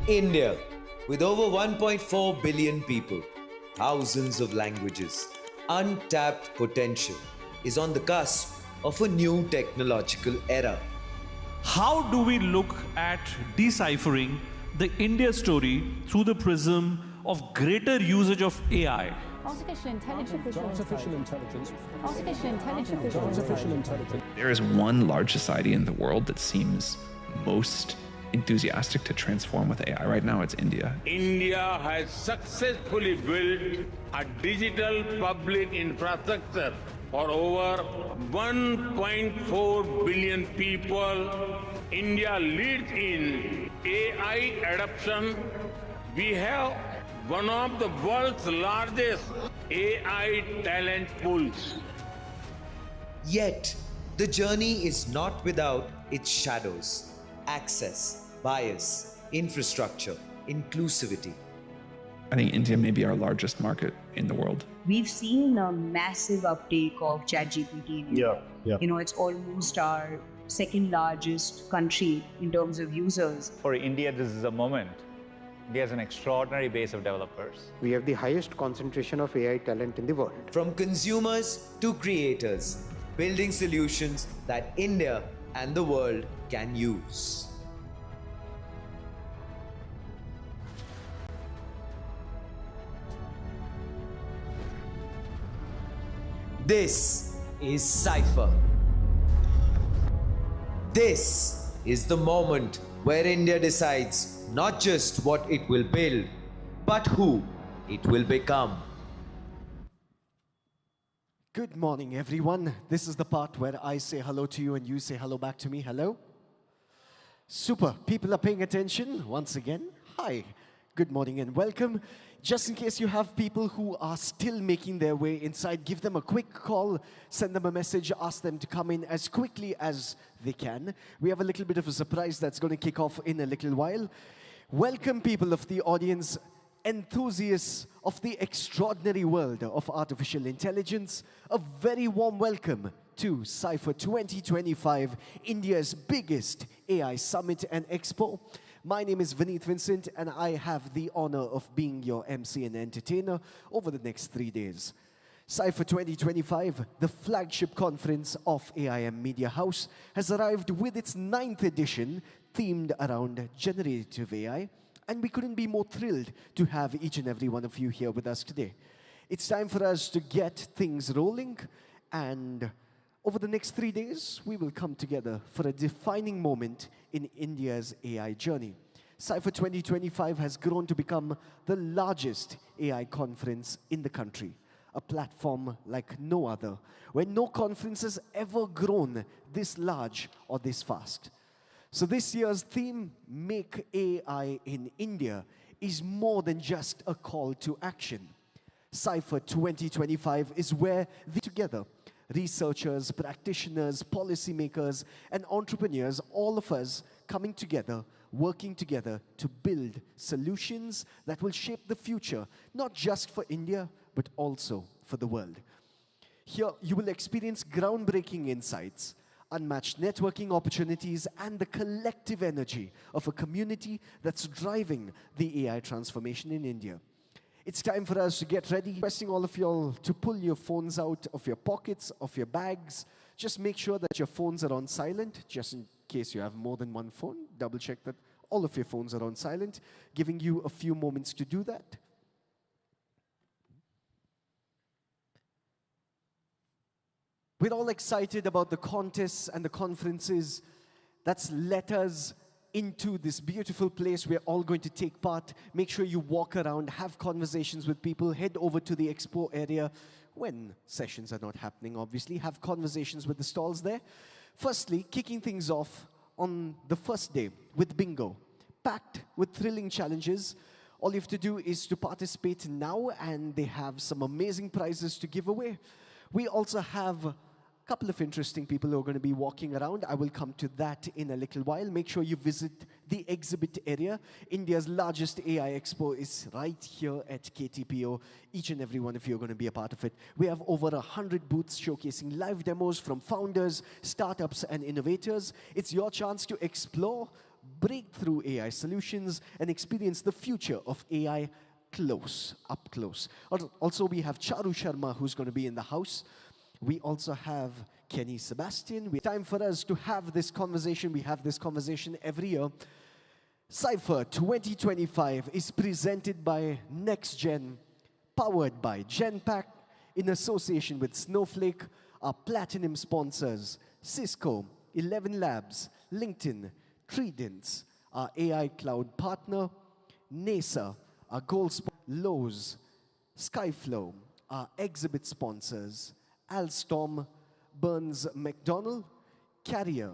India, with over 1.4 billion people, thousands of languages, untapped potential, is on the cusp of a new technological era. How do we look at deciphering the India story through the prism of greater usage of AI? Artificial intelligence. Artificial intelligence. Artificial intelligence. Artificial intelligence. There is one large society in the world that seems most enthusiastic to transform with AI. Right now, it's India. India has successfully built a digital public infrastructure for over 1.4 billion people. India leads in AI adoption. We have one of the world's largest AI talent pools. Yet, the journey is not without its shadows: access, bias, infrastructure, inclusivity. I think India may be our largest market in the world. We've seen a massive uptake of ChatGPT in India. It's almost our second largest country in terms of users. For India, this is a moment. India has an extraordinary base of developers. We have the highest concentration of AI talent in the world. From consumers to creators, building solutions that India and the world can use. This is Cipher. This is the moment where India decides not just what it will build, but who it will become. Good morning, everyone. This is the part where I say hello to you and you say hello back to me. Hello? Super. People are paying attention once again. Hi. Good morning and welcome. Just in case you have people who are still making their way inside, give them a quick call, send them a message, ask them to come in as quickly as they can. We have a little bit of a surprise that's going to kick off in a little while. Welcome, people of the audience, enthusiasts of the extraordinary world of artificial intelligence. A very warm welcome to Cipher 2025, India's biggest AI summit and expo. My name is Vineet Vincent, and I have the honor of being your MC and entertainer over the next 3 days. Cipher 2025, the flagship conference of AIM Media House, has arrived with its 9th edition, themed around generative AI, and we couldn't be more thrilled to have each and every one of you here with us today. It's time for us to get things rolling, and over the next 3 days, we will come together for a defining moment in India's AI journey. Cipher 2025 has grown to become the largest AI conference in the country, a platform like no other, where no conference has ever grown this large or this fast. So this year's theme, Make AI in India, is more than just a call to action. Cipher 2025 is where together, researchers, practitioners, policymakers, and entrepreneurs, all of us coming together, working together to build solutions that will shape the future, not just for India, but also for the world. Here, you will experience groundbreaking insights, unmatched networking opportunities, and the collective energy of a community that's driving the AI transformation in India. It's time for us to get ready. Requesting all of you all to pull your phones out of your pockets, of your bags. Just make sure that your phones are on silent, just in case you have more than one phone. Double check that all of your phones are on silent, giving you a few moments to do that. We're all excited about the contests and the conferences that's let us into this beautiful place we're all going to take part. Make sure you walk around, have conversations with people, head over to the expo area when sessions are not happening, obviously. Have conversations with the stalls there. Firstly, kicking things off on the first day with bingo, packed with thrilling challenges. All you have to do is to participate now, and they have some amazing prizes to give away. We also have a couple of interesting people who are going to be walking around. I will come to that in a little while. Make sure you visit the exhibit area. India's largest AI Expo is right here at KTPO. Each and every one of you are going to be a part of it. We have over 100 booths showcasing live demos from founders, startups, and innovators. It's your chance to explore, breakthrough AI solutions, and experience the future of AI up close. Also, we have Charu Sharma, who's going to be in the house. We also have Kenny Sebastian. Time for us to have this conversation. We have this conversation every year. Cipher 2025 is presented by NextGen, powered by Genpact, in association with Snowflake, our platinum sponsors, Cisco, 11 Labs, LinkedIn, Trident, our AI cloud partner, NASA, our gold sponsor, Lowe's, Skyflow, our exhibit sponsors, Alstom, Burns McDonnell, Carrier,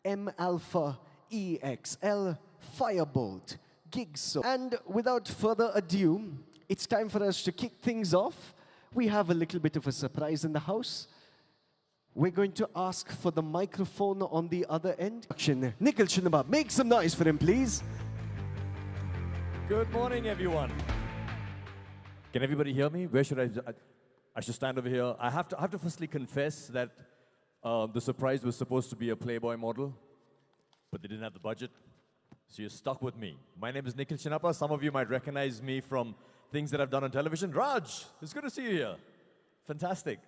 M Alpha EXL, Firebolt, Gigso. And without further ado, it's time for us to kick things off. We have a little bit of a surprise in the house. We're going to ask for the microphone on the other end. Nikhil Chinaba, make some noise for him, please. Good morning, everyone. Can everybody hear me? Where should I should stand over here. I have to firstly confess that the surprise was supposed to be a Playboy model, but they didn't have the budget, so you're stuck with me. My name is Nikhil Chinapa. Some of you might recognize me from things that I've done on television. Raj, it's good to see you here. Fantastic.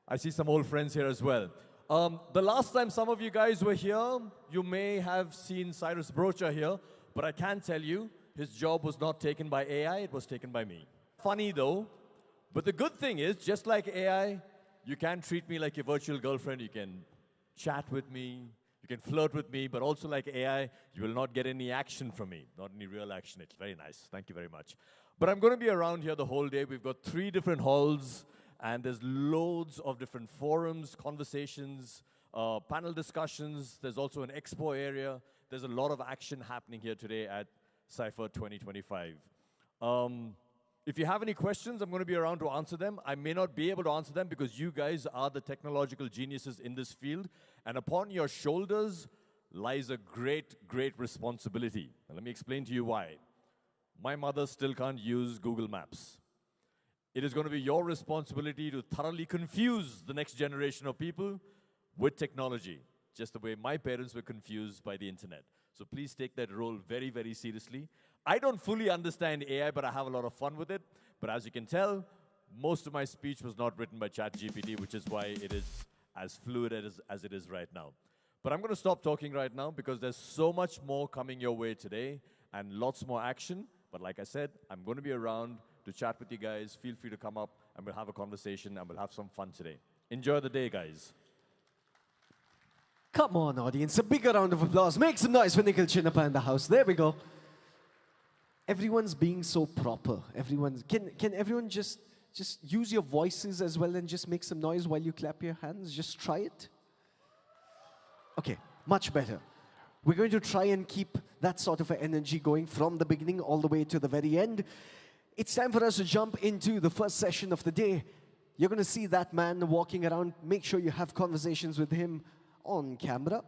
I see some old friends here as well. The last time some of you guys were here, you may have seen Cyrus Brocha here, but I can tell you, his job was not taken by AI, it was taken by me. Funny though, but the good thing is, just like AI, you can treat me like your virtual girlfriend, you can chat with me, you can flirt with me, but also like AI, you will not get any action from me, not any real action. It's very nice, thank you very much. But I'm going to be around here the whole day. We've got 3 different halls, and there's loads of different forums, conversations, panel discussions. There's also an expo area. There's a lot of action happening here today at Cipher 2025. If you have any questions, I'm going to be around to answer them. I may not be able to answer them because you guys are the technological geniuses in this field, and upon your shoulders lies a great, great responsibility. And let me explain to you why. My mother still can't use Google Maps. It is going to be your responsibility to thoroughly confuse the next generation of people with technology, just the way my parents were confused by the internet. So please take that role very, very seriously. I don't fully understand AI, but I have a lot of fun with it. But as you can tell, most of my speech was not written by ChatGPT, which is why it is as fluid as it is right now. But I'm going to stop talking right now because there's so much more coming your way today and lots more action. But like I said, I'm going to be around to chat with you guys. Feel free to come up and we'll have a conversation and we'll have some fun today. Enjoy the day, guys. Come on, audience, a bigger round of applause. Make some noise for Nikhil Chinapa in the house. There we go. Everyone's being so proper. Can everyone just use your voices as well and just make some noise while you clap your hands? Just try it. Okay, much better. We're going to try and keep that sort of energy going from the beginning all the way to the very end. It's time for us to jump into the first session of the day. You're going to see that man walking around. Make sure you have conversations with him on camera.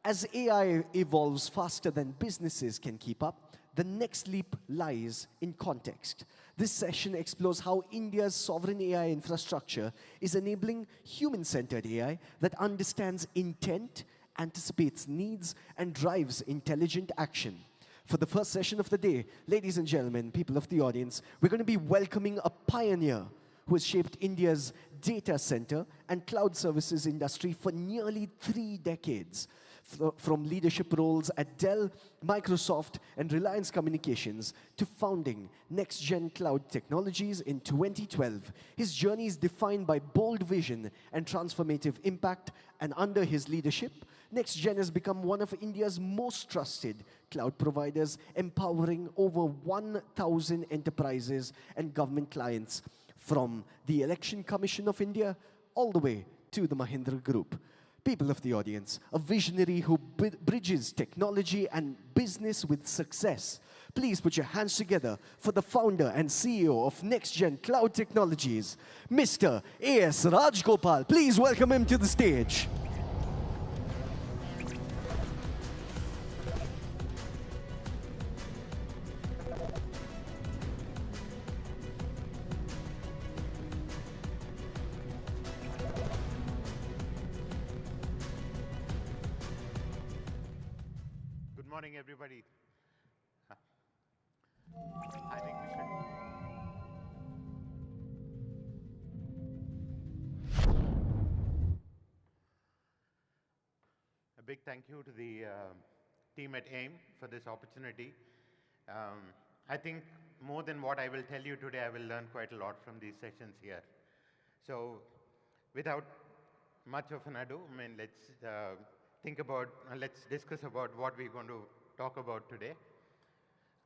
As AI evolves faster than businesses can keep up, the next leap lies in context. This session explores how India's sovereign AI infrastructure is enabling human-centered AI that understands intent, anticipates needs, and drives intelligent action. For the first session of the day, ladies and gentlemen, people of the audience, we're going to be welcoming a pioneer who has shaped India's data center and cloud services industry for nearly 3 decades. From leadership roles at Dell, Microsoft, and Reliance Communications to founding NextGen Cloud Technologies in 2012, his journey is defined by bold vision and transformative impact, and under his leadership, NextGen has become one of India's most trusted cloud providers, empowering over 1,000 enterprises and government clients, from the Election Commission of India all the way to the Mahindra Group. People of the audience, a visionary who bridges technology and business with success. Please put your hands together for the founder and CEO of NextGen Cloud Technologies, Mr. A.S. Rajgopal. Please welcome him to the stage. morning, everybody. I think we should. A big thank you to the team at AIM for this opportunity. I think more than what I will tell you today, I will learn quite a lot from these sessions here. So without much of an ado, I mean, let's let's discuss about what we're going to talk about today.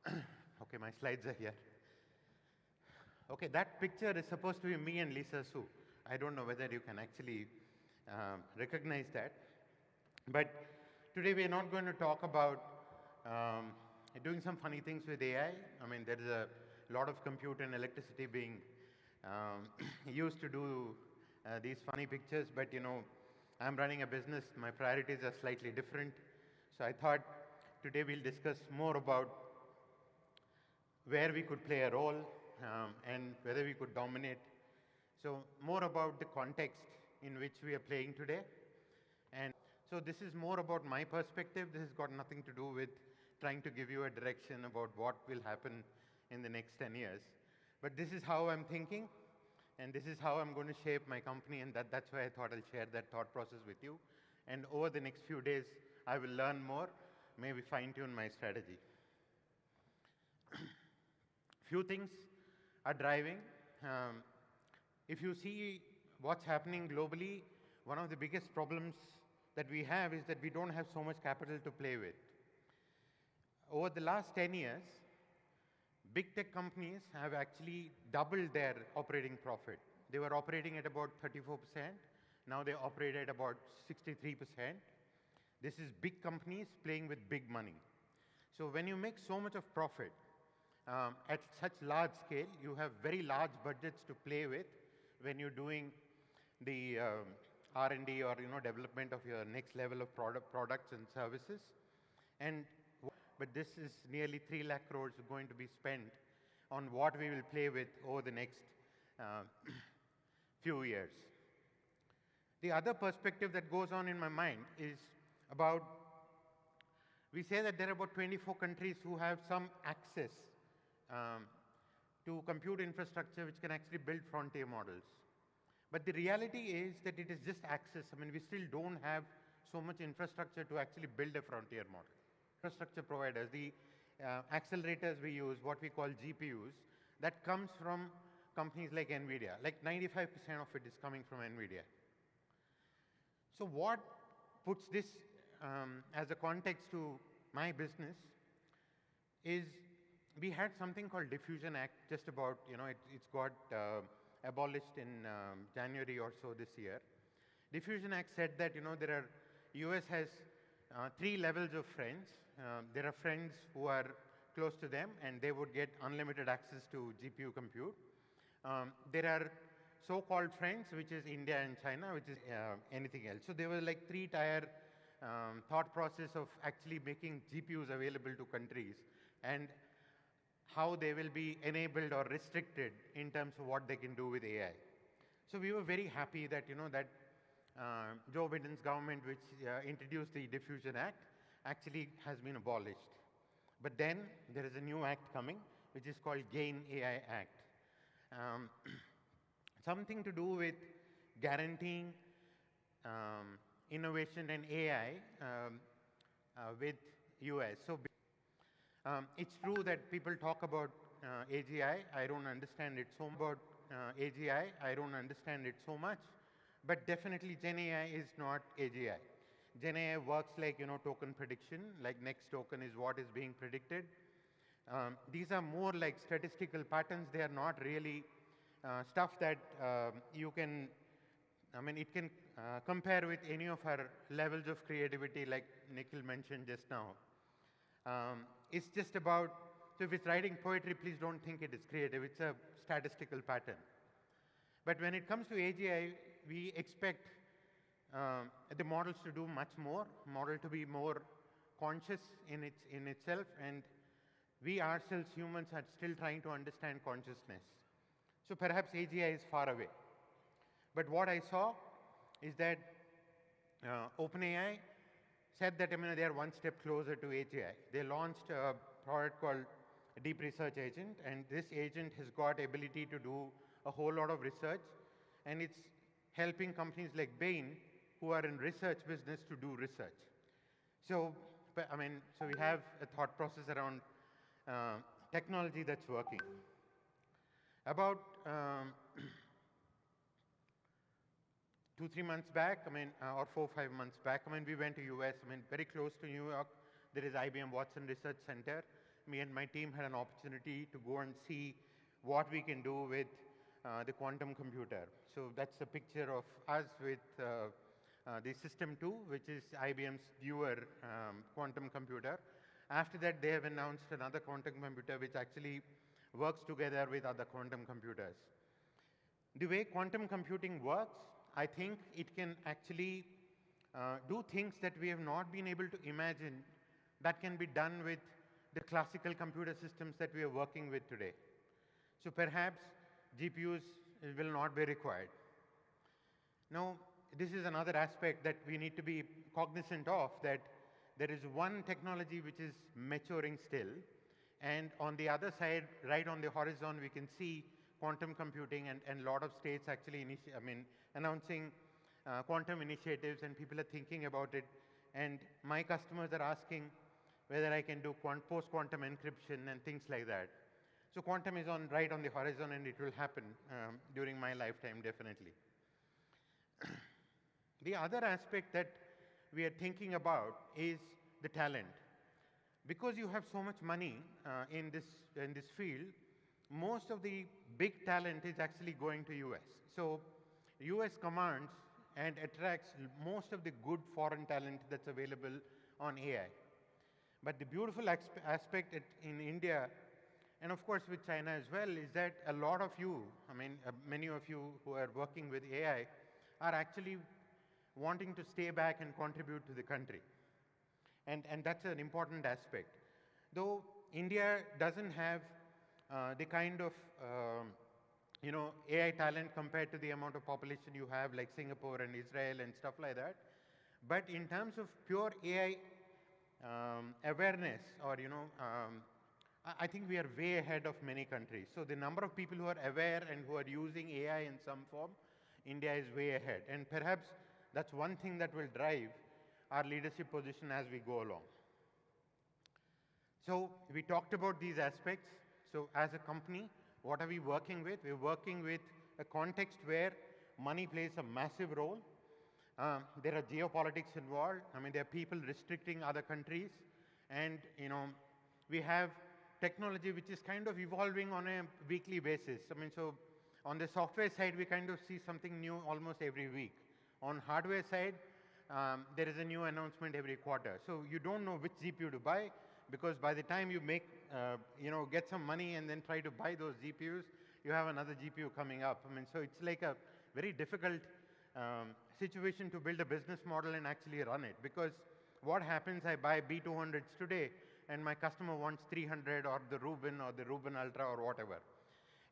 Okay, my slides are here. Okay, that picture is supposed to be me and Lisa Su. I don't know whether you can actually recognize that. But today we are not going to talk about doing some funny things with AI. I mean, there is a lot of compute and electricity being used to do these funny pictures, but you know, I'm running a business, my priorities are slightly different. So I thought today we'll discuss more about where we could play a role and whether we could dominate. So more about the context in which we are playing today. And so this is more about my perspective. This has got nothing to do with trying to give you a direction about what will happen in the next 10 years. But this is how I'm thinking, and this is how I'm going to shape my company, and that's why I thought I'll share that thought process with you. And over the next few days, I will learn more, maybe fine-tune my strategy. Few things are driving. If you see what's happening globally, one of the biggest problems that we have is that we don't have so much capital to play with. Over the last 10 years, big tech companies have actually doubled their operating profit. They were operating at about 34%. Now they operate at about 63%. This is big companies playing with big money. So when you make so much of profit at such large scale, you have very large budgets to play with when you're doing the R&D or development of your next level of products and services. But this is nearly 3 lakh crores going to be spent on what we will play with over the next few years. The other perspective that goes on in my mind is about, we say that there are about 24 countries who have some access to compute infrastructure which can actually build frontier models. But the reality is that it is just access. I mean, we still don't have so much infrastructure to actually build a frontier model. Infrastructure providers, the accelerators we use, what we call GPUs, that comes from companies like NVIDIA. Like 95% of it is coming from NVIDIA. So what puts this as a context to my business is we had something called Diffusion Act just about, it's got abolished in January or so this year. Diffusion Act said that, US has 3 levels of friends. There are friends who are close to them, and they would get unlimited access to GPU compute. There are so-called friends, which is India and China, which is anything else. So there was like 3-tier thought process of actually making GPUs available to countries and how they will be enabled or restricted in terms of what they can do with AI. So we were very happy that, Joe Biden's government, which introduced the Diffusion Act, actually has been abolished. But then there is a new act coming, which is called GenAI Act. Something to do with guaranteeing innovation and AI with US. So it's true that people talk about AGI. I don't understand it so much. But definitely GenAI is not AGI. GenAI works like token prediction, like next token is what is being predicted. These are more like statistical patterns. They are not really stuff that you can, it can compare with any of our levels of creativity like Nikhil mentioned just now. It's just about, so if it's writing poetry, please don't think it is creative. It's a statistical pattern. But when it comes to AGI, we expect the models to do much more, model to be more conscious in itself, and we ourselves, humans, are still trying to understand consciousness. So perhaps AGI is far away. But what I saw is that OpenAI said that they are one step closer to AGI. They launched a product called Deep Research Agent, and this agent has got ability to do a whole lot of research, and it's helping companies like Bain, who are in research business, to do research. So, so we have a thought process around technology that's working. About 2-3 months back, or 4-5 months back, we went to US, very close to New York. There is IBM Watson Research Center. Me and my team had an opportunity to go and see what we can do with the quantum computer. So that's a picture of us with the System 2, which is IBM's newer quantum computer. After that, they have announced another quantum computer which actually works together with other quantum computers. The way quantum computing works, I think it can actually do things that we have not been able to imagine that can be done with the classical computer systems that we are working with today. So perhaps GPUs will not be required. Now, this is another aspect that we need to be cognizant of, that there is one technology which is maturing still, and on the other side, right on the horizon, we can see quantum computing and a lot of states actually announcing quantum initiatives, and people are thinking about it. And my customers are asking whether I can do post-quantum encryption and things like that. So quantum is right on the horizon, and it will happen during my lifetime, definitely. The other aspect that we are thinking about is the talent. Because you have so much money in this field, most of the big talent is actually going to US. So US commands and attracts most of the good foreign talent that's available on AI. But the beautiful aspect in India, and of course with China as well, is that a lot of you, many of you who are working with AI, are actually wanting to stay back and contribute to the country. And that's an important aspect. Though India doesn't have the kind of AI talent compared to the amount of population you have, like Singapore and Israel and stuff like that. But in terms of pure AI awareness, or I think we are way ahead of many countries. So the number of people who are aware and who are using AI in some form, India is way ahead. And perhaps that's one thing that will drive our leadership position as we go along. So we talked about these aspects. So as a company, what are we working with? We're working with a context where money plays a massive role. There are geopolitics involved. There are people restricting other countries. And, we have technology which is kind of evolving on a weekly basis. So on the software side, we kind of see something new almost every week. On hardware side, there is a new announcement every quarter. So you don't know which GPU to buy, because by the time you get some money and then try to buy those GPUs, you have another GPU coming up. So it's like a very difficult situation to build a business model and actually run it. Because what happens, I buy B200s today, and my customer wants 300 or the Rubin or the Rubin Ultra or whatever.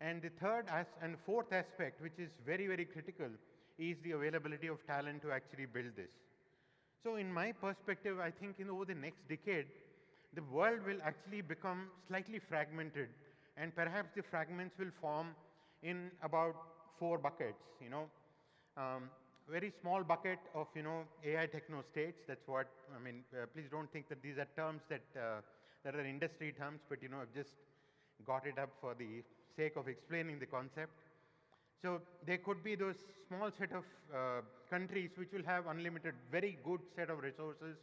And the third and fourth aspect, which is very, very critical, is the availability of talent to actually build this. So in my perspective, I think over the next decade, the world will actually become slightly fragmented, and perhaps the fragments will form in about 4 buckets. Very small bucket of AI techno states. That's what please don't think that these are terms that are industry terms, but I've just got it up for the sake of explaining the concept. So there could be those small set of countries which will have unlimited, very good set of resources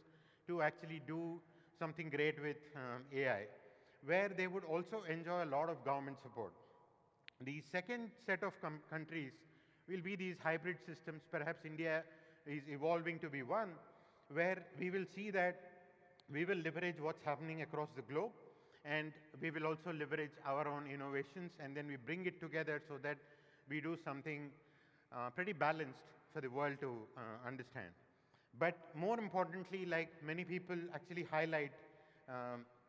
to actually do something great with AI, where they would also enjoy a lot of government support. The second set of countries will be these hybrid systems. Perhaps India is evolving to be one, where we will see that we will leverage what's happening across the globe, and we will also leverage our own innovations, and then we bring it together so that we do something pretty balanced for the world to understand. But more importantly, like many people actually highlight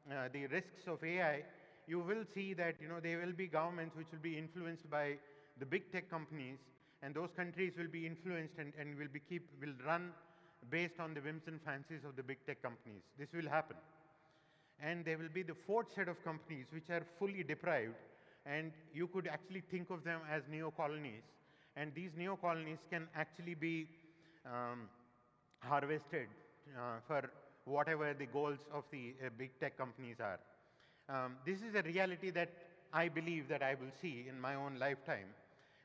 the risks of AI, you will see that there will be governments which will be influenced by the big tech companies, and those countries will be influenced and will run based on the whims and fancies of the big tech companies. This will happen. And there will be the fourth set of companies which are fully deprived, and you could actually think of them as neo-colonies. And these neo-colonies can actually be harvested for whatever the goals of the big tech companies are. This is a reality that I believe that I will see in my own lifetime.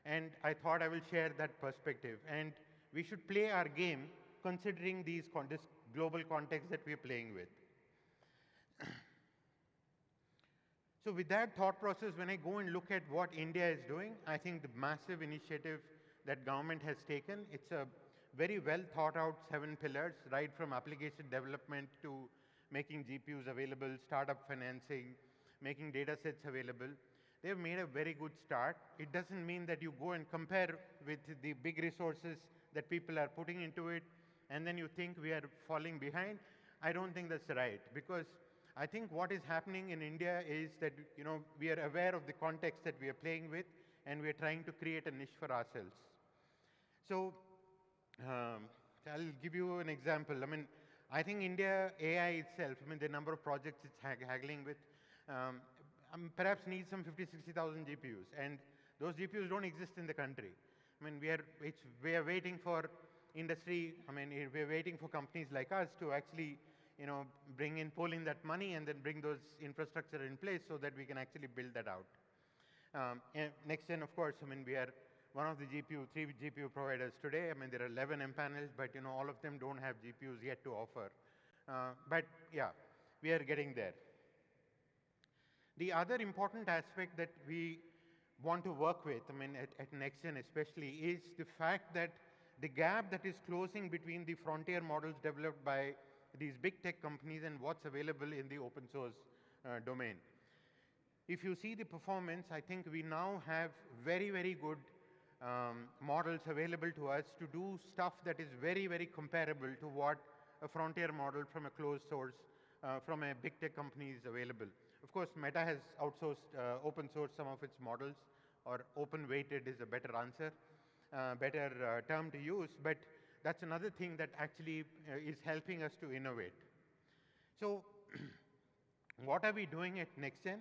And I thought I will share that perspective. And we should play our game considering this global context that we're playing with. So with that thought process, when I go and look at what India is doing, I think the massive initiative that government has taken, it's a very well thought out 7 pillars, right from application development to making GPUs available, startup financing, making data sets available. They've made a very good start. It doesn't mean that you go and compare with the big resources that people are putting into it, and then you think we are falling behind. I don't think that's right, because I think what is happening in India is that we are aware of the context that we are playing with, and we are trying to create a niche for ourselves. So I'll give you an example. I think India AI itself, the number of projects it's haggling with, perhaps needs some 50,000-60,000 GPUs, and those GPUs don't exist in the country. We are waiting for industry. We are waiting for companies like us to actually, pull in that money and then bring those infrastructure in place so that we can actually build that out. And next gen, of course, we are one of the 3 GPU providers today. There are 11 empaneled, but all of them don't have GPUs yet to offer. But yeah, we are getting there. The other important aspect that we want to work with, at NextGen especially, is the fact that the gap that is closing between the frontier models developed by these big tech companies and what's available in the open source domain. If you see the performance, I think we now have very, very good models available to us to do stuff that is very, very comparable to what a frontier model from a closed source, from a big tech company is available. Of course, Meta has outsourced, open sourced some of its models, or open weighted is a better answer, better term to use, but that's another thing that actually is helping us to innovate. So what are we doing at NextGen?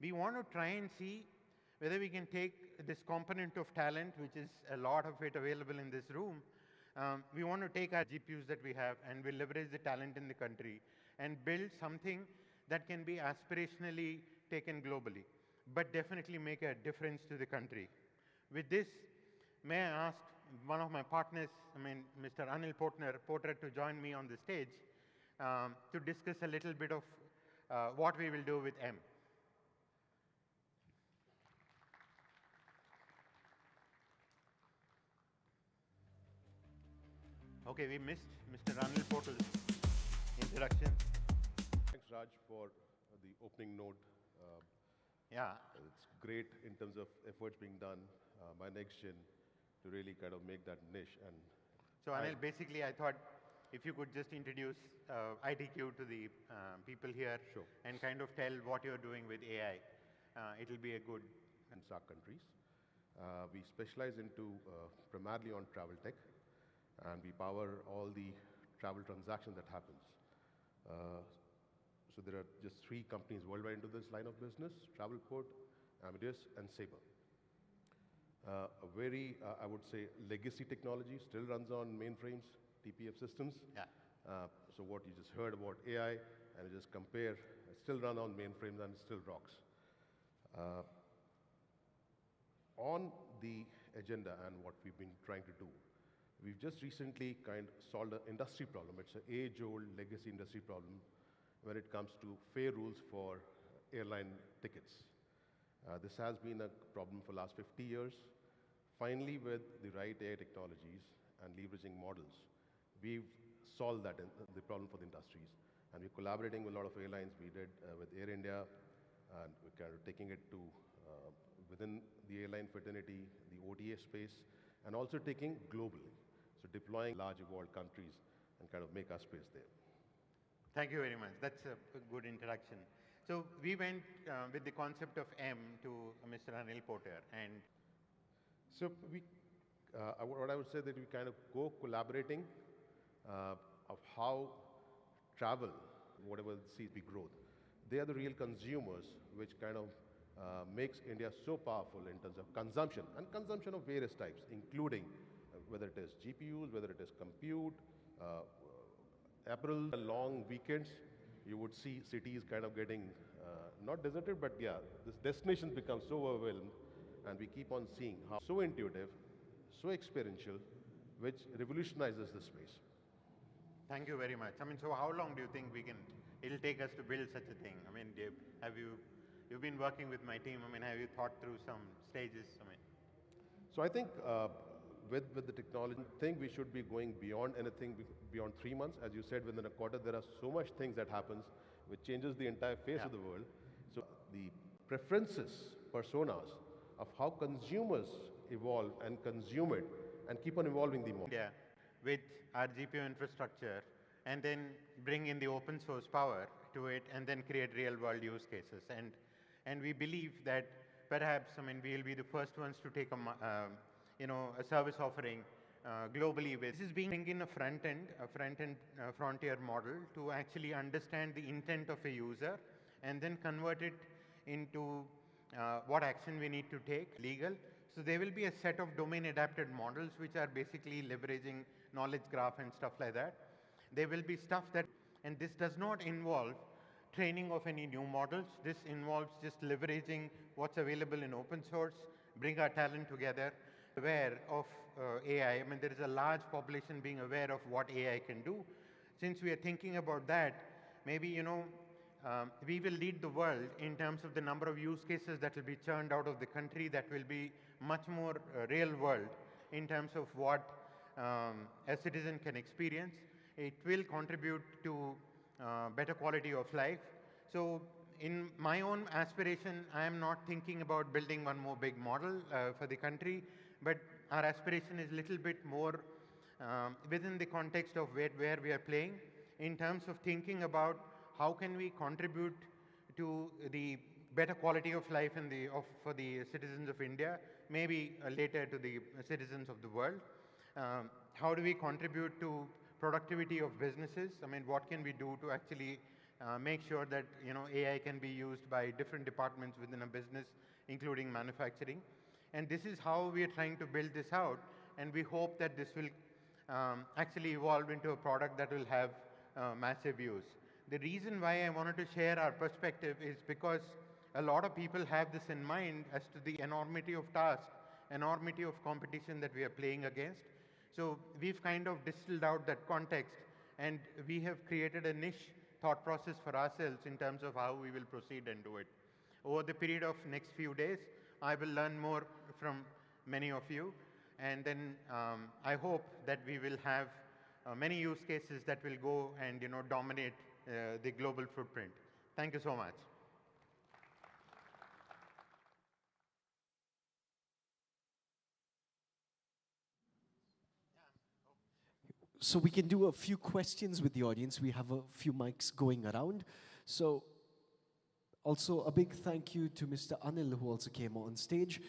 We want to try and see whether we can take this component of talent, which is a lot of it available in this room. We want to take our GPUs that we have, and we leverage the talent in the country and build something that can be aspirationally taken globally, but definitely make a difference to the country. With this, may I ask one of my partners, Mr. Anil Porter, to join me on the stage to discuss a little bit of what we will do with M. Okay, we missed Mr. Anil Porter's introduction. Thanks, Raj, for the opening note. Yeah. It's great in terms of efforts being done by NextGen to really kind of make that niche. And so, Anil, basically, I thought if you could just introduce ITQ to the people here, sure, and kind of tell what you're doing with AI. It'll be a good... In SAARC countries. We specialize into primarily on travel tech, and we power all the travel transaction that happens. So there are just 3 companies worldwide into this line of business: Travelport, Ambidex, and Cipher. A very, I would say, legacy technology, still runs on mainframes, TPF systems. Yeah. So what you just heard about AI, and you just compare, still run on mainframes and still rocks. On the agenda and what we've been trying to do, we've just recently kind of solved an industry problem. It's an age-old legacy industry problem when it comes to fare rules for airline tickets. This has been a problem for the last 50 years. Finally, with the right AI technologies and leveraging models, we've solved that the problem for the industries. And we're collaborating with a lot of airlines. We did with Air India, and we're kind of taking it to within the airline fraternity, the OTA space, and also taking globally. So deploying large evolved countries and kind of make our space there. Thank you very much. That's a good introduction. So we went with the concept of M to Mr. Anil Porter, and so we, what I would say that we kind of go collaborating of how travel, whatever sees the growth, they are the real consumers, which kind of makes India so powerful in terms of consumption, and consumption of various types, including whether it is GPUs, whether it is compute, April, long weekends, you would see cities kind of getting not deserted, but yeah, this destination becomes so overwhelmed, and we keep on seeing how so intuitive, so experiential, which revolutionizes the space. Thank you very much. I mean, so how long do you think it'll take us to build such a thing? I mean, you've been working with my team. I mean, have you thought through some stages? I mean, so I think with the technology, I think we should be going beyond anything beyond 3 months. As you said, within a quarter, there are so much things that happens, which changes the entire face of the world. So the preferences, personas of how consumers evolve and consume it and keep on evolving the more. India, with our GPU infrastructure, and then bring in the open source power to it, and then create real world use cases. And we believe that perhaps, I mean, we'll be the first ones to take a service offering globally. This is being in a front-end frontier model to actually understand the intent of a user and then convert it into what action we need to take, legal. So there will be a set of domain-adapted models which are basically leveraging knowledge graph and stuff like that. There will be stuff that, and this does not involve training of any new models. This involves just leveraging what's available in open source, bring our talent together, aware of AI. I mean, there is a large population being aware of what AI can do. Since we are thinking about that, maybe, we will lead the world in terms of the number of use cases that will be churned out of the country that will be much more real world in terms of what a citizen can experience. It will contribute to better quality of life. So in my own aspiration, I am not thinking about building one more big model for the country, but our aspiration is a little bit more within the context of where we are playing in terms of thinking about how can we contribute to the better quality of life for the citizens of India, maybe later to the citizens of the world. How do we contribute to productivity of businesses? I mean, what can we do to actually make sure that AI can be used by different departments within a business, including manufacturing? And this is how we are trying to build this out, and we hope that this will actually evolve into a product that will have massive use. The reason why I wanted to share our perspective is because a lot of people have this in mind as to the enormity of task, enormity of competition that we are playing against. So we've kind of distilled out that context, and we have created a niche thought process for ourselves in terms of how we will proceed and do it. Over the period of next few days, I will learn more from many of you, and then I hope that we will have many use cases that will go and dominate the global footprint. Thank you so much. So we can do a few questions with the audience. We have a few mics going around. So also a big thank you to Mr. Anil, who also came on stage.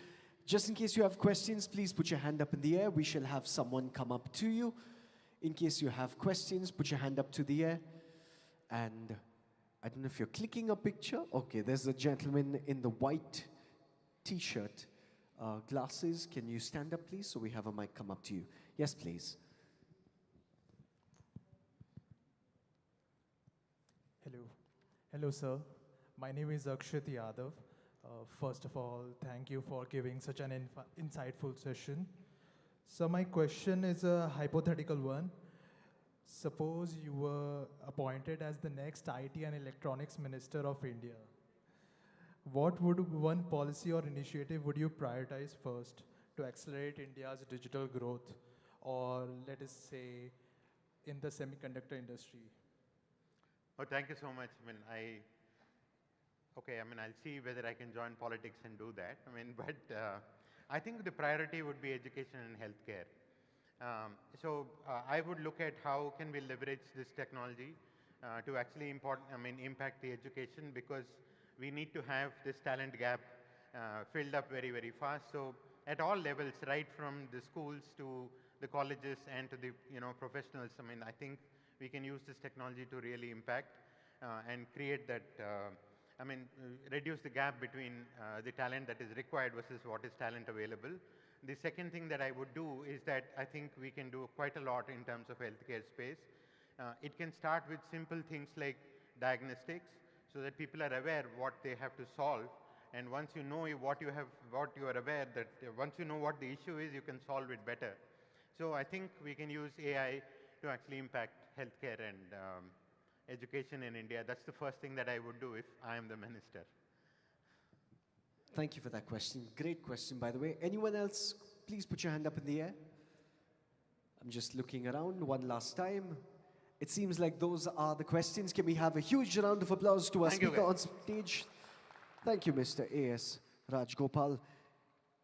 Just in case you have questions, please put your hand up in the air. We shall have someone come up to you. In case you have questions, put your hand up to the air. And I don't know if you're clicking a picture. Okay, there's a gentleman in the white T-shirt, glasses. Can you stand up, please? So we have a mic come up to you. Yes, please. Hello. Hello, sir. My name is Akshit Yadav. First of all, thank you for giving such an insightful session. So my question is a hypothetical one. Suppose you were appointed as the next IT and Electronics Minister of India. What would one policy or initiative would you prioritize first to accelerate India's digital growth, or let us say in the semiconductor industry? Oh, thank you so much. I mean, I'll see whether I can join politics and do that. But I think the priority would be education and healthcare. I would look at how can we leverage this technology to actually impact the education, because we need to have this talent gap filled up very, very fast. So at all levels, right from the schools to the colleges and to the professionals. I mean, I think we can use this technology to really impact and create that, reduce the gap between the talent that is required versus what is talent available. The second thing that I would do is that I think we can do quite a lot in terms of healthcare space. It can start with simple things like diagnostics, so that people are aware what they have to solve. And once you know what you are aware that once you know what the issue is, you can solve it better. So I think we can use AI to actually impact healthcare and education in India. That's the first thing that I would do if I am the minister. Thank you for that question. Great question, by the way. Anyone else, please put your hand up in the air. I'm just looking around one last time. It seems like those are the questions. Can we have a huge round of applause to our speaker on stage? Thank you, Mr. A.S. Rajgopal.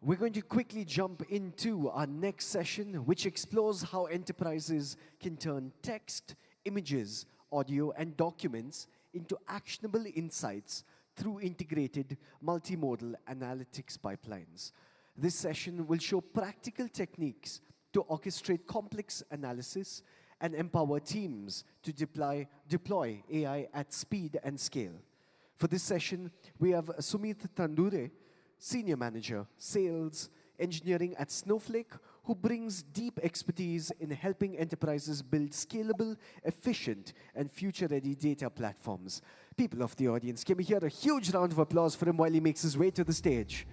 We're going to quickly jump into our next session, which explores how enterprises can turn text, images, audio, and documents into actionable insights through integrated multimodal analytics pipelines. This session will show practical techniques to orchestrate complex analysis and empower teams to deploy AI at speed and scale. For this session, we have Sumit Tandure, Senior Manager, Sales, Engineering at Snowflake, who brings deep expertise in helping enterprises build scalable, efficient, and future-ready data platforms. People of the audience, can we hear a huge round of applause for him while he makes his way to the stage?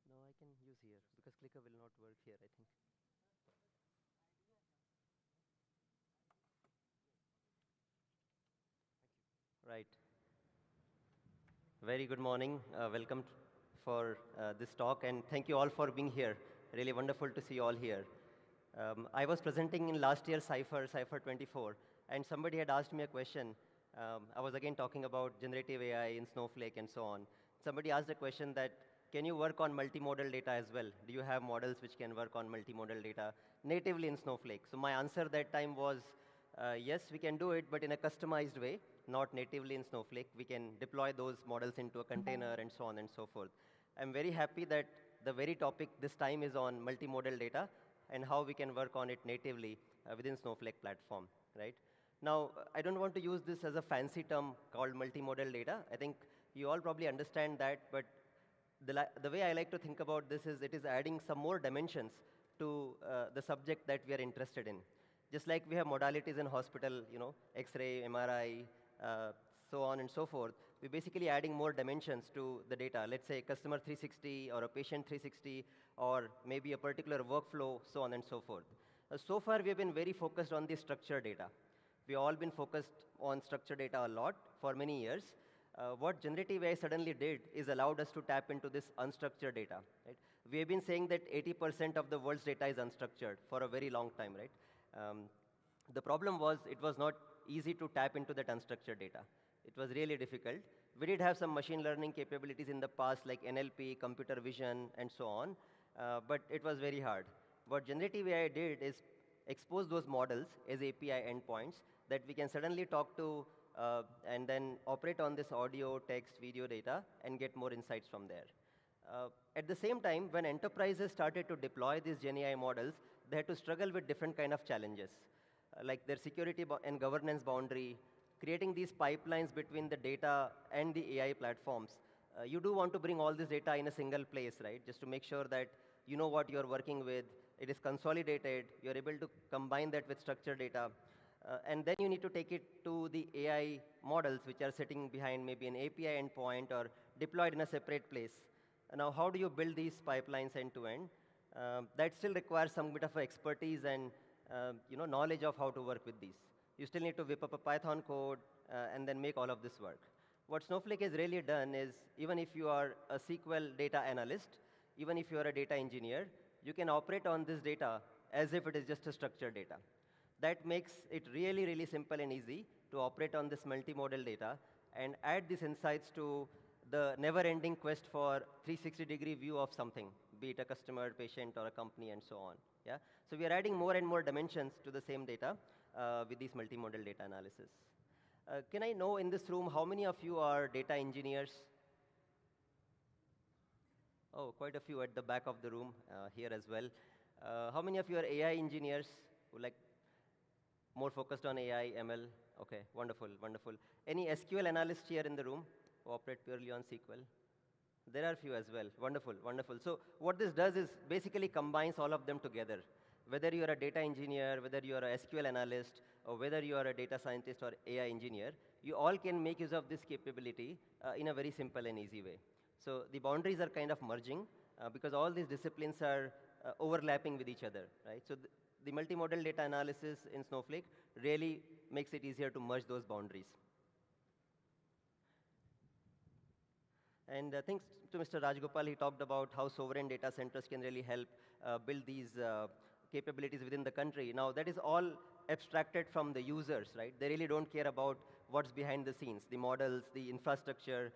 No, I can use here because clicker will not work here, I think. Right. Very good morning. Welcome for this talk, and thank you all for being here. Really wonderful to see you all here. I was presenting in last year's Cipher 24, and somebody had asked me a question. I was again talking about generative AI in Snowflake and so on. Somebody asked a question that, can you work on multimodal data as well? Do you have models which can work on multimodal data natively in Snowflake? So my answer that time was, yes, we can do it, but in a customized way, not natively in Snowflake. We can deploy those models into a container and so on and so forth. I'm very happy that the very topic this time is on multimodal data and how we can work on it natively within Snowflake platform, right? Now, I don't want to use this as a fancy term called multimodal data. I think you all probably understand that, but the way I like to think about this is it is adding some more dimensions to the subject that we are interested in. Just like we have modalities in hospital, X-ray, MRI, so on and so forth, we're basically adding more dimensions to the data. Let's say customer 360 or a patient 360 or maybe a particular workflow, so on and so forth. So far, we have been very focused on the structured data. We've all been focused on structured data a lot for many years. What generative AI suddenly did is allowed us to tap into this unstructured data. Right? We have been saying that 80% of the world's data is unstructured for a very long time, right? The problem was it was not easy to tap into that unstructured data. It was really difficult. We did have some machine learning capabilities in the past, like NLP, computer vision, and so on, but it was very hard. What generative AI did is expose those models as API endpoints that we can suddenly talk to and then operate on this audio, text, video data and get more insights from there. At the same time, when enterprises started to deploy these GenAI models, they had to struggle with different kind of challenges, like their security and governance boundary, creating these pipelines between the data and the AI platforms. You do want to bring all this data in a single place, right? Just to make sure that you know what you're working with, it is consolidated, you're able to combine that with structured data. And then you need to take it to the AI models, which are sitting behind maybe an API endpoint or deployed in a separate place. Now, how do you build these pipelines end to end? That still requires some bit of expertise and knowledge of how to work with these. You still need to whip up a Python code and then make all of this work. What Snowflake has really done is, even if you are a SQL data analyst, even if you are a data engineer, you can operate on this data as if it is just a structured data. That makes it really, really simple and easy to operate on this multimodal data and add these insights to the never-ending quest for 360-degree view of something, be it a customer, patient, or a company, and so on. Yeah? So we are adding more and more dimensions to the same data with these multimodal data analysis. Can I know in this room how many of you are data engineers? Oh, quite a few at the back of the room here as well. How many of you are AI engineers who like more focused on AI, ML? Okay, wonderful, wonderful. Any SQL analyst here in the room who operate purely on SQL? There are a few as well. Wonderful, wonderful. So what this does is basically combines all of them together. Whether you are a data engineer, whether you are a SQL analyst, or whether you are a data scientist or AI engineer, you all can make use of this capability in a very simple and easy way. So the boundaries are kind of merging because all these disciplines are overlapping with each other, right? So the multimodal data analysis in Snowflake really makes it easier to merge those boundaries. And thanks to Mr. Rajgopal, he talked about how sovereign data centers can really help build these capabilities within the country. Now, that is all abstracted from the users, right? They really don't care about what's behind the scenes, the models, the infrastructure,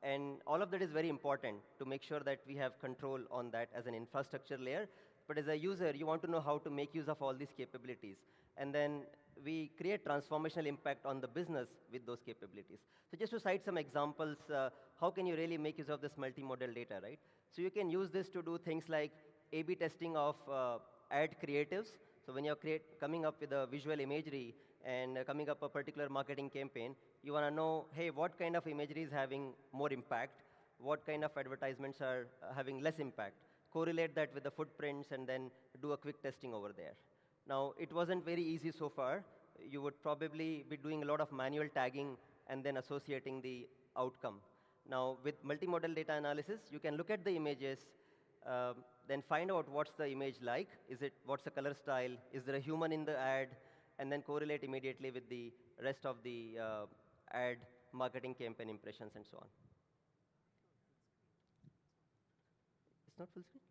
and all of that is very important to make sure that we have control on that as an infrastructure layer. But as a user, you want to know how to make use of all these capabilities. And then we create transformational impact on the business with those capabilities. So just to cite some examples, how can you really make use of this multimodal data, right? So you can use this to do things like A/B testing of ad creatives. So when you're coming up with a visual imagery and coming up a particular marketing campaign, you want to know, hey, what kind of imagery is having more impact? What kind of advertisements are having less impact? Correlate that with the footprints and then do a quick testing over there. Now, it wasn't very easy so far. You would probably be doing a lot of manual tagging and then associating the outcome. Now, with multimodal data analysis, you can look at the images, then find out what's the image like. What's the color style? Is there a human in the ad? And then correlate immediately with the rest of the ad marketing campaign impressions and so on. It's not full screen?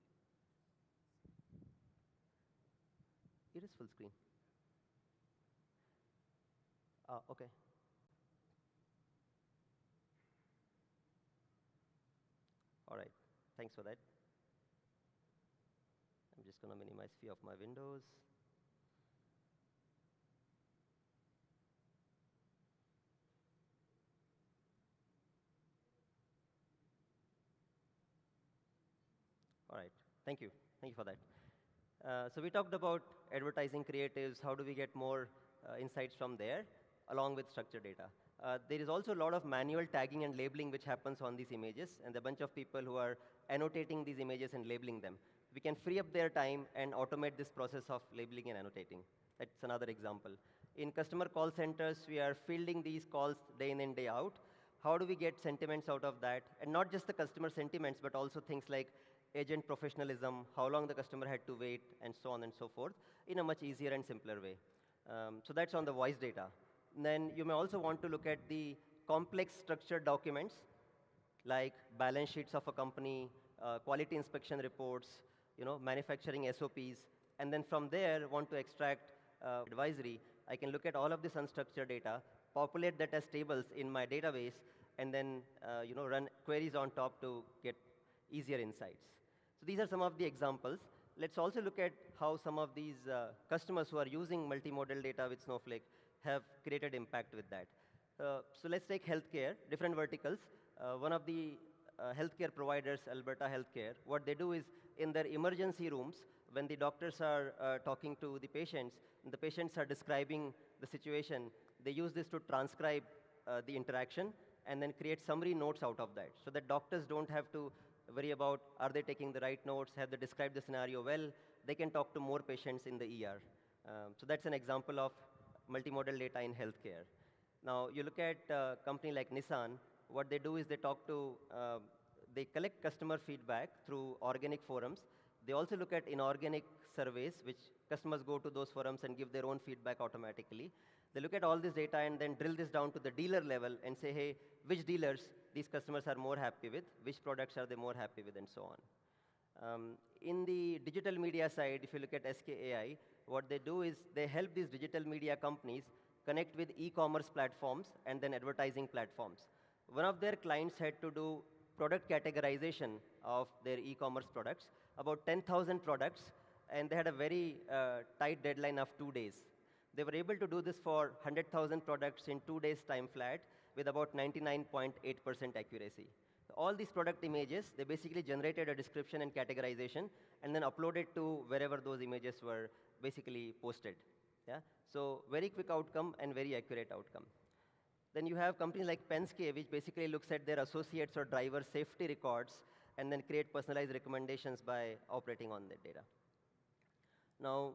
It is full screen. OK. All right. Thanks for that. I'm just going to minimize a few of my windows. All right. Thank you. Thank you for that. So we talked about advertising creatives. How do we get more insights from there, along with structured data? There is also a lot of manual tagging and labeling which happens on these images, and there are a bunch of people who are annotating these images and labeling them. We can free up their time and automate this process of labeling and annotating. That's another example. In customer call centers, we are fielding these calls day in and day out. How do we get sentiments out of that? And not just the customer sentiments, but also things like agent professionalism, how long the customer had to wait, and so on and so forth, in a much easier and simpler way. So that's on the voice data. And then you may also want to look at the complex structured documents, like balance sheets of a company, quality inspection reports, manufacturing SOPs, and then from there want to extract advisory. I can look at all of this unstructured data, populate that as tables in my database, and then run queries on top to get easier insights. So these are some of the examples. Let's also look at how some of these customers who are using multimodal data with Snowflake have created impact with that. So let's take healthcare, different verticals. One of the healthcare providers, Alberta Healthcare, what they do is in their emergency rooms, when the doctors are talking to the patients, and the patients are describing the situation, they use this to transcribe the interaction and then create summary notes out of that, so that doctors don't have to worry about, are they taking the right notes, have they described the scenario well? They can talk to more patients in the ER. So that's an example of multimodal data in healthcare. Now, you look at a company like Nissan, what they do is they they collect customer feedback through organic forums. They also look at inorganic surveys, which customers go to those forums and give their own feedback automatically. They look at all this data and then drill this down to the dealer level and say, hey, which dealers these customers are more happy with, which products are they more happy with, and so on. In the digital media side, if you look at SKAI, what they do is they help these digital media companies connect with e-commerce platforms and then advertising platforms. One of their clients had to do product categorization of their e-commerce products, about 10,000 products, and they had a very tight deadline of 2 days. They were able to do this for 100,000 products in 2 days time flat with about 99.8% accuracy. All these product images, they basically generated a description and categorization and then uploaded to wherever those images were basically posted. Yeah? So very quick outcome and very accurate outcome. Then you have companies like Penske, which basically looks at their associates or driver safety records and then create personalized recommendations by operating on that data. Now,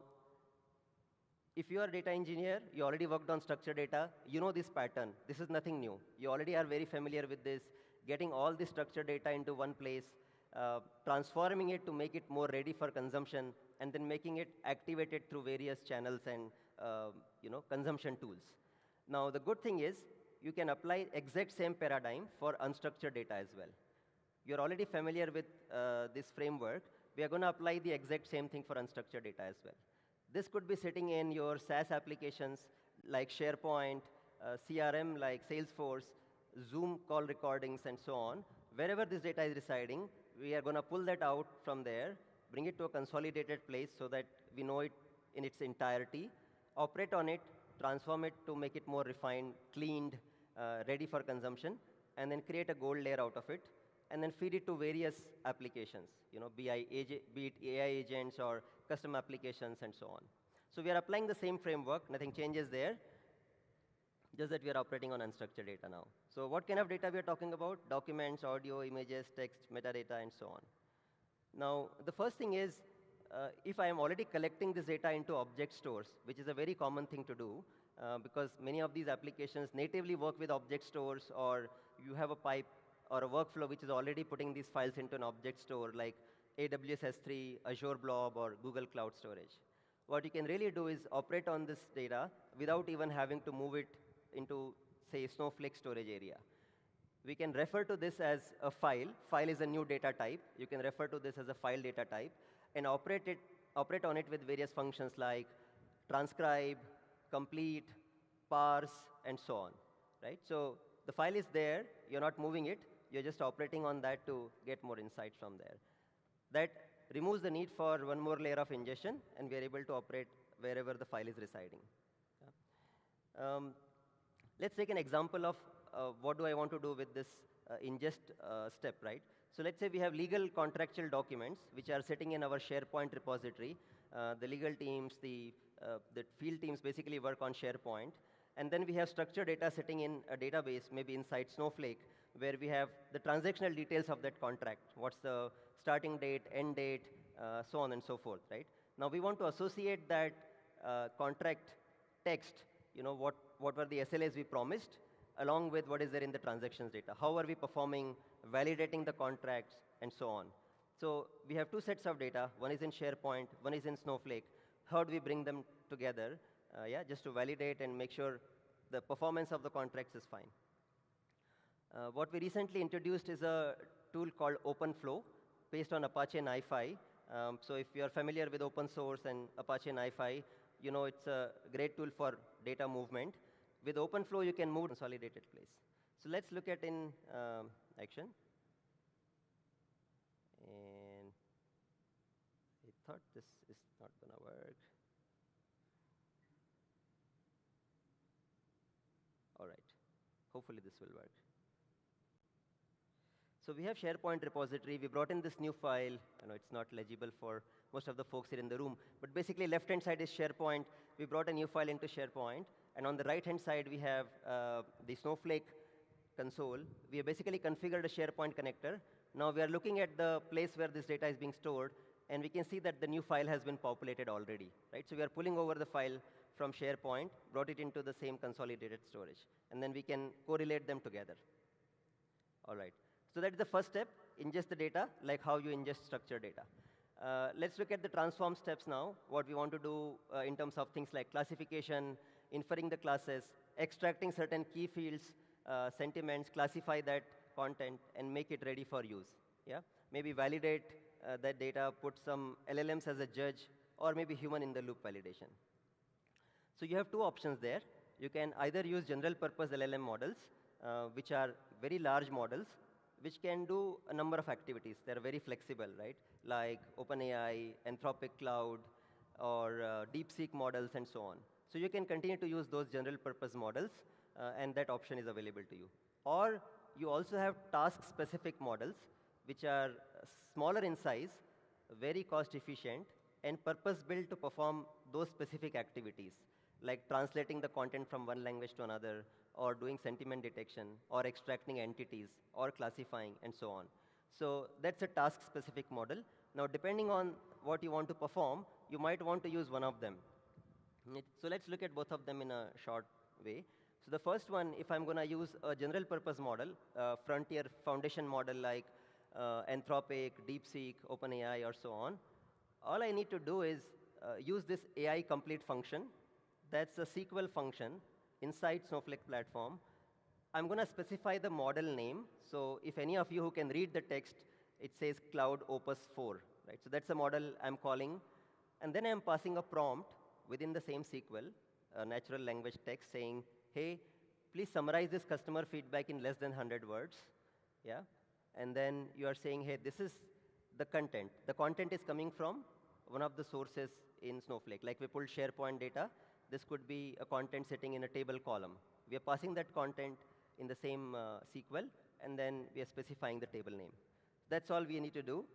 if you are a data engineer, you already worked on structured data, you know this pattern. This is nothing new. You already are very familiar with this, getting all the structured data into one place, transforming it to make it more ready for consumption, and then making it activated through various channels and consumption tools. Now, the good thing is, you can apply exact same paradigm for unstructured data as well. You're already familiar with this framework. We are going to apply the exact same thing for unstructured data as well. This could be sitting in your SaaS applications like SharePoint, CRM like Salesforce, Zoom call recordings, and so on. Wherever this data is residing, we are going to pull that out from there, bring it to a consolidated place so that we know it in its entirety, operate on it, transform it to make it more refined, cleaned, ready for consumption, and then create a gold layer out of it, and then feed it to various applications, be it AI agents or custom applications and so on. So we are applying the same framework, nothing changes there, just that we are operating on unstructured data now. So what kind of data we are talking about? Documents, audio, images, text, metadata, and so on. Now, the first thing is, if I am already collecting this data into object stores, which is a very common thing to do, because many of these applications natively work with object stores, or you have a pipe or a workflow which is already putting these files into an object store, like AWS S3, Azure Blob, or Google Cloud Storage. What you can really do is operate on this data without even having to move it into, say, Snowflake storage area. We can refer to this as a file. File is a new data type. You can refer to this as a file data type and operate on it with various functions like transcribe, complete, parse, and so on. Right? So the file is there. You're not moving it. You're just operating on that to get more insights from there. That removes the need for one more layer of ingestion, and we're able to operate wherever the file is residing. Yeah. Let's take an example of what do I want to do with this ingest step, right? So let's say we have legal contractual documents which are sitting in our SharePoint repository. The legal teams, the field teams basically work on SharePoint. And then we have structured data sitting in a database, maybe inside Snowflake, where we have the transactional details of that contract. What's the starting date, end date, so on and so forth, right? Now we want to associate that contract text, what were the SLAs we promised, along with what is there in the transactions data. How are we performing, validating the contracts, and so on. So we have two sets of data. One is in SharePoint, one is in Snowflake. How do we bring them together? Just to validate and make sure the performance of the contracts is fine. What we recently introduced is a tool called OpenFlow, based on Apache NiFi. So if you're familiar with open source and Apache NiFi, it's a great tool for data movement. With OpenFlow, you can move to a consolidated place. So let's look at in action. And I thought this is not going to work. All right. Hopefully this will work. So we have SharePoint repository. We brought in this new file. I know it's not legible for most of the folks here in the room. But basically, left-hand side is SharePoint. We brought a new file into SharePoint. And on the right-hand side, we have the Snowflake console. We have basically configured a SharePoint connector. Now we are looking at the place where this data is being stored. And we can see that the new file has been populated already. Right? So we are pulling over the file from SharePoint, brought it into the same consolidated storage. And then we can correlate them together. All right. So that is the first step, ingest the data, like how you ingest structured data. Let's look at the transform steps now, what we want to do in terms of things like classification, inferring the classes, extracting certain key fields, sentiments, classify that content, and make it ready for use. Yeah? Maybe validate that data, put some LLMs as a judge or maybe human-in-the-loop validation. So you have two options there. You can either use general-purpose LLM models, which are very large models, which can do a number of activities. They're very flexible, right? Like OpenAI, Anthropic Cloud, or DeepSeek models, and so on. So you can continue to use those general-purpose models, and that option is available to you. Or you also have task-specific models, which are smaller in size, very cost-efficient, and purpose-built to perform those specific activities, like translating the content from one language to another, or doing sentiment detection, or extracting entities, or classifying, and so on. So that's a task-specific model. Now, depending on what you want to perform, you might want to use one of them. So let's look at both of them in a short way. So the first one, if I'm going to use a general-purpose model, frontier foundation model like Anthropic, DeepSeek, OpenAI, or so on, all I need to do is use this AI complete function. That's a SQL function inside Snowflake platform. I'm going to specify the model name. So if any of you who can read the text, it says Cloud Opus 4. Right? So that's a model I'm calling. And then I'm passing a prompt within the same SQL, a natural language text saying, hey, please summarize this customer feedback in less than 100 words. Yeah? And then you are saying, hey, this is the content. The content is coming from one of the sources in Snowflake. Like we pulled SharePoint data. This could be a content sitting in a table column. We are passing that content in the same SQL, and then we are specifying the table name. That's all we need to do.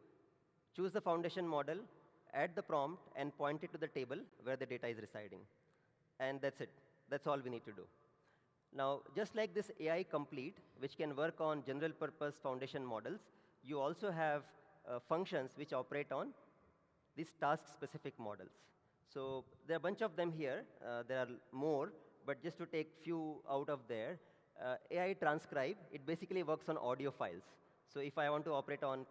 Choose the foundation model, add the prompt, and point it to the table where the data is residing. And that's it. That's all we need to do. Now, just like this AI complete, which can work on general-purpose foundation models, you also have functions which operate on these task-specific models. So there are a bunch of them here. There are more, but just to take few out of there, AI transcribe, it basically works on audio files. So if I want to operate on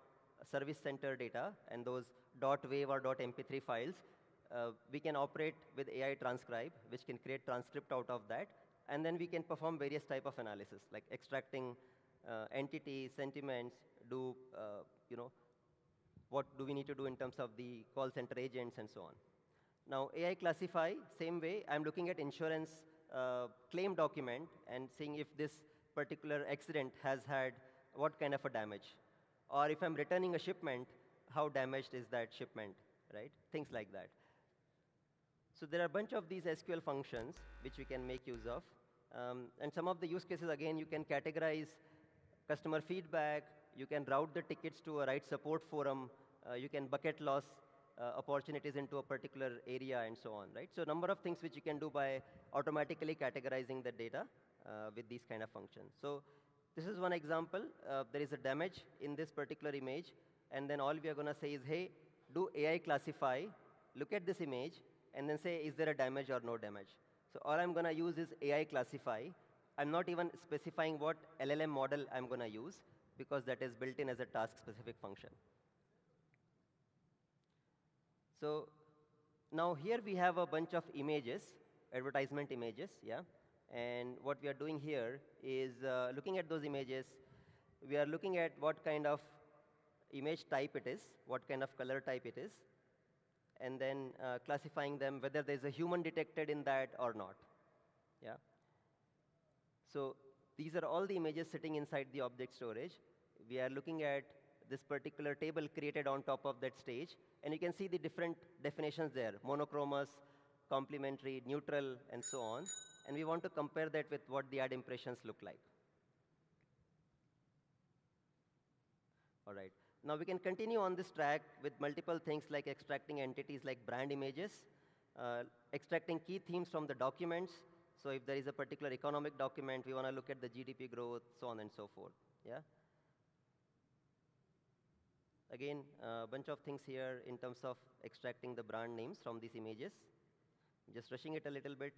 service center data and those .wav or .mp3 files, we can operate with AI transcribe, which can create transcript out of that. And then we can perform various type of analysis, like extracting entities, sentiments, what do we need to do in terms of the call center agents and so on. Now, AI classify, same way, I'm looking at insurance claim document and seeing if this particular accident has had what kind of a damage. Or if I'm returning a shipment, how damaged is that shipment, right? Things like that. So there are a bunch of these SQL functions which we can make use of. And some of the use cases, again, you can categorize customer feedback, you can route the tickets to a right support forum, you can bucket loss opportunities into a particular area, and so on, right? So a number of things which you can do by automatically categorizing the data with these kind of functions. So this is one example. There is a damage in this particular image, and then all we are going to say is, hey, do AI classify, look at this image, and then say, is there a damage or no damage? So all I'm going to use is AI classify. I'm not even specifying what LLM model I'm going to use, because that is built in as a task-specific function. So now here we have a bunch of images, advertisement images, yeah? And what we are doing here is looking at those images. We are looking at what kind of image type it is, what kind of color type it is, and then classifying them, whether there's a human detected in that or not, yeah? So these are all the images sitting inside the object storage. We are looking at this particular table created on top of that stage, and you can see the different definitions there, monochromous, complementary, neutral, and so on. And we want to compare that with what the ad impressions look like. All right. Now we can continue on this track with multiple things like extracting entities like brand images, extracting key themes from the documents. So if there is a particular economic document, we want to look at the GDP growth, so on and so forth, yeah? Again, a bunch of things here in terms of extracting the brand names from these images. Just rushing it a little bit.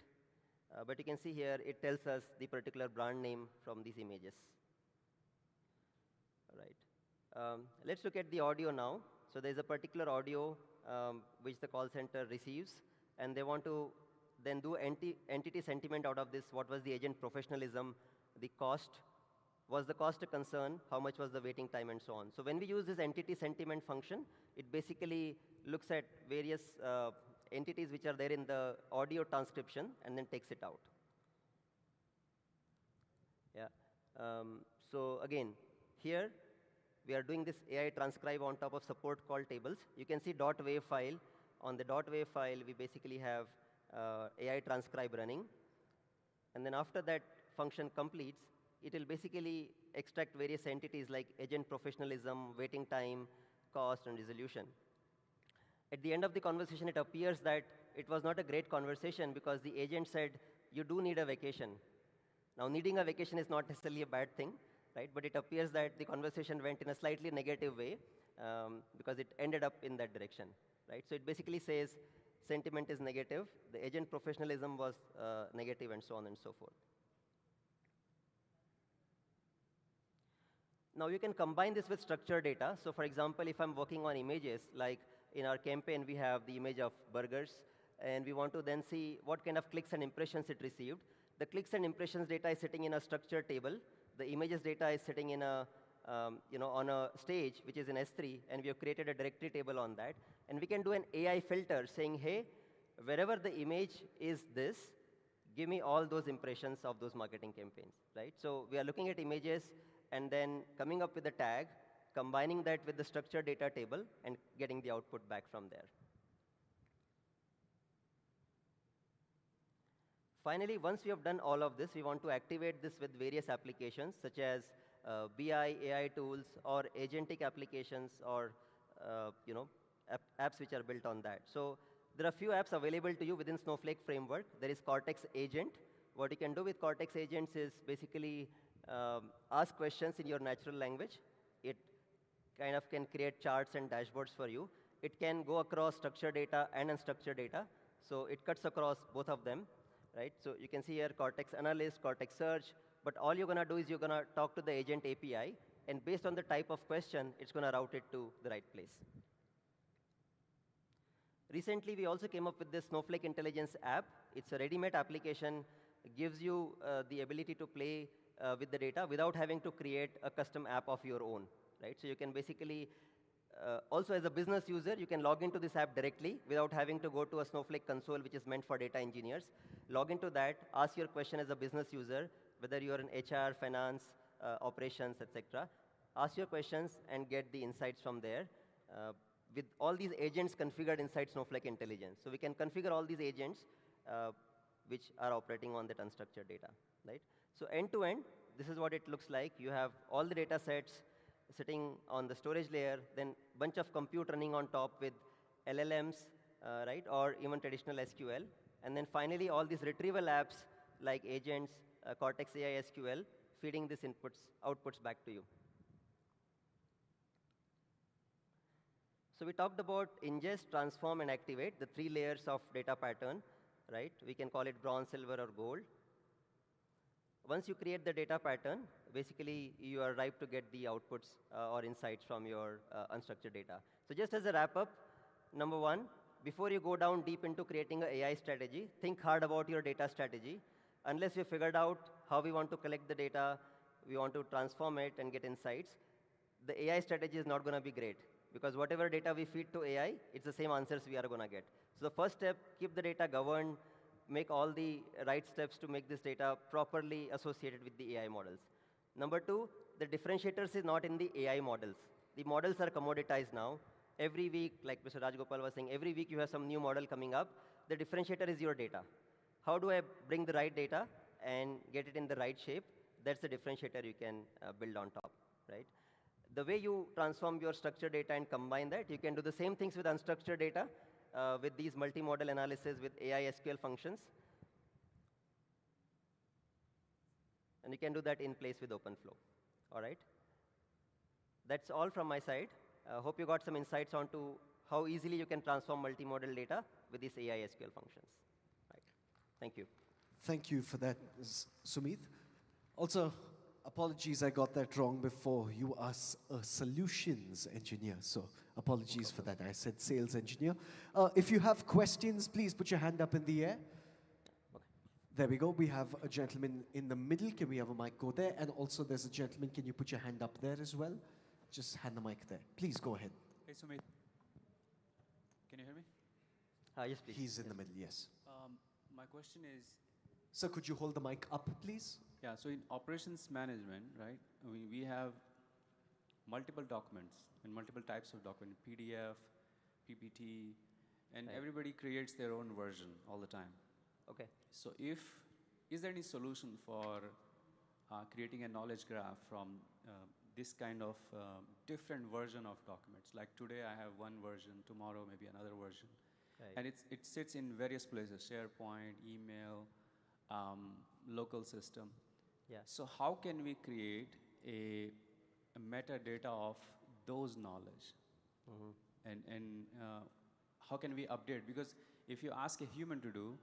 But you can see here, it tells us the particular brand name from these images. All right. Let's look at the audio now. So there's a particular audio which the call center receives, and they want to then do entity sentiment out of this. What was the agent professionalism, the cost? Was the cost a concern? How much was the waiting time, and so on? So when we use this entity sentiment function, it basically looks at various entities which are there in the audio transcription and then takes it out. Yeah. So again, here we are doing this AI transcribe on top of support call tables. You can see .wav file. On the .wav file, we basically have AI transcribe running. And then after that function completes, it will basically extract various entities like agent professionalism, waiting time, cost, and resolution. At the end of the conversation, it appears that it was not a great conversation because the agent said, you do need a vacation. Now, needing a vacation is not necessarily a bad thing, right? But it appears that the conversation went in a slightly negative way because it ended up in that direction, right? So it basically says sentiment is negative, the agent professionalism was negative, and so on and so forth. Now, you can combine this with structured data. So for example, if I'm working on images, like in our campaign, we have the image of burgers, and we want to then see what kind of clicks and impressions it received. The clicks and impressions data is sitting in a structured table. The images data is sitting in a, on a stage, which is in S3, and we have created a directory table on that. And we can do an AI filter saying, hey, wherever the image is this, give me all those impressions of those marketing campaigns, right? So we are looking at images and then coming up with a tag, combining that with the structured data table, and getting the output back from there. Finally, once we have done all of this, we want to activate this with various applications, such as BI, AI tools, or agentic applications, or apps which are built on that. So there are a few apps available to you within Snowflake framework. There is Cortex Agent. What you can do with Cortex Agents is basically ask questions in your natural language. It kind of can create charts and dashboards for you. It can go across structured data and unstructured data. So it cuts across both of them, right? So you can see here Cortex Analyst, Cortex Search. But all you're going to do is you're going to talk to the agent API. And based on the type of question, it's going to route it to the right place. Recently, we also came up with this Snowflake Intelligence app. It's a ready-made application. It gives you the ability to play with the data without having to create a custom app of your own, right? So you can basically, also as a business user, you can log into this app directly without having to go to a Snowflake console, which is meant for data engineers. Log into that, ask your question as a business user, whether you're in HR, finance, operations, etc. Ask your questions and get the insights from there with all these agents configured inside Snowflake Intelligence. So we can configure all these agents which are operating on that unstructured data, right? So end to end, this is what it looks like. You have all the data sets sitting on the storage layer, then a bunch of compute running on top with LLMs, right, or even traditional SQL. And then finally, all these retrieval apps like agents, Cortex AI SQL, feeding these outputs back to you. So we talked about ingest, transform, and activate, the 3 layers of data pattern, right? We can call it bronze, silver, or gold. Once you create the data pattern, basically, you are ripe to get the outputs or insights from your unstructured data. So just as a wrap-up, number 1, before you go down deep into creating an AI strategy, think hard about your data strategy. Unless you figured out how we want to collect the data, we want to transform it and get insights, the AI strategy is not going to be great. Because whatever data we feed to AI, it's the same answers we are going to get. So the first step, keep the data governed, make all the right steps to make this data properly associated with the AI models. Number 2, the differentiators is not in the AI models. The models are commoditized now. Every week, like Mr. Rajgopal was saying, every week you have some new model coming up. The differentiator is your data. How do I bring the right data and get it in the right shape? That's the differentiator you can build on top, right? The way you transform your structured data and combine that, you can do the same things with unstructured data with these multimodal analysis with AI SQL functions. And you can do that in place with OpenFlow, all right? That's all from my side. Hope you got some insights onto how easily you can transform multimodal data with these AI SQL functions. Right. Thank you. Thank you for that, Sumit. Also, apologies, I got that wrong before. You are a solutions engineer, so apologies for that. I said sales engineer. If you have questions, please put your hand up in the air. Okay. There we go. We have a gentleman in the middle. Can we have a mic go there? And also, there's a gentleman. Can you put your hand up there as well? Just hand the mic there. Please go ahead. Hey, Sumit. Can you hear me? Yes, please. He's in the middle, yes. My question is... Sir, could you hold the mic up, please? Yeah, so in operations management, right, we have multiple documents and multiple types of document, PDF, PPT, and Right. everybody creates their own version all the time. Okay. So is there any solution for creating a knowledge graph from this kind of different version of documents? Like today I have one version, tomorrow maybe another version. Right. And it sits in various places, SharePoint, email, local system. Yeah. So how can we create a metadata of those knowledge? And how can we update? Because if you ask a human to do,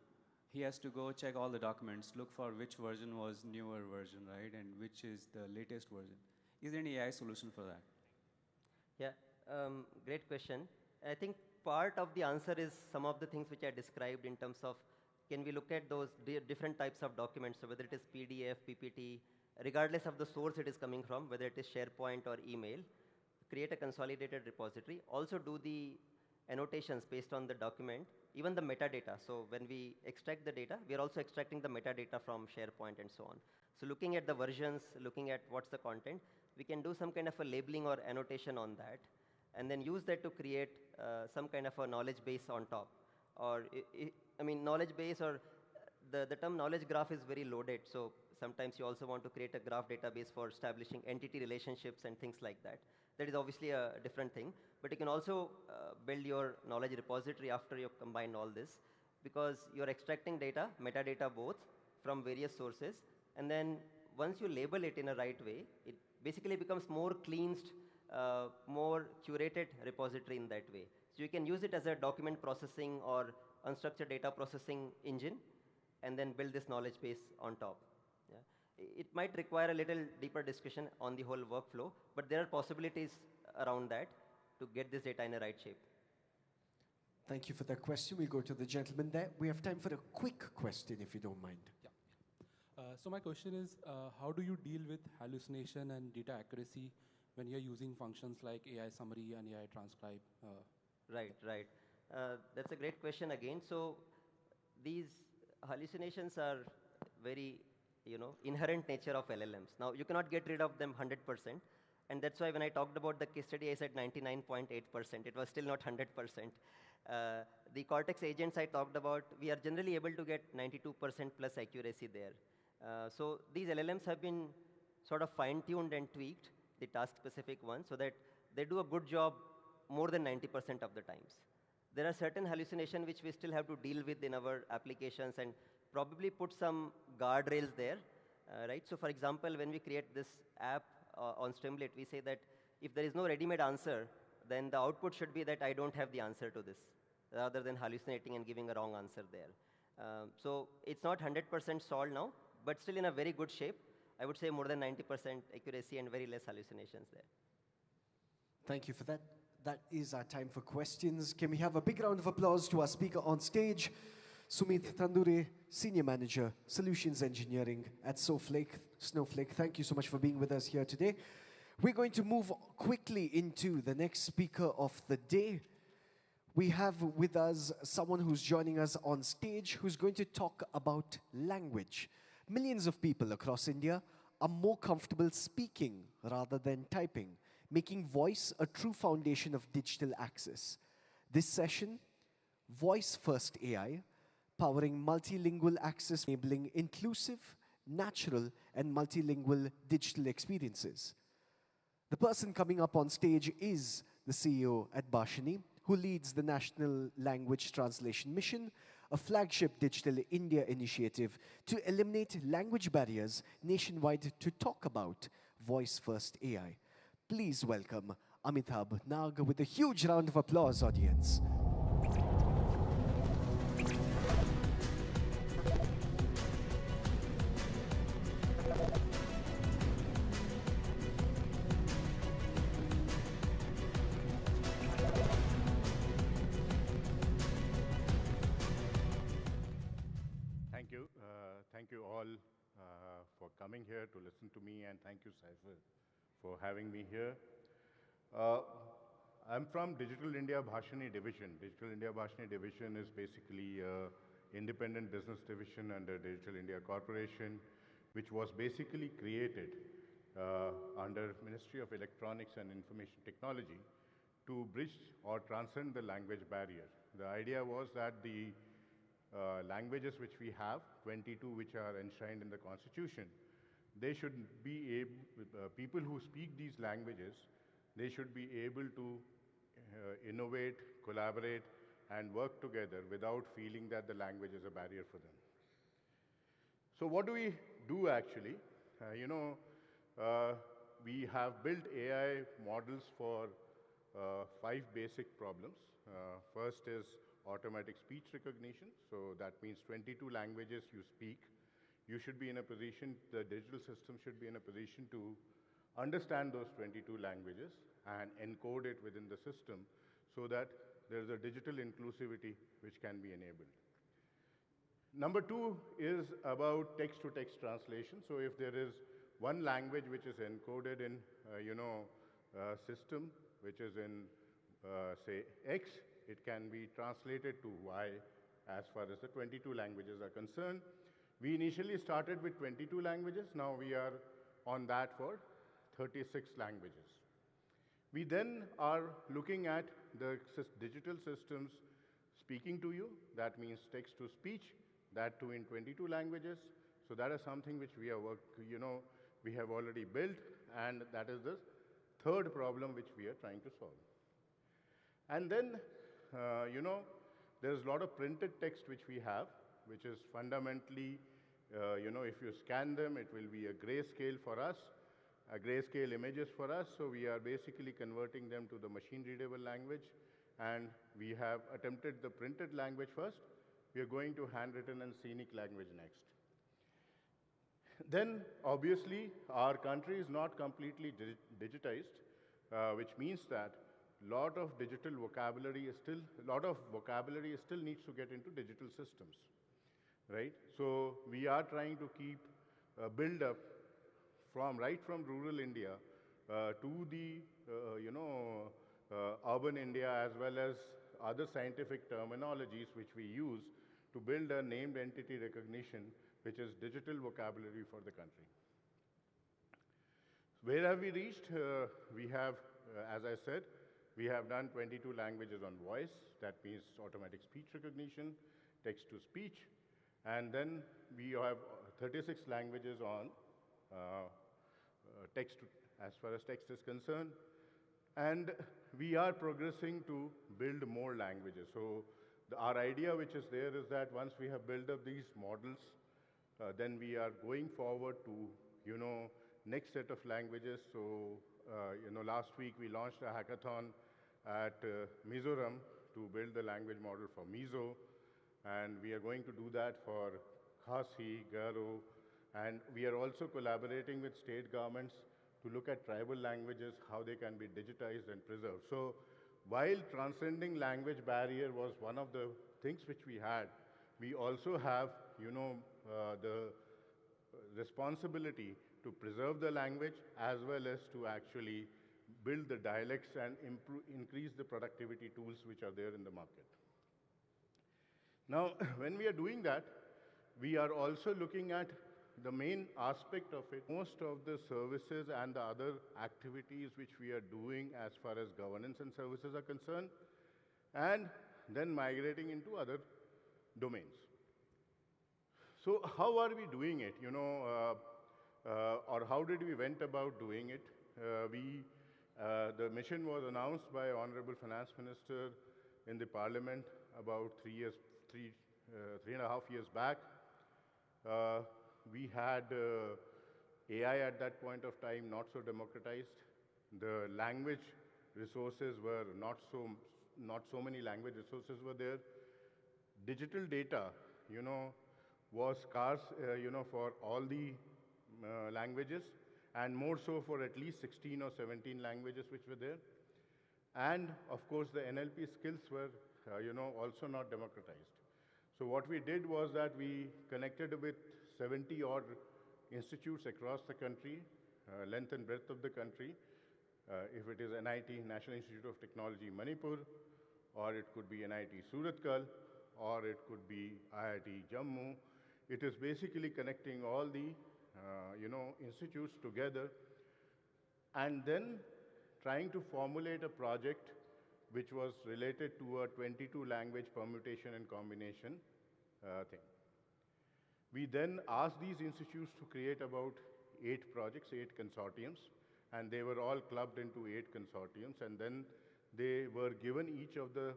he has to go check all the documents, look for which version was newer version, right? And which is the latest version. Is there any AI solution for that? Yeah, great question. I think part of the answer is some of the things which I described in terms of can we look at those different types of documents, so whether it is PDF, PPT, regardless of the source it is coming from, whether it is SharePoint or email, create a consolidated repository, also do the annotations based on the document, even the metadata. So when we extract the data, we are also extracting the metadata from SharePoint and so on. So looking at the versions, looking at what's the content, we can do some kind of a labeling or annotation on that, and then use that to create some kind of a knowledge base on top. Or, I mean, knowledge base, or the term knowledge graph is very loaded. So sometimes you also want to create a graph database for establishing entity relationships and things like that. That is obviously a different thing. But you can also build your knowledge repository after you combine all this, because you're extracting data, metadata both, from various sources. And then once you label it in a right way, it basically becomes more cleansed, more curated repository in that way. So you can use it as a document processing or unstructured data processing engine, and then build this knowledge base on top. Yeah. It might require a little deeper discussion on the whole workflow, but there are possibilities around that to get this data in a right shape. Thank you for that question. We'll go to the gentleman there. We have time for a quick question, if you don't mind. Yeah. So my question is, how do you deal with hallucination and data accuracy when you're using functions like AI summary and AI transcribe? Right. That's a great question again. So these hallucinations are very, inherent nature of LLMs. Now, you cannot get rid of them 100%. And that's why when I talked about the case study, I said 99.8%. It was still not 100%. The Cortex agents I talked about, we are generally able to get 92% plus accuracy there. So these LLMs have been sort of fine-tuned and tweaked, the task-specific ones, so that they do a good job more than 90% of the times. There are certain hallucinations which we still have to deal with in our applications and probably put some guardrails there, right? So for example, when we create this app on Streamlit, we say that if there is no ready-made answer, then the output should be that I don't have the answer to this, rather than hallucinating and giving a wrong answer there. So it's not 100% solved now, but still in a very good shape. I would say more than 90% accuracy and very less hallucinations there. Thank you for that. That is our time for questions. Can we have a big round of applause to our speaker on stage, Sumit Tandure, Senior Manager, Solutions Engineering at Snowflake. Thank you so much for being with us here today. We're going to move quickly into the next speaker of the day. We have with us someone who's joining us on stage who's going to talk about language. Millions of people across India are more comfortable speaking rather than typing, making voice a true foundation of digital access. This session, Voice First AI, powering multilingual access, enabling inclusive, natural, and multilingual digital experiences. The person coming up on stage is the CEO at Bhashini, who leads the National Language Translation Mission, a flagship Digital India initiative to eliminate language barriers nationwide to talk about Voice First AI. Please welcome Amitabh Nag with a huge round of applause, audience. Thank you all for coming here to listen to me, and thank you, Cipher, for having me here. I'm from Digital India Bhashini division. Digital India Bhashini division is basically an independent business division under Digital India Corporation, which was basically created under Ministry of Electronics and Information Technology to bridge or transcend the language barrier. The idea was that the languages which we have, 22 which are enshrined in the Constitution, they should be able, people who speak these languages, they should be able to innovate, collaborate, and work together without feeling that the language is a barrier for them. So what do we do actually? We have built AI models for 5 basic problems. First is automatic speech recognition. So that means 22 languages you speak. You should be in a position, the digital system should be in a position to understand those 22 languages and encode it within the system so that there's a digital inclusivity which can be enabled. Number 2 is about text-to-text translation. So if there is one language which is encoded in, system, which is in, say, X, it can be translated to Y as far as the 22 languages are concerned. We initially started with 22 languages. Now we are on that for 36 languages. We then are looking at the digital systems speaking to you. That means text to speech, that too in 22 languages. So that is something which we we have already built, and that is the third problem which we are trying to solve. And then, there's a lot of printed text which we have, which is fundamentally, if you scan them, it will be a grayscale for us, grayscale images for us. So we are basically converting them to the machine-readable language, and we have attempted the printed language first. We are going to handwritten and scenic language next. Then, obviously, our country is not completely digitized, which means that a lot of vocabulary still needs to get into digital systems, right? So we are trying to keep build up right from rural India to the urban India, as well as other scientific terminologies which we use to build a named entity recognition, which is digital vocabulary for the country. Where have we reached? We have, as I said, we have done 22 languages on voice. That means automatic speech recognition, text to speech. And then we have 36 languages on text, as far as text is concerned. And we are progressing to build more languages. So our idea which is there is that once we have built up these models, then we are going forward to, next set of languages. So, last week we launched a hackathon at Mizoram to build the language model for Mizo. And we are going to do that for Khasi, Garo. And we are also collaborating with state governments to look at tribal languages, how they can be digitized and preserved. So while transcending language barrier was one of the things which we had, we also have, the responsibility to preserve the language as well as to actually build the dialects and increase the productivity tools which are there in the market. Now, when we are doing that, we are also looking at the main aspect of it. Most of the services and the other activities which we are doing as far as governance and services are concerned, and then migrating into other domains. So how are we doing it, or how did we went about doing it? The mission was announced by Honorable Finance Minister in the Parliament about 3.5 years back. We had AI at that point of time not so democratized. The language resources were not so many language resources were there. Digital data, was scarce, for all the languages, and more so for at least 16 or 17 languages which were there. And of course, the NLP skills were, also not democratized. So what we did was that we connected with 70 odd institutes across the country, length and breadth of the country, if it is NIT, National Institute of Technology, Manipur, or it could be NIT Suratkal, or it could be IIT Jammu. It is basically connecting all the institutes together and then trying to formulate a project which was related to a 22 language permutation and combination thing. We then asked these institutes to create about 8 projects, 8 consortiums, and they were all clubbed into 8 consortiums, and then they were given each of the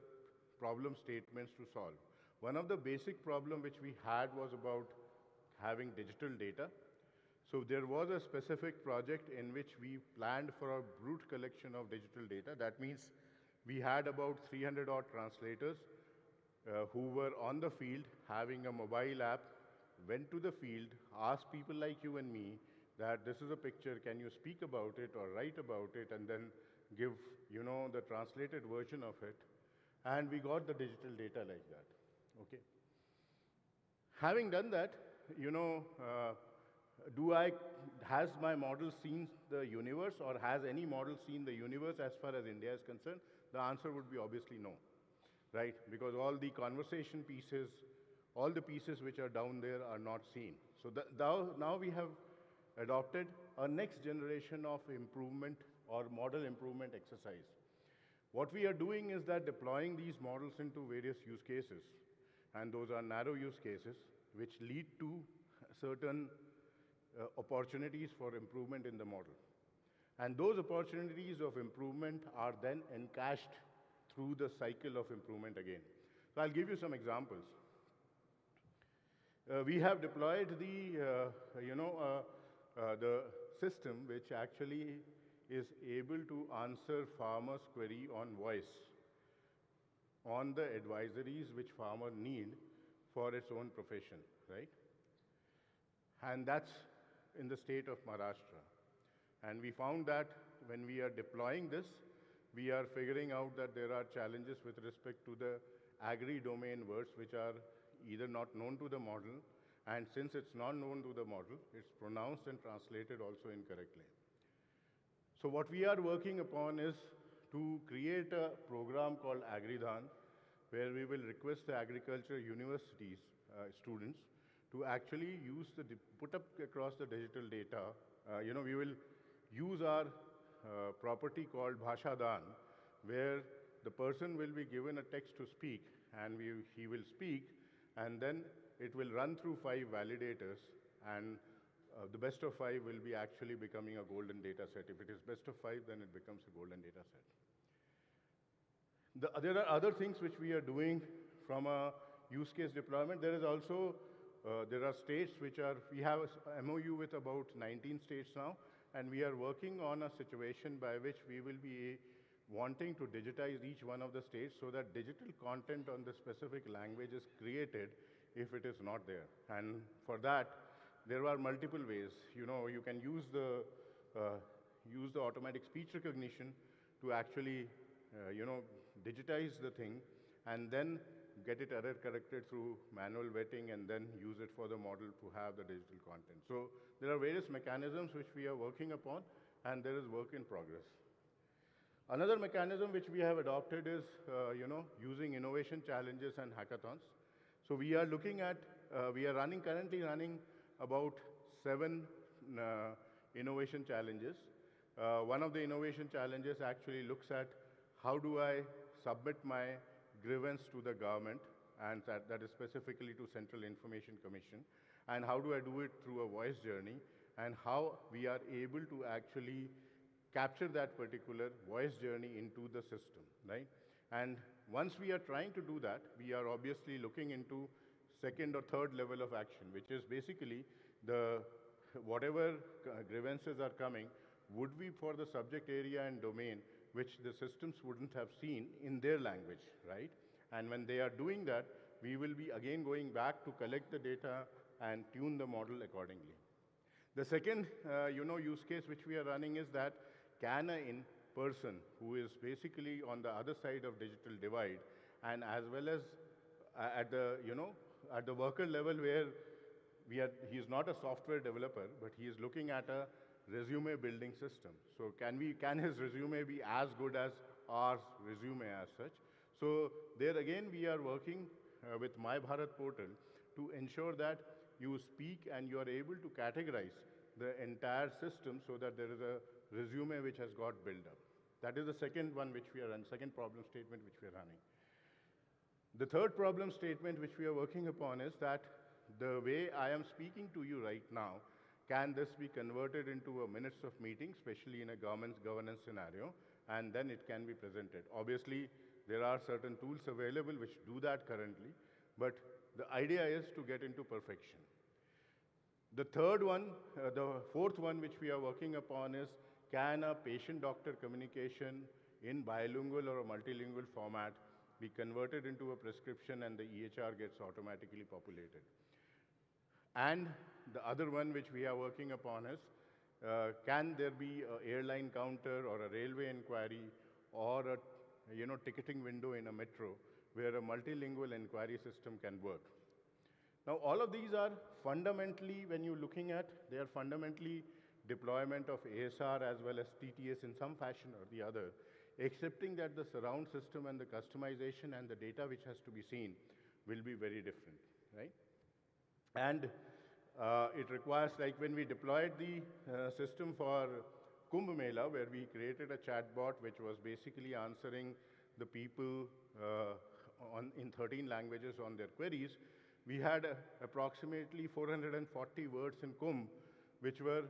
problem statements to solve. One of the basic problems which we had was about having digital data. So there was a specific project in which we planned for a brute collection of digital data. That means we had about 300 odd translators who were on the field having a mobile app, went to the field, asked people like you and me that this is a picture, can you speak about it or write about it, and then give the translated version of it. And we got the digital data like that. Okay. Having done that, has my model seen the universe, or has any model seen the universe as far as India is concerned? The answer would be obviously no, right? Because all the conversation pieces, all the pieces which are down there are not seen. So now we have adopted a next generation of improvement or model improvement exercise. What we are doing is that deploying these models into various use cases, and those are narrow use cases, which lead to certain opportunities for improvement in the model. And those opportunities of improvement are then encashed through the cycle of improvement again. So I'll give you some examples. We have deployed the system which actually is able to answer farmers' query on voice, on the advisories which farmers need for its own profession, right? And that's in the state of Maharashtra. And we found that when we are deploying this, we are figuring out that there are challenges with respect to the agri-domain words which are either not known to the model, and since it's not known to the model, it's pronounced and translated also incorrectly. So what we are working upon is to create a program called AgriDhan, where we will request the agriculture universities, students, to actually put up across the digital data. We will use our property called Bhashadhan, where the person will be given a text to speak, and he will speak, and then it will run through 5 validators, and the best of 5 will be actually becoming a golden data set. If it is best of 5, then it becomes a golden data set. There are other things which we are doing from a use case deployment. There is also, there are states which are, we have a MOU with about 19 states now, and we are working on a situation by which we will be wanting to digitize each one of the states so that digital content on the specific language is created if it is not there. And for that, there are multiple ways. You can use the automatic speech recognition to actually, digitize the thing and then get it error corrected through manual vetting and then use it for the model to have the digital content. So there are various mechanisms which we are working upon, and there is work in progress. Another mechanism which we have adopted is, using innovation challenges and hackathons. So we are looking at, we are currently running about 7 innovation challenges. One of the innovation challenges actually looks at how do I submit my grievance to the government, and that is specifically to Central Information Commission, and how do I do it through a voice journey, and how we are able to actually capture that particular voice journey into the system, right? And once we are trying to do that, we are obviously looking into second or third level of action, which is basically whatever grievances are coming would be for the subject area and domain which the systems wouldn't have seen in their language, right? And when they are doing that, we will be again going back to collect the data and tune the model accordingly. The second use case which we are running is that can an in-person who is basically on the other side of digital divide, and as well as at the worker level where he is not a software developer, but he is looking at a resume building system. So can his resume be as good as our resume as such? So there again, we are working with My Bharat portal to ensure that you speak and you are able to categorize the entire system so that there is a resume which has got built up. That is the second one which we are running, second problem statement which we are running. The third problem statement which we are working upon is that the way I am speaking to you right now, can this be converted into a minutes of meeting, especially in a governance scenario, and then it can be presented. Obviously, there are certain tools available which do that currently, but the idea is to get into perfection. The third one, the fourth one which we are working upon is, can a patient-doctor communication in bilingual or a multilingual format be converted into a prescription and the EHR gets automatically populated? And the other one which we are working upon is, can there be an airline counter or a railway inquiry or a ticketing window in a metro where a multilingual inquiry system can work? Now, all of these are fundamentally, when you're looking at, they are fundamentally deployment of ASR as well as TTS in some fashion or the other, excepting that the surround system and the customization and the data which has to be seen will be very different, right? And it requires, like when we deployed the system for Kumbh Mela, where we created a chatbot which was basically answering the people in 13 languages on their queries, we had approximately 440 words in Kumbh, which were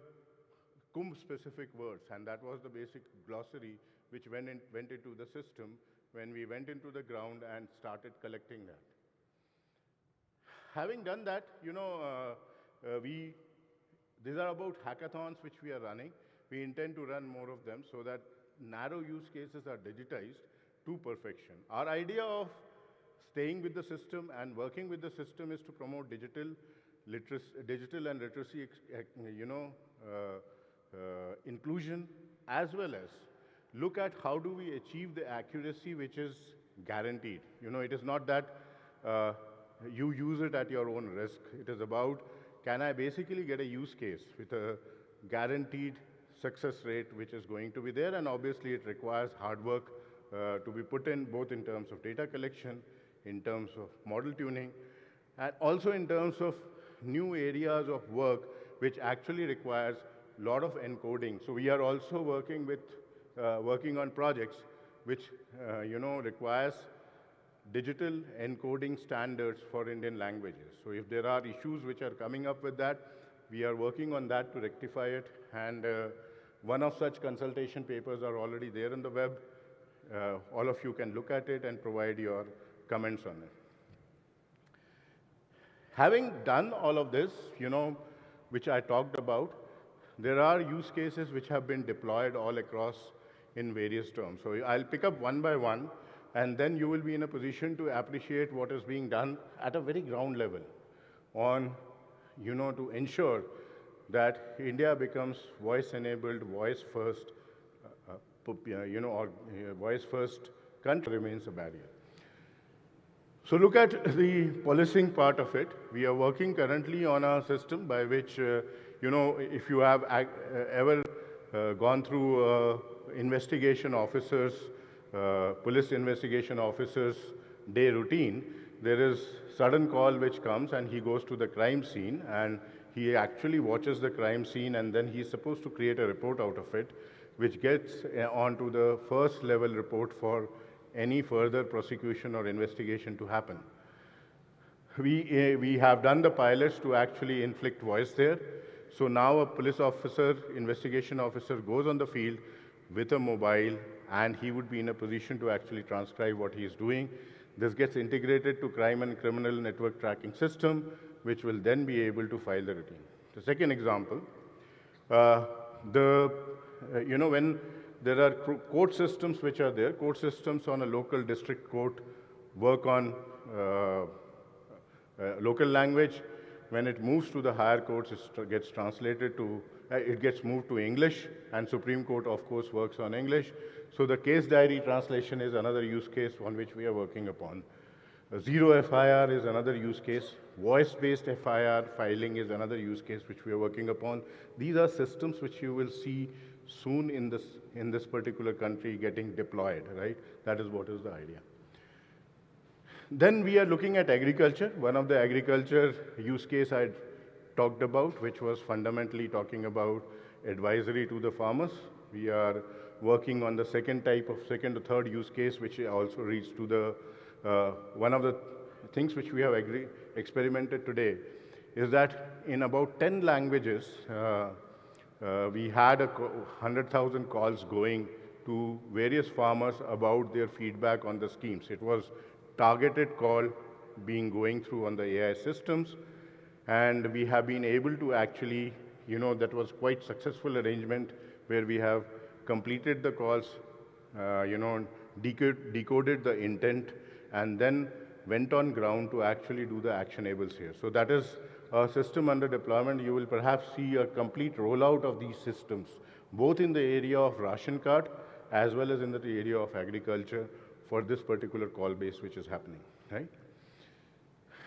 Kumbh-specific words, and that was the basic glossary which went into the system when we went into the ground and started collecting that. Having done that, these are about hackathons which we are running. We intend to run more of them so that narrow use cases are digitized to perfection. Our idea of staying with the system and working with the system is to promote digital and literacy, inclusion, as well as look at how do we achieve the accuracy which is guaranteed. It is not that you use it at your own risk. It is about, can I basically get a use case with a guaranteed success rate which is going to be there, and obviously it requires hard work to be put in, both in terms of data collection, in terms of model tuning, and also in terms of new areas of work which actually requires a lot of encoding. So we are also working on projects which requires digital encoding standards for Indian languages. So if there are issues which are coming up with that, we are working on that to rectify it, and one of such consultation papers are already there on the web. All of you can look at it and provide your comments on it. Having done all of this, which I talked about, there are use cases which have been deployed all across in various terms. So I'll pick up one by one, and then you will be in a position to appreciate what is being done at a very ground level on, to ensure that India becomes voice-enabled, voice-first, or voice-first country remains a barrier. So look at the policing part of it. We are working currently on a system by which, if you have ever gone through investigation officers, police investigation officers' day routine, there is sudden call which comes and he goes to the crime scene and he actually watches the crime scene, and then he's supposed to create a report out of it, which gets onto the first level report for any further prosecution or investigation to happen. We have done the pilots to actually inflict voice there. So now a police officer, investigation officer goes on the field with a mobile, and he would be in a position to actually transcribe what he is doing. This gets integrated to crime and criminal network tracking system, which will then be able to file the routine. The second example, when there are court systems which are there, court systems on a local district court work on local language. When it moves to the higher courts, it gets translated to, it gets moved to English, and Supreme Court, of course, works on English. So the case diary translation is another use case on which we are working upon. Zero FIR is another use case. Voice-based FIR filing is another use case which we are working upon. These are systems which you will see soon in this particular country getting deployed, right? That is what is the idea. Then we are looking at agriculture. One of the agriculture use case I talked about, which was fundamentally talking about advisory to the farmers. We are working on the second or third use case, which also reads to the one of the things which we have experimented today is that in about 10 languages, we had 100,000 calls going to various farmers about their feedback on the schemes. It was targeted call going through on the AI systems, and we have been able to actually, that was quite successful arrangement where we have completed the calls, decoded the intent, and then went on ground to actually do the actionables here. So that is a system under deployment. You will perhaps see a complete rollout of these systems, both in the area of ration card as well as in the area of agriculture for this particular call base which is happening, right?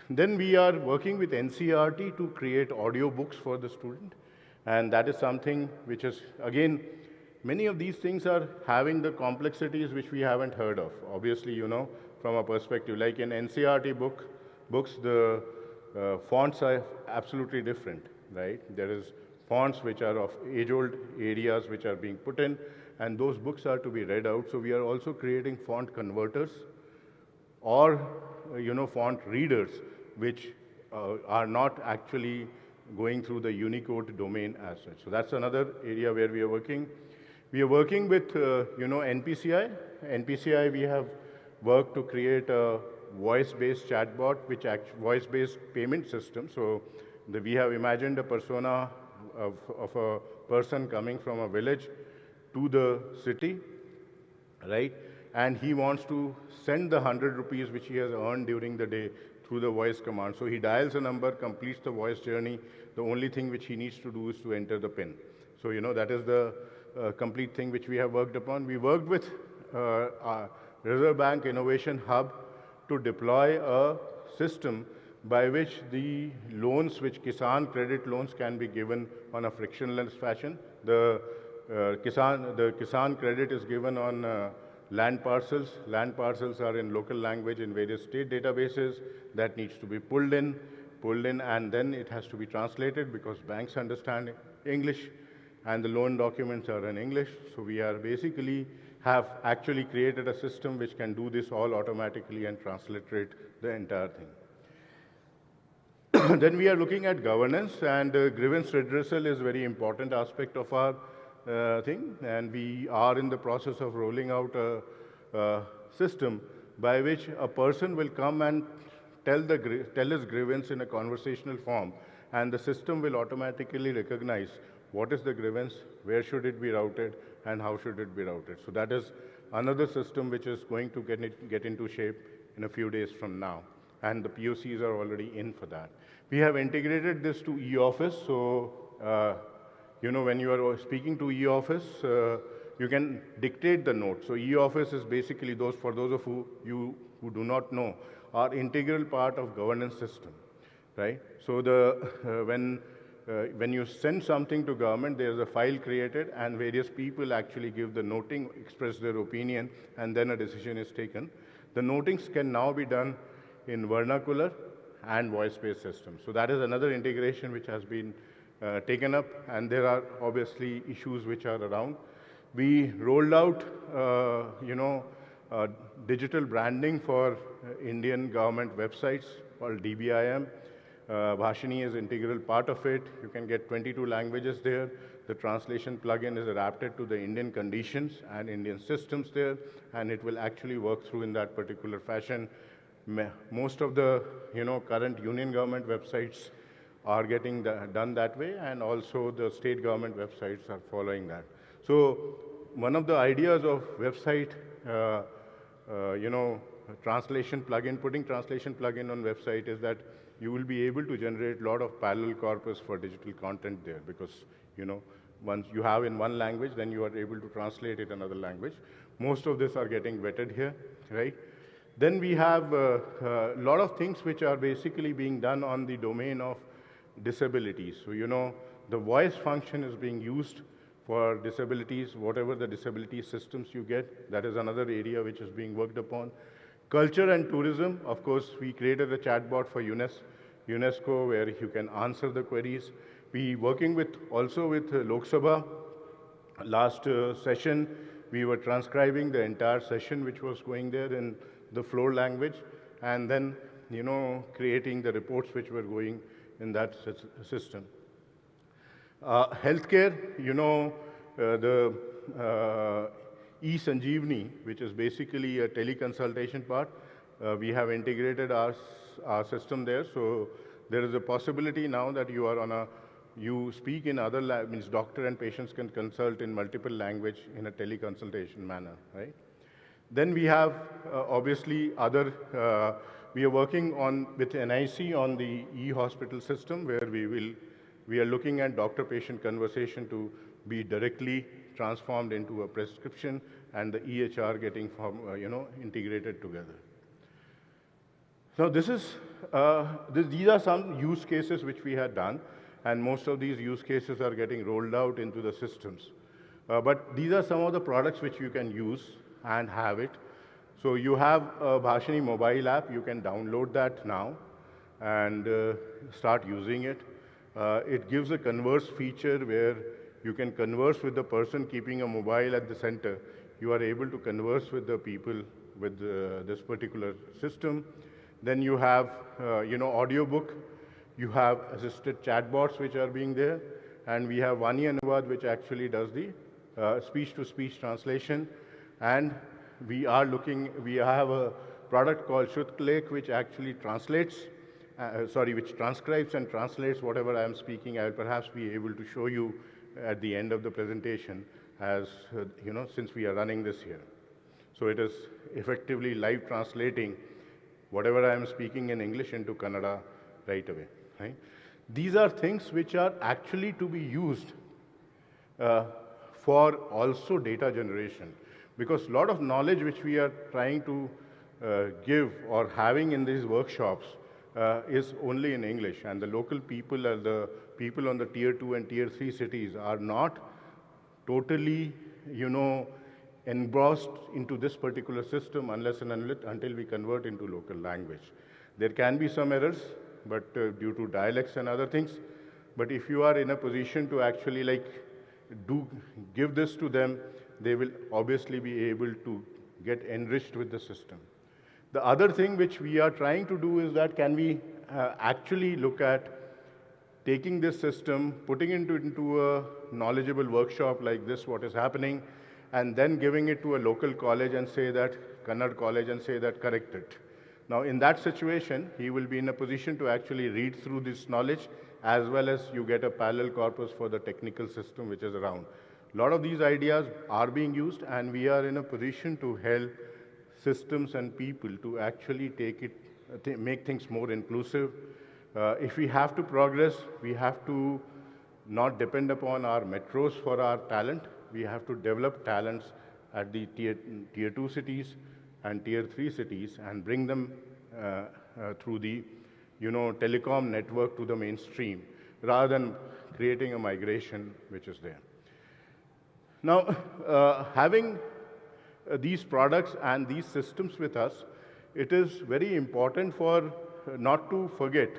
Then we are working with NCERT to create audio books for the student, and that is something which is, again, many of these things are having the complexities which we haven't heard of. Obviously, from a perspective, like in NCERT books, the fonts are absolutely different, right? There is fonts which are of age-old areas which are being put in, and those books are to be read out. So we are also creating font converters or, font readers, which are not actually going through the Unicode domain as such. So that's another area where we are working. We are working with, NPCI. NPCI, we have worked to create a voice-based chatbot, voice-based payment system. So we have imagined a persona of a person coming from a village to the city, right? And he wants to send the 100 rupees which he has earned during the day through the voice command. So he dials a number, completes the voice journey. The only thing which he needs to do is to enter the PIN. So, that is the complete thing which we have worked upon. We worked with Reserve Bank Innovation Hub to deploy a system by which the loans, which Kisan credit loans, can be given on a frictionless fashion. The Kisan credit is given on land parcels. Land parcels are in local language in various state databases. That needs to be pulled in, and then it has to be translated because banks understand English, and the loan documents are in English. So we are basically have actually created a system which can do this all automatically and transliterate the entire thing. Then we are looking at governance, and grievance redressal is a very important aspect of our thing, and we are in the process of rolling out a system by which a person will come and tell his grievance in a conversational form, and the system will automatically recognize what is the grievance, where should it be routed, and how should it be routed. So that is another system which is going to get into shape in a few days from now, and the POCs are already in for that. We have integrated this to e-office, so when you are speaking to e-office, you can dictate the note. So e-office is basically for those of you who do not know, are integral part of governance system, right? So when you send something to government, there is a file created, and various people actually give the noting, express their opinion, and then a decision is taken. The notings can now be done in vernacular and voice-based systems. So that is another integration which has been taken up, and there are obviously issues which are around. We rolled out, digital branding for Indian government websites called DBIM. Bhashini is an integral part of it. You can get 22 languages there. The translation plugin is adapted to the Indian conditions and Indian systems there, and it will actually work through in that particular fashion. Most of the current union government websites are getting done that way, and also the state government websites are following that. So one of the ideas of website, translation plugin, putting translation plugin on website is that you will be able to generate a lot of parallel corpus for digital content there, because once you have in one language, then you are able to translate it in another language. Most of this are getting vetted here, right? Then we have a lot of things which are basically being done on the domain of disabilities. So, the voice function is being used for disabilities, whatever the disability systems you get, that is another area which is being worked upon. Culture and tourism, of course, we created a chatbot for UNESCO where you can answer the queries. We working also with Lok Sabha. Last session, we were transcribing the entire session which was going there in the floor language, and then, creating the reports which were going in that system. Healthcare, the e-Sanjeevani, which is basically a teleconsultation part, we have integrated our system there. So there is a possibility now that you speak in other means doctor and patients can consult in multiple language in a teleconsultation manner, right? Then we have obviously we are working with NIC on the e-hospital system where we are looking at doctor-patient conversation to be directly transformed into a prescription and the EHR getting integrated together. So these are some use cases which we had done, and most of these use cases are getting rolled out into the systems. But these are some of the products which you can use and have it. So you have a Bhashini mobile app, you can download that now and start using it. It gives a converse feature where you can converse with the person keeping a mobile at the center. You are able to converse with the people with this particular system. Then you have, audiobook. You have assisted chatbots which are being there. And we have Vani Anuvad, which actually does the speech-to-speech translation. And we have a product called Shrutlekh, which actually which transcribes and translates whatever I am speaking. I will perhaps be able to show you at the end of the presentation as, since we are running this here. So it is effectively live translating whatever I am speaking in English into Kannada right away. Right? These are things which are actually to be used for also data generation, because a lot of knowledge which we are trying to give or having in these workshops is only in English, and the local people and the people on the tier 2 and tier 3 cities are not totally, engrossed into this particular system unless and until we convert into local language. There can be some errors, but due to dialects and other things. But if you are in a position to actually give this to them, they will obviously be able to get enriched with the system. The other thing which we are trying to do is that can we actually look at taking this system, putting it into a knowledgeable workshop like this, what is happening, and then giving it to a local college and say that, Kannada college, and say that, correct it. Now, in that situation, he will be in a position to actually read through this knowledge, as well as you get a parallel corpus for the technical system which is around. A lot of these ideas are being used, and we are in a position to help systems and people to actually make things more inclusive. If we have to progress, we have to not depend upon our metros for our talent. We have to develop talents at the tier 2 cities and tier 3 cities and bring them through the telecom network to the mainstream, rather than creating a migration which is there. Now, having these products and these systems with us, it is very important for not to forget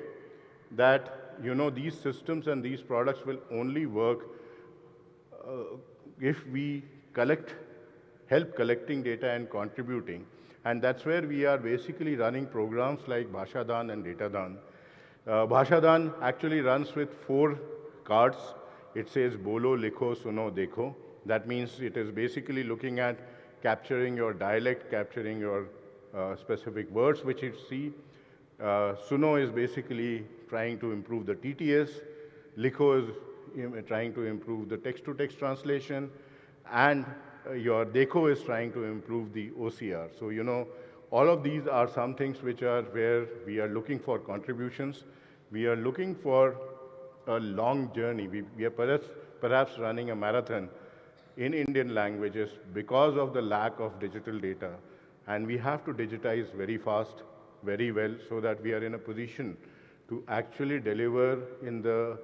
that these systems and these products will only work if we help collecting data and contributing. And that's where we are basically running programs like Bhashadan and Datadan. Bhashadan actually runs with 4 cards. It says Bolo, Likho, Suno, Dekho. That means it is basically looking at capturing your dialect, capturing your specific words which you see. Suno is basically trying to improve the TTS. Likho is trying to improve the text-to-text translation. And your Dekho is trying to improve the OCR. So, all of these are some things which are where we are looking for contributions. We are looking for a long journey. We are perhaps running a marathon in Indian languages because of the lack of digital data. And we have to digitize very fast, very well, so that we are in a position to actually deliver in the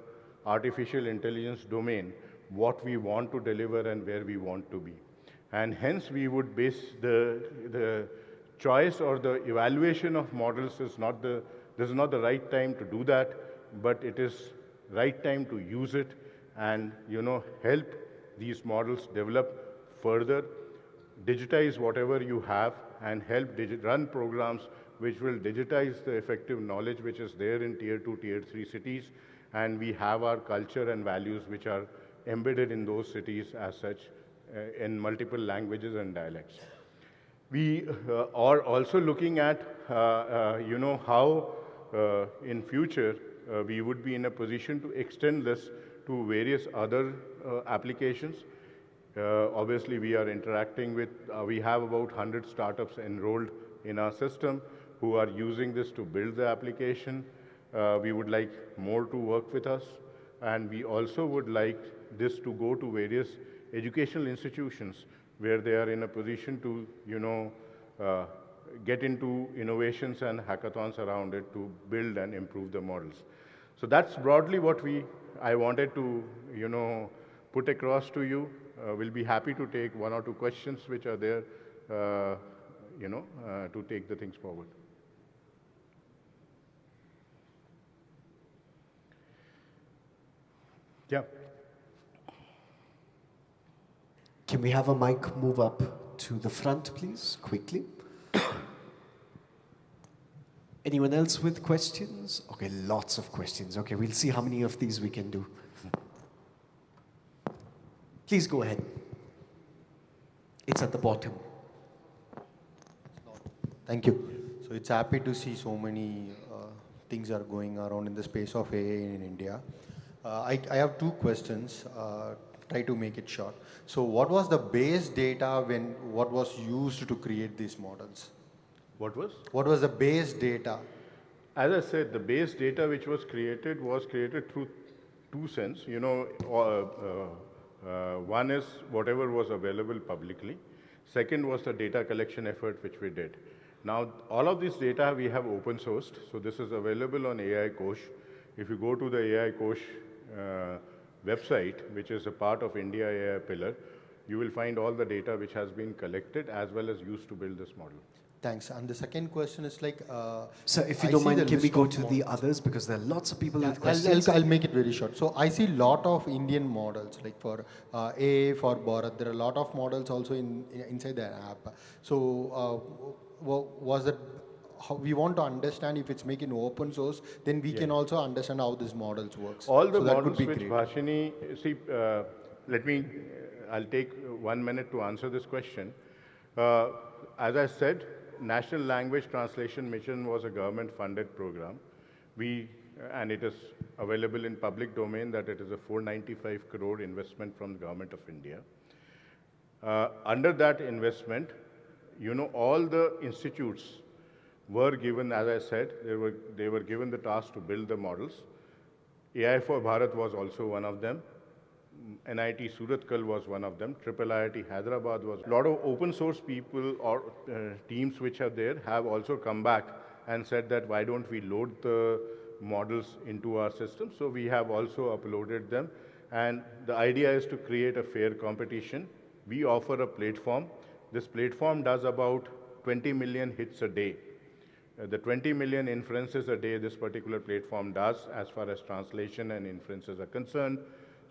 artificial intelligence domain what we want to deliver and where we want to be. And hence, we would base the choice or the evaluation of models this is not the right time to do that, but it is right time to use it and help these models develop further, digitize whatever you have, and help run programs which will digitize the effective knowledge which is there in Tier 2, Tier 3 cities, and we have our culture and values which are embedded in those cities as such in multiple languages and dialects. We are also looking at, how in future we would be in a position to extend this to various other applications. Obviously, we are interacting with, we have about 100 startups enrolled in our system who are using this to build the application. We would like more to work with us, and we also would like this to go to various educational institutions where they are in a position to, get into innovations and hackathons around it to build and improve the models. So that's broadly what I wanted to, put across to you. We'll be happy to take one or two questions which are there, to take the things forward. Yeah. Can we have a mic move up to the front, please, quickly? Anyone else with questions? Okay, lots of questions. Okay, we'll see how many of these we can do. Please go ahead. It's at the bottom. Thank you. So it's happy to see so many things are going around in the space of AI in India. I have two questions. Try to make it short. So what was the base data what was used to create these models? What was? What was the base data? As I said, the base data which was created through two sense. One is whatever was available publicly. Second was the data collection effort which we did. Now, all of this data we have open sourced. So this is available on AI Kosh. If you go to the AI Kosh website, which is a part of India AI pillar, you will find all the data which has been collected as well as used to build this model. Thanks. And the second question is like... Sir, if you don't mind, can we go to the others? Because there are lots of people with questions. I'll make it very short. So I see a lot of Indian models, like for AA, for Bharat. There are a lot of models also inside the app. So was it... we want to understand if it's making open source, then we can also understand how these models works. All the models which Bhashini, see, I'll take 1 minute to answer this question. As I said, National Language Translation Mission was a government-funded program. And it is available in public domain that it is a 495 crore investment from the Government of India. Under that investment, all the institutes were given, as I said, they were given the task to build the models. AI for Bharat was also one of them. NIT Suratkal was one of them. IIIT Hyderabad was. A lot of open source people or teams which are there have also come back and said that why don't we load the models into our system. So we have also uploaded them. And the idea is to create a fair competition. We offer a platform. This platform does about 20 million hits a day. The 20 million inferences a day this particular platform does as far as translation and inferences are concerned.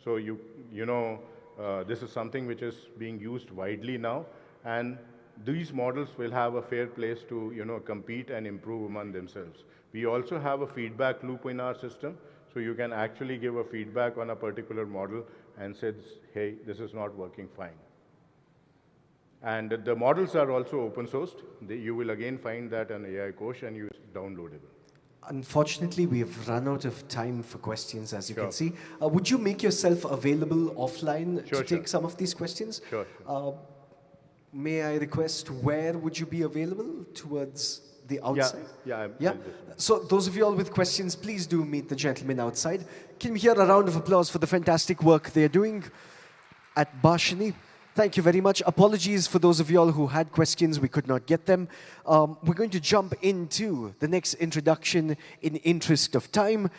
So this is something which is being used widely now, and these models will have a fair place to compete and improve among themselves. We also have a feedback loop in our system, so you can actually give a feedback on a particular model and say, hey, this is not working fine. And the models are also open sourced. You will again find that on AI Kosh and it's downloadable. Unfortunately, we have run out of time for questions, as you can see. Would you make yourself available offline to take some of these questions? Sure. May I request where would you be available? Towards the outside? Yeah. So those of you all with questions, please do meet the gentlemen outside. Can we hear a round of applause for the fantastic work they're doing at Bhashini? Thank you very much. Apologies for those of you all who had questions, we could not get them. We're going to jump into the next introduction in interest of time.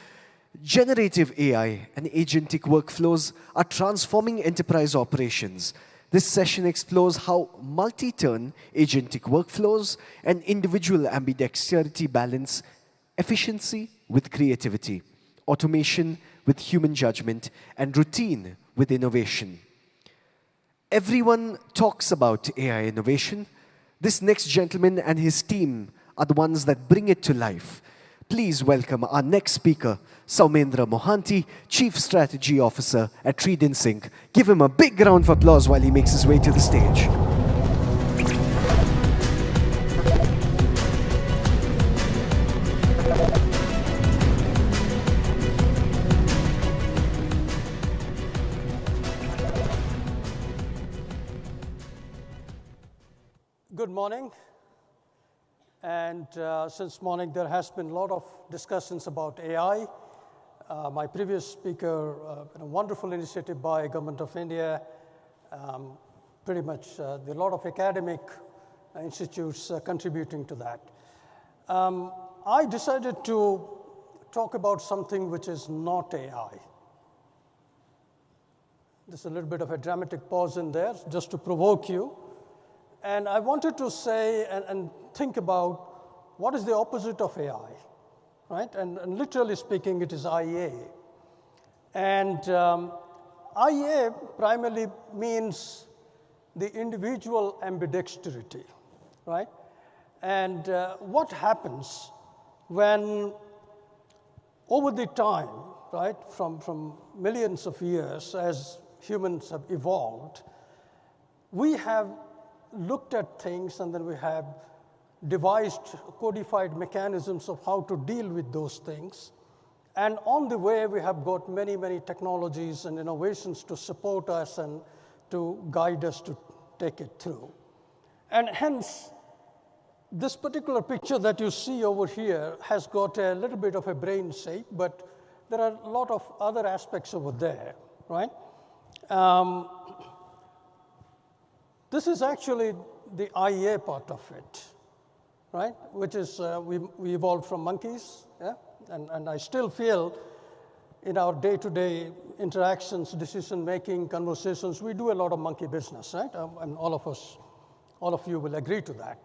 Generative AI and agentic workflows are transforming enterprise operations. This session explores how multi-turn agentic workflows and individual ambidexterity balance efficiency with creativity, automation with human judgment, and routine with innovation. Everyone talks about AI innovation. This next gentleman and his team are the ones that bring it to life. Please welcome our next speaker, Soumendra Mohanty, Chief Strategy Officer at Trident Sync. Give him a big round of applause while he makes his way to the stage. Good morning. And since morning, there has been a lot of discussions about AI. My previous speaker, a wonderful initiative by Government of India, pretty much there are a lot of academic institutes contributing to that. I decided to talk about something which is not AI. There's a little bit of a dramatic pause in there, just to provoke you. And I wanted to say and think about what is the opposite of AI, right? And literally speaking, it is IA. And IA primarily means the individual ambidexterity, right? And what happens when over the time, right, from millions of years as humans have evolved, we have looked at things and then we have devised codified mechanisms of how to deal with those things. And on the way, we have got many, many technologies and innovations to support us and to guide us to take it through. And hence, this particular picture that you see over here has got a little bit of a brain shape, but there are a lot of other aspects over there, right? This is actually the IA part of it, right? Which is, we evolved from monkeys, yeah? And I still feel in our day-to-day interactions, decision-making, conversations, we do a lot of monkey business, right? And all of you will agree to that.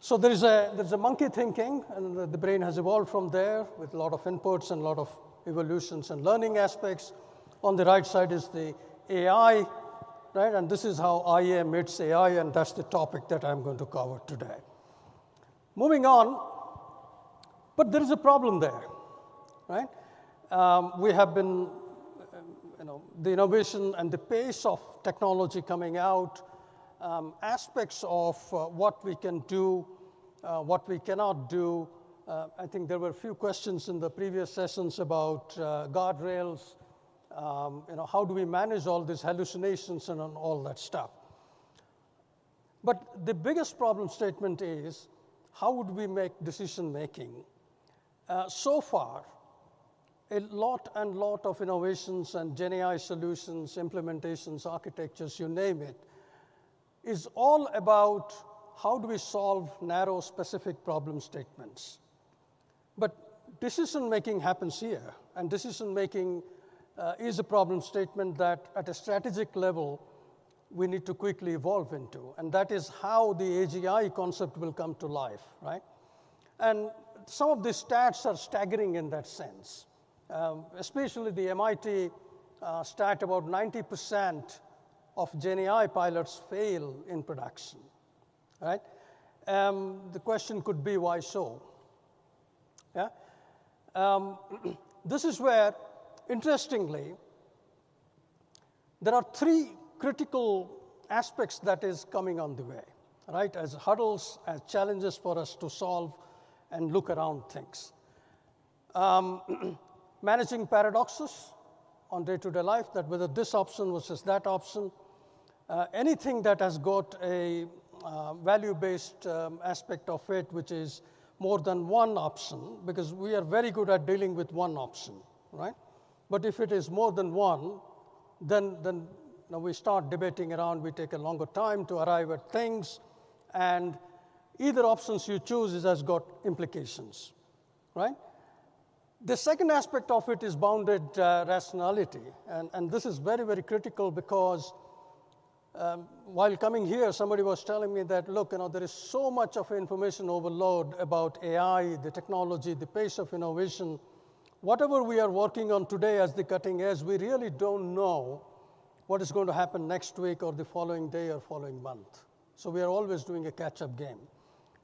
So there's a monkey thinking, and the brain has evolved from there with a lot of inputs and a lot of evolutions and learning aspects. On the right side is the AI, right? And this is how IA meets AI, and that's the topic that I'm going to cover today. Moving on, but there is a problem there, right? We have been, the innovation and the pace of technology coming out, aspects of what we can do, what we cannot do. I think there were a few questions in the previous sessions about guardrails. How do we manage all these hallucinations and all that stuff? But the biggest problem statement is, how would we make decision making? So far, a lot of innovations and GenAI solutions, implementations, architectures, you name it, is all about how do we solve narrow, specific problem statements. But decision making happens here, and decision making is a problem statement that at a strategic level we need to quickly evolve into. And that is how the AGI concept will come to life, right? And some of the stats are staggering in that sense. Especially the MIT stat, about 90% of GenAI pilots fail in production, right? The question could be, why so? Yeah? This is where, interestingly, there are three critical aspects that is coming on the way, right? As hurdles, as challenges for us to solve and look around things. Managing paradoxes on day-to-day life, that whether this option versus that option, anything that has got a value-based aspect of it, which is more than one option, because we are very good at dealing with one option, right? But if it is more than one, then we start debating around, we take a longer time to arrive at things, and either options you choose has got implications, right? The second aspect of it is bounded rationality, and this is very, very critical because while coming here, somebody was telling me that, look, there is so much of information overload about AI, the technology, the pace of innovation. Whatever we are working on today as the cutting edge, we really don't know what is going to happen next week or the following day or following month. So we are always doing a catch-up game.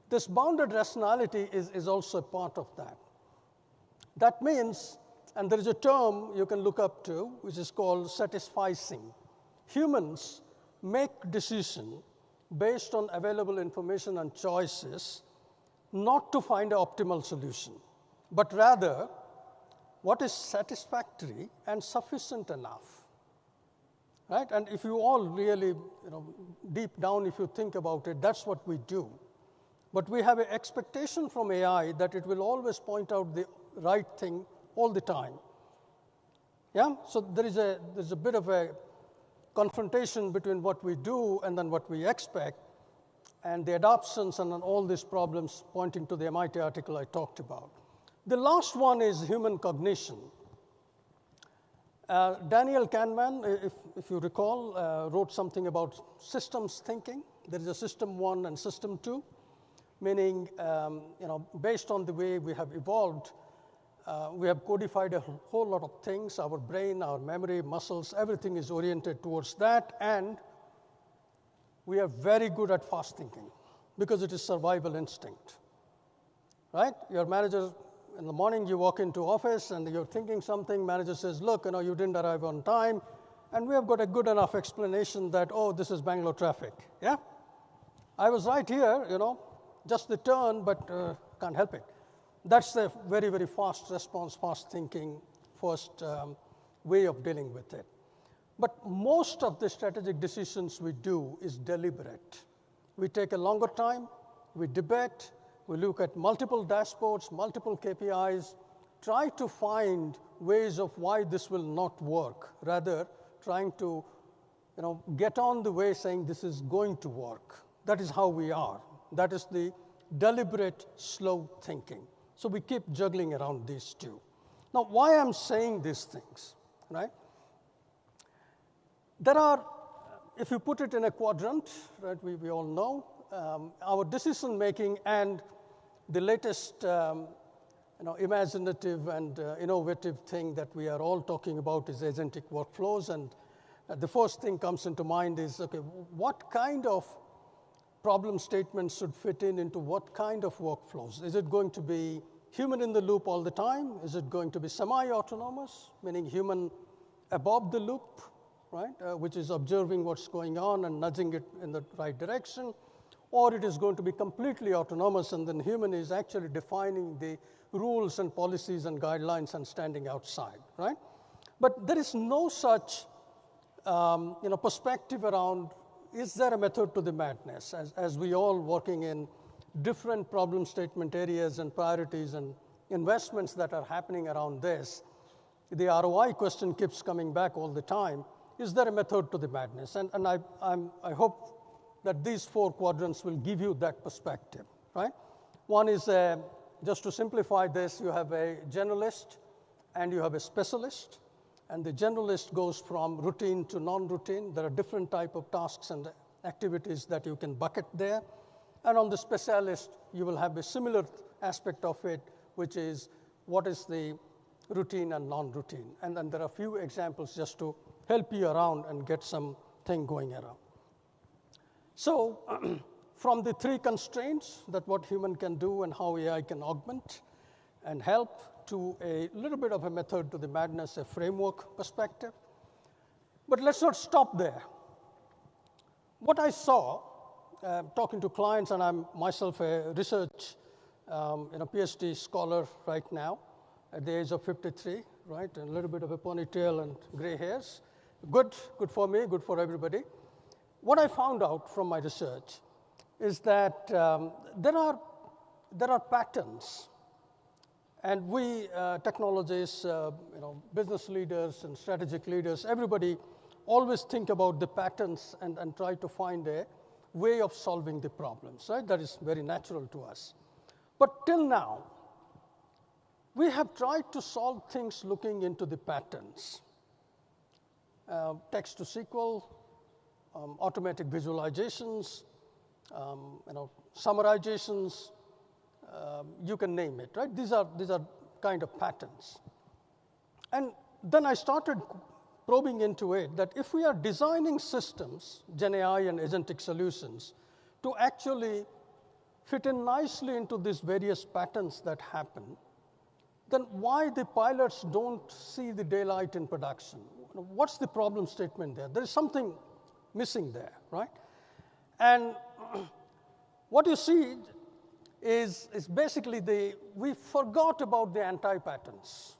This bounded rationality is also a part of that. That means, and there is a term you can look up to, which is called satisficing. Humans make decisions based on available information and choices, not to find an optimal solution, but rather what is satisfactory and sufficient enough, right? And if you all really, deep down, if you think about it, that's what we do. But we have an expectation from AI that it will always point out the right thing all the time. Yeah, so there's a bit of a confrontation between what we do and then what we expect, and the adoptions and then all these problems pointing to the MIT article I talked about. The last one is human cognition. Daniel Kahneman, if you recall, wrote something about systems thinking. There is a system 1 and system 2, meaning, based on the way we have evolved, we have codified a whole lot of things. Our brain, our memory, muscles, everything is oriented towards that, and we are very good at fast thinking because it is survival instinct, right? Your manager, in the morning you walk into office and you're thinking something, manager says, look, you didn't arrive on time, and we have got a good enough explanation that, oh, this is Bangalore traffic, yeah? I was right here, just the turn, but can't help it. That's a very, very fast response, fast thinking, first way of dealing with it. But most of the strategic decisions we do is deliberate. We take a longer time, we debate, we look at multiple dashboards, multiple KPIs, try to find ways of why this will not work, rather trying to get on the way saying this is going to work. That is how we are. That is the deliberate, slow thinking. So we keep juggling around these two. Now, why I'm saying these things, right? There are, if you put it in a quadrant, right, we all know, our decision making and the latest imaginative and innovative thing that we are all talking about is agentic workflows. And the first thing comes into mind is, okay, what kind of problem statements should fit into what kind of workflows? Is it going to be human in the loop all the time? Is it going to be semi-autonomous, meaning human above the loop, right, which is observing what's going on and nudging it in the right direction? Or it is going to be completely autonomous, and then human is actually defining the rules and policies and guidelines and standing outside, right? But there is no such perspective around, is there a method to the madness? As we all working in different problem statement areas and priorities and investments that are happening around this, the ROI question keeps coming back all the time. Is there a method to the madness? And I hope that these 4 quadrants will give you that perspective, right? One is, just to simplify this, you have a generalist and you have a specialist. And the generalist goes from routine to non-routine. There are different type of tasks and activities that you can bucket there. And on the specialist, you will have a similar aspect of it, which is what is the routine and non-routine. And then there are a few examples just to help you around and get something going around. So from the 3 constraints that what human can do and how AI can augment and help, to a little bit of a method to the madness, a framework perspective. But let's not stop there. What I saw, talking to clients, and I'm myself a research PhD scholar right now at the age of 53, right, and a little bit of a ponytail and gray hairs. Good for me, good for everybody. What I found out from my research is that there are patterns. And we, technologists, business leaders and strategic leaders, everybody always think about the patterns and try to find a way of solving the problems, right? That is very natural to us. But till now, we have tried to solve things looking into the patterns. Text to SQL, automatic visualizations, summarizations, you can name it, right? These are kind of patterns. And then I started probing into it that if we are designing systems, GenAI and agentic solutions, to actually fit in nicely into these various patterns that happen, then why the pilots don't see the daylight in production? What's the problem statement there? There is something missing there, right? And what you see is basically we forgot about the anti-patterns.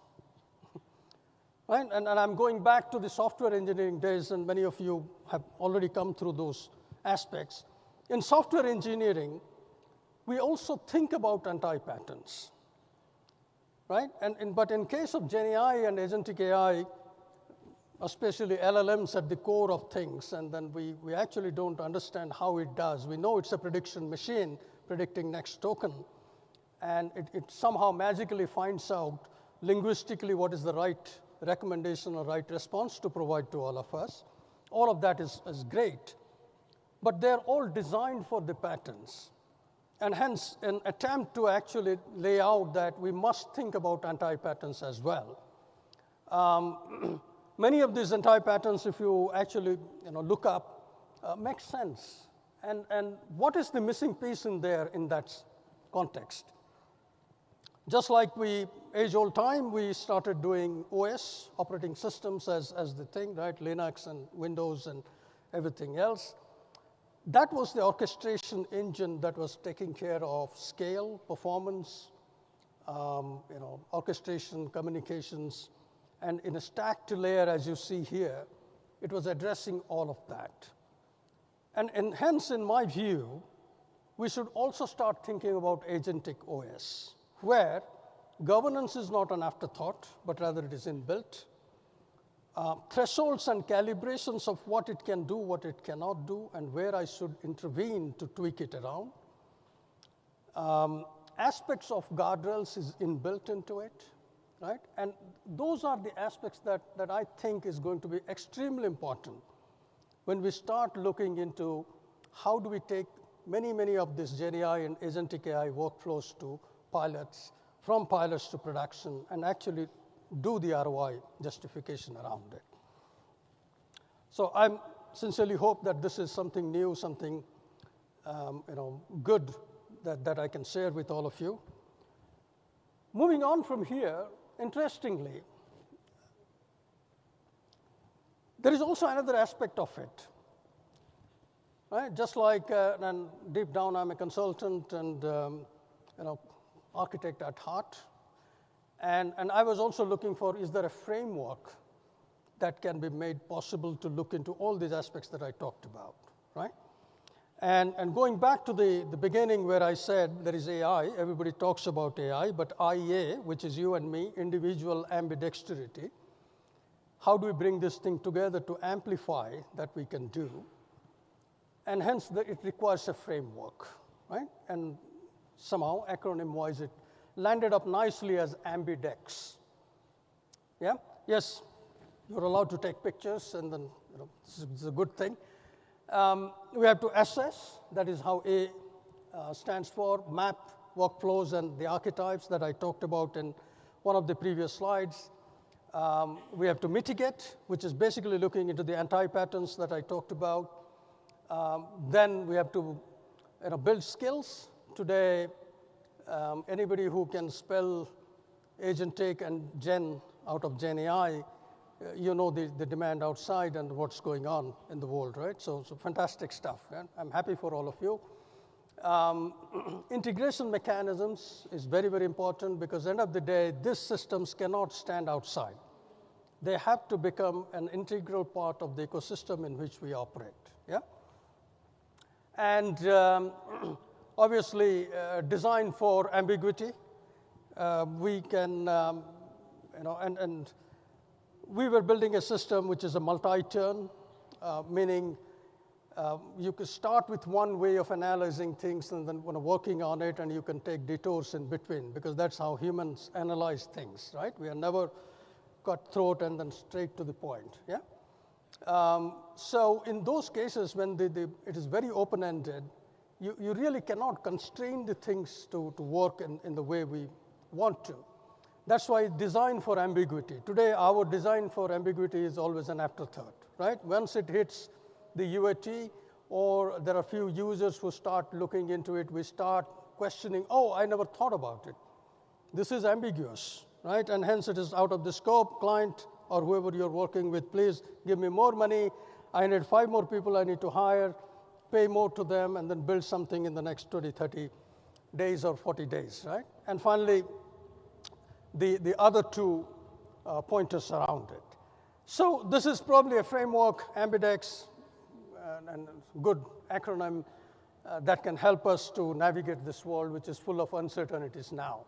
Right? And I'm going back to the software engineering days, and many of you have already come through those aspects. In software engineering, we also think about anti-patterns, right? But in case of GenAI and agentic AI, especially LLMs at the core of things, and then we actually don't understand how it does. We know it's a prediction machine predicting next token, and it somehow magically finds out linguistically what is the right recommendation or right response to provide to all of us. All of that is great, but they're all designed for the patterns. And hence, an attempt to actually lay out that we must think about anti-patterns as well. Many of these anti-patterns, if you actually look up, make sense. And what is the missing piece in there in that context? Just like age-old time, we started doing OS, operating systems, as the thing, right? Linux and Windows and everything else. That was the orchestration engine that was taking care of scale, performance, orchestration, communications, and in a stacked layer, as you see here, it was addressing all of that. And hence, in my view, we should also start thinking about agentic OS, where governance is not an afterthought, but rather it is inbuilt. Thresholds and calibrations of what it can do, what it cannot do, and where I should intervene to tweak it around. Aspects of guardrails is inbuilt into it, right? And those are the aspects that I think is going to be extremely important when we start looking into how do we take many of these GenAI and agentic AI workflows to pilots, from pilots to production, and actually do the ROI justification around it. So I sincerely hope that this is something new, something good that I can share with all of you. Moving on from here, interestingly, there is also another aspect of it. Right? Just like, and deep down I'm a consultant and architect at heart. And I was also looking for, is there a framework that can be made possible to look into all these aspects that I talked about, right? And going back to the beginning where I said there is AI, everybody talks about AI, but IA, which is you and me, individual ambidexterity, how do we bring this thing together to amplify that we can do? And hence, it requires a framework, right? And somehow, acronym-wise, it landed up nicely as Ambidex. Yeah? Yes, you're allowed to take pictures, and then this is a good thing. We have to assess, that is how A stands for, map workflows and the archetypes that I talked about in one of the previous slides. We have to mitigate, which is basically looking into the anti-patterns that I talked about. Then we have to build skills. Today, anybody who can spell agentic and gen out of GenAI, you know the demand outside and what's going on in the world, right? So fantastic stuff. Right? I'm happy for all of you. Integration mechanisms is very, very important because at the end of the day, these systems cannot stand outside. They have to become an integral part of the ecosystem in which we operate. Yeah? And obviously, design for ambiguity. We can, and we were building a system which is a multi-turn, meaning you could start with one way of analyzing things and then working on it, and you can take detours in between, because that's how humans analyze things, right? We are never cutthroat and then straight to the point, yeah? So in those cases, when it is very open-ended, you really cannot constrain the things to work in the way we want to. That's why design for ambiguity. Today, our design for ambiguity is always an afterthought, right? Once it hits the UAT, or there are few users who start looking into it, we start questioning, oh, I never thought about it. This is ambiguous, right? And hence it is out of the scope. Client or whoever you're working with, please give me more money. I need 5 more people I need to hire, pay more to them, and then build something in the next 20, 30 days or 40 days, right? And finally, the other 2 pointers around it. So this is probably a framework, Ambidex, and good acronym that can help us to navigate this world, which is full of uncertainties now.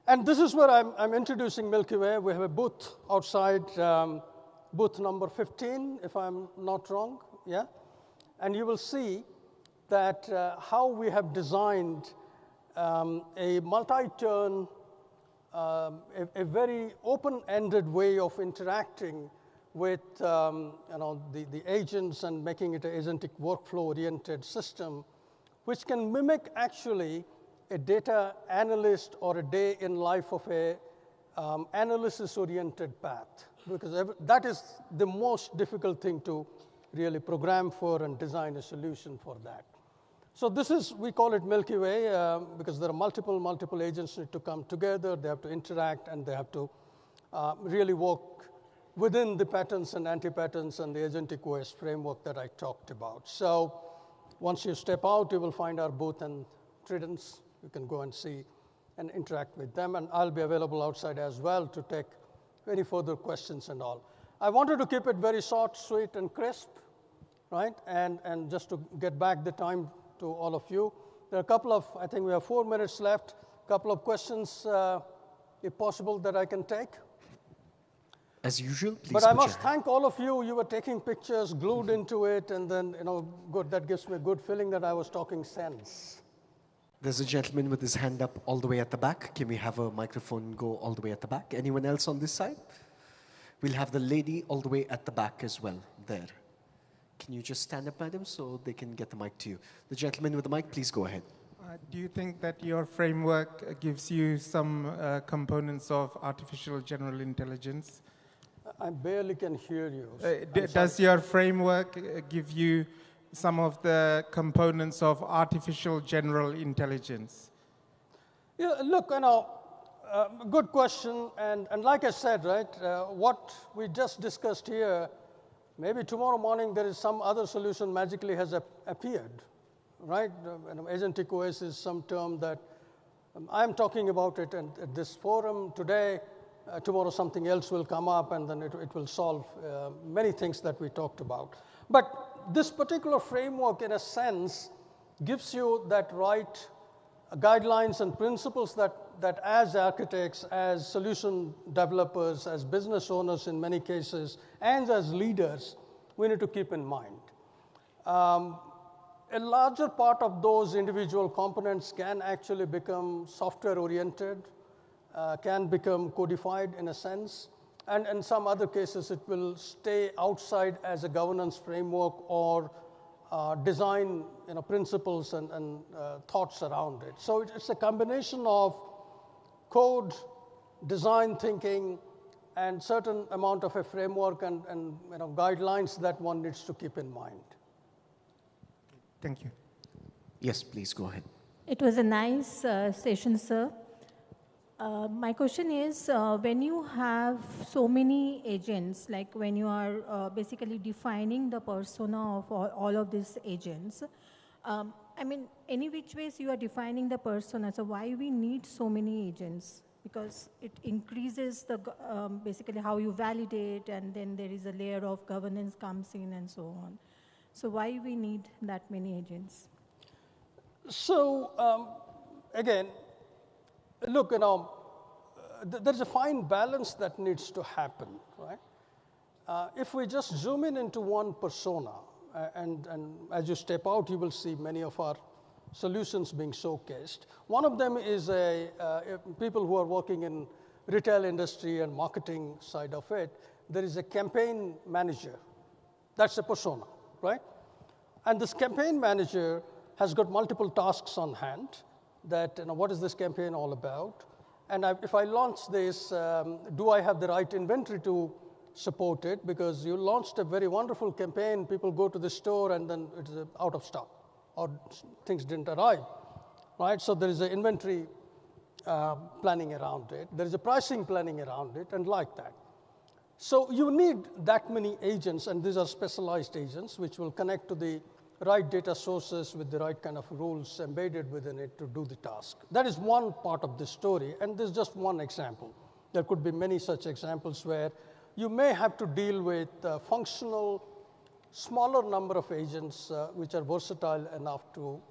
And this is where I'm introducing Milky Way. We have a booth outside, booth number 15, if I'm not wrong, yeah? And you will see that how we have designed a multi-turn, a very open-ended way of interacting with the agents and making it an agentic workflow-oriented system, which can mimic actually a data analyst or a day in life of a analysis-oriented path, because that is the most difficult thing to really program for and design a solution for that. So this is, we call it Milky Way, because there are multiple agents need to come together, they have to interact, and they have to really work within the patterns and anti-patterns and the agentic OS framework that I talked about. So once you step out, you will find our booth and Tridents. You can go and see and interact with them, and I'll be available outside as well to take any further questions and all. I wanted to keep it very short, sweet, and crisp, right? And just to get back the time to all of you. There are a couple of, I think we have 4 minutes left, a couple of questions, if possible, that I can take. As usual, please. But I must thank all of you. You were taking pictures, glued into it, and then, good. That gives me a good feeling that I was talking sense. There's a gentleman with his hand up all the way at the back. Can we have a microphone go all the way at the back? Anyone else on this side? We'll have the lady all the way at the back as well, there. Can you just stand up, madam, so they can get the mic to you? The gentleman with the mic, please go ahead. Do you think that your framework gives you some components of artificial general intelligence? I barely can hear you. Does your framework give you some of the components of artificial general intelligence? Yeah, look, good question. And like I said, right, what we just discussed here, maybe tomorrow morning there is some other solution magically has appeared, right? Agentic OS is some term that I'm talking about it at this forum today. Tomorrow something else will come up, and then it will solve many things that we talked about. But this particular framework, in a sense, gives you that right guidelines and principles that as architects, as solution developers, as business owners in many cases, and as leaders, we need to keep in mind. A larger part of those individual components can actually become software-oriented, can become codified in a sense, and in some other cases it will stay outside as a governance framework or design principles and thoughts around it. So it's a combination of code, design thinking, and certain amount of a framework and guidelines that one needs to keep in mind. Thank you. Yes, please go ahead. It was a nice session, sir. My question is, when you have so many agents, like when you are basically defining the persona of all of these agents, I mean, any which ways you are defining the persona, so why we need so many agents? Because it increases the basically how you validate, and then there is a layer of governance comes in and so on. So why we need that many agents? So again, look, there's a fine balance that needs to happen, right? If we just zoom in into one persona, and as you step out, you will see many of our solutions being showcased. One of them is people who are working in retail industry and marketing side of it. There is a campaign manager. That's a persona, right? And this campaign manager has got multiple tasks on hand that, what is this campaign all about? And if I launch this, do I have the right inventory to support it? Because you launched a very wonderful campaign, people go to the store and then it's out of stock or things didn't arrive, right? So there is an inventory planning around it. There is a pricing planning around it and like that. So you need that many agents, and these are specialized agents which will connect to the right data sources with the right kind of rules embedded within it to do the task. That is one part of the story, and this is just one example. There could be many such examples where you may have to deal with functional, smaller number of agents which are versatile enough to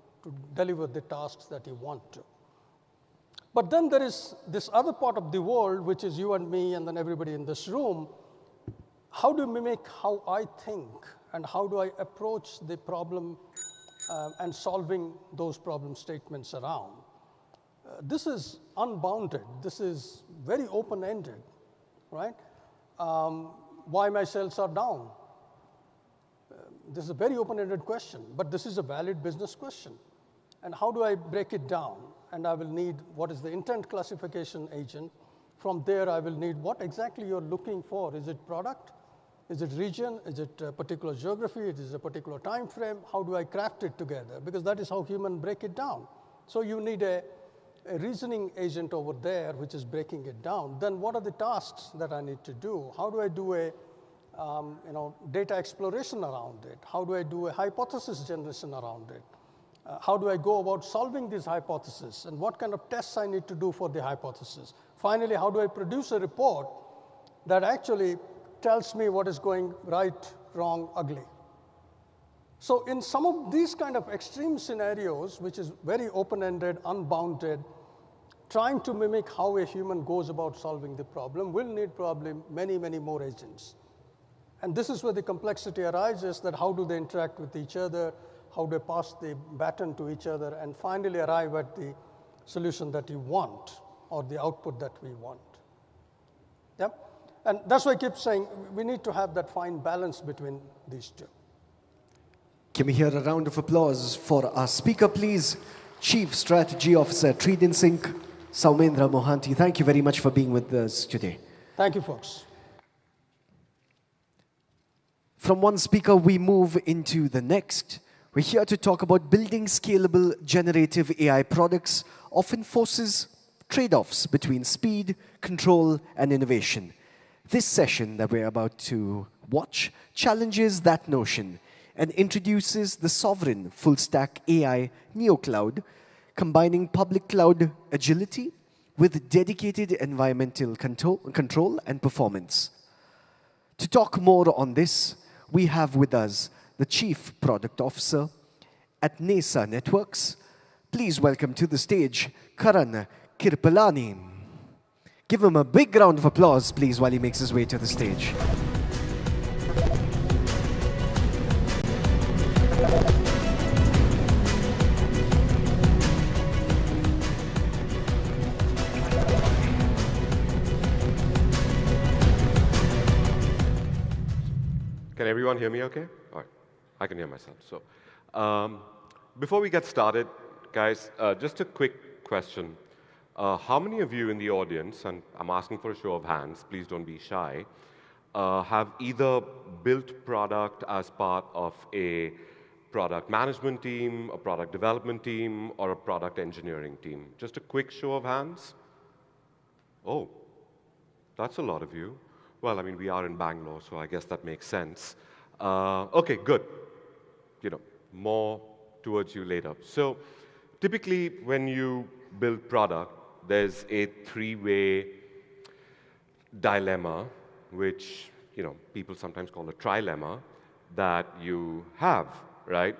deliver the tasks that you want to. But then there is this other part of the world, which is you and me and then everybody in this room. How do you mimic how I think? And how do I approach the problem and solving those problem statements around? This is unbounded. This is very open-ended, right? Why my sales are down? This is a very open-ended question, but this is a valid business question. And how do I break it down? And I will need what is the intent classification agent. From there, I will need what exactly you're looking for. Is it product? Is it region? Is it a particular geography? Is it a particular time frame? How do I craft it together? Because that is how humans break it down. So you need a reasoning agent over there, which is breaking it down. Then what are the tasks that I need to do? How do I do a data exploration around it? How do I do a hypothesis generation around it? How do I go about solving this hypothesis? And what kind of tests I need to do for the hypothesis? Finally, how do I produce a report that actually tells me what is going right, wrong, ugly? So in some of these kind of extreme scenarios, which is very open-ended, unbounded, trying to mimic how a human goes about solving the problem will need probably many, many more agents. And this is where the complexity arises, that how do they interact with each other, how do they pass the baton to each other, and finally arrive at the solution that you want or the output that we want. Yeah? And that's why I keep saying we need to have that fine balance between these two. Can we hear a round of applause for our speaker, please? Chief Strategy Officer, Trident Inc., Soumendra Mohanty. Thank you very much for being with us today. Thank you, folks. From one speaker, we move into the next. We're here to talk about building scalable generative AI products often forces trade-offs between speed, control, and innovation. This session that we're about to watch challenges that notion and introduces the sovereign full-stack AI neocloud, combining public cloud agility with dedicated environmental control and performance. To talk more on this, we have with us the Chief Product Officer at NESA Networks. Please welcome to the stage, Karan Kirpalani. Give him a big round of applause, please, while he makes his way to the stage. Can everyone hear me okay? All right, I can hear myself. So before we get started, guys, just a quick question. How many of you in the audience, and I'm asking for a show of hands, please don't be shy, have either built product as part of a product management team, a product development team, or a product engineering team? Just a quick show of hands. Oh, that's a lot of you. Well, I mean, we are in Bangalore, so I guess that makes sense. Okay, good. More towards you later. So typically, when you build product, there's a three-way dilemma, which people sometimes call a trilemma, that you have, right?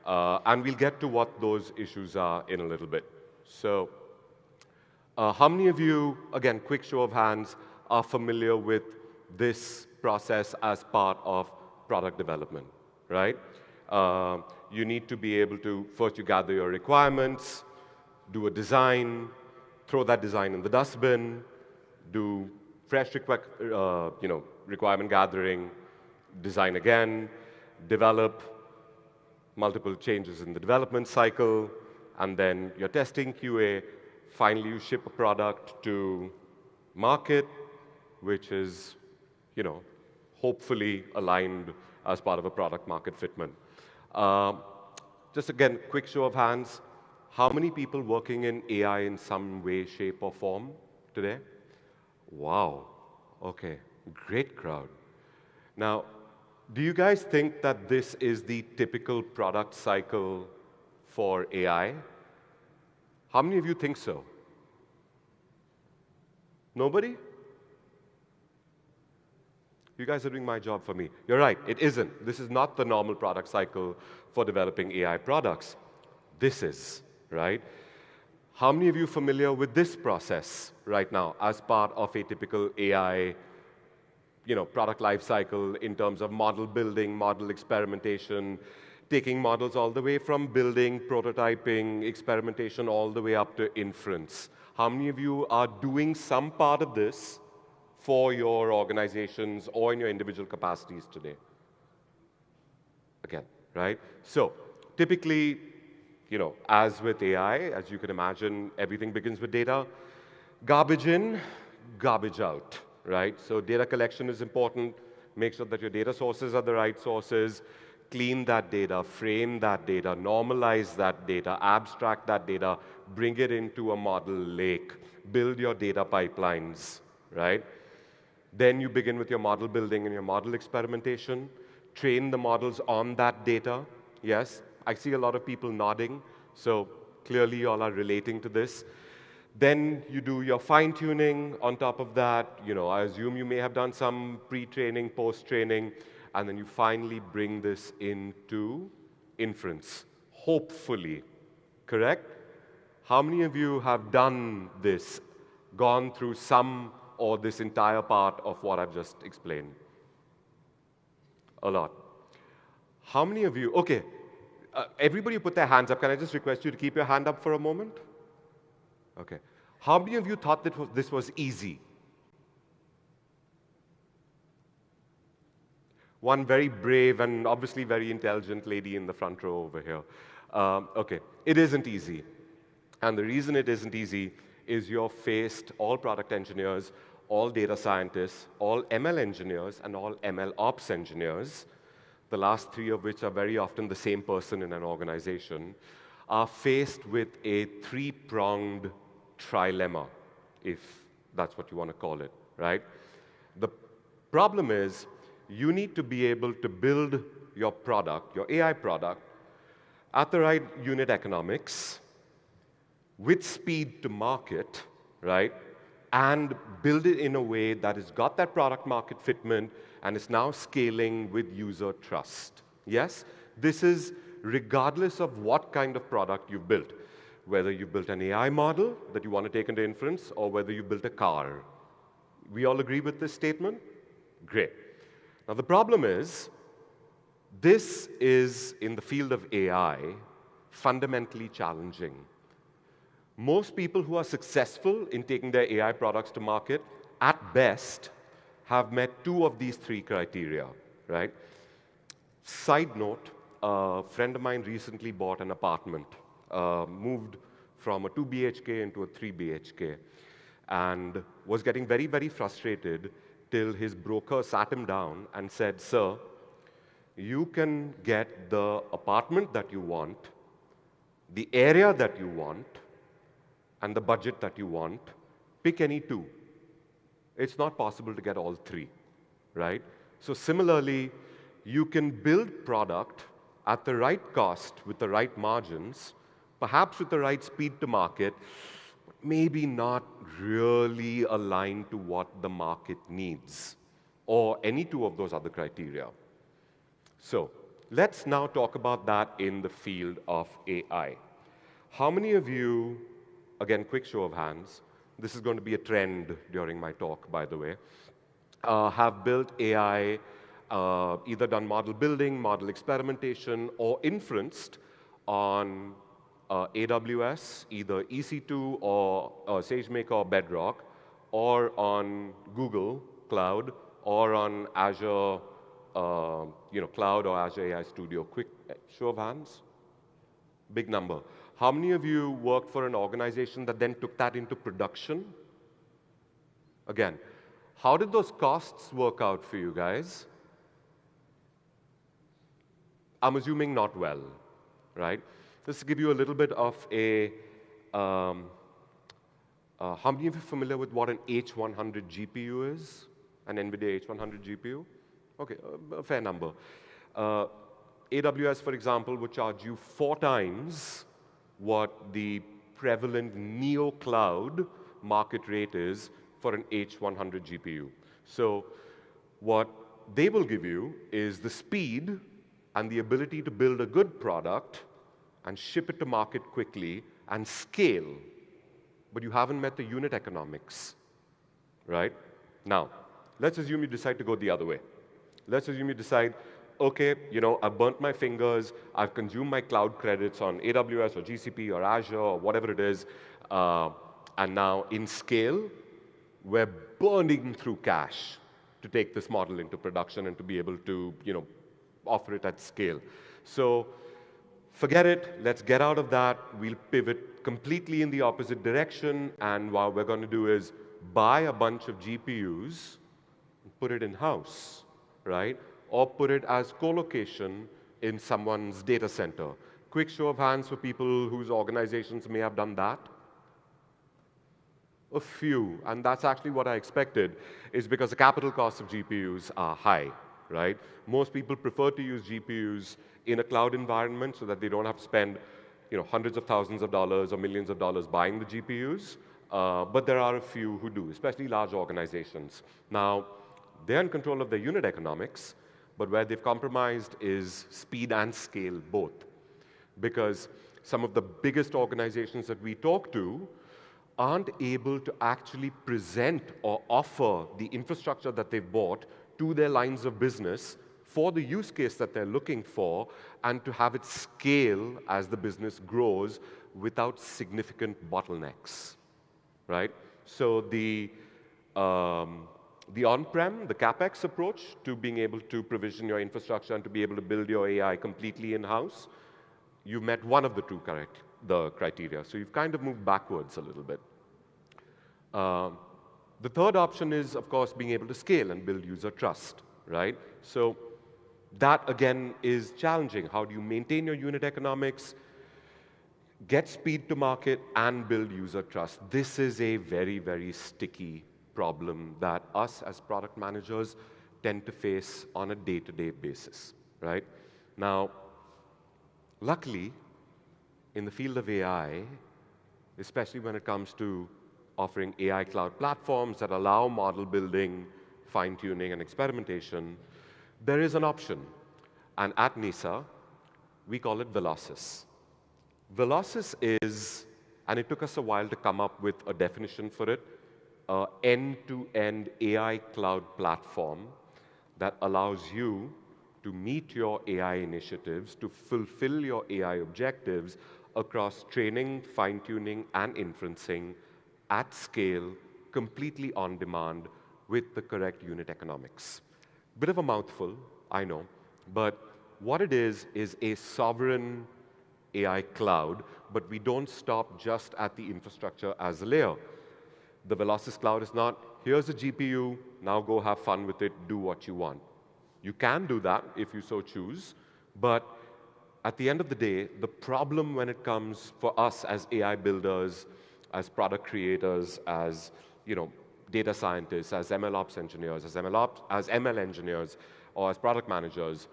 And we'll get to what those issues are in a little bit. So How many of you, again, quick show of hands, are familiar with this process as part of product development, right? You need to be able to, first you gather your requirements, do a design, throw that design in the dustbin, do fresh requirement gathering, design again, develop multiple changes in the development cycle, and then you're testing QA. Finally, you ship a product to market, which is, hopefully aligned as part of a product market fitment. Just again, quick show of hands. How many people working in AI in some way, shape, or form today? Wow. Okay. Great crowd. Now, do you guys think that this is the typical product cycle for AI? How many of you think so? Nobody? You guys are doing my job for me. You're right, it isn't. This is not the normal product cycle for developing AI products. This is, right? How many of you are familiar with this process right now as part of a typical AI product life cycle in terms of model building, model experimentation, taking models all the way from building, prototyping, experimentation, all the way up to inference? How many of you are doing some part of this for your organizations or in your individual capacities today? Again, right? So typically, as with AI, as you can imagine, everything begins with data. Garbage in, garbage out, right? So data collection is important. Make sure that your data sources are the right sources. Clean that data, frame that data, normalize that data, abstract that data, bring it into a model lake, build your data pipelines, right? Then you begin with your model building and your model experimentation. Train the models on that data. Yes, I see a lot of people nodding, so clearly you all are relating to this. Then you do your fine-tuning on top of that. I assume you may have done some pre-training, post-training, and then you finally bring this into inference, hopefully. Correct? How many of you have done this, gone through some or this entire part of what I've just explained? A lot. How many of you, okay, everybody put their hands up. Can I just request you to keep your hand up for a moment? Okay. How many of you thought that this was easy? One very brave and obviously very intelligent lady in the front row over here. Okay, it isn't easy. And the reason it isn't easy is you're faced, all product engineers, all data scientists, all ML engineers, and all ML ops engineers, the last three of which are very often the same person in an organization, are faced with a three-pronged trilemma, if that's what you want to call it, right? The problem is you need to be able to build your product, your AI product, at the right unit economics, with speed to market, right? And build it in a way that has got that product market fitment and is now scaling with user trust. Yes? This is regardless of what kind of product you've built, whether you've built an AI model that you want to take into inference or whether you built a car. We all agree with this statement? Great. Now, the problem is, this is, in the field of AI, fundamentally challenging. Most people who are successful in taking their AI products to market, at best, have met two of these three criteria, right? Side note, a friend of mine recently bought an apartment, moved from a 2 BHK into a 3 BHK, and was getting very, very frustrated till his broker sat him down and said, "Sir, you can get the apartment that you want, the area that you want, and the budget that you want. Pick any two. It's not possible to get all three," right? So similarly, you can build product at the right cost with the right margins, perhaps with the right speed to market, but maybe not really aligned to what the market needs, or any two of those other criteria. So let's now talk about that in the field of AI. How many of you, again, quick show of hands, this is going to be a trend during my talk, by the way, have built AI, either done model building, model experimentation, or inferenced on AWS, either EC2 or SageMaker or Bedrock, or on Google Cloud, or on Azure Cloud or Azure AI Studio. Quick show of hands. Big number. How many of you worked for an organization that then took that into production? Again, how did those costs work out for you guys? I'm assuming not well, right? Just to give you a little bit of a, how many of you are familiar with what an H100 GPU is? An NVIDIA H100 GPU? Okay, a fair number. AWS, for example, would charge you 4 times what the prevalent Neo Cloud market rate is for an H100 GPU. So what they will give you is the speed and the ability to build a good product and ship it to market quickly and scale. But you haven't met the unit economics, right? Now, let's assume you decide to go the other way. Let's assume you decide, okay, I've burnt my fingers, I've consumed my cloud credits on AWS or GCP or Azure or whatever it is, and now in scale, we're burning through cash to take this model into production and to be able to, offer it at scale. So forget it, let's get out of that, we'll pivot completely in the opposite direction, and what we're going to do is buy a bunch of GPUs and put it in-house, right? Or put it as co-location in someone's data center. Quick show of hands for people whose organizations may have done that. A few, and that's actually what I expected, is because the capital costs of GPUs are high, right? Most people prefer to use GPUs in a cloud environment so that they don't have to spend hundreds of thousands of dollars or millions of dollars buying the GPUs, but there are a few who do, especially large organizations. Now, they're in control of their unit economics, but where they've compromised is speed and scale both. Because some of the biggest organizations that we talk to aren't able to actually present or offer the infrastructure that they've bought to their lines of business for the use case that they're looking for, and to have it scale as the business grows without significant bottlenecks, right? So the on-prem, the CapEx approach to being able to provision your infrastructure and to be able to build your AI completely in-house, you've met one of the two criteria. So you've kind of moved backwards a little bit. The third option is, of course, being able to scale and build user trust, right? So that, again, is challenging. How do you maintain your unit economics, get speed to market, and build user trust? This is a very, very sticky problem that us as product managers tend to face on a day-to-day basis, right? Now, luckily, in the field of AI, especially when it comes to offering AI cloud platforms that allow model building, fine-tuning, and experimentation, there is an option. And at NISA, we call it Velocis. Velocis is, and it took us a while to come up with a definition for it, an end-to-end AI cloud platform that allows you to meet your AI initiatives, to fulfill your AI objectives across training, fine-tuning, and inferencing at scale, completely on demand, with the correct unit economics. Bit of a mouthful, I know, but what it is a sovereign AI cloud, but we don't stop just at the infrastructure as a layer. The Velocis cloud is not, here's a GPU, now go have fun with it, do what you want. You can do that if you so choose, but at the end of the day, the problem when it comes for us as AI builders, as product creators, as data scientists, as MLOps engineers, as ML engineers, or as product managers,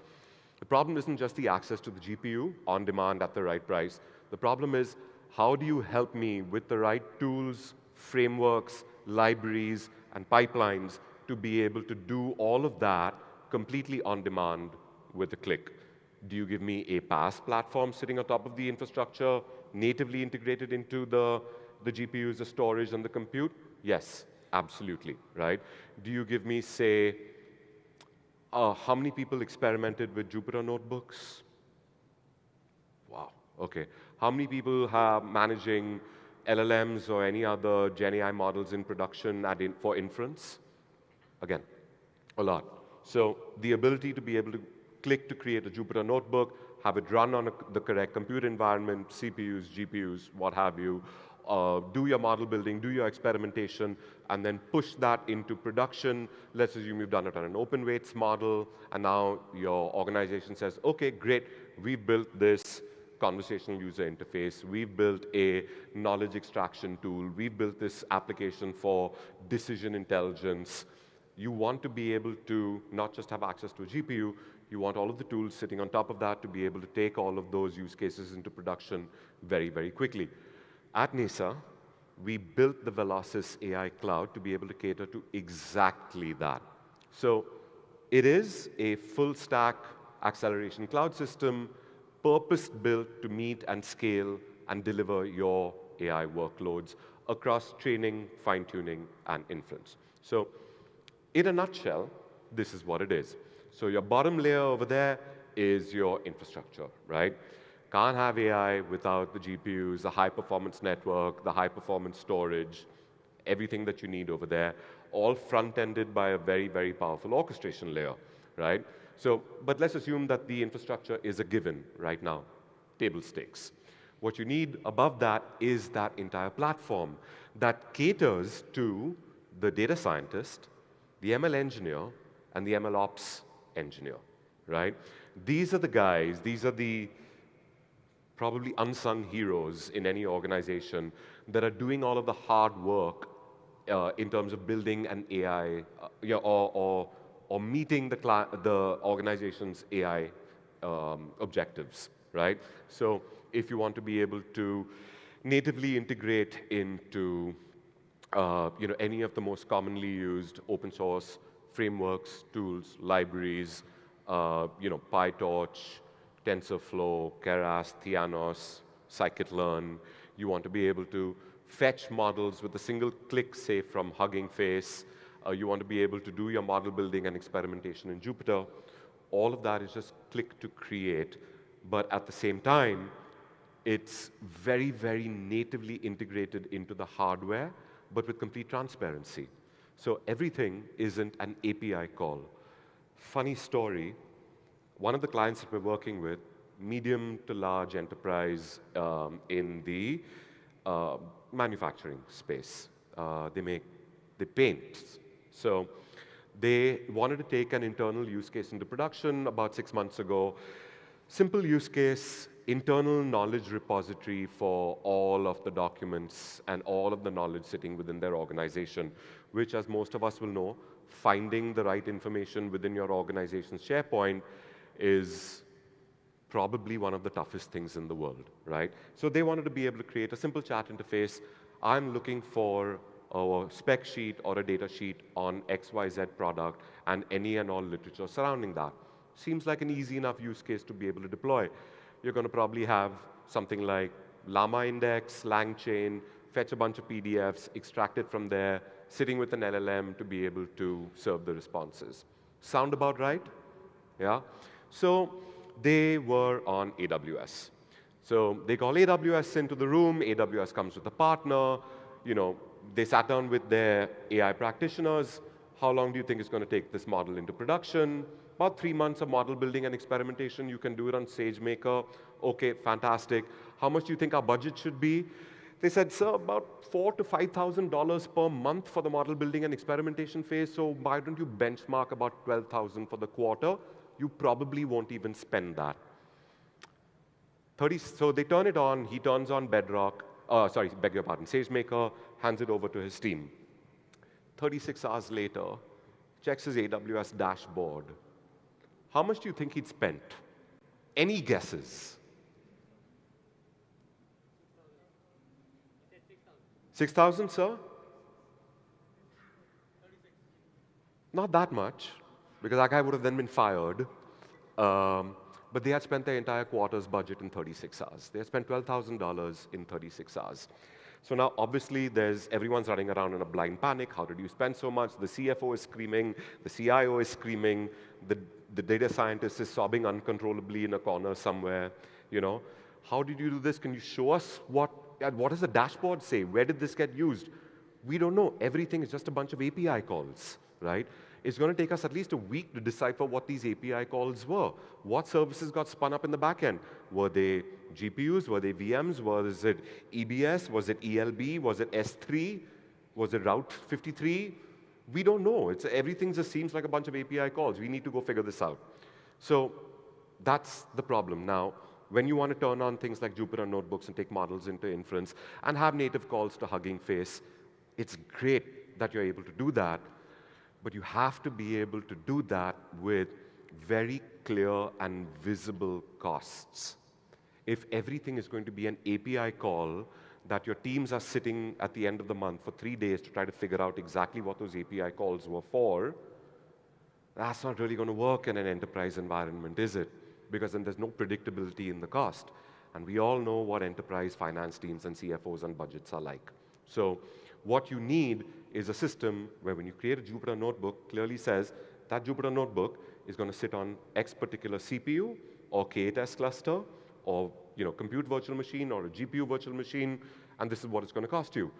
the problem isn't just the access to the GPU on demand at the right price. The problem is, how do you help me with the right tools, frameworks, libraries, and pipelines to be able to do all of that completely on demand with a click? Do you give me a PaaS platform sitting on top of the infrastructure, natively integrated into the the GPUs, the storage, and the compute? Yes, absolutely, right? Do you give me, say, how many people experimented with Jupyter notebooks? Wow, okay. How many people are managing LLMs or any other GenAI models in production for inference? Again, a lot. So the ability to be able to click to create a Jupyter notebook, have it run on the correct compute environment, CPUs, GPUs, what have you, do your model building, do your experimentation, and then push that into production. Let's assume you've done it on an open weights model, and now your organization says, okay, great, we've built this conversational user interface, we've built a knowledge extraction tool, we've built this application for decision intelligence. You want to be able to not just have access to a GPU, you want all of the tools sitting on top of that to be able to take all of those use cases into production very, very quickly. At NISA, we built the Velocis AI Cloud to be able to cater to exactly that. So it is a full-stack acceleration cloud system, purpose-built to meet and scale and deliver your AI workloads across training, fine-tuning, and inference. So in a nutshell, this is what it is. So your bottom layer over there is your infrastructure, right? Can't have AI without the GPUs, the high-performance network, the high-performance storage, everything that you need over there, all front-ended by a very, very powerful orchestration layer, right? So, but let's assume that the infrastructure is a given right now, table stakes. What you need above that is that entire platform that caters to the data scientist, the ML engineer, and the ML ops engineer, right? These are the guys, these are the probably unsung heroes in any organization that are doing all of the hard work in terms of building an AI or meeting the organization's AI objectives, right? So if you want to be able to natively integrate into any of the most commonly used open source frameworks, tools, libraries, PyTorch, TensorFlow, Keras, Theanos, Scikit-learn. You want to be able to fetch models with a single click, say, from Hugging Face. You want to be able to do your model building and experimentation in Jupyter. All of that is just click to create. But at the same time, it's very, very natively integrated into the hardware, but with complete transparency. So everything isn't an API call. Funny story, one of the clients that we're working with, medium to large enterprise in the manufacturing space. They paint. So they wanted to take an internal use case into production about 6 months ago. Simple use case, internal knowledge repository for all of the documents and all of the knowledge sitting within their organization, which, as most of us will know, finding the right information within your organization's SharePoint is probably one of the toughest things in the world, right? So they wanted to be able to create a simple chat interface. I'm looking for a spec sheet or a data sheet on XYZ product and any and all literature surrounding that. Seems like an easy enough use case to be able to deploy. You're going to probably have something like Llama Index, LangChain, fetch a bunch of PDFs, extract it from there, sitting with an LLM to be able to serve the responses. Sound about right? Yeah? So they were on AWS. So they call AWS into the room. AWS comes with a partner. They sat down with their AI practitioners. How long do you think it's going to take this model into production? About 3 months of model building and experimentation. You can do it on SageMaker. OK, fantastic. How much do you think our budget should be? They said, sir, about $4,000 to $5,000 per month for the model building and experimentation phase. So why don't you benchmark about $12,000 for the quarter? You probably won't even spend that. So they turn it on. He turns on Bedrock. Beg your pardon, SageMaker, hands it over to his team. 36 hours later, checks his AWS dashboard. How much do you think he'd spent? Any guesses? 6,000, sir? Not that much, because that guy would have then been fired. But they had spent their entire quarter's budget in 36 hours. They had spent $12,000 in 36 hours. So now, obviously, everyone's running around in a blind panic. How did you spend so much? The CFO is screaming. The CIO is screaming. The data scientist is sobbing uncontrollably in a corner somewhere. How did you do this? Can you show us what does the dashboard say? Where did this get used? We don't know. Everything is just a bunch of API calls, right? It's going to take us at least a week to decipher what these API calls were. What services got spun up in the back end? Were they GPUs? Were they VMs? Was it EBS? Was it ELB? Was it S3? Was it Route 53? We don't know. Everything just seems like a bunch of API calls. We need to go figure this out. So that's the problem. Now, when you want to turn on things like Jupyter Notebooks and take models into inference and have native calls to Hugging Face, it's great that you're able to do that. But you have to be able to do that with very clear and visible costs. If everything is going to be an API call that your teams are sitting at the end of the month for 3 days to try to figure out exactly what those API calls were for, that's not really going to work in an enterprise environment, is it? Because then there's no predictability in the cost. And we all know what enterprise finance teams and CFOs and budgets are like. So what you need is a system where when you create a Jupyter Notebook, clearly says that Jupyter Notebook is going to sit on X particular CPU or K8s cluster or compute virtual machine or a GPU virtual machine, and this is what it's going to cost you.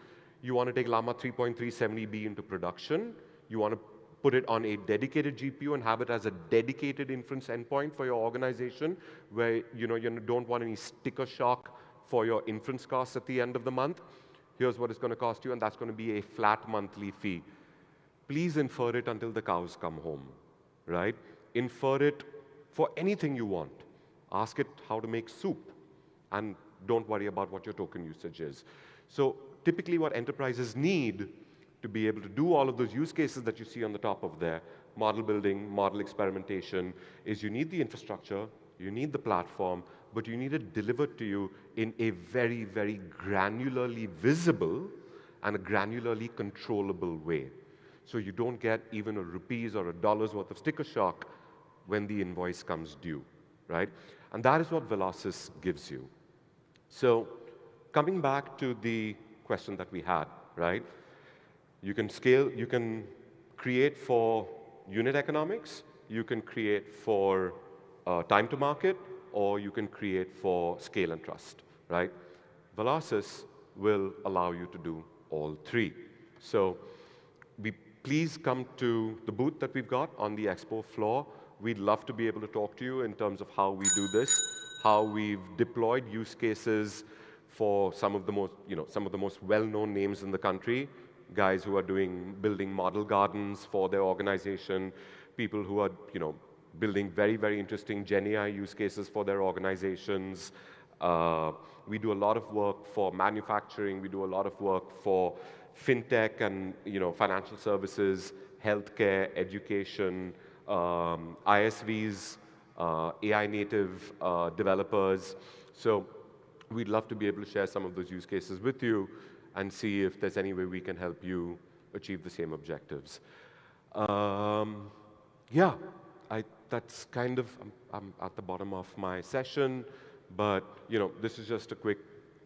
You want to take Llama 3.370B into production. You want to put it on a dedicated GPU and have it as a dedicated inference endpoint for your organization where you don't want any sticker shock for your inference costs at the end of the month. Here's what it's going to cost you, and that's going to be a flat monthly fee. Please infer it until the cows come home, right? Infer it for anything you want. Ask it how to make soup, and don't worry about what your token usage is. So typically what enterprises need to be able to do all of those use cases that you see on the top of there, model building, model experimentation, is you need the infrastructure, you need the platform, but you need it delivered to you in a very, very granularly visible and a granularly controllable way. So you don't get even a rupees or a dollar's worth of sticker shock when the invoice comes due, right? And that is what Velocis gives you. So coming back to the question that we had, right? You can scale, you can create for unit economics, you can create for time to market, or you can create for scale and trust, right? Velocis will allow you to do all three. So please come to the booth that we've got on the Expo floor. We'd love to be able to talk to you in terms of how we do this, how we've deployed use cases for some of the most well-known names in the country, guys who are building model gardens for their organization, people who are, building very, very interesting GenAI use cases for their organizations. We do a lot of work for manufacturing. We do a lot of work for fintech and financial services, healthcare, education, ISVs, AI native developers. So we'd love to be able to share some of those use cases with you and see if there's any way we can help you achieve the same objectives. Yeah, that's kind of, I'm at the bottom of my session, but this is just a quick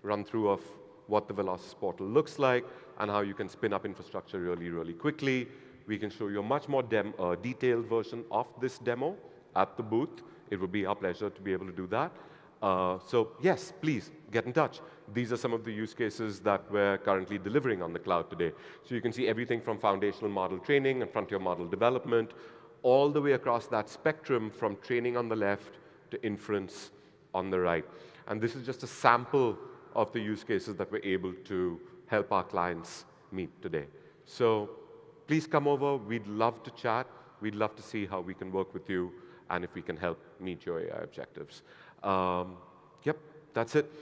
run through of what the Velocis portal looks like and how you can spin up infrastructure really, really quickly. We can show you a much more detailed version of this demo at the booth. It would be our pleasure to be able to do that. So yes, please get in touch. These are some of the use cases that we're currently delivering on the cloud today. So you can see everything from foundational model training and frontier model development, all the way across that spectrum from training on the left to inference on the right. And this is just a sample of the use cases that we're able to help our clients meet today. So please come over. We'd love to chat. We'd love to see how we can work with you and if we can help meet your AI objectives. Yep, that's it.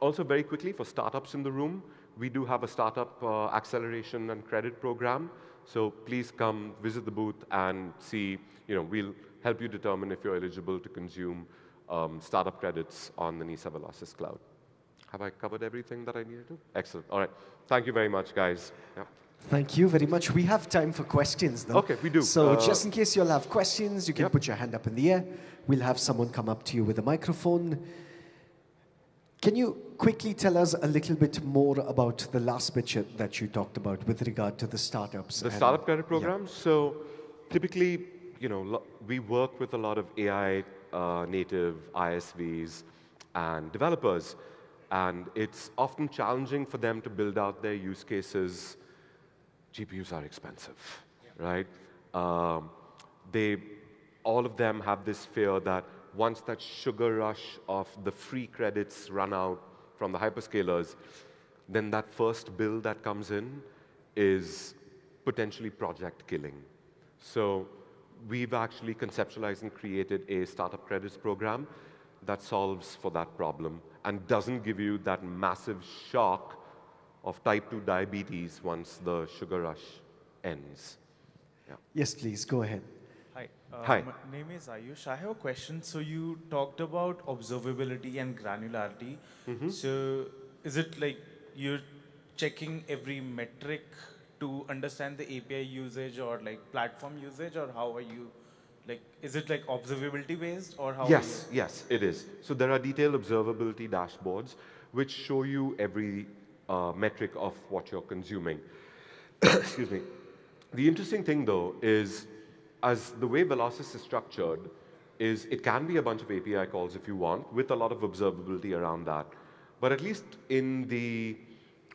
Also, very quickly, for startups in the room, we do have a startup acceleration and credit program. So please come visit the booth and see, we'll help you determine if you're eligible to consume startup credits on the NISA Velocis cloud. Have I covered everything that I needed to? Excellent. All right. Thank you very much, guys. Yep. Thank you very much. We have time for questions, though. Okay, we do. So just in case you'll have questions, you can put your hand up in the air. We'll have someone come up to you with a microphone. Can you quickly tell us a little bit more about the last bit that you talked about with regard to the startups? The startup credit program. So typically, we work with a lot of AI native ISVs and developers, and it's often challenging for them to build out their use cases. GPUs are expensive, right? All of them have this fear that once that sugar rush of the free credits run out from the hyperscalers, then that first bill that comes in is potentially project killing. So we've actually conceptualized and created a startup credits program that solves for that problem and doesn't give you that massive shock of type 2 diabetes once the sugar rush ends. Yeah. Yes, please, go ahead. Hi. Hi. My name is Ayush. I have a question. So you talked about observability and granularity. So is it like you're checking every metric to understand the API usage or like platform usage, or how are you, like, is it like observability based, or how? Yes, yes, it is. So there are detailed observability dashboards which show you every metric of what you're consuming. Excuse me. The interesting thing though is, as the way Velocis is structured, is it can be a bunch of API calls if you want, with a lot of observability around that. But at least in the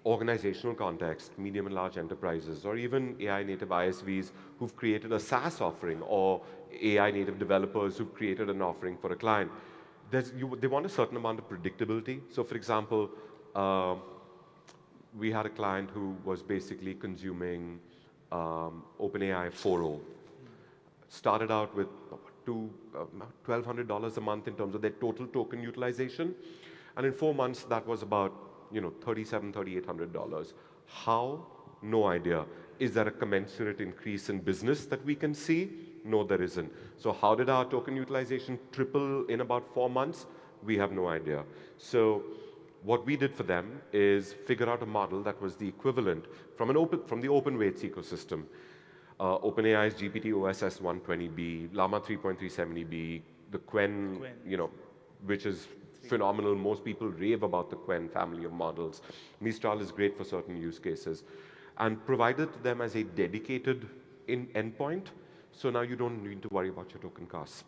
organizational context, medium and large enterprises, or even AI native ISVs who've created a SaaS offering, or AI native developers who've created an offering for a client, they want a certain amount of predictability. So for example, we had a client who was basically consuming OpenAI 4.0. Started out with $1,200 a month in terms of their total token utilization. And in 4 months, that was about $3,700, $3,800. How? No idea. Is there a commensurate increase in business that we can see? No, there isn't. So how did our token utilization triple in about 4 months? We have no idea. So what we did for them is figure out a model that was the equivalent from the open weights ecosystem. OpenAI's GPT OSS 120B, Llama 3.370B, the Quen, which is phenomenal. Most people rave about the Quen family of models. Mistral is great for certain use cases. And provided to them as a dedicated endpoint, so now you don't need to worry about your token costs.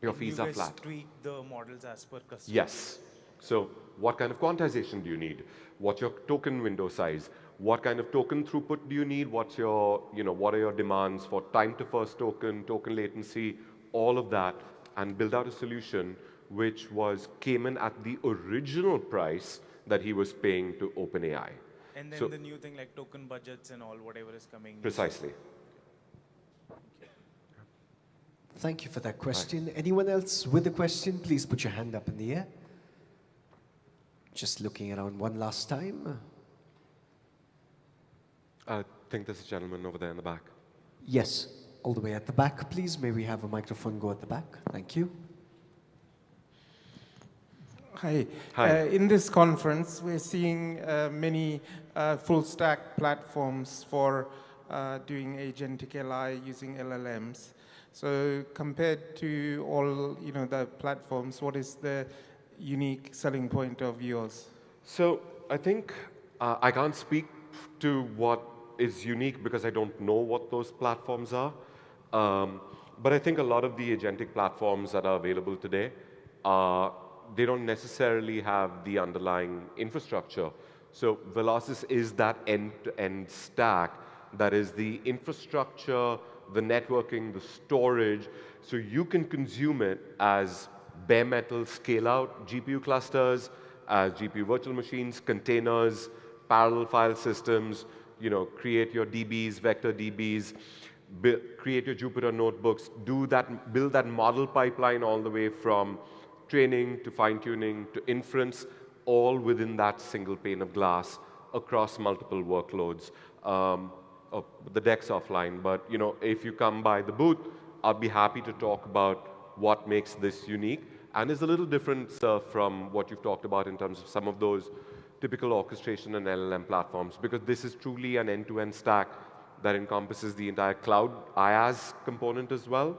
Your fees are flat. You guys tweak the models as per customer? Yes. So what kind of quantization do you need? What's your token window size? What kind of token throughput do you need? What's your, what are your demands for time to first token, token latency, all of that, and build out a solution which came in at the original price that he was paying to OpenAI. And then the new thing like token budgets and all, whatever is coming. Precisely. Thank you for that question. Anyone else with a question, please put your hand up in the air. Just looking around one last time. I think there's a gentleman over there in the back. Yes, all the way at the back, please. May we have a microphone go at the back? Thank you. Hi. Hi. In this conference, we're seeing many full-stack platforms for doing agentic AI using LLMs. So compared to all the platforms, what is the unique selling point of yours? So I think I can't speak to what is unique because I don't know what those platforms are. But I think a lot of the agentic platforms that are available today, they don't necessarily have the underlying infrastructure. So Velocis is that end-to-end stack that is the infrastructure, the networking, the storage, so you can consume it as bare metal scale-out GPU clusters, as GPU virtual machines, containers, parallel file systems, create your DBs, vector DBs, create your Jupyter notebooks, build that model pipeline all the way from training to fine-tuning to inference, all within that single pane of glass across multiple workloads. The deck's offline, but if you come by the booth, I'll be happy to talk about what makes this unique and is a little different from what you've talked about in terms of some of those typical orchestration and LLM platforms, because this is truly an end-to-end stack that encompasses the entire cloud IaaS component as well.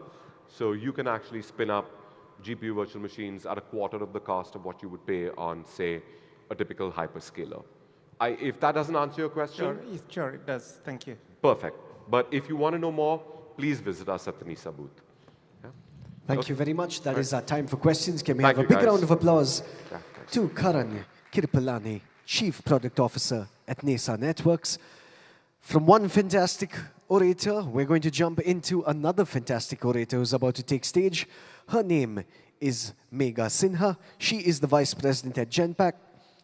So you can actually spin up GPU virtual machines at a quarter of the cost of what you would pay on, say, a typical hyperscaler. If that doesn't answer your question. Sure, it does. Thank you. Perfect. But if you want to know more, please visit us at the NISA booth. Yeah? Thank you very much. That is our time for questions. Can we Thank have a you, big round of applause Yeah, to Karan Kirpalani, Chief Product Officer at NISA Networks. From one fantastic orator, we're going to jump into another fantastic orator who's about to take stage. Her name is Megha Sinha. She is the Vice President at Genpact,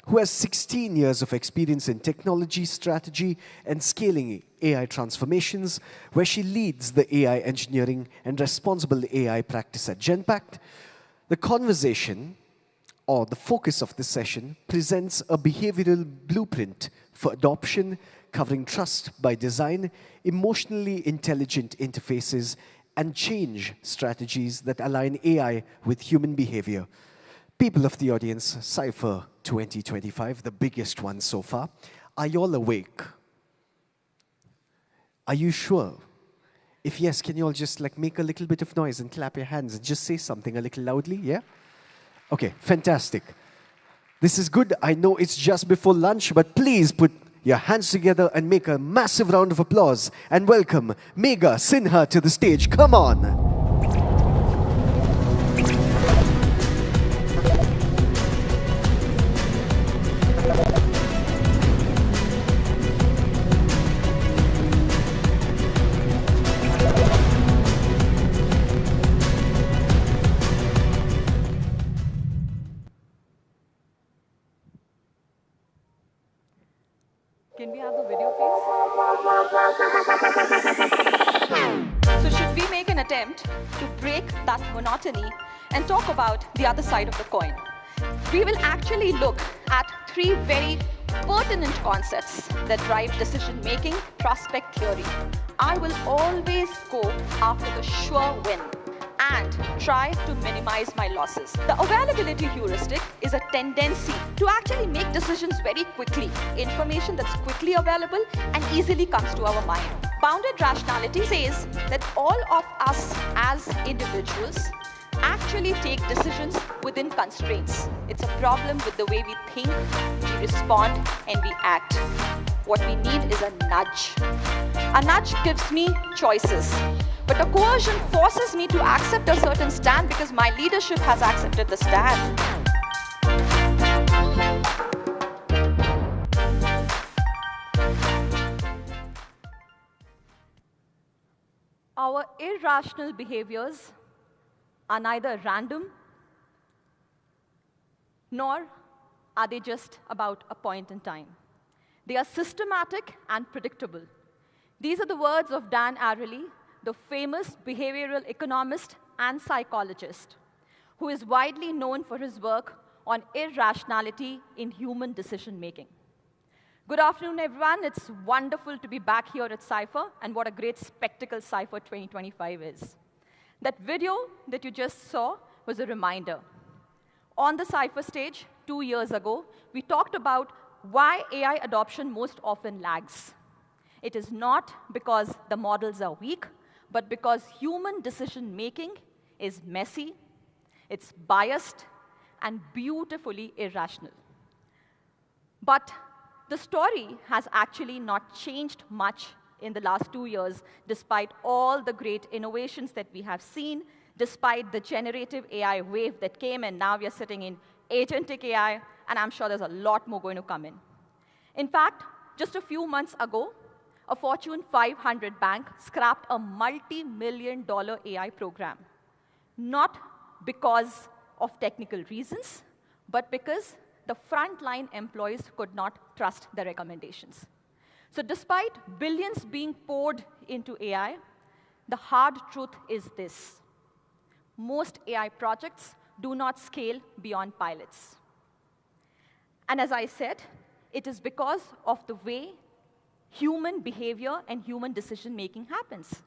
who has 16 years of experience in technology, strategy, and scaling AI transformations, where she leads the AI engineering and responsible AI practice at Genpact. The conversation, or the focus of this session, presents a behavioral blueprint for adoption, covering trust by design, emotionally intelligent interfaces, and change strategies that align AI with human behavior. People of the audience, Cipher 2025, the biggest one so far. Are you all awake? Are you sure? If yes, can you all just make a little bit of noise and clap your hands and just say something a little loudly, yeah? Okay, fantastic. This is good. I know it's just before lunch, but please put your hands together and make a massive round of applause and welcome Megha Sinha to the stage. Come on. Can we have the video, please? So should we make an attempt to break that monotony and talk about the other side of the coin? We will actually look at three very pertinent concepts that drive decision-making, prospect theory. I will always go after the sure win and try to minimize my losses. The availability heuristic is a tendency to actually make decisions very quickly. Information that's quickly available and easily comes to our mind. Bounded rationality says that all of us as individuals actually take decisions within constraints. It's a problem with the way we think, we respond, and we act. What we need is a nudge. A nudge gives me choices, but a coercion forces me to accept a certain stand because my leadership has accepted the stand. Our irrational behaviors are neither random nor are they just about a point in time. They are systematic and predictable. These are the words of Dan Ariely, the famous behavioral economist and psychologist, who is widely known for his work on irrationality in human decision-making. Good afternoon, everyone. It's wonderful to be back here at Cipher, and what a great spectacle Cipher 2025 is. That video that you just saw was a reminder. On the Cipher stage 2 years ago, we talked about why AI adoption most often lags. It is not because the models are weak, but because human decision-making is messy, it's biased, and beautifully irrational. But the story has actually not changed much in the last 2 years, despite all the great innovations that we have seen, despite the generative AI wave that came, and now we are sitting in agentic AI, and I'm sure there's a lot more going to come in. In fact, just a few months ago, a Fortune 500 bank scrapped a multi-million-dollar AI program, not because of technical reasons, but because the frontline employees could not trust the recommendations. So despite billions being poured into AI, the hard truth is this. Most AI projects do not scale beyond pilots. And as I said, it is because of the way human behavior and human decision-making happens.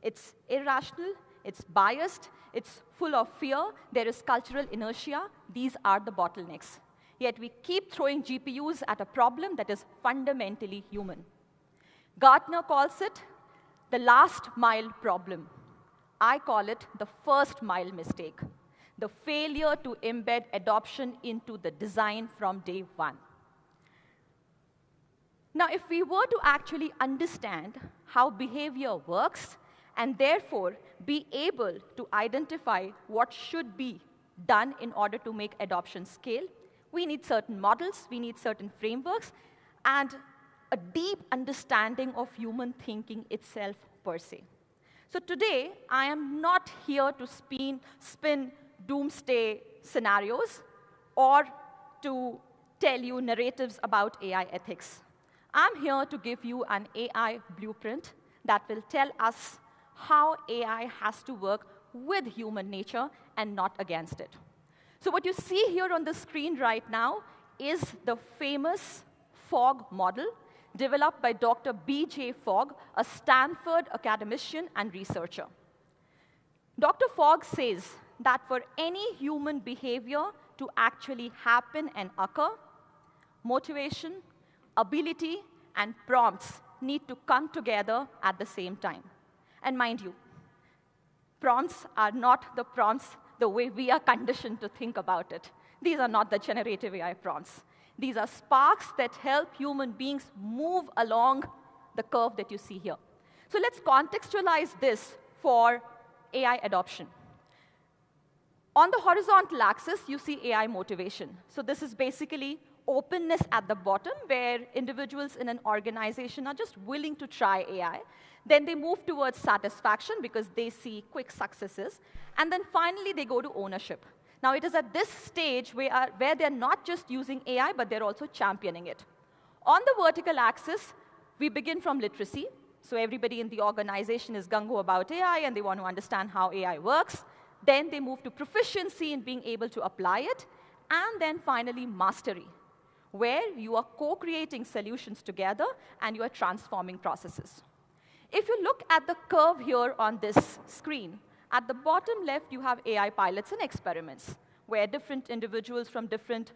It's irrational, it's biased, it's full of fear, there is cultural inertia. These are the bottlenecks. Yet we keep throwing GPUs at a problem that is fundamentally human. Gartner calls it the last mile problem. I call it the first mile mistake. The the failure to embed adoption into the design from day one. Now, if we were to actually understand how behavior works and therefore be able to identify what should be done in order to make adoption scale, we need certain models, we need certain frameworks, and a deep understanding of human thinking itself per se. So today, I am not here to spin doomsday scenarios or to tell you narratives about AI ethics. I'm here to give you an AI blueprint that will tell us how AI has to work with human nature and not against it. So what you see here on the screen right now is the famous Fogg model developed by Dr. B.J. Fogg, a Stanford academician and researcher. Dr. Fogg says that for any human behavior to actually happen and occur, motivation, ability, and prompts need to come together at the same time. And mind you, prompts are not the prompts the way we are conditioned to think about it. These are not the generative AI prompts. These are sparks that help human beings move along the curve that you see here. So let's contextualize this for AI adoption. On the horizontal axis, you see AI motivation. So this is basically openness at the bottom, where individuals in an organization are just willing to try AI. Then they move towards satisfaction because they see quick successes. And then finally, they go to ownership. Now, it is at this stage where they're not just using AI, but they're also championing it. On the vertical axis, we begin from literacy. So everybody in the organization is gung-ho about AI, and they want to understand how AI works. Then they move to proficiency in being able to apply it. And then finally, mastery, where you are co-creating solutions together and you are transforming processes. If you look at the curve here on this screen, at the bottom left, you have AI pilots and experiments, where different individuals from different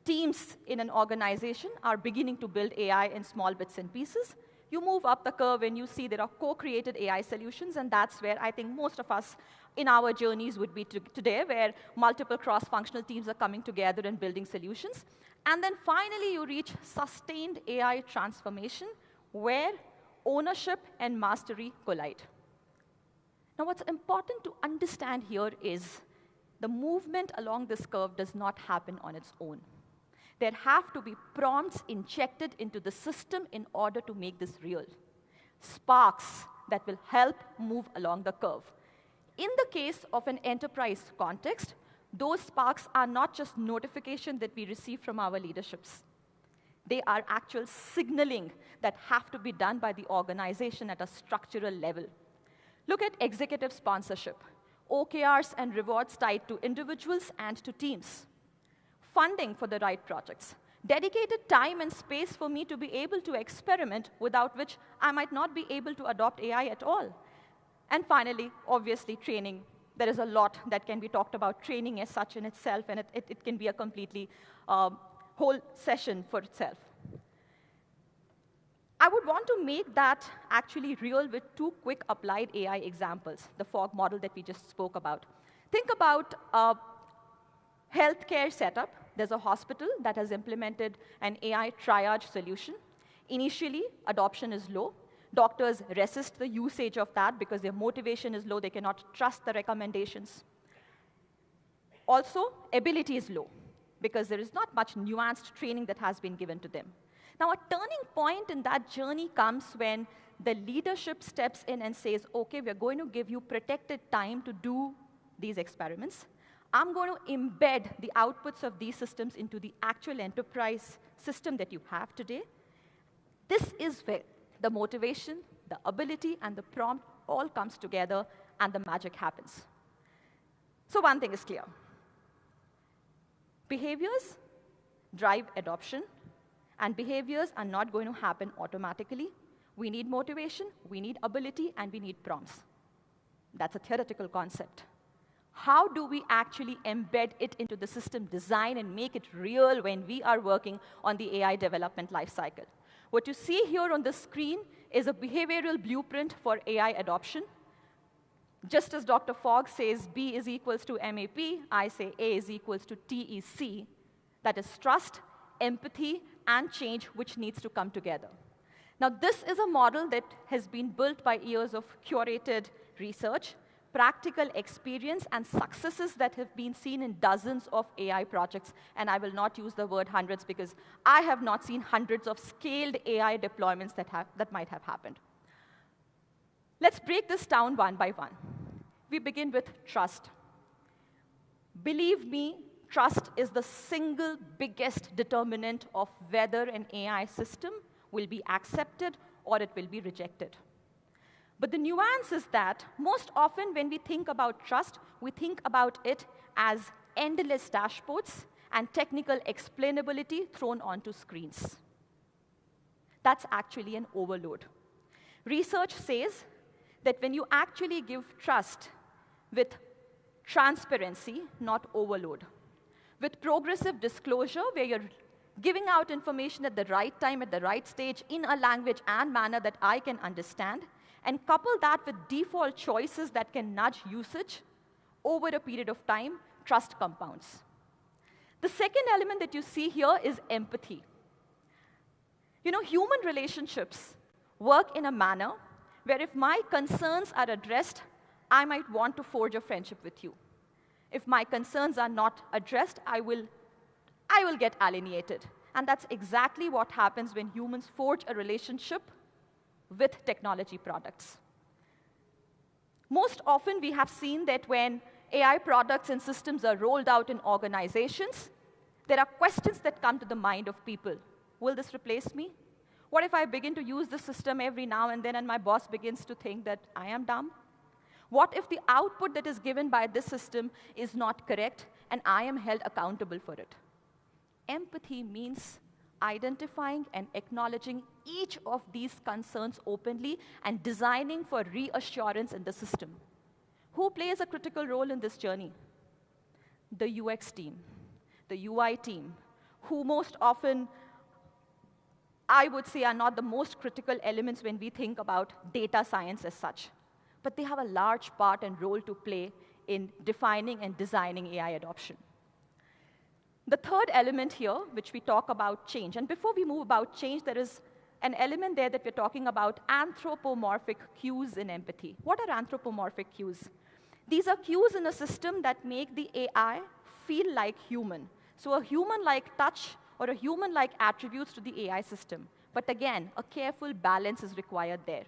teams in an organization are beginning to build AI in small bits and pieces. You move up the curve and you see there are co-created AI solutions, and that's where I think most of us in our journeys would be today, where multiple cross-functional teams are coming together and building solutions. And then finally, you reach sustained AI transformation, where ownership and mastery collide. Now, what's important to understand here is the movement along this curve does not happen on its own. There have to be prompts injected into the system in order to make this real. Sparks that will help move along the curve. In the case of an enterprise context, those sparks are not just notification that we receive from our leaderships. They are actual signaling that have to be done by the organization at a structural level. Look at executive sponsorship, OKRs and rewards tied to individuals and to teams. Funding for the right projects, dedicated time and space for me to be able to experiment, without which I might not be able to adopt AI at all. And finally, obviously, training. There is a lot that can be talked about training as such in itself, and it can be a completely whole session for itself. I would want to make that actually real with two quick applied AI examples, the Fogg model that we just spoke about. Think about a healthcare setup. There's a hospital that has implemented an AI triage solution. Initially, adoption is low. Doctors resist the usage of that because their motivation is low. They cannot trust the recommendations. Also, ability is low because there is not much nuanced training that has been given to them. Now, a turning point in that journey comes when the leadership steps in and says, OK, we're going to give you protected time to do these experiments. I'm going to embed the outputs of these systems into the actual enterprise system that you have today. This is where the motivation, the ability, and the prompt all comes together, and the magic happens. So one thing is clear. Behaviors drive adoption, and behaviors are not going to happen automatically. We need motivation, we need ability, and we need prompts. That's a theoretical concept. How do we actually embed it into the system design and make it real when we are working on the AI development lifecycle? What you see here on the screen is a behavioral blueprint for AI adoption. Just as Dr. Fogg says B is equals to MAP, I say A is equals to TEC. That is trust, empathy, and change, which needs to come together. Now, this is a model that has been built by years of curated research, practical experience, and successes that have been seen in dozens of AI projects. And I will not use the word hundreds because I have not seen hundreds of scaled AI deployments that might have happened. Let's break this down one by one. We begin with trust. Believe me, trust is the single biggest determinant of whether an AI system will be accepted or it will be rejected. But the nuance is that most often when we think about trust, we think about it as endless dashboards and technical explainability thrown onto screens. That's actually an overload. Research says that when you actually give trust with transparency, not overload, with progressive disclosure, where you're giving out information at the right time, at the right stage, in a language and manner that I can understand, and couple that with default choices that can nudge usage over a period of time, trust compounds. The second element that you see here is empathy. You know, human relationships work in a manner where if my concerns are addressed, I might want to forge a friendship with you. If my concerns are not addressed, I will get alienated. And that's exactly what happens when humans forge a relationship with technology products. Most often, we have seen that when AI products and systems are rolled out in organizations, there are questions that come to the mind of people. Will this replace me? What if I begin to use this system every now and then and my boss begins to think that I am dumb? What if the output that is given by this system is not correct and I am held accountable for it? Empathy means identifying and acknowledging each of these concerns openly and designing for reassurance in the system. Who plays a critical role in this journey? The UX team, the UI team, who most often, I would say, are not the most critical elements when we think about data science as such. But they have a large part and role to play in defining and designing AI adoption. The third element here, which we talk about change, and before we move about change, there is an element there that we're talking about anthropomorphic cues in empathy. What are anthropomorphic cues? These are cues in a system that make the AI feel like human. So a human-like touch or a human-like attributes to the AI system. But again, a careful balance is required there.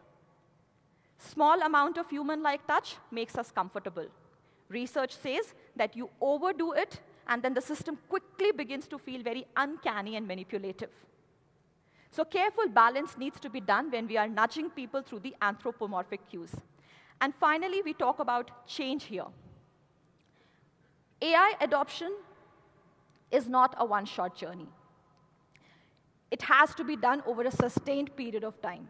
Small amount of human-like touch makes us comfortable. Research says that you overdo it, and then the system quickly begins to feel very uncanny and manipulative. So careful balance needs to be done when we are nudging people through the anthropomorphic cues. And finally, we talk about change here. AI adoption is not a one-shot journey. It has to be done over a sustained period of time.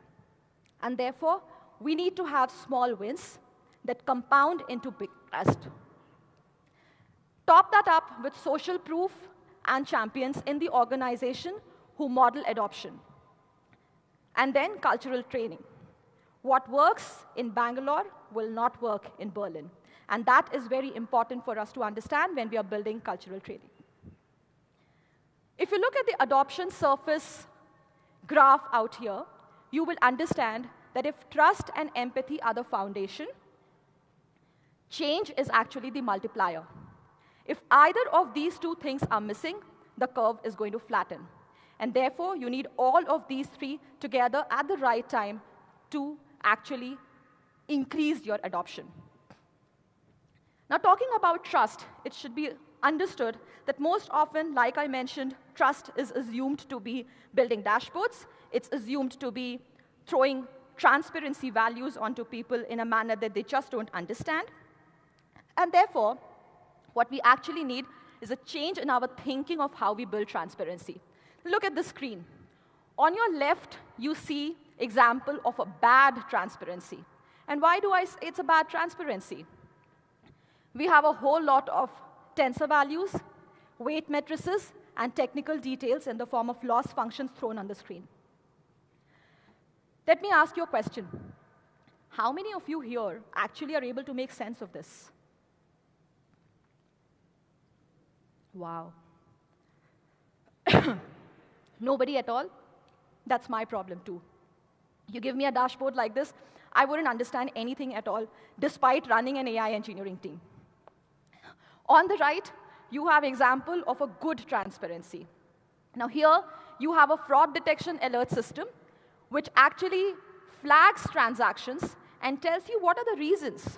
And therefore, we need to have small wins that compound into big trust. Top that up with social proof and champions in the organization who model adoption. And then cultural training. What works in Bangalore will not work in Berlin. And that is very important for us to understand when we are building cultural training. If you look at the adoption surface graph out here, you will understand that if trust and empathy are the foundation, change is actually the multiplier. If either of these two things are missing, the curve is going to flatten. And therefore, you need all of these three together at the right time to actually increase your adoption. Now, talking about trust, it should be understood that most often, like I mentioned, trust is assumed to be building dashboards. It's assumed to be throwing transparency values onto people in a manner that they just don't understand. And therefore, what we actually need is a change in our thinking of how we build transparency. Look at the screen. On your left, you see example of a bad transparency. And why do I say it's a bad transparency? We have a whole lot of tensor values, weight matrices, and technical details in the form of loss functions thrown on the screen. Let me ask you a question. How many of you here actually are able to make sense of this? Wow. Nobody at all? That's my problem too. You give me a dashboard like this, I wouldn't understand anything at all, despite running an AI engineering team. On the right, you have example of a good transparency. Now here, you have a fraud detection alert system, which actually flags transactions and tells you what are the reasons.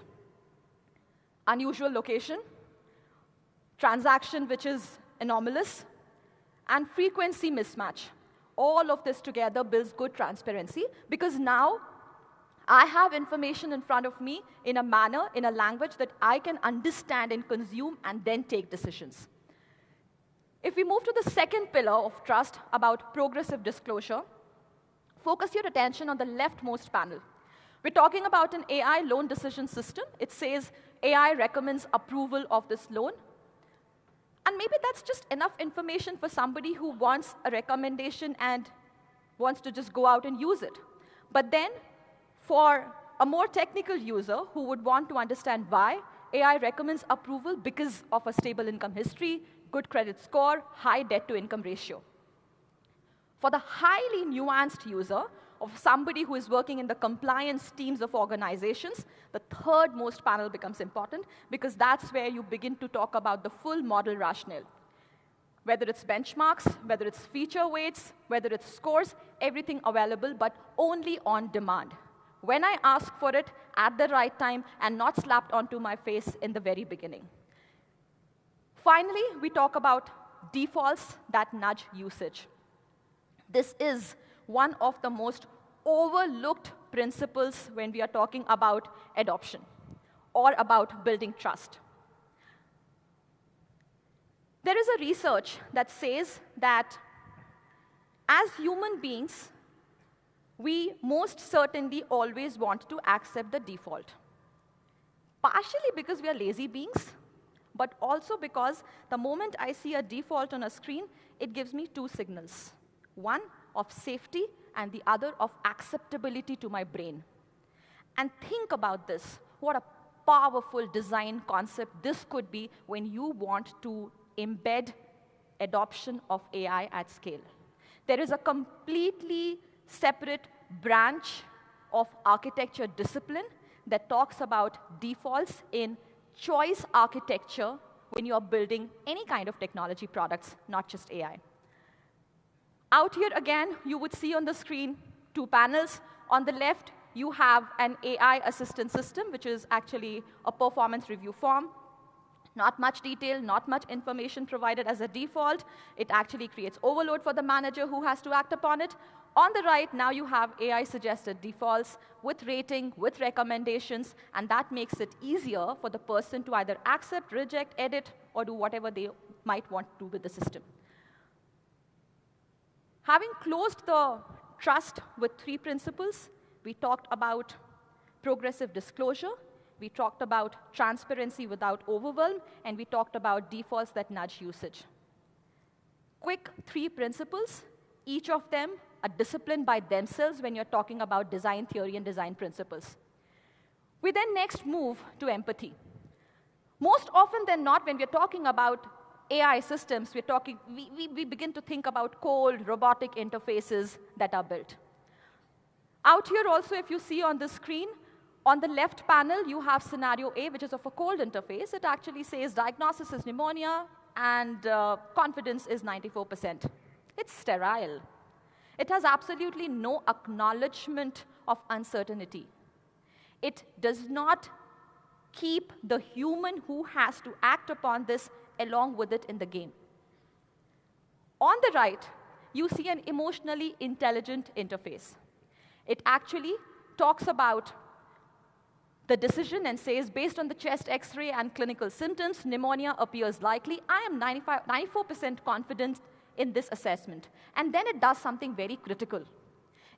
Unusual location, transaction which is anomalous, and frequency mismatch. All of this together builds good transparency, because now I have information in front of me in a manner, in a language that I can understand and consume and then take decisions. If we move to the second pillar of trust about progressive disclosure, focus your attention on the leftmost panel. We're talking about an AI loan decision system. It says AI recommends approval of this loan. And maybe that's just enough information for somebody who wants a recommendation and wants to just go out and use it. But then, for a more technical user who would want to understand why, AI recommends approval because of a stable income history, good credit score, high debt-to-income ratio. For the highly nuanced user, of somebody who is working in the compliance teams of organizations, the third most panel becomes important, because that's where you begin to talk about the full model rationale. Whether it's benchmarks, whether it's feature weights, whether it's scores, everything available, but only on demand. When I ask for it at the right time and not slapped onto my face in the very beginning. Finally, we talk about defaults that nudge usage. This is one of the most overlooked principles when we are talking about adoption or about building trust. There is a research that says that as human beings, we most certainly always want to accept the default. Partially because we are lazy beings, but also because the moment I see a default on a screen, it gives me two signals. One of safety and the other of acceptability to my brain. And think about this. What a powerful design concept this could be when you want to embed adoption of AI at scale. There is a completely separate branch of architecture discipline that talks about defaults in choice architecture when you are building any kind of technology products, not just AI. Out here again, you would see on the screen two panels. On the left, you have an AI assistant system, which is actually a performance review form. Not much detail, not much information provided as a default. It actually creates overload for the manager who has to act upon it. On the right, now you have AI-suggested defaults with rating, with recommendations, and that makes it easier for the person to either accept, reject, edit, or do whatever they might want to do with the system. Having closed the trust with three principles, we talked about progressive disclosure, we talked about transparency without overwhelm, and we talked about defaults that nudge usage. Quick three principles, each of them a discipline by themselves when you're talking about design theory and design principles. We then next move to empathy. Most often than not, when we're talking about AI systems, we begin to think about cold, robotic interfaces that are built. Out here also, if you see on the screen, on the left panel, you have scenario A, which is of a cold interface. It actually says diagnosis is pneumonia, and confidence is 94%. It's sterile. It has absolutely no acknowledgement of uncertainty. It does not keep the human who has to act upon this along with it in the game. On the right, you see an emotionally intelligent interface. It actually talks about the decision and says, based on the chest X-ray and clinical symptoms, pneumonia appears likely. I am 94% confident in this assessment. And then it does something very critical.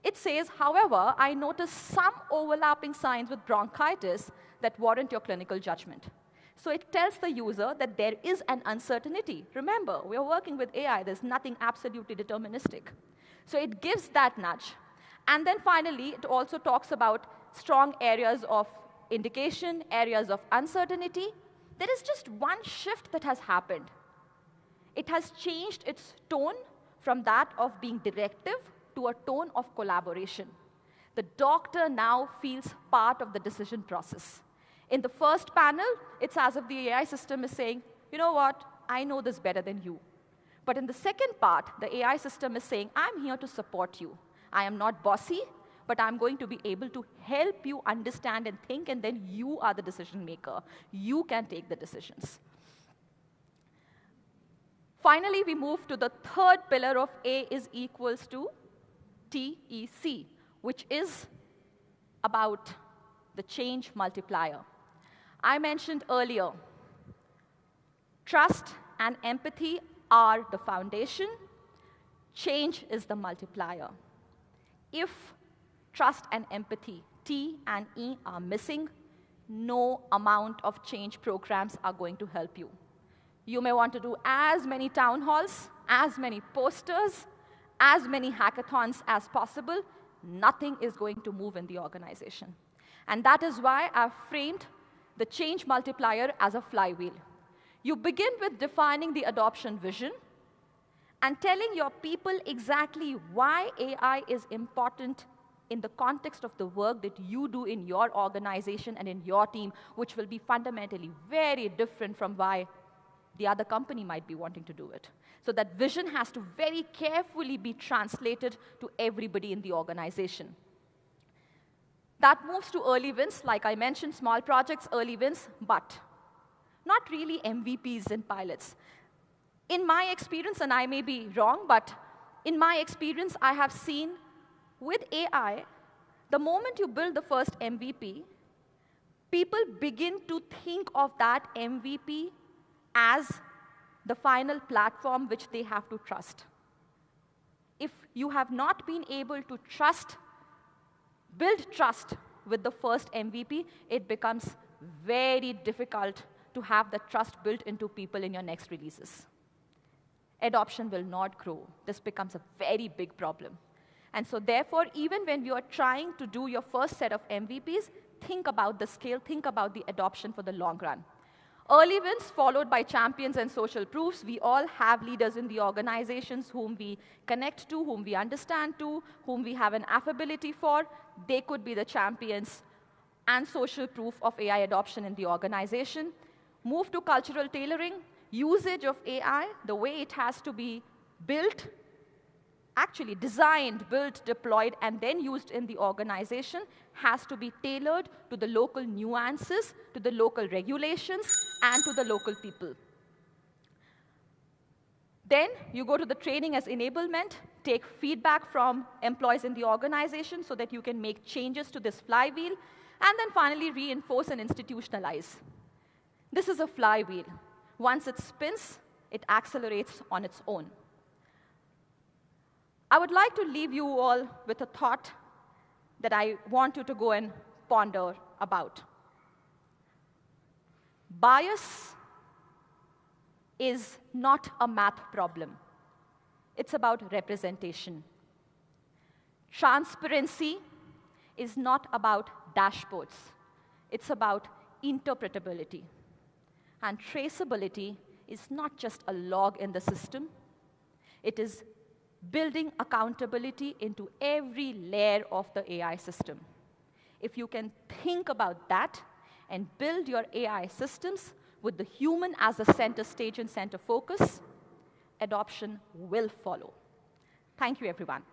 It says, however, I notice some overlapping signs with bronchitis that warrant your clinical judgment. So it tells the user that there is an uncertainty. Remember, we are working with AI. There's nothing absolutely deterministic. So it gives that nudge. And then finally, it also talks about strong areas of indication, areas of uncertainty, there is just one shift that has happened. It has changed its tone from that of being directive to a tone of collaboration. The doctor now feels part of the decision process. In the first panel, it's as if the AI system is saying, you know what, I know this better than you. But in the second part, the AI system is saying, I'm here to support you. I am not bossy, but I'm going to be able to help you understand and think, and then you are the decision maker. You can take the decisions. Finally, we move to the third pillar of A is equals to TEC, which is about the change multiplier. I mentioned earlier, trust and empathy are the foundation. Change is the multiplier. If trust and empathy, T and E, are missing, no amount of change programs are going to help you. You may want to do as many town halls, as many posters, as many hackathons as possible. Nothing is going to move in the organization. And that is why I've framed the change multiplier as a flywheel. You begin with defining the adoption vision and telling your people exactly why AI is important in the context of the work that you do in your organization and in your team, which will be fundamentally very different from why the other company might be wanting to do it. So that vision has to very carefully be translated to everybody in the organization. That moves to early wins. Like I mentioned, small projects, early wins, but not really MVPs and pilots. In my experience, and I may be wrong, but in my experience, I have seen with AI, the moment you build the first MVP, people begin to think of that MVP as the final platform which they have to trust. If you have not been able to build trust with the first MVP, it becomes very difficult to have the trust built into people in your next releases. Adoption will not grow. This becomes a very big problem. And so therefore, even when you are trying to do your first set of MVPs, think about the scale, think about the adoption for the long run. Early wins followed by champions and social proofs. We all have leaders in the organizations whom we connect to, whom we understand to, whom we have an affability for. They could be the champions and social proof of AI adoption in the organization. Move to cultural tailoring. Usage of AI, the way it has to be built, actually designed, built, deployed, and then used in the organization has to be tailored to the local nuances, to the local regulations, and to the local people. Then you go to the training as enablement, take feedback from employees in the organization so that you can make changes to this flywheel, and then finally reinforce and institutionalize. This is a flywheel. Once it spins, it accelerates on its own. I would like to leave you all with a thought that I want you to go and ponder about. Bias is not a math problem. It's about representation. Transparency is not about dashboards. It's about interpretability. And traceability is not just a log in the system. It is building accountability into every layer of the AI system. If you can think about that and build your AI systems with the human as the center stage and center focus, adoption will follow. Thank you, everyone.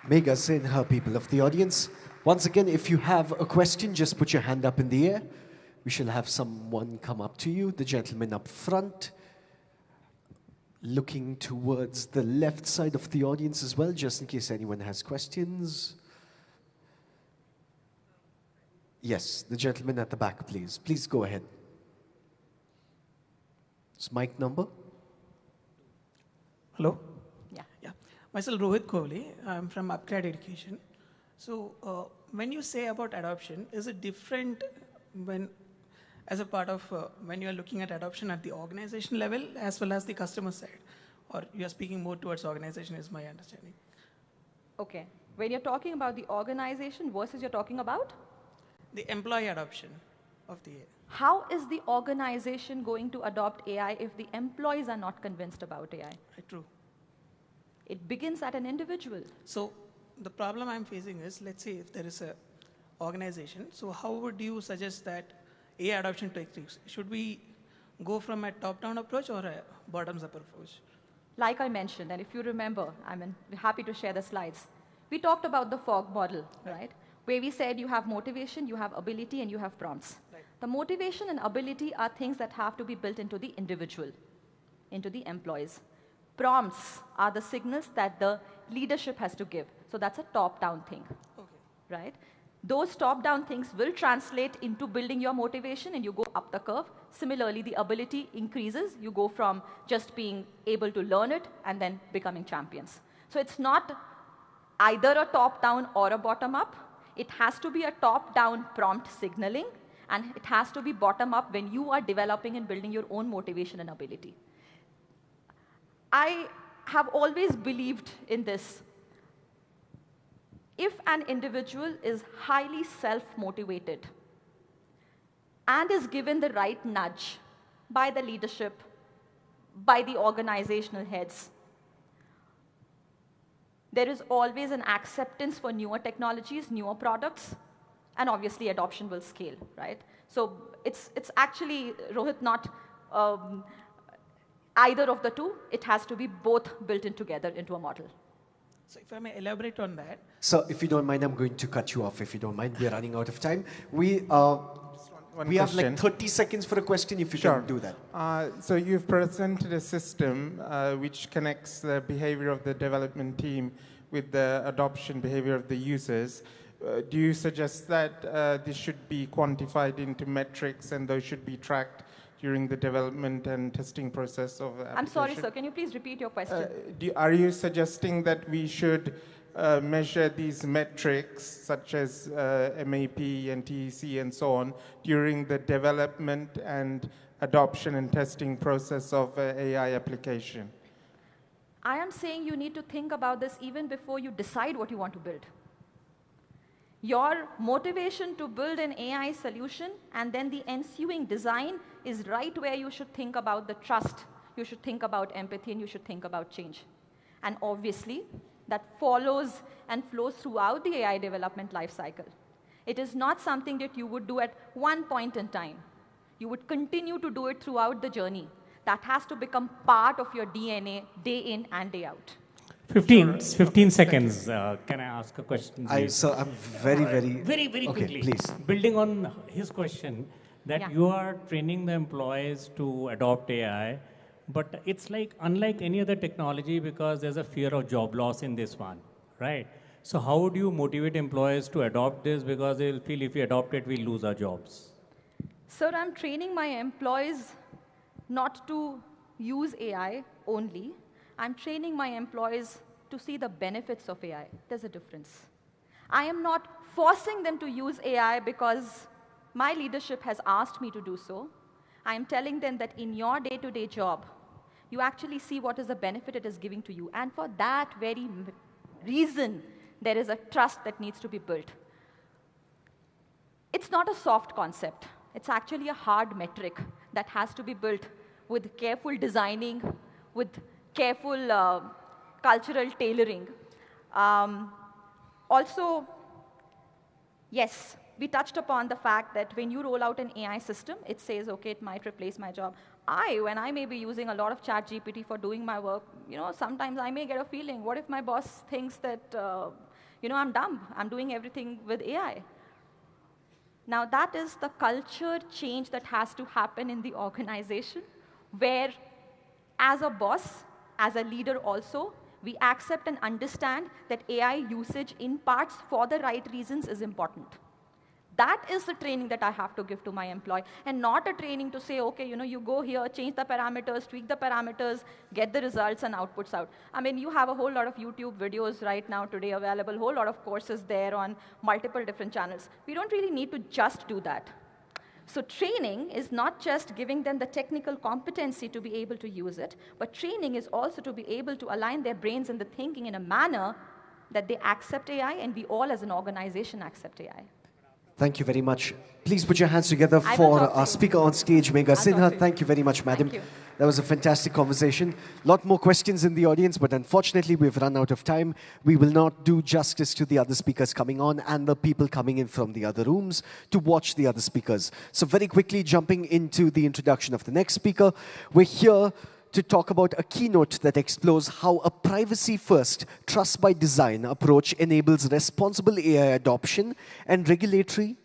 Megha Sinha, people of the audience. Once again, if you have a question, just put your hand up in the air. We shall have someone come up to you, the gentleman up front, looking towards the left side of the audience as well, just in case anyone has questions. Yes, the gentleman at the back, please. Please go ahead. It's mic number. Hello? Yeah. Myself, Rohit Kohli. I'm from Upgrade Education. So when you say about adoption, is it different when, as a part of, when you're looking at adoption at the organization level as well as the customer side? Or you're speaking more towards organization is my understanding. Okay. when you're talking about the organization versus you're talking about? The employee adoption of the AI. How is the organization going to adopt AI if the employees are not convinced about AI? True. It begins at an individual. So the problem I'm facing is, let's say if there is a organization, so how would you suggest that AI adoption takes place? Should we go from a top-down approach or a bottoms-up approach? Like I mentioned, and if you remember, I'm happy to share the slides. We talked about the fog model, right? Where we said you have motivation, you have ability, and you have prompts. Right. The motivation and ability are things that have to be built into the individual, into the employees. Prompts are the signals that the leadership has to give. So that's a top-down thing, right? Those top-down things will translate into building your motivation, and you go up the curve. Similarly, the ability increases. You go from just being able to learn it and then becoming champions. So it's not either a top-down or a bottom-up. It has to be a top-down prompt signaling, and it has to be bottom-up when you are developing and building your own motivation and ability. I have always believed in this. If an individual is highly self-motivated and is given the right nudge by the leadership, by the organizational heads, there is always an acceptance for newer technologies, newer products, and obviously adoption will scale, right? So it's actually, Rohit, not either of the two. It has to be both built in together into a model. So if I may elaborate on that. So if you don't mind, I'm going to cut you off if you don't mind. We're running out of time. We have like 30 seconds for a question if you can do that. So you've presented a system which connects the behavior of the development team with the adoption behavior of the users. Do you suggest that this should be quantified into metrics and those should be tracked during the development and testing process of the application? I'm sorry, sir. Can you please repeat your question? Are you suggesting that we should measure these metrics, such as MAP and TEC and so on, during the development and adoption and testing process of AI application? I am saying you need to think about this even before you decide what you want to build. Your motivation to build an AI solution and then the ensuing design is right where you should think about the trust, you should think about empathy, and you should think about change. And obviously, that follows and flows throughout the AI development lifecycle. It is not something that you would do at one point in time. You would continue to do it throughout the journey. That has to become part of your DNA day in and day out. 15 seconds. Can I ask a question? So I'm very very okay, quickly. Please. Building on his question, that you are training the employees to adopt AI, but it's like unlike any other technology because there's a fear of job loss in this one, right? So how would you motivate employees to adopt this because they'll feel if we adopt it, we'll lose our jobs? Sir, I'm training my employees not to use AI only. I'm training my employees to see the benefits of AI. There's a difference. I am not forcing them to use AI because my leadership has asked me to do so. I am telling them that in your day-to-day job, you actually see what is the benefit it is giving to you. And for that very reason, there is a trust that needs to be built. It's not a soft concept. It's actually a hard metric that has to be built with careful designing, with careful cultural tailoring. Also, yes, we touched upon the fact that when you roll out an AI system, it says, okay, it might replace my job. When I may be using a lot of ChatGPT for doing my work, sometimes I may get a feeling, what if my boss thinks that, I'm dumb, I'm doing everything with AI? Now, that is the culture change that has to happen in the organization, where as a boss, as a leader also, we accept and understand that AI usage in parts for the right reasons is important. That is the training that I have to give to my employee, and not a training to say, okay, you go here, change the parameters, tweak the parameters, get the results and outputs out. I mean, you have a whole lot of YouTube videos right now today available, whole lot of courses there on multiple different channels. We don't really need to just do that. So training is not just giving them the technical competency to be able to use it, but training is also to be able to align their brains and the thinking in a manner that they accept AI, and we all as an organization accept AI. Thank you very much. Please put your hands together I will for talk to our you. speaker on stage, Megha I'll talk Sinha. to you. Thank you very much, madam. Thank you. That was a fantastic conversation. A lot more questions in the audience, but unfortunately, we've run out of time. We will not do justice to the other speakers coming on and the people coming in from the other rooms to watch the other speakers. So very quickly, jumping into the introduction of the next speaker, we're here to talk about a keynote that explores how a privacy-first, trust-by-design approach enables responsible AI adoption and regulatory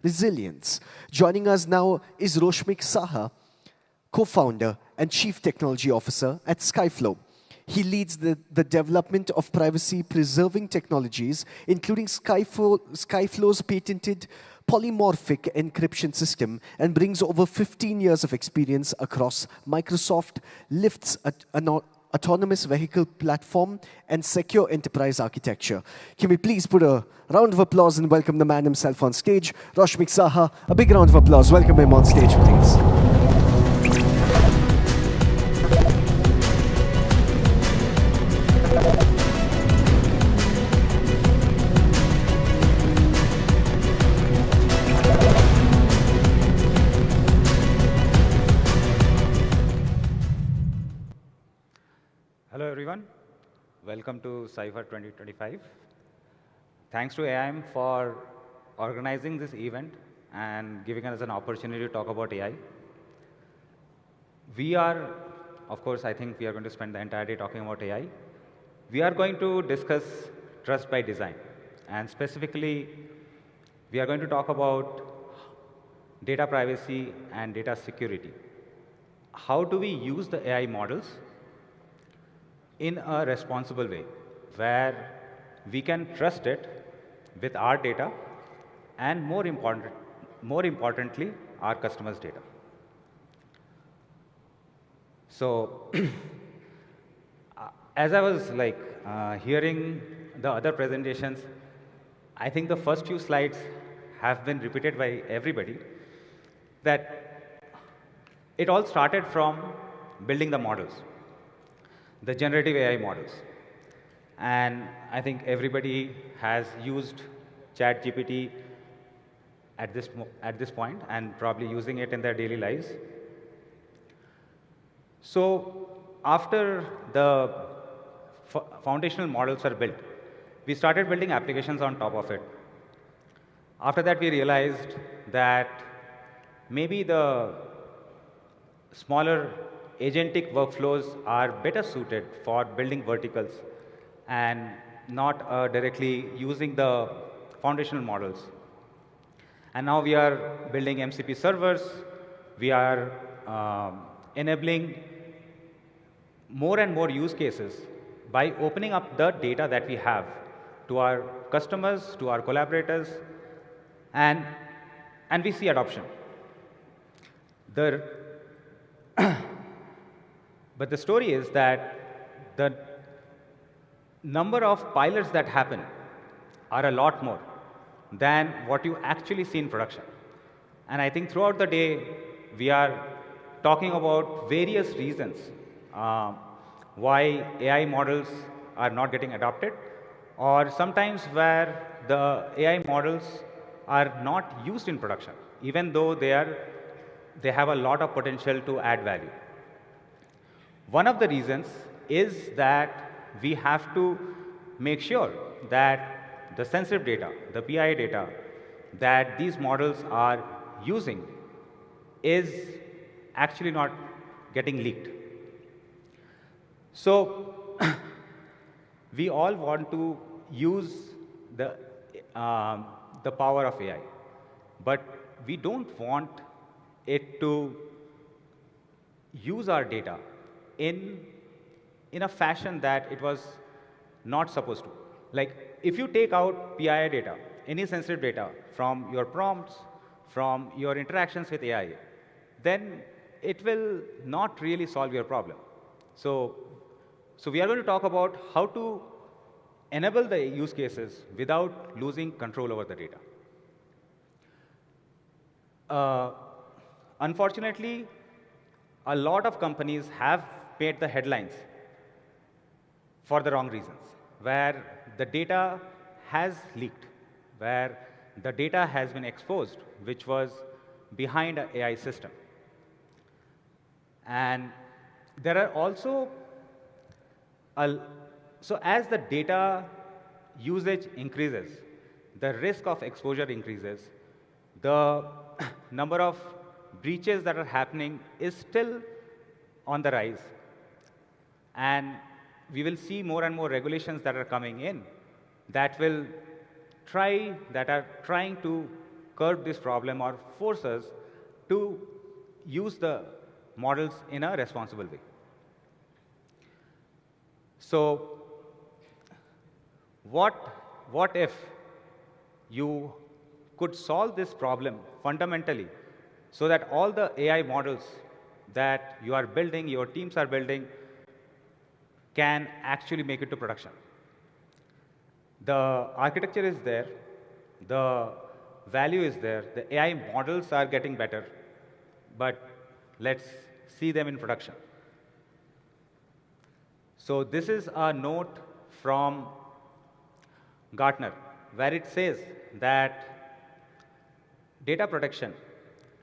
resilience. Joining us now is Roshmik Saha, co-founder and chief technology officer at Skyflow. He leads the development of privacy-preserving technologies, including Skyflow's patented polymorphic encryption system, and brings over 15 years of experience across Microsoft, Lyft's autonomous vehicle platform, and secure enterprise architecture. Can we please put a round of applause and welcome the man himself on stage, Roshmik Saha. A big round of applause. Welcome him on stage, please. Hello everyone, welcome to Cipher 2025. Thanks to AIM for organizing this event and giving us an opportunity to talk about AI. We are, of course, I think we are going to spend the entire day talking about AI. We are going to discuss trust by design, and specifically, we are going to talk about data privacy and data security. How do we use the AI models in a responsible way, where we can trust it with our data and more importantly, our customers' data. So, as I was hearing the other presentations, I think the first few slides have been repeated by everybody, that it all started from building the models, the generative AI models. And I think everybody has used ChatGPT at this point and probably using it in their daily lives. So after the foundational models are built, we started building applications on top of it. After that, we realized that maybe the smaller agentic workflows are better suited for building verticals and not directly using the foundational models. And now we are building MCP servers. We are enabling more and more use cases by opening up the data that we have to our customers, to our collaborators, and we see adoption. But the story is that the number of pilots that happen are a lot more than what you actually see in production. And I think throughout the day, we are talking about various reasons why AI models are not getting adopted, or sometimes where the AI models are not used in production, even though they have a lot of potential to add value. One of the reasons is that we have to make sure that the sensitive data, the PII data that these models are using is actually not getting leaked. So we all want to use the power of AI, but we don't want it to use our data in a fashion that it was not supposed to. Like, if you take out PII data, any sensitive data from your prompts, from your interactions with AI, then it will not really solve your problem. So we are going to talk about how to enable the use cases without losing control over the data. Unfortunately, a lot of companies have made the headlines for the wrong reasons, where the data has leaked, where the data has been exposed, which was behind an AI system. And there are also, so as the data usage increases, the risk of exposure increases, the number of breaches that are happening is still on the rise. And we will see more and more regulations that are coming in that are trying to curb this problem or force us to use the models in a responsible way. So what if you could solve this problem fundamentally so that all the AI models that you are building, your teams are building, can actually make it to production? The architecture is there, the value is there, the AI models are getting better, but let's see them in production. So this is a note from Gartner, where it says that data protection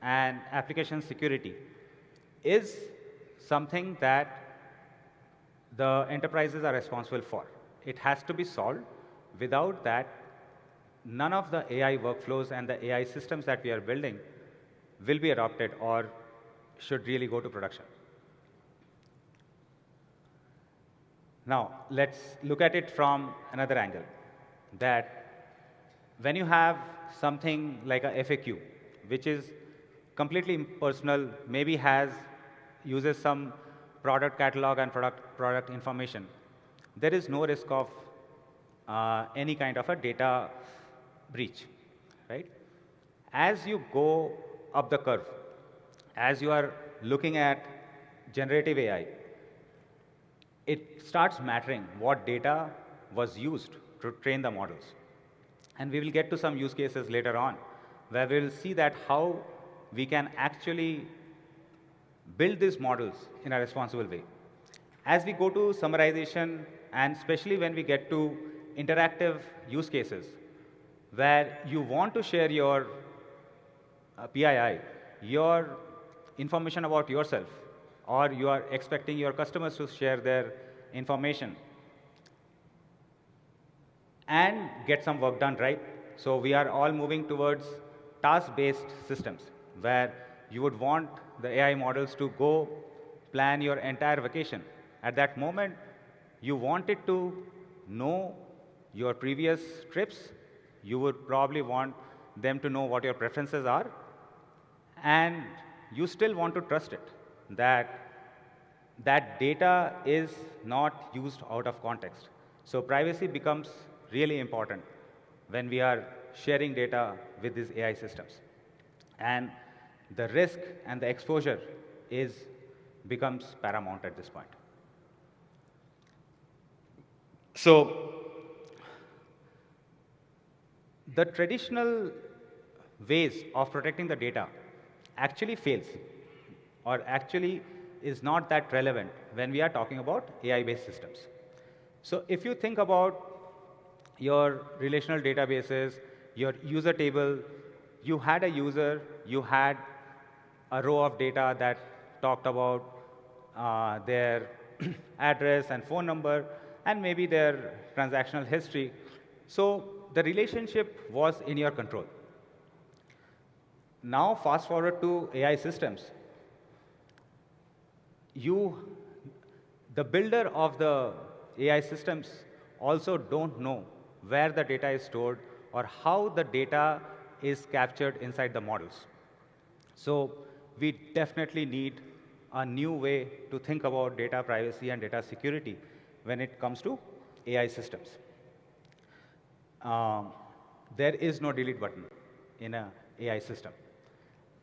and application security is something that the enterprises are responsible for. It has to be solved. Without that, none of the AI workflows and the AI systems that we are building will be adopted or should really go to production. Now, let's look at it from another angle, that when you have something like a FAQ, which is completely impersonal, maybe uses some product catalog and product information, there is no risk of any kind of a data breach, right? As you go up the curve, as you are looking at generative AI, it starts mattering what data was used to train the models. And we will get to some use cases later on, where we will see that how we can actually build these models in a responsible way. As we go to summarization, and especially when we get to interactive use cases, where you want to share your PII, your information about yourself, or you are expecting your customers to share their information and get some work done, right? So we are all moving towards task-based systems, where you would want the AI models to go plan your entire vacation. At that moment, you want it to know your previous trips. You would probably want them to know what your preferences are. And you still want to trust it, that data is not used out of context. So privacy becomes really important when we are sharing data with these AI systems. And the risk and the exposure becomes paramount at this point. So the traditional ways of protecting the data actually fails, or actually is not that relevant when we are talking about AI-based systems. So if you think about your relational databases, your user table, you had a user, you had a row of data that talked about their address and phone number, and maybe their transactional history. So the relationship was in your control. Now fast forward to AI systems. The builder of the AI systems also don't know where the data is stored or how the data is captured inside the models. So we definitely need a new way to think about data privacy and data security when it comes to AI systems. There is no delete button in an AI system.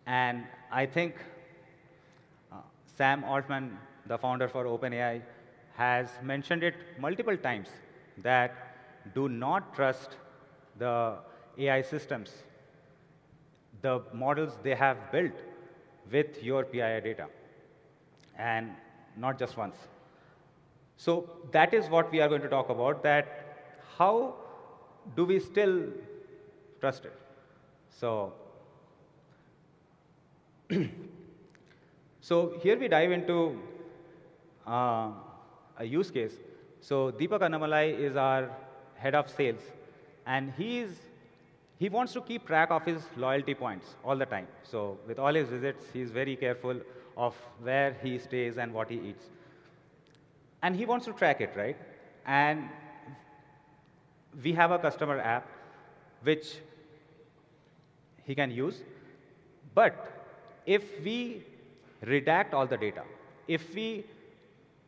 And I think Sam Altman, the founder for OpenAI, has mentioned it multiple times, that do not trust the AI systems, the models they have built with your PII data, and not just once. So that is what we are going to talk about, that how do we still trust it? So, so here we dive into a use case. So Deepak Annamalai is our head of sales, and he wants to keep track of his loyalty points all the time. So with all his visits, he's very careful of where he stays and what he eats. And he wants to track it, right? And we have a customer app which he can use. But if we redact all the data, if we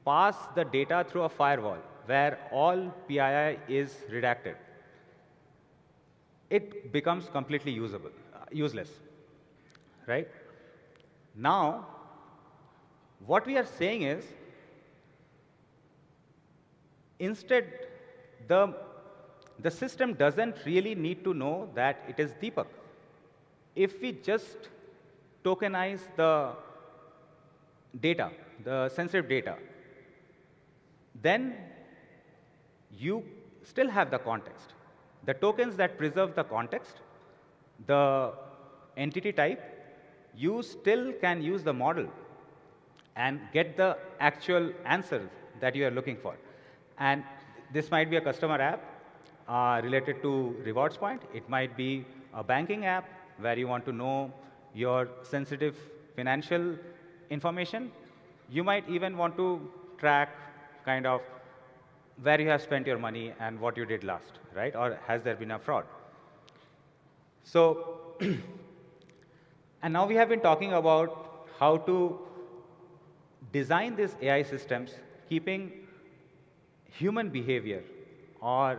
pass the data through a firewall where all PII is redacted, it becomes completely useless, right? Now, what we are saying is, instead, the system doesn't really need to know that it is Deepak. If we just tokenize the data, the sensitive data, then you still have the context. The tokens that preserve the context, the entity type, you still can use the model and get the actual answer that you are looking for. And this might be a customer app related to rewards point. It might be a banking app where you want to know your sensitive financial information. You might even want to track kind of where you have spent your money and what you did last, right? Or has there been a fraud? So, and now we have been talking about how to design these AI systems keeping human behavior or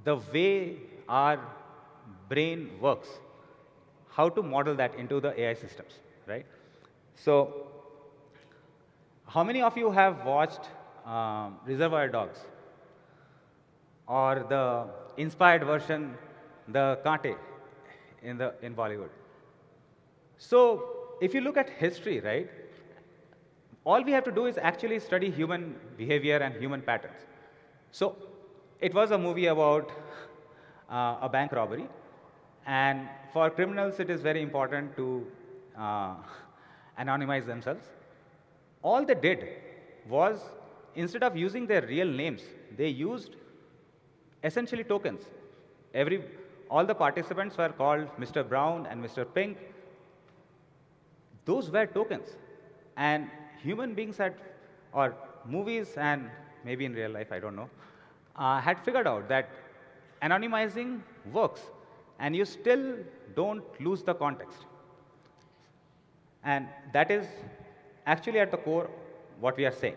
the way our brain works, how to model that into the AI systems, right? So, how many of you have watched Reservoir Dogs or the inspired version, the Kaante in Bollywood? So, if you look at history, right, all we have to do is actually study human behavior and human patterns. So, it was a movie about a bank robbery, and for criminals, it is very important to anonymize themselves. All they did was, instead of using their real names, they used essentially tokens. All the participants were called Mr. Brown and Mr. Pink. Those were tokens. And human beings had, or movies and maybe in real life, I don't know, had figured out that anonymizing works, and you still don't lose the context. And that is actually at the core what we are saying.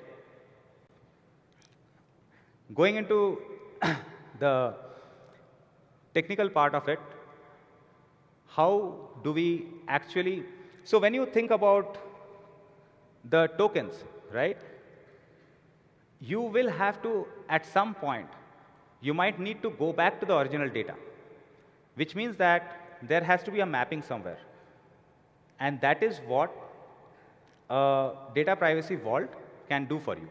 Going into the technical part of it, how do we actually, so when you think about the tokens, right, you will have to, at some point, you might need to go back to the original data, which means that there has to be a mapping somewhere. And that is what a data privacy vault can do for you.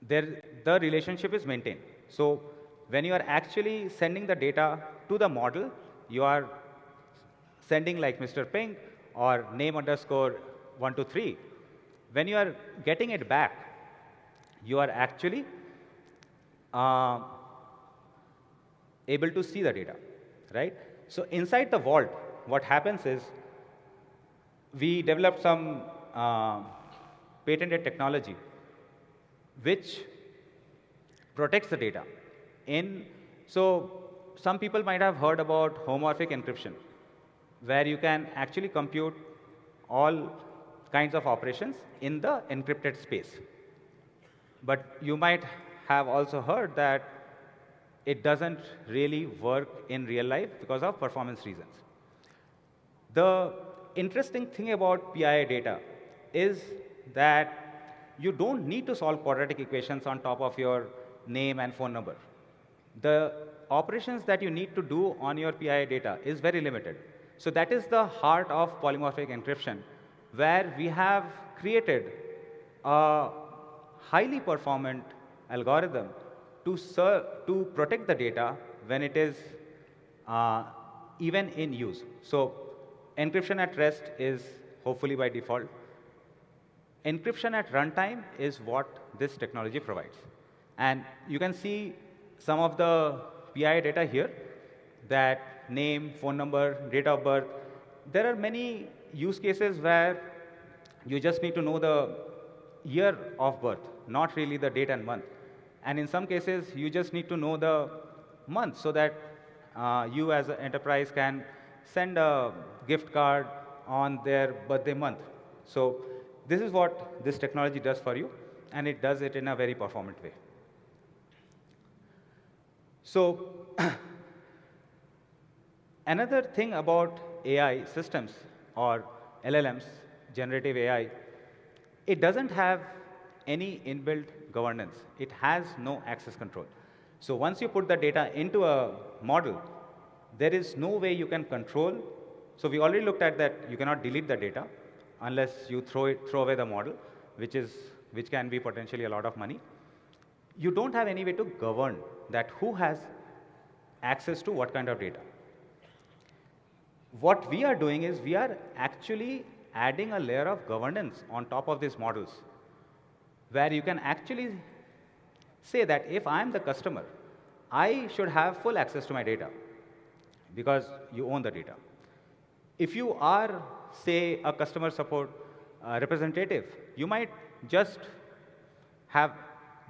The relationship is maintained. So when you are actually sending the data to the model, you are sending like Mr. Pink or name underscore 123. When you are getting it back, you are actually able to see the data, right? So inside the vault, what happens is we developed some patented technology which protects the data. So some people might have heard about homomorphic encryption, where you can actually compute all kinds of operations in the encrypted space. But you might have also heard that it doesn't really work in real life because of performance reasons. The interesting thing about PII data is that you don't need to solve quadratic equations on top of your name and phone number. The operations that you need to do on your PII data is very limited. So that is the heart of polymorphic encryption, where we have created a highly performant algorithm to protect the data when it is even in use. So encryption at rest is hopefully by default. Encryption at runtime is what this technology provides. And you can see some of the PII data here, that name, phone number, date of birth. There are many use cases where you just need to know the year of birth, not really the date and month. And in some cases, you just need to know the month so that you as an enterprise can send a gift card on their birthday month. So this is what this technology does for you, and it does it in a very performant way. So another thing about AI systems or LLMs, generative AI, it doesn't have any inbuilt governance. It has no access control. So once you put the data into a model, there is no way you can control. So we already looked at that you cannot delete the data unless you throw away the model, which can be potentially a lot of money. You don't have any way to govern that who has access to what kind of data. What we are doing is we are actually adding a layer of governance on top of these models, where you can actually say that if I'm the customer, I should have full access to my data because you own the data. If you are, say, a customer support representative, you might just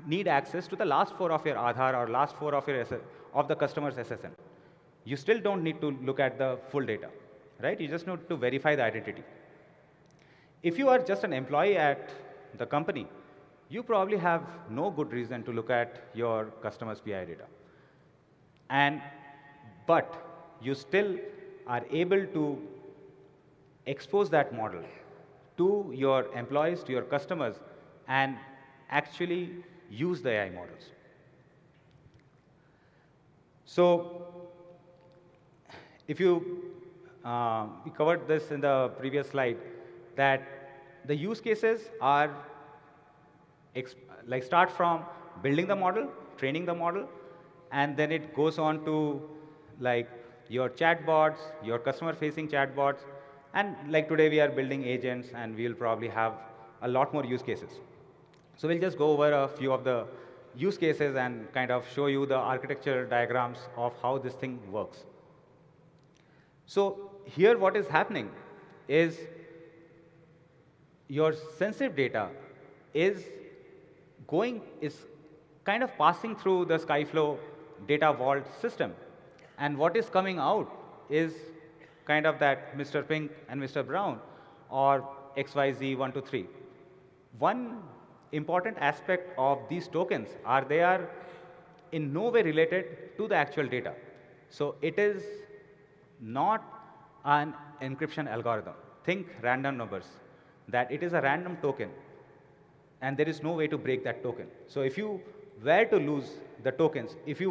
need access to the last 4 of your Aadhaar or last 4 of the customer's SSN. You still don't need to look at the full data, right? You just need to verify the identity. If you are just an employee at the company, you probably have no good reason to look at your customer's PI data. But you still are able to expose that model to your employees, to your customers, and actually use the AI models. So if you, we covered this in the previous slide, that the use cases are start from building the model, training the model, and then it goes on to your chatbots, your customer-facing chatbots, and today we are building agents, and we'll probably have a lot more use cases. So we'll just go over a few of the use cases and kind of show you the architecture diagrams of how this thing works. So here what is happening is your sensitive data is kind of passing through the Skyflow data vault system. And what is coming out is kind of that Mr. Pink and Mr. Brown or XYZ123. One important aspect of these tokens are they are in no way related to the actual data. So it is not an encryption algorithm. Think random numbers, that it is a random token, and there is no way to break that token. So if you were to lose the tokens, if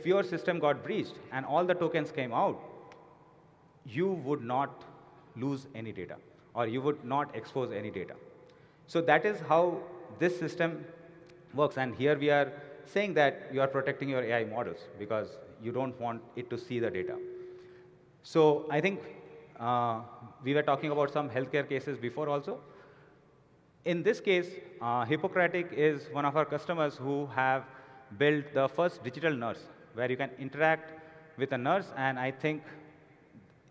your system got breached and all the tokens came out, you would not lose any data, or you would not expose any data. So that is how this system works. And here we are saying that you are protecting your AI models because you don't want it to see the data. So I think we were talking about some healthcare cases before also. In this case, Hippocratic is one of our customers who have built the first digital nurse, where you can interact with a nurse, and I think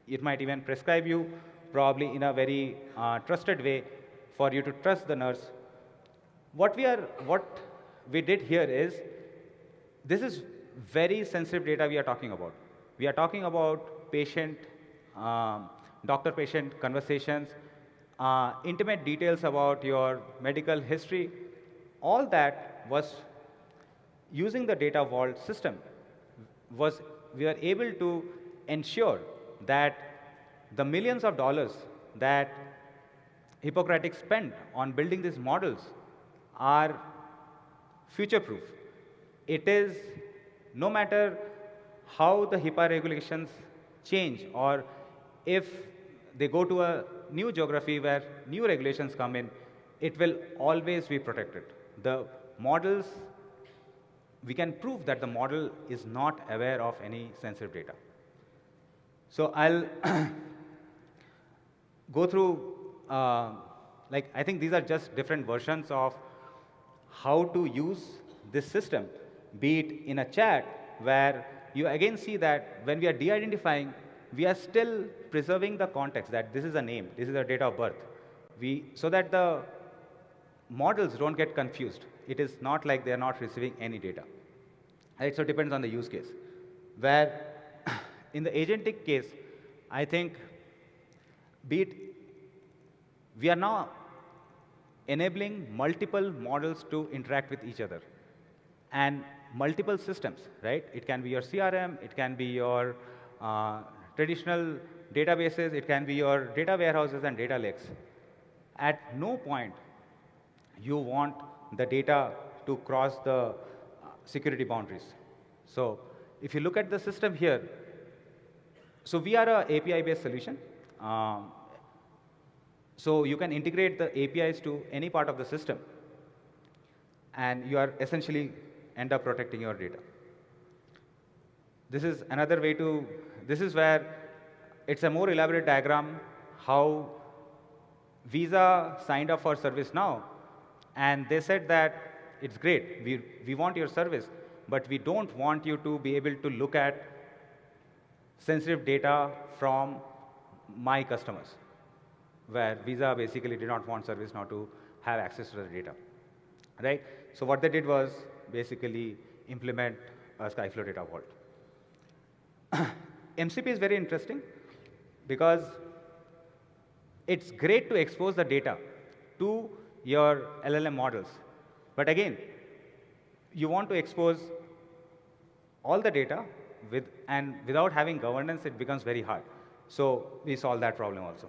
it might even prescribe you, probably in a very trusted way, for you to trust the nurse. What we did here is, this is very sensitive data we are talking about. We are talking about patient, doctor-patient conversations, intimate details about your medical history. All that was using the data vault system. We were able to ensure that the millions of dollars that Hippocratic spent on building these models are future-proof. It is, no matter how the HIPAA regulations change, or if they go to a new geography where new regulations come in, it will always be protected. The models we can prove that the model is not aware of any sensitive data. So I'll go through, like I think these are just different versions of how to use this system, be it in a chat where you again see that when we are de-identifying, we are still preserving the context that this is a name, this is a date of birth, so that the models don't get confused. It is not like they are not receiving any data. Right? So it depends on the use case. Where in the agentic case, I think, we are now enabling multiple models to interact with each other and multiple systems, right? It can be your CRM, it can be your traditional databases, it can be your data warehouses and data lakes. At no point you want the data to cross the security boundaries. So if you look at the system here, so we are an API-based solution. So you can integrate the APIs to any part of the system, and you are essentially end up protecting your data. This is another way to, this is where it's a more elaborate diagram how Visa signed up for ServiceNow, and they said that it's great, we want your service, but we don't want you to be able to look at sensitive data from my customers, where Visa basically did not want ServiceNow to have access to the data, right? So what they did was basically implement a Skyflow data vault. MCP is very interesting because it's great to expose the data to your LLM models. But again, you want to expose all the data and without having governance, it becomes very hard. So we solve that problem also.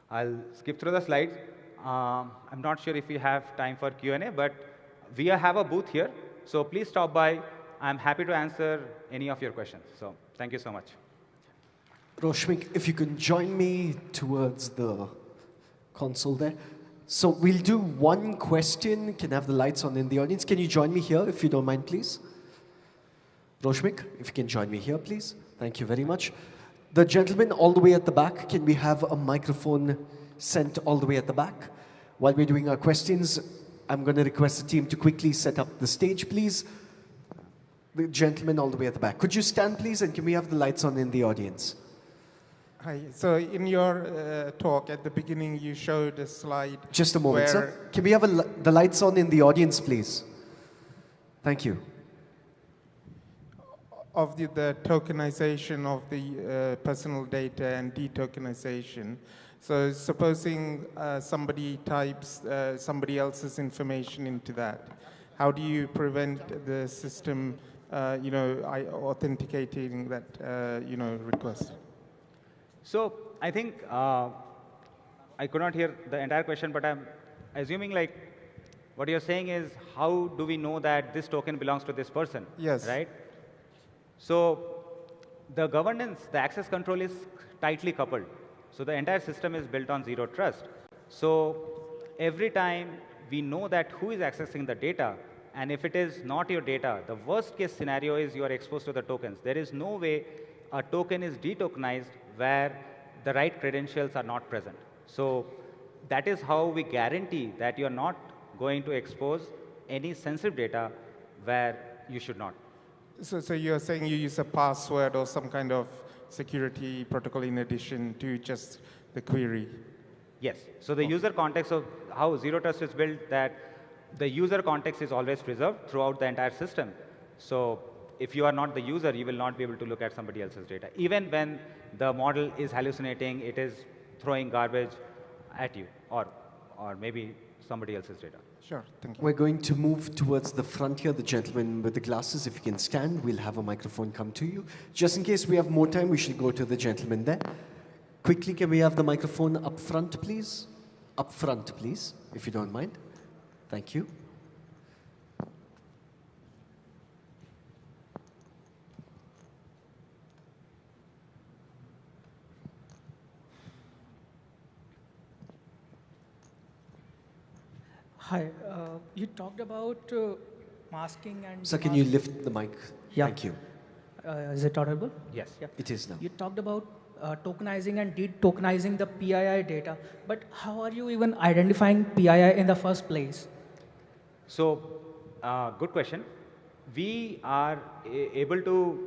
I'll skip through the slides. I'm not sure if we have time for Q&A, but we have a booth here. So please stop by. I'm happy to answer any of your questions. So thank you so much. Roshmik, if you can join me towards the console there. So we'll do one question. Can I have the lights on in the audience? Can you join me here, if you don't mind, please? Roshmik, if you can join me here, please. Thank you very much. The gentleman all the way at the back, can we have a microphone sent all the way at the back? While we're doing our questions, I'm going to request the team to quickly set up the stage, please. The gentleman all the way at the back. Could you stand, please, and can we have the lights on in the audience? Hi. So in your talk at the beginning, you showed a slide. Just a moment, sir. Can we have the lights on in the audience, please? Thank you. Of the tokenization of the personal data and de-tokenization. So supposing somebody types somebody else's information into that, how do you prevent the system, authenticating that, request? So I think I could not hear the entire question, but I'm assuming like what you're saying is how do we know that this token belongs to this person? Yes. Right? So the governance, the access control is tightly coupled. So the entire system is built on zero trust. So every time we know that who is accessing the data, and if it is not your data, the worst case scenario is you are exposed to the tokens. There is no way a token is de-tokenized where the right credentials are not present. So that is how we guarantee that you're not going to expose any sensitive data where you should not. So you're saying you use a password or some kind of security protocol in addition to just the query? Yes. So the user context of how zero trust is built, that the user context is always preserved throughout the entire system. So if you are not the user, you will not be able to look at somebody else's data. Even when the model is hallucinating, it is throwing garbage at you, or maybe somebody else's data. Sure, thank you. We're going to move towards the front here. The gentleman with the glasses, if you can stand, we'll have a microphone come to you. Just in case we have more time, we should go to the gentleman there. Quickly, can we have the microphone up front, please? Up front, please, if you don't mind. Thank you. Hi, you talked about masking and... Sir, can you lift the mic? Yeah. Thank you. Is it audible? Yes. Yeah. It is now. You talked about tokenizing and de-tokenizing the PII data, but how are you even identifying PII in the first place? So, good question. We are able to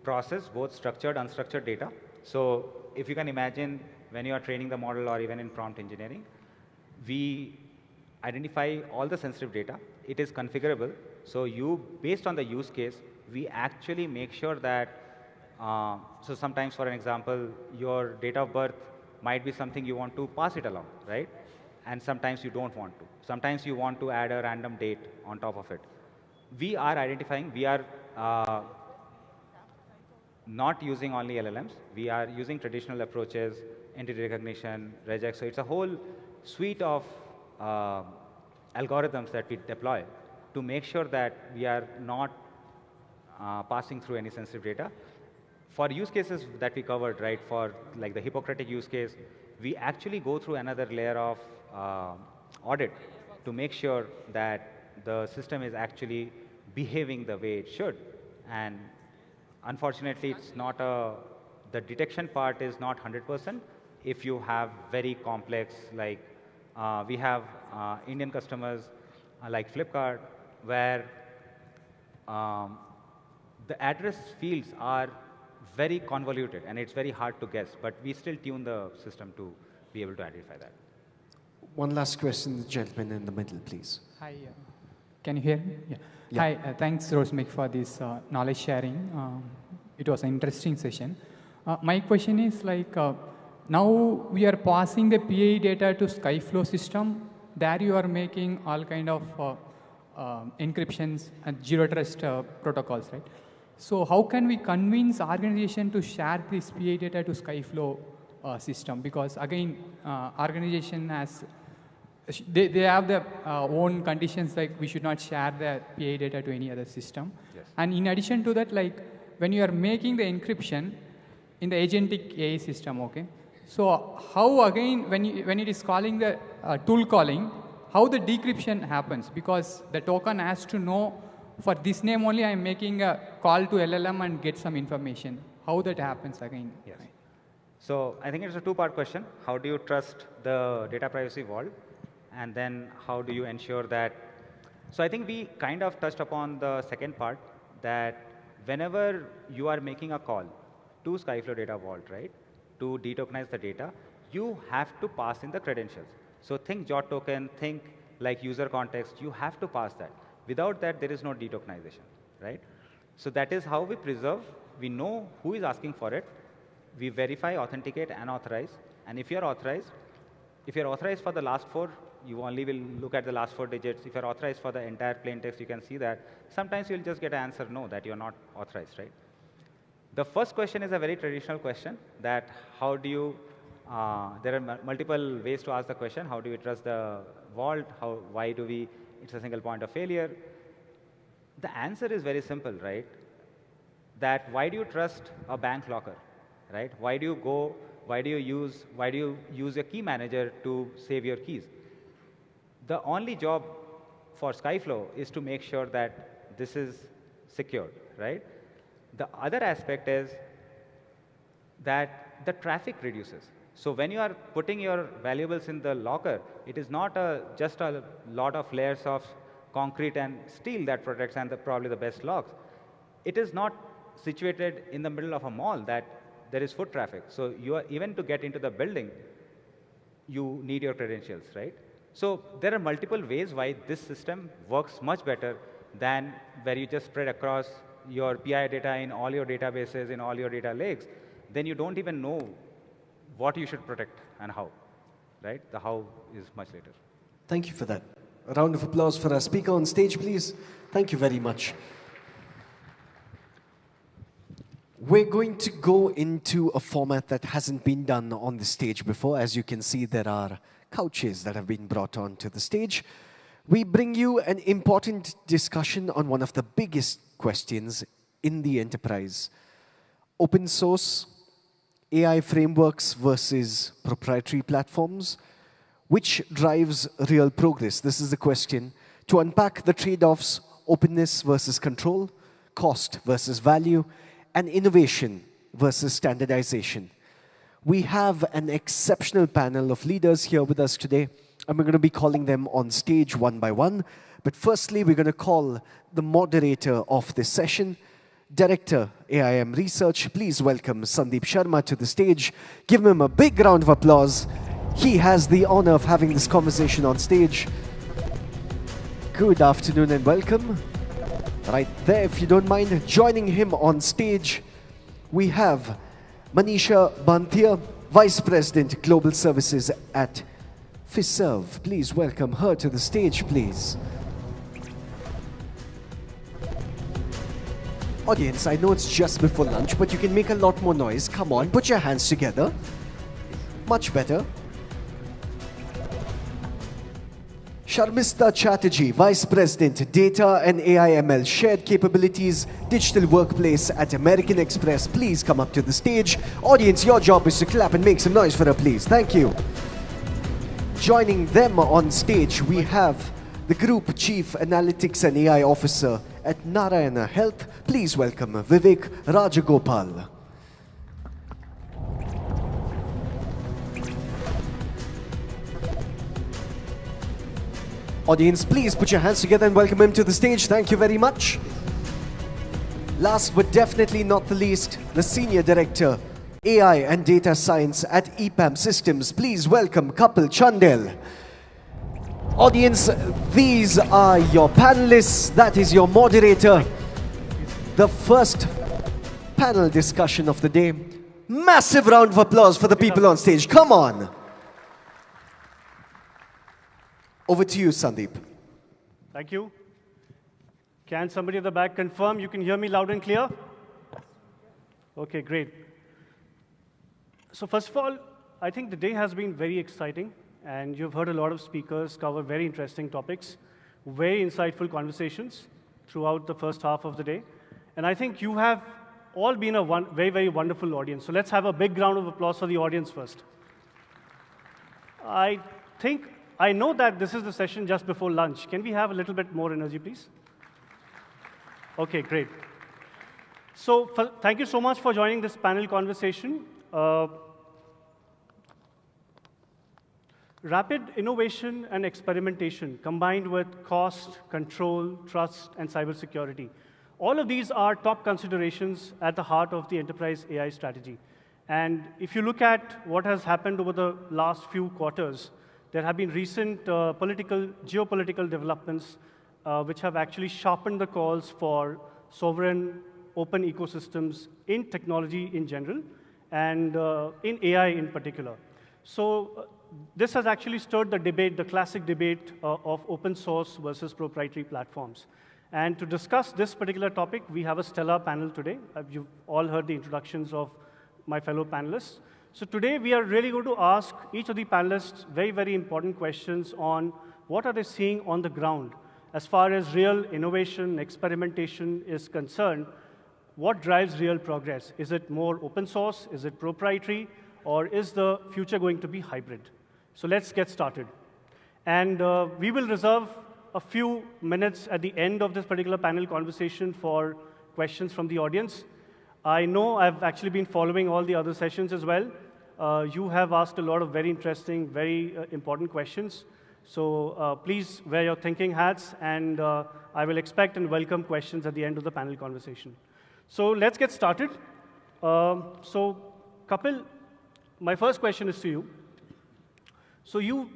process both structured and unstructured data. So, if you can imagine when you are training the model or even in prompt engineering, we identify all the sensitive data. It is configurable. So, based on the use case, we actually make sure that, so sometimes for an example, your date of birth might be something you want to pass it along, right? And sometimes you don't want to. Sometimes you want to add a random date on top of it. We are identifying, we are not using only LLMs. We are using traditional approaches, entity recognition, regex. So it's a whole suite of algorithms that we deploy to make sure that we are not passing through any sensitive data. For use cases that we covered, right, for like the Hippocratic use case, we actually go through another layer of audit to make sure that the system is actually behaving the way it should. And unfortunately, it's not the detection part is not 100%. If you have very complex, like we have Indian customers like Flipkart, where the address fields are very convoluted and it's very hard to guess, but we still tune the system to be able to identify that. One last question, the gentleman in the middle, please. Hi, can you hear me? Yeah. Yeah. Hi, thanks Rosmik for this knowledge sharing. It was an interesting session. My question is like, now we are passing the PA data to Skyflow system. There you are making all kind of encryptions and zero trust protocols, right? So how can we convince organization to share this PA data to Skyflow system? Because again, organization has, they have their own conditions, like we should not share the PA data to any other system. Yes. And in addition to that, like when you are making the encryption in the agentic AI system, okay? So how again, when it is calling the tool calling, how the decryption happens? Because the token has to know for this name only I am making a call to LLM and get some information. How that happens again? Yes. So I think it's a two-part question. How do you trust the data privacy vault? And then how do you ensure that? So I think we kind of touched upon the second part, that whenever you are making a call to Skyflow Data Vault, right, to detokenize the data, you have to pass in the credentials. So think jot token, think like user context, you have to pass that. Without that, there is no detokenization, right? So that is how we preserve. We know who is asking for it. We verify, authenticate, and authorize. And if you're authorized for the last 4, you only will look at the last 4 digits. If you're authorized for the entire plain text, you can see that. Sometimes you'll just get an answer no, that you're not authorized, right? The first question is a very traditional question, that how do you, there are multiple ways to ask the question. How do you trust the vault? Why do we, it's a single point of failure. The answer is very simple, right? That why do you trust a bank locker, right? Why do you use a key manager to save your keys? The only job for Skyflow is to make sure that this is secured, right? The other aspect is that the traffic reduces. So when you are putting your valuables in the locker, it is not just a lot of layers of concrete and steel that protects and probably the best locks. It is not situated in the middle of a mall that there is foot traffic. So even to get into the building, you need your credentials, right? So there are multiple ways why this system works much better than where you just spread across your PI data in all your databases, in all your data lakes. Then you don't even know what you should protect and how, right? The how is much later. Thank you for that. A round of applause for our speaker on stage, please. Thank you very much. We're going to go into a format that hasn't been done on the stage before. As you can see, there are couches that have been brought onto the stage. We bring you an important discussion on one of the biggest questions in the enterprise. Open source, AI frameworks versus proprietary platforms. Which drives real progress? This is the question. To unpack the trade-offs, openness versus control, cost versus value, and innovation versus standardization. We have an exceptional panel of leaders here with us today, and we're going to be calling them on stage one by one. But firstly, we're going to call the moderator of this session, Director, AIM Research. Please welcome Sandeep Sharma to the stage. Give him a big round of applause. He has the honor of having this conversation on stage. Good afternoon and welcome. Right there, if you don't mind, joining him on stage, we have Manisha Banthia, Vice President Global Services at Fiserv. Please welcome her to the stage, please. Audience, I know it's just before lunch, but you can make a lot more noise. Come on, put your hands together. Much better. Sharmista Chatterjee, Vice President, Data and AI/ML Shared Capabilities, Digital Workplace at American Express. Please come up to the stage. Audience, your job is to clap and make some noise for her, please. Thank you. Joining them on stage, we have the Group Chief Analytics and AI Officer at Narayana Health. Please welcome Vivek Rajagopal. Audience, please put your hands together and welcome him to the stage. Thank you very much. Last but definitely not the least, the Senior Director, AI and Data Science at EPAM Systems. Please welcome Kapil Chandel. Audience, these are your panelists. That is your moderator. The first panel discussion of the day. Massive round of applause for the people on stage. Come on. Over to you, Sandeep. Thank you. Can somebody at the back confirm you can hear me loud and clear? Okay, great. So first of all, I think the day has been very exciting, and you've heard a lot of speakers cover very interesting topics, very insightful conversations throughout the first half of the day. And I think you have all been a very, very wonderful audience. So let's have a big round of applause for the audience first. I know that this is the session just before lunch. Can we have a little bit more energy, please? Okay, great. So thank you so much for joining this panel conversation. Rapid innovation and experimentation combined with cost, control, trust, and cybersecurity. All of these are top considerations at the heart of the enterprise AI strategy. And if you look at what has happened over the last few quarters, there have been recent geopolitical developments which have actually sharpened the calls for sovereign open ecosystems in technology in general and in AI in particular. So this has actually stirred the debate, the classic debate of open source versus proprietary platforms. And to discuss this particular topic, we have a stellar panel today. You've all heard the introductions of my fellow panelists. So today, we are really going to ask each of the panelists very, very important questions on what are they seeing on the ground as far as real innovation, experimentation is concerned. What drives real progress? Is it more open source? Is it proprietary? Or is the future going to be hybrid? So let's get started. And we will reserve a few minutes at the end of this particular panel conversation for questions from the audience. I know I've actually been following all the other sessions as well. You have asked a lot of very interesting, very important questions. So please wear your thinking hats, and I will expect and welcome questions at the end of the panel conversation. So let's get started. So Kapil, my first question is to you. So you,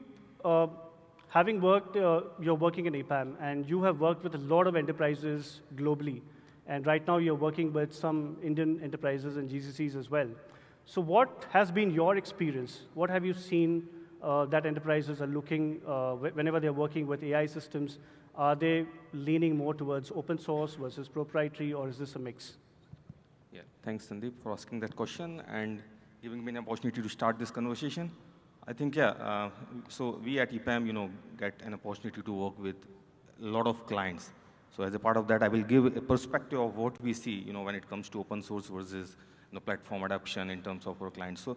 having worked, you're working in APAM, and you have worked with a lot of enterprises globally. And right now, you're working with some Indian enterprises and GCCs as well. So what has been your experience? What have you seen that enterprises are looking, whenever they're working with AI systems? Are they leaning more towards open source versus proprietary, or is this a mix? Yeah, thanks, Sandeep, for asking that question and giving me an opportunity to start this conversation. I think, yeah, so we at EPAM, get an opportunity to work with a lot of clients. So as a part of that, I will give a perspective of what we see, when it comes to open source versus platform adoption in terms of our clients. So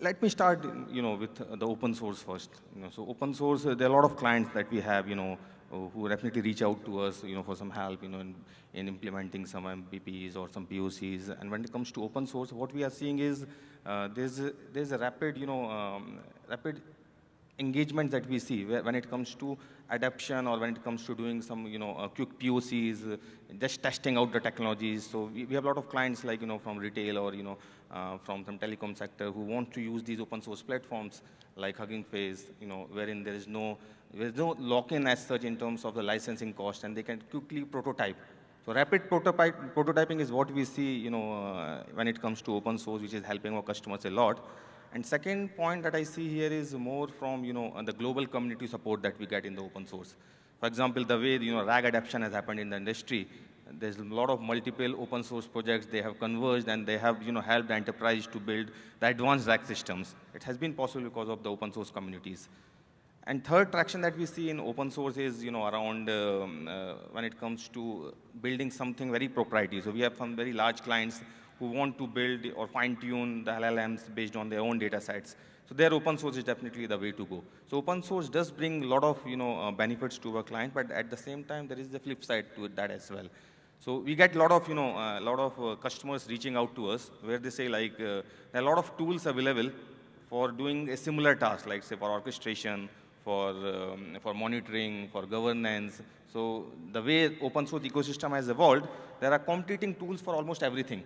let me start, with the open source first. So open source, there are a lot of clients that we have, who definitely reach out to us, for some help, in implementing some MVPs or some POCs. And when it comes to open source, what we are seeing is there's a rapid, rapid engagement that we see when it comes to adoption or when it comes to doing some, quick POCs, just testing out the technologies. So we have a lot of clients like, from retail or, from some telecom sector who want to use these open source platforms like Hugging Face, wherein there's no lock-in as such in terms of the licensing cost, and they can quickly prototype. So rapid prototyping is what we see, when it comes to open source, which is helping our customers a lot. And second point that I see here is more from, the global community support that we get in the open source. For example, the way, RAG adoption has happened in the industry, there's a lot of multiple open source projects. They have converged and they have, helped the enterprise to build the advanced RAG systems. It has been possible because of the open source communities. And third traction that we see in open source is, around when it comes to building something very proprietary. So we have some very large clients who want to build or fine-tune the LLMs based on their own data sets. So their open source is definitely the way to go. So open source does bring a lot of benefits to our client, but at the same time, there is the flip side to that as well. So we get a lot of customers reaching out to us where they say like there are a lot of tools available for doing a similar task, like say for orchestration, for monitoring, for governance. So the way open source ecosystem has evolved, there are competing tools for almost everything.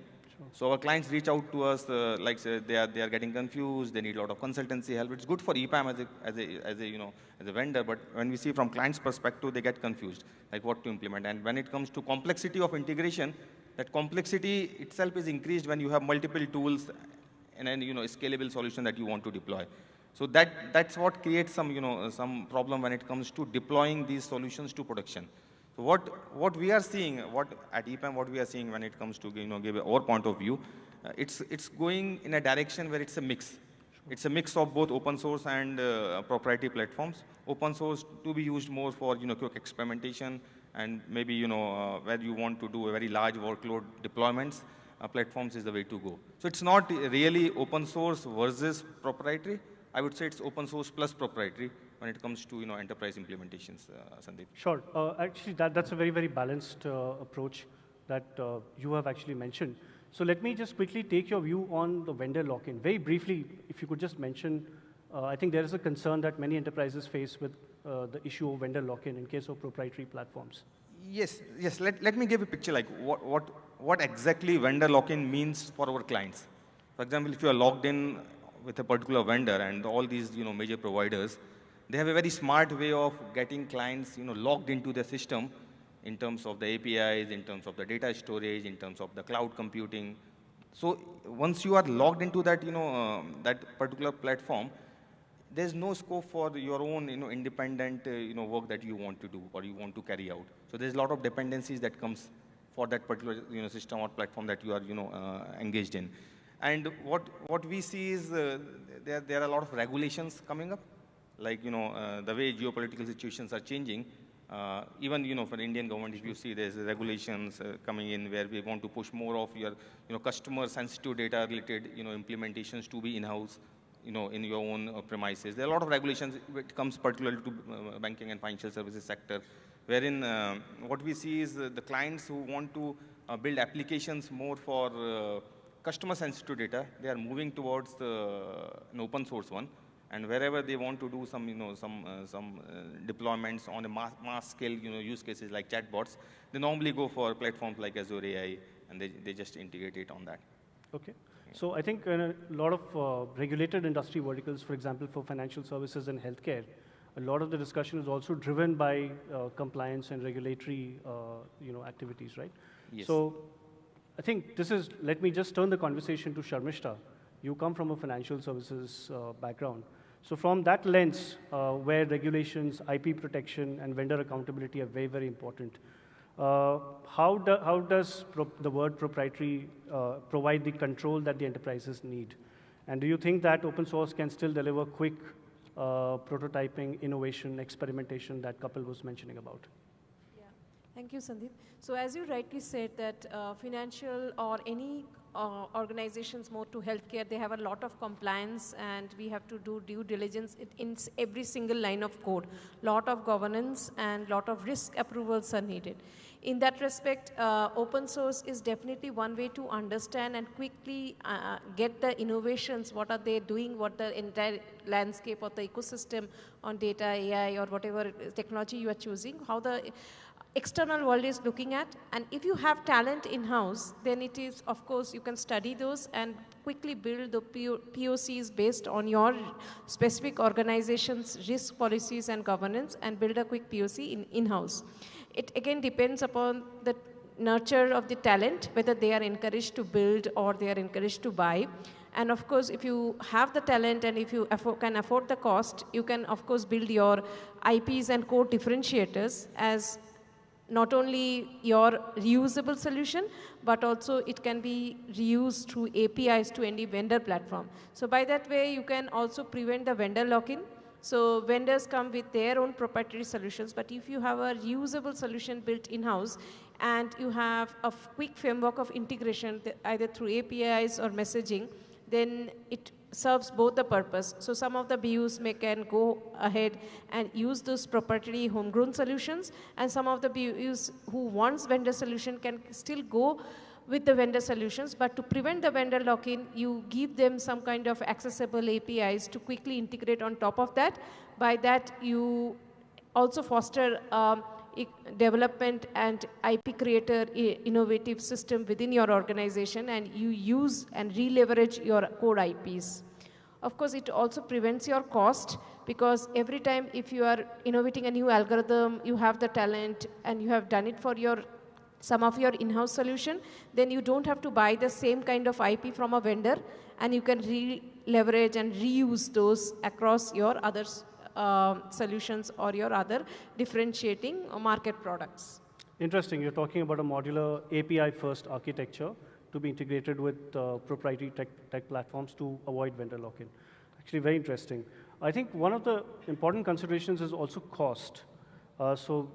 So our clients reach out to us, like say they are getting confused, they need a lot of consultancy help. It's good for EPAM as a vendor, but when we see from clients' perspective, they get confused, like what to implement. And when it comes to complexity of integration, that complexity itself is increased when you have multiple tools and then a scalable solution that you want to deploy. So that's what creates some problem when it comes to deploying these solutions to production. So what we are seeing, at EPAM, what we are seeing when it comes to give our point of view, it's going in a direction where it's a mix. It's a mix of both open source and proprietary platforms. Open source to be used more for quick experimentation and maybe where you want to do a very large workload deployments. Platforms is the way to go. So it's not really open source versus proprietary. I would say it's open source plus proprietary when it comes to enterprise implementations, Sandeep. Sure. Actually, that's a very, very balanced approach that you have actually mentioned. So let me just quickly take your view on the vendor lock-in. Very briefly, if you could just mention, I think there is a concern that many enterprises face with the issue of vendor lock-in in case of proprietary platforms. Yes. Let me give a picture like what exactly vendor lock-in means for our clients. For example, if you are logged in with a particular vendor and all these major providers, they have a very smart way of getting clients logged into the system in terms of the APIs, in terms of the data storage, in terms of the cloud computing. So once you are logged into that that particular platform, there's no scope for your own independent work that you want to do or you want to carry out. So there's a lot of dependencies that comes for that particular system or platform that you are engaged in. And what we see is there are a lot of regulations coming up, like the way geopolitical situations are changing. Even for the Indian government, if you see there's regulations coming in where we want to push more of your customer sensitive data related implementations to be in-house in your own premises. There are a lot of regulations when it comes particularly to banking and financial services sector, wherein what we see is the clients who want to build applications more for customer sensitive data, they are moving towards an open source one. And wherever they want to do some deployments on a mass scale use cases like chatbots, they normally go for platforms like Azure AI, and they just integrate it on that. Okay. So I think in a lot of regulated industry verticals, for example, for financial services and healthcare, a lot of the discussion is also driven by compliance and regulatory activities, right? Yes. So I think let me just turn the conversation to Sharmishta. You come from a financial services background. So from that lens, where regulations, IP protection, and vendor accountability are very, very important, how does the word proprietary provide the control that the enterprises need? And do you think that open source can still deliver quick prototyping, innovation, experimentation that Kapil was mentioning about? Yeah. Thank you, Sandeep. So as you rightly said that financial or any organizations more to healthcare, they have a lot of compliance and we have to do due diligence in every single line of code. Lot of governance and lot of risk approvals are needed. In that respect, open source is definitely one way to understand and quickly get the innovations, what are they doing, what the entire landscape or the ecosystem on data, AI or whatever technology you are choosing, how the external world is looking at. And if you have talent in-house, then it is, of course, you can study those and quickly build the POCs based on your specific organization's risk policies and governance and build a quick POC in-house. It again depends upon the nurture of the talent, whether they are encouraged to build or they are encouraged to buy. And of course, if you have the talent and if you can afford the cost, you can, of course, build your IPs and core differentiators as not only your reusable solution, but also it can be reused through APIs to any vendor platform. So by that way, you can also prevent the vendor lock-in. So vendors come with their own proprietary solutions, but if you have a reusable solution built in-house and you have a quick framework of integration, either through APIs or messaging, then it serves both the purpose. So some of the BUs can go ahead and use those proprietary homegrown solutions, and some of the BUs who wants vendor solution can still go with the vendor solutions, but to prevent the vendor lock-in, you give them some kind of accessible APIs to quickly integrate on top of that. By that, you also foster development and IP creator innovative system within your organization, and you use and re-leverage your core IPs. Of course, it also prevents your cost, because every time if you are innovating a new algorithm, you have the talent and you have done it for some of your in-house solution, then you don't have to buy the same kind of IP from a vendor, and you can re-leverage and reuse those across your other solutions or your other differentiating market products. Interesting. You're talking about a modular API-first architecture to be integrated with proprietary tech platforms to avoid vendor lock-in. Actually, very interesting. I think one of the important considerations is also cost. So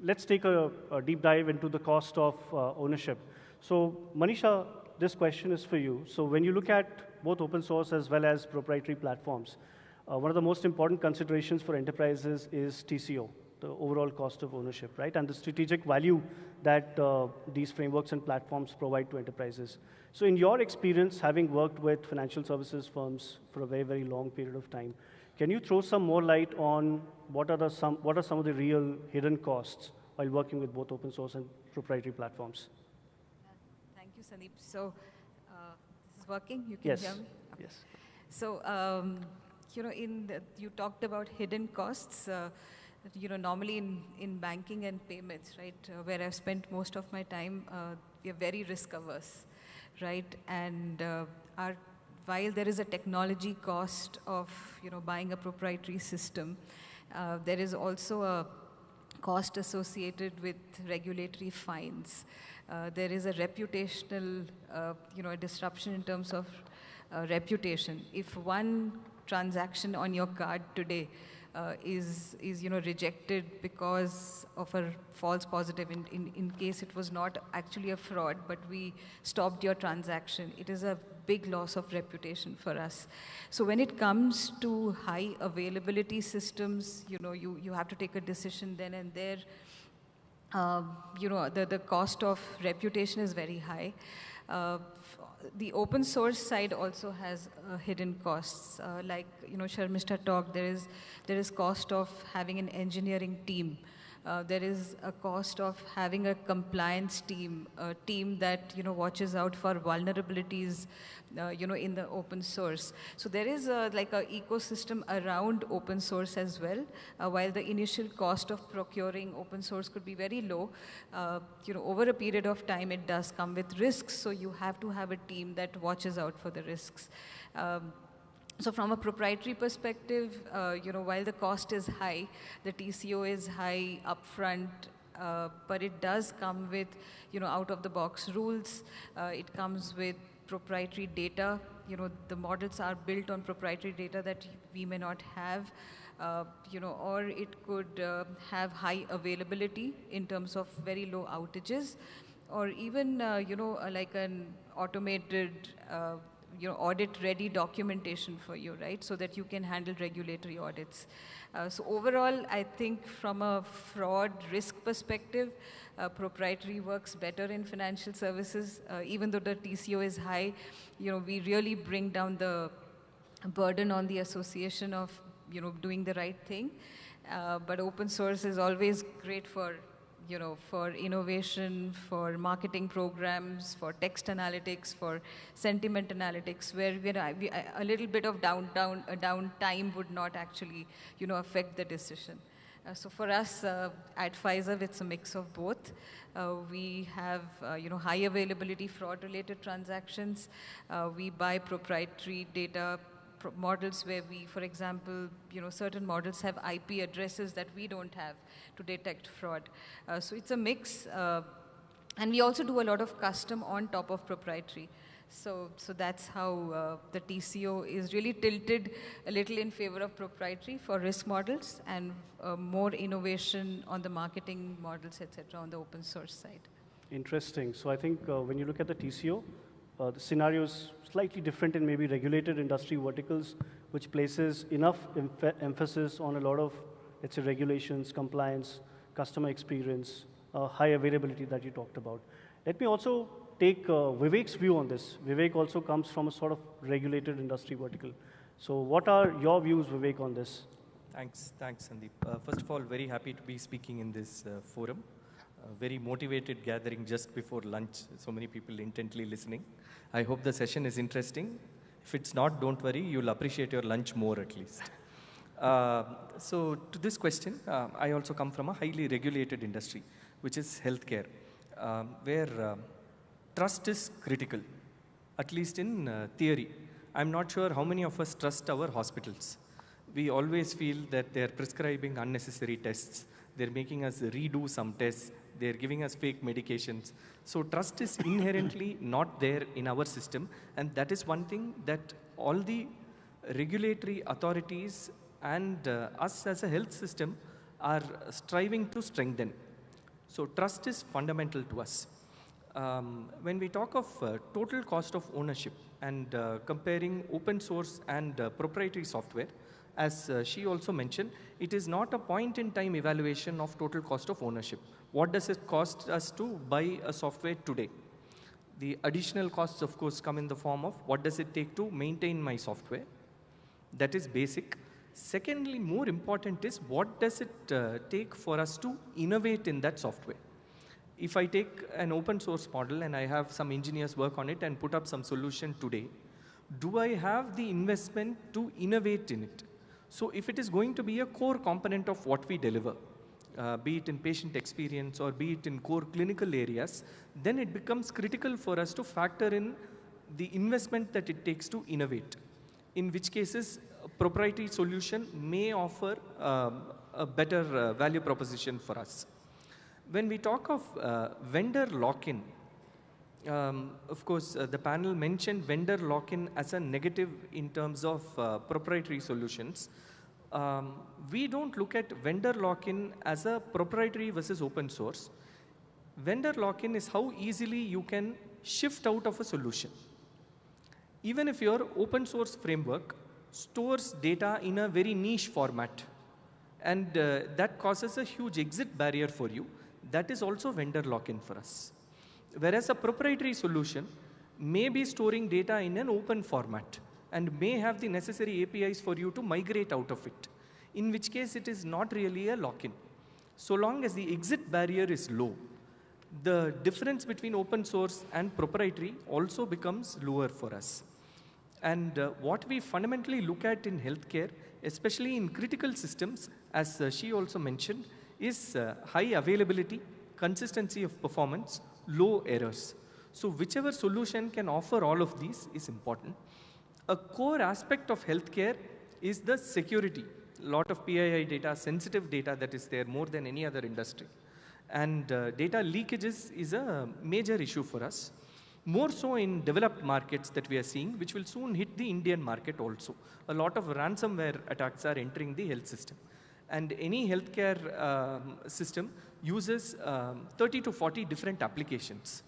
let's take a deep dive into the cost of ownership. So Manisha, this question is for you. So when you look at both open source as well as proprietary platforms, one of the most important considerations for enterprises is TCO, the overall cost of ownership, right? And the strategic value that these frameworks and platforms provide to enterprises. So in your experience, having worked with financial services firms for a very, very long period of time, can you throw some more light on what are some of the real hidden costs while working with both open source and proprietary platforms? Thank you, Sandeep. So this is working? You can hear me? Okay. Yes. So, you talked about hidden costs. Normally in banking and payments, right, where I've spent most of my time, we are very risk averse, right? And while there is a technology cost of buying a proprietary system, there is also a cost associated with regulatory fines. There is a reputational, a disruption in terms of reputation. If one transaction on your card today is rejected because of a false positive, in case it was not actually a fraud, but we stopped your transaction, it is a big loss of reputation for us. So when it comes to high availability systems, you have to take a decision then and there. The cost of reputation is very high. The open source side also has hidden costs. Like Sharmishta talked, there is cost of having an engineering team. There is a cost of having a compliance team, a team that watches out for vulnerabilities, in the open source. So there is like an ecosystem around open source as well. While the initial cost of procuring open source could be very low, over a period of time it does come with risks. So you have to have a team that watches out for the risks. So from a proprietary perspective, while the cost is high, the TCO is high upfront, but it does come with, out-of-the-box rules. It comes with proprietary data. The models are built on proprietary data that we may not have. or it could have high availability in terms of very low outages, or even, like an automated, audit-ready documentation for you, right? So that you can handle regulatory audits. So overall, I think from a fraud risk perspective, proprietary works better in financial services. Even though the TCO is high, we really bring down the burden on the association of, doing the right thing. But open source is always great for, for innovation, for marketing programs, for text analytics, for sentiment analytics, where a little bit of downtime would not actually, affect the decision. So for us at Pfizer, it's a mix of both. We have, high availability fraud-related transactions. We buy proprietary data models where we, for example, certain models have IP addresses that we don't have to detect fraud. So it's a mix. And we also do a lot of custom on top of proprietary. So that's how the TCO is really tilted a little in favor of proprietary for risk models, and more innovation on the marketing models, etc., on the open source side. Interesting. So I think when you look at the TCO, the scenario is slightly different in maybe regulated industry verticals, which places enough emphasis on a lot of, let's say, regulations, compliance, customer experience, high availability that you talked about. Let me also take Vivek's view on this. Vivek also comes from a sort of regulated industry vertical. So what are your views, Vivek, on this? Thanks, Sandeep. First of all, very happy to be speaking in this forum. Very motivated gathering just before lunch, so many people intently listening. I hope the session is interesting. If it's not, don't worry, you'll appreciate your lunch more at least. So to this question, I also come from a highly regulated industry, which is healthcare, where trust is critical, at least in theory. I'm not sure how many of us trust our hospitals. We always feel that they're prescribing unnecessary tests. They're making us redo some tests. They're giving us fake medications. So trust is inherently not there in our system. And that is one thing that all the regulatory authorities and us as a health system are striving to strengthen. So trust is fundamental to us. When we talk of total cost of ownership and comparing open source and proprietary software, as she also mentioned, it is not a point-in-time evaluation of total cost of ownership. What does it cost us to buy a software today? The additional costs, of course, come in the form of what does it take to maintain my software? That is basic. Secondly, more important is what does it take for us to innovate in that software? If I take an open source model and I have some engineers work on it and put up some solution today, do I have the investment to innovate in it? So if it is going to be a core component of what we deliver, be it in patient experience or be it in core clinical areas, then it becomes critical for us to factor in the investment that it takes to innovate. In which cases, a proprietary solution may offer a better value proposition for us. When we talk of vendor lock-in, of course, the panel mentioned vendor lock-in as a negative in terms of proprietary solutions. We don't look at vendor lock-in as a proprietary versus open source. Vendor lock-in is how easily you can shift out of a solution. Even if your open source framework stores data in a very niche format, and that causes a huge exit barrier for you, that is also vendor lock-in for us. Whereas a proprietary solution may be storing data in an open format and may have the necessary APIs for you to migrate out of it, in which case it is not really a lock-in. So long as the exit barrier is low, the difference between open source and proprietary also becomes lower for us. And what we fundamentally look at in healthcare, especially in critical systems, as she also mentioned, is high availability, consistency of performance, low errors. So whichever solution can offer all of these is important. A core aspect of healthcare is the security. A lot of PII data, sensitive data that is there more than any other industry. And data leakages is a major issue for us. More so in developed markets that we are seeing, which will soon hit the Indian market also. A lot of ransomware attacks are entering the health system. And any healthcare system uses 30 to 40 different applications.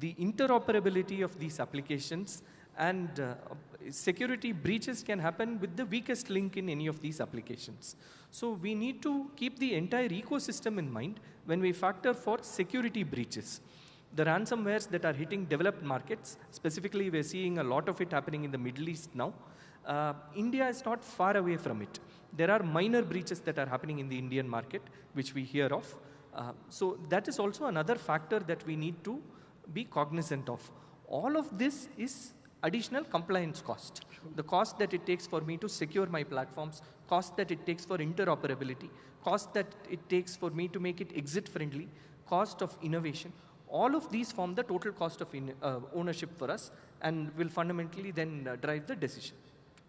The interoperability of these applications and security breaches can happen with the weakest link in any of these applications. So we need to keep the entire ecosystem in mind when we factor for security breaches. The ransomwares that are hitting developed markets, specifically we're seeing a lot of it happening in the Middle East now. India is not far away from it. There are minor breaches that are happening in the Indian market, which we hear of. So that is also another factor that we need to be cognizant of. All of this is additional compliance cost. The cost that it takes for me to secure my platforms, cost that it takes for interoperability, cost that it takes for me to make it exit friendly, cost of innovation. All of these form the total cost of ownership for us and will fundamentally then drive the decision.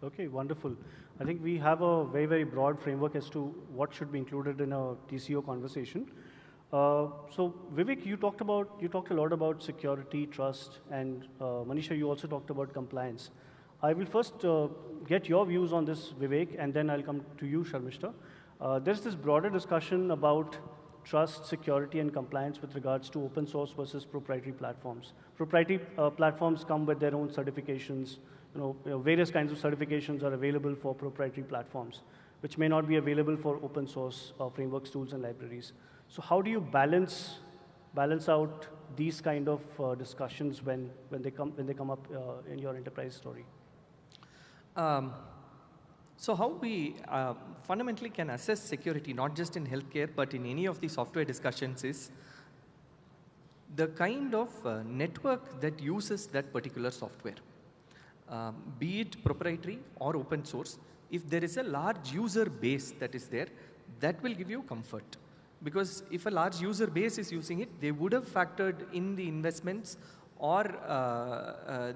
Okay, wonderful. I think we have a very, very broad framework as to what should be included in a TCO conversation. So Vivek, you talked a lot about security, trust, and Manisha, you also talked about compliance. I will first get your views on this, Vivek, and then I'll come to you, Sharmishta. There's this broader discussion about trust, security, and compliance with regards to open source versus proprietary platforms. Proprietary platforms come with their own certifications. Various kinds of certifications are available for proprietary platforms, which may not be available for open source frameworks, tools, and libraries. So how do you balance out these kind of discussions when they come up in your enterprise story? So how we fundamentally can assess security, not just in healthcare, but in any of the software discussions is the kind of network that uses that particular software. Be it proprietary or open source, if there is a large user base that is there, that will give you comfort. Because if a large user base is using it, they would have factored in the investments or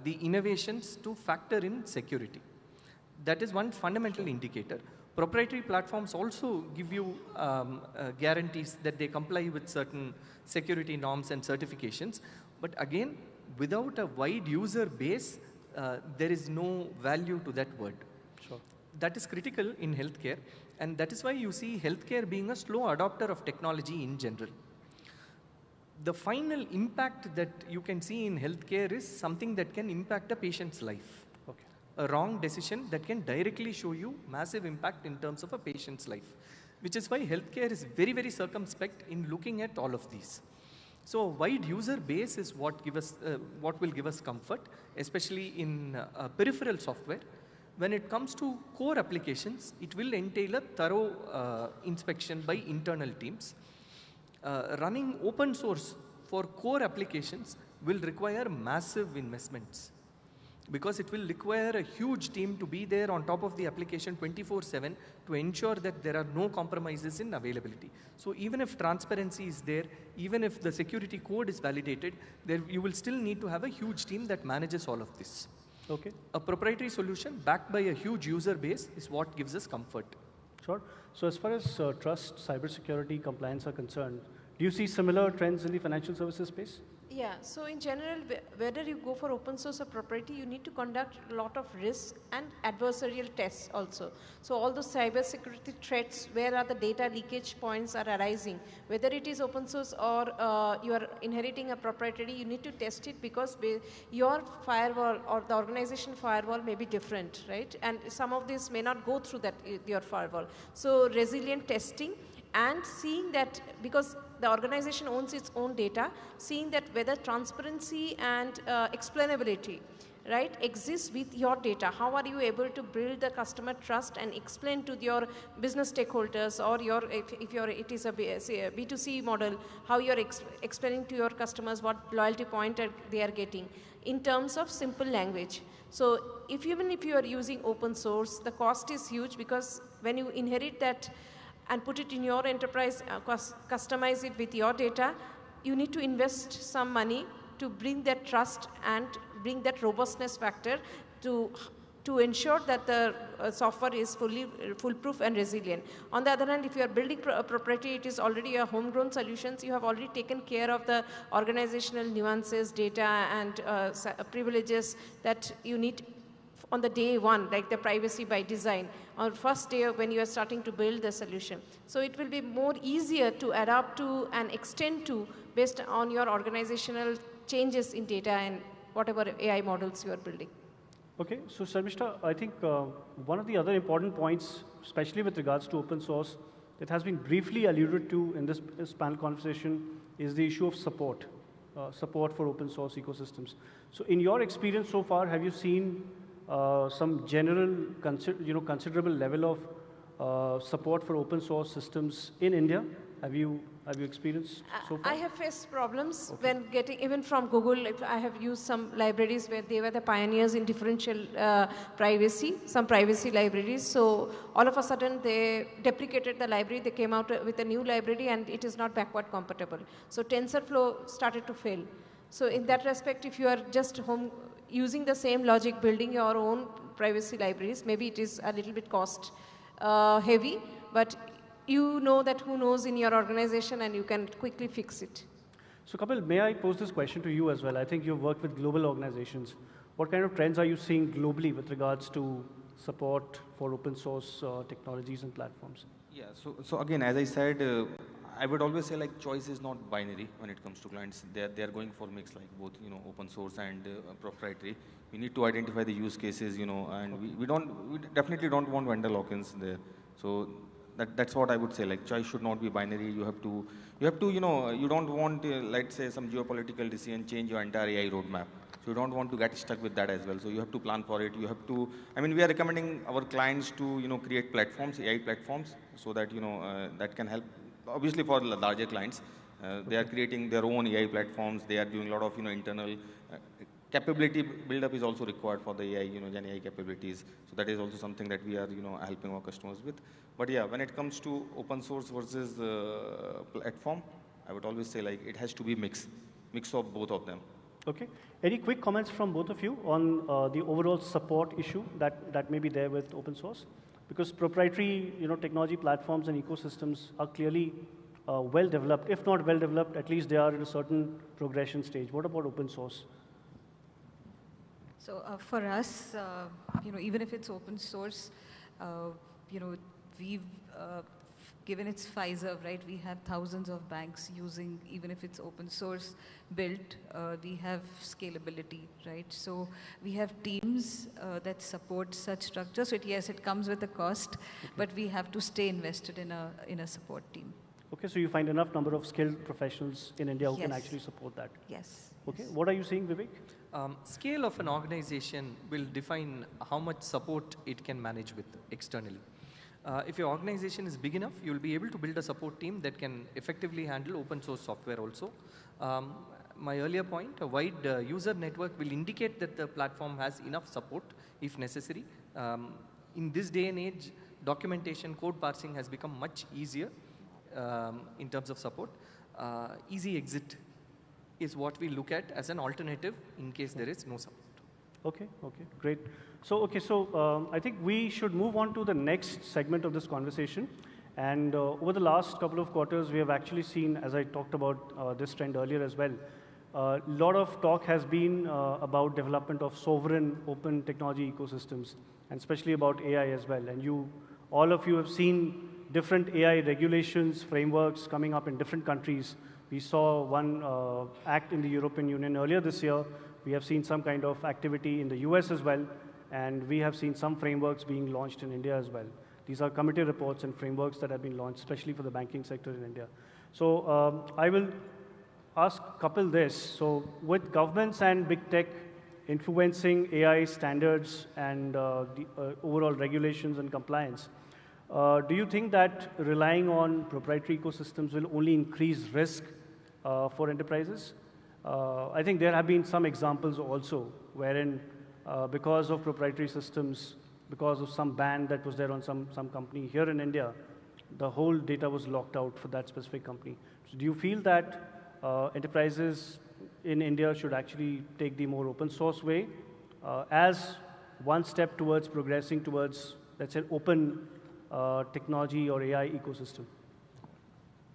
the innovations to factor in security. That is one fundamental indicator. Proprietary platforms also give you guarantees that they comply with certain security norms and certifications. But again, without a wide user base, there is no value to that word. Sure. That is critical in healthcare, and that is why you see healthcare being a slow adopter of technology in general. The final impact that you can see in healthcare is something that can impact a patient's life. Okay. A wrong decision that can directly show you massive impact in terms of a patient's life, which is why healthcare is very, very circumspect in looking at all of these. So a wide user base is what will give us comfort, especially in peripheral software. When it comes to core applications, it will entail a thorough inspection by internal teams. Running open source for core applications will require massive investments because it will require a huge team to be there on top of the application 24/7 to ensure that there are no compromises in availability. So even if transparency is there, even if the security code is validated, you will still need to have a huge team that manages all of this. Okay. A proprietary solution backed by a huge user base is what gives us comfort. Sure. So as far as trust, cybersecurity, compliance are concerned, do you see similar trends in the financial services space? Yeah, so in general, whether you go for open source or proprietary, you need to conduct a lot of risk and adversarial tests also. So all those cyber security threats, where are the data leakage points are arising, whether it is open source or you are inheriting a proprietary, you need to test it because your firewall or the organization firewall may be different, right? And some of this may not go through that your firewall. So resilient testing and seeing that, because the organization owns its own data, seeing that whether transparency and explainability, right, exists with your data. How are you able to build the customer trust and explain to your business stakeholders, or if it is a B2C model, how you're explaining to your customers what loyalty point they are getting in terms of simple language. So even if you are using open source, the cost is huge because when you inherit that and put it in your enterprise, customize it with your data, you need to invest some money to bring that trust and bring that robustness factor to to ensure that the software is foolproof and resilient. On the other hand, if you are building proprietary, it is already a homegrown solutions. You have already taken care of the organizational nuances, data, and privileges that you need on the day one, like the privacy by design, on first day when you are starting to build the solution. So it will be more easier to adapt to and extend to based on your organizational changes in data and whatever AI models you are building. Okay, so Sharmishta, I think one of the other important points, especially with regards to open source, that has been briefly alluded to in this panel conversation is the issue of support, support for open source ecosystems. So in your experience so far, have you seen some general, considerable level of support for open source systems in India? Have you experienced so far? I have faced problems when getting, even from Google, I have used some libraries where they were the pioneers in differential privacy, some privacy libraries. So all of a sudden they deprecated the library, they came out with a new library and it is not backward compatible. So TensorFlow started to fail. So in that respect, if you are just using the same logic, building your own privacy libraries, maybe it is a little bit cost heavy, but you know that who knows in your organization and you can quickly fix it. So Kapil, may I pose this question to you as well? I think you've worked with global organizations. What kind of trends are you seeing globally with regards to support for open source technologies and platforms? Yeah, so again, as I said, I would always say like choice is not binary when it comes to clients. They are going for mix like both, open source and proprietary. We need to identify the use cases, and we definitely don't want vendor lock-ins there. So that's what I would say. Like choice should not be binary. You have to, you don't want, let's say, some geopolitical decision change your entire AI roadmap. So you don't want to get stuck with that as well. So you have to plan for it. You have to. I mean, we are recommending our clients to, create platforms, AI platforms, so that that can help. Obviously, for larger clients, they are creating their own AI platforms. They are doing a lot of internal capability build-up is also required for the AI, GenAI capabilities. So that is also something that we are, helping our customers with. But yeah, when it comes to open source versus platform, I would always say like it has to be mix of both of them. Okay. Any quick comments from both of you on the overall support issue that may be there with open source? Because proprietary, technology platforms and ecosystems are clearly well developed. If not well developed, at least they are in a certain progression stage. What about open source? So for us, even if it's open source, we've given its Pfizer, right? We have thousands of banks using, even if it's open source built, we have scalability, right? So we have teams that support such structures. So yes, it comes with a cost, but we have to stay invested in a support team. Okay, so you find enough number of skilled professionals in India who can actually support that? Yes. Okay, what are you saying, Vivek? Scale of an organization will define how much support it can manage with externally. If your organization is big enough, you'll be able to build a support team that can effectively handle open source software also. My earlier point, a wide user network will indicate that the platform has enough support if necessary. In this day and age, documentation, code parsing has become much easier in terms of support. Easy exit is what we look at as an alternative in case there is no support. Okay, great. So, I think we should move on to the next segment of this conversation. And over the last couple of quarters, we have actually seen, as I talked about this trend earlier as well, a lot of talk has been about development of sovereign open technology ecosystems, and especially about AI as well. And all of you have seen different AI regulations, frameworks coming up in different countries. We saw one act in the European Union earlier this year. We have seen some kind of activity in the US as well, and we have seen some frameworks being launched in India as well. These are committee reports and frameworks that have been launched, especially for the banking sector in India. So I will ask Kapil this. So with governments and big tech influencing AI standards and the overall regulations and compliance, do you think that relying on proprietary ecosystems will only increase risk for enterprises? I think there have been some examples also wherein because of proprietary systems, because of some ban that was there on some company here in India, the whole data was locked out for that specific company. So do you feel that enterprises in India should actually take the more open source way as one step towards progressing towards, let's say, open technology or AI ecosystem?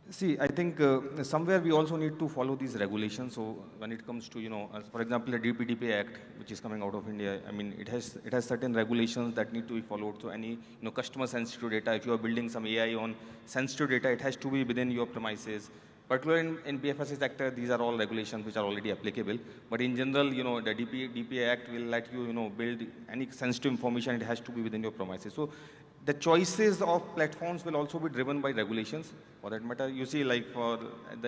See, I think somewhere we also need to follow these regulations. So when it comes to, for example, the DPDP Act, which is coming out of India, I mean, it has certain regulations that need to be followed. So any, customer sensitive data, if you are building some AI on sensitive data, it has to be within your premises. Particularly in BFSI sector, these are all regulations which are already applicable. But in general, the DPA Act will let you, build any sensitive information. It has to be within your premises. So the choices of platforms will also be driven by regulations. For that matter, you see, like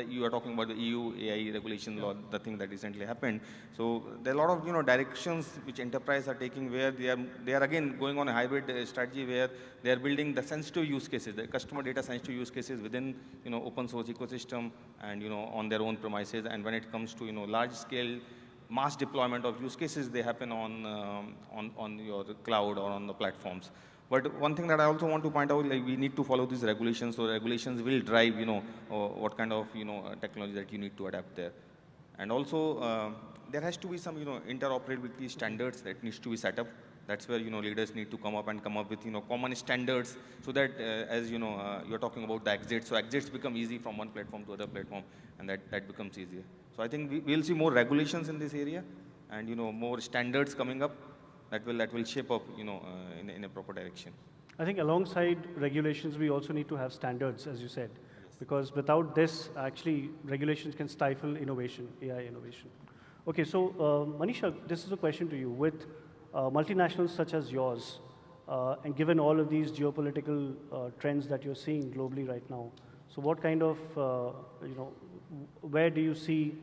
you are talking about the EU AI regulation law, the thing that recently happened. So there are a lot of directions which enterprises are taking, where they are again going on a hybrid strategy, where they are building the sensitive use cases, the customer data sensitive use cases within open source ecosystem and on their own premises. And when it comes to large scale mass deployment of use cases, they happen on your cloud or on the platforms. But one thing that I also want to point out, like we need to follow these regulations. So regulations will drive, what kind of, technology that you need to adapt there. And also, there has to be some, interoperability standards that needs to be set up. That's where, leaders need to come up with, common standards, so that, as you're talking about the exits. So exits become easy from one platform to other platform, and that becomes easier. So I think we'll see more regulations in this area, and, more standards coming up. That will shape up, in a proper direction. I think alongside regulations, we also need to have standards, as you said, because without this, actually, regulations can stifle innovation, AI innovation. Okay, so Manisha, this is a question to you. With multinationals such as yours, and given all of these geopolitical trends that you're seeing globally right now, so what kind of, where do you see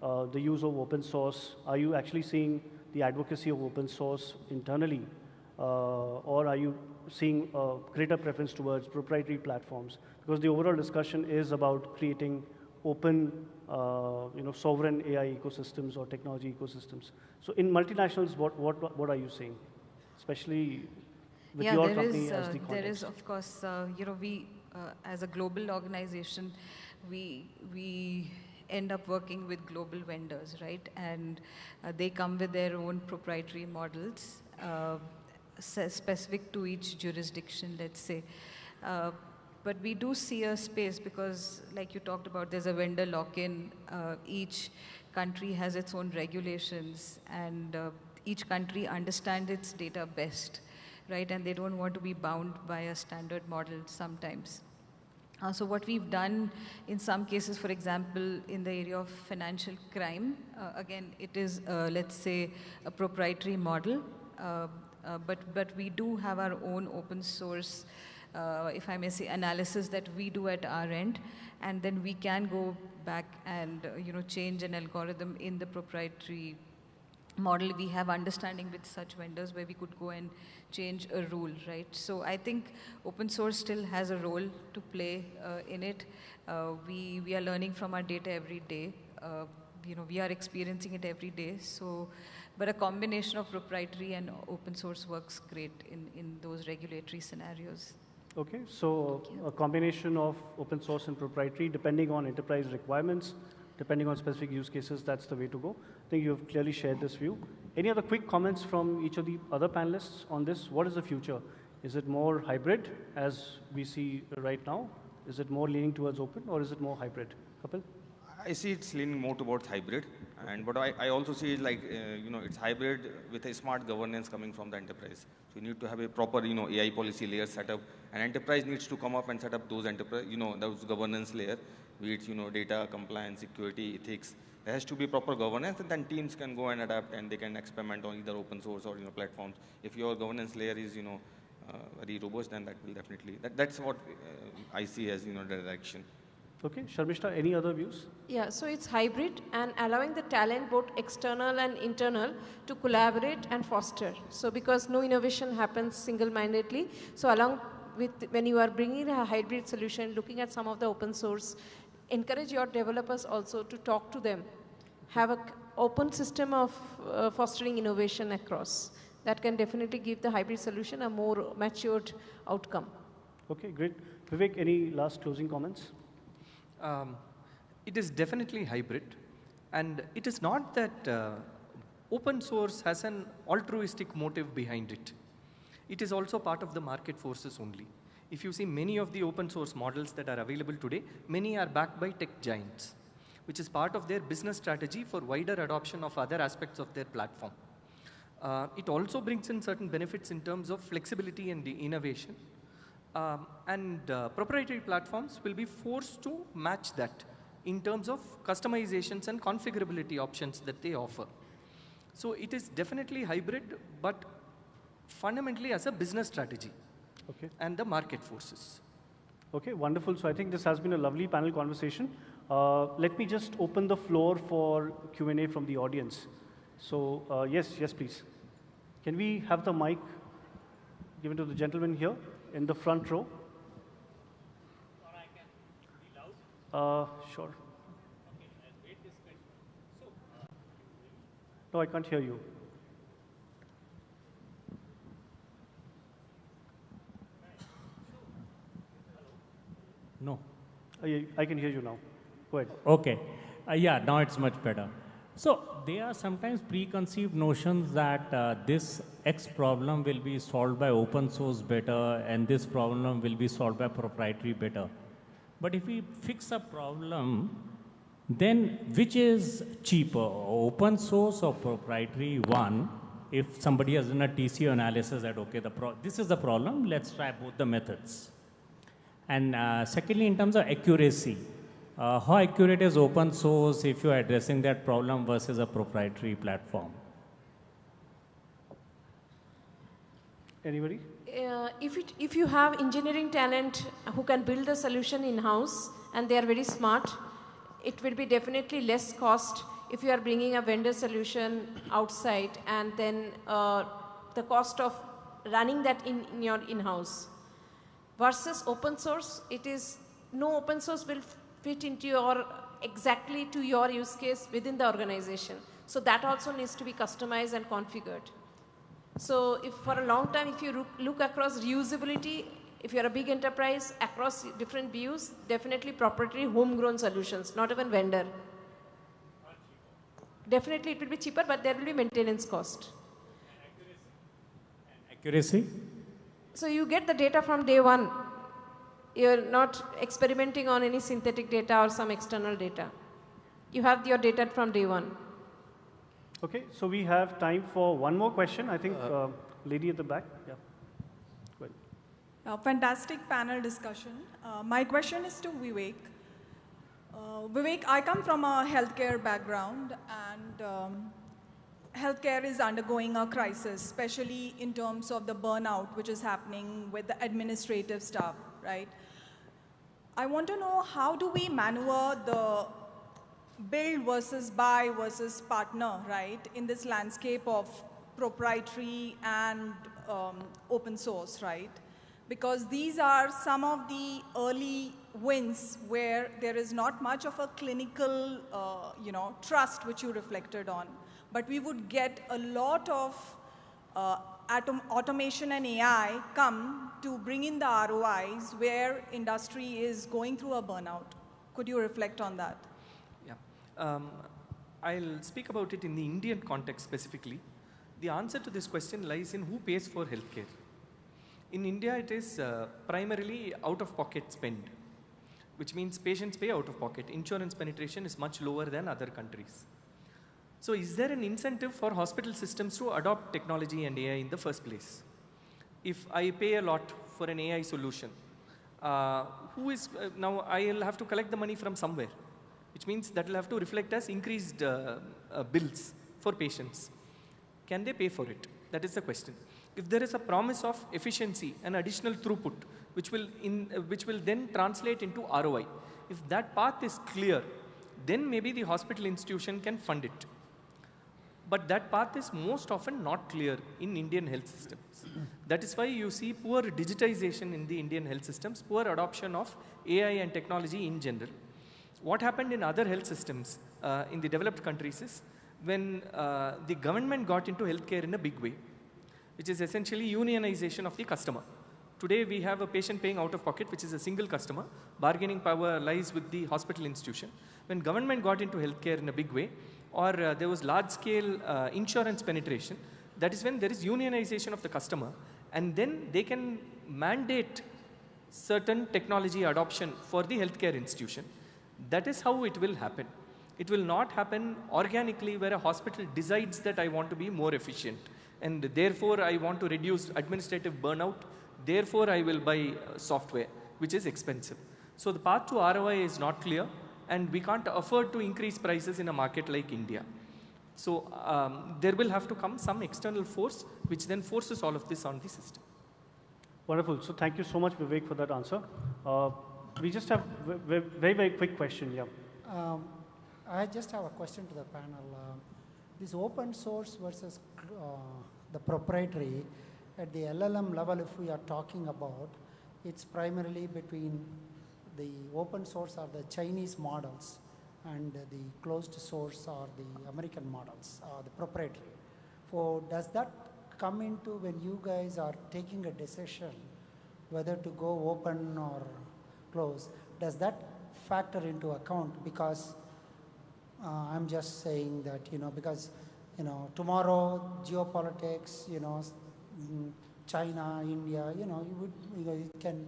the use of open source? Are you actually seeing the advocacy of open source internally, or are you seeing a greater preference towards proprietary platforms? Because the overall discussion is about creating open, sovereign AI ecosystems or technology ecosystems. So in multinationals, what are you seeing, especially with your company as the context? There is, of course, we as a global organization, we end up working with global vendors, right? And they come with their own proprietary models, specific to each jurisdiction, let's say. But we do see a space because, like you talked about, there's a vendor lock-in. Each country has its own regulations, and each country understands its data best, right? And they don't want to be bound by a standard model sometimes. So what we've done in some cases, for example, in the area of financial crime, again, it is, let's say, a proprietary model, but we do have our own open source, if I may say, analysis that we do at our end, and then we can go back and change an algorithm in the proprietary model. We have understanding with such vendors where we could go and change a rule, right? So I think open source still has a role to play in it. We are learning from our data every day. We are experiencing it every day. So, but a combination of proprietary and open source works great in those regulatory scenarios. Okay, so a combination of open source and proprietary, depending on enterprise requirements, depending on specific use cases, that's the way to go. I think you've clearly shared this view. Any other quick comments from each of the other panelists on this? What is the future? Is it more hybrid, as we see right now? Is it more leaning towards open, or is it more hybrid? Kapil? I see it's leaning more towards hybrid, but I also see it like, it's hybrid with a smart governance coming from the enterprise. So you need to have a proper, AI policy layer set up, and enterprise needs to come up and set up those those governance layer, be it, data, compliance, security, ethics. There has to be proper governance, and then teams can go and adapt, and they can experiment on either open source or, platforms. If your governance layer is, very robust, then that will definitely, that's what I see as, the direction. Okay, Sharmishta, any other views? Yeah, so it's hybrid and allowing the talent, both external and internal, to collaborate and foster. So because no innovation happens single-mindedly, so along with, when you are bringing a hybrid solution, looking at some of the open source, encourage your developers also to talk to them. Have an open system of fostering innovation across. That can definitely give the hybrid solution a more matured outcome. Okay, great. Vivek, any last closing comments? It is definitely hybrid, and it is not that open source has an altruistic motive behind it. It is also part of the market forces only. If you see many of the open source models that are available today, many are backed by tech giants, which is part of their business strategy for wider adoption of other aspects of their platform. It also brings in certain benefits in terms of flexibility and innovation. Proprietary platforms will be forced to match that in terms of customizations and configurability options that they offer. So it is definitely hybrid, but fundamentally as a business strategy and the market forces. Okay, wonderful. So I think this has been a lovely panel conversation. Let me just open the floor for Q&A from the audience. So yes, please. Can we have the mic given to the gentleman here in the front row? Or I can be loud? Sure. Okay, I'll wait this question. No, I can't hear you. No. I can hear you now. Go ahead. Okay. Yeah, now it's much better. So there are sometimes preconceived notions that this X problem will be solved by open source better and this problem will be solved by proprietary better. But if we fix a problem, then which is cheaper, open source or proprietary one? If somebody has done a TCO analysis that, okay, this is the problem, let's try both the methods. And secondly, in terms of accuracy, how accurate is open source if you're addressing that problem versus a proprietary platform? Anybody? If you have engineering talent who can build the solution in-house and they are very smart, it will be definitely less cost if you are bringing a vendor solution outside and then the cost of running that in your in-house. Versus open source, no open source will fit into exactly to your use case within the organization. So that also needs to be customized and configured. So if for a long time, if you look across reusability, if you're a big enterprise across different BUs, definitely proprietary homegrown solutions, not even vendor. Definitely it will be cheaper, but there will be maintenance cost. Accuracy? So you get the data from day one. You're not experimenting on any synthetic data or some external data. You have your data from day one. Okay, so we have time for one more question. I think lady at the back. Yeah. Go ahead. Fantastic panel discussion. My question is to Vivek. Vivek, I come from a healthcare background, and healthcare is undergoing a crisis, especially in terms of the burnout which is happening with the administrative staff, right? I want to know, how do we maneuver the build versus buy versus partner, right, in this landscape of proprietary and open source, right? Because these are some of the early wins where there is not much of a clinical, trust which you reflected on. But we would get a lot of automation and AI come to bring in the ROIs where industry is going through a burnout. Could you reflect on that? Yeah. I'll speak about it in the Indian context specifically. The answer to this question lies in who pays for healthcare. In India, it is primarily out-of-pocket spend, which means patients pay out-of-pocket. Insurance penetration is much lower than other countries. So is there an incentive for hospital systems to adopt technology and AI in the first place? If I pay a lot for an AI solution, now I'll have to collect the money from somewhere, which means that will have to reflect as increased bills for patients. Can they pay for it? That is the question. If there is a promise of efficiency and additional throughput, which will then translate into ROI, if that path is clear, then maybe the hospital institution can fund it. But that path is most often not clear in Indian health systems. That is why you see poor digitization in the Indian health systems, poor adoption of AI and technology in general. What happened in other health systems in the developed countries is when the government got into healthcare in a big way, which is essentially unionization of the customer. Today we have a patient paying out of pocket, which is a single customer. Bargaining power lies with the hospital institution. When government got into healthcare in a big way, or there was large-scale insurance penetration, that is when there is unionization of the customer, and then they can mandate certain technology adoption for the healthcare institution. That is how it will happen. It will not happen organically where a hospital decides that I want to be more efficient and therefore I want to reduce administrative burnout, therefore I will buy software which is expensive. So the path to ROI is not clear, and we can't afford to increase prices in a market like India. So there will have to come some external force which then forces all of this on the system. Wonderful. So thank you so much, Vivek, for that answer. We just have a very, very quick question. Yeah. I just have a question to the panel. This open source versus the proprietary, at the LLM level, if we are talking about, it's primarily between the open source are the Chinese models and the closed source are the American models, the proprietary. So does that come into when you guys are taking a decision whether to go open or close? Does that factor into account? Because I'm just saying that, because, tomorrow geopolitics, China, India, it can,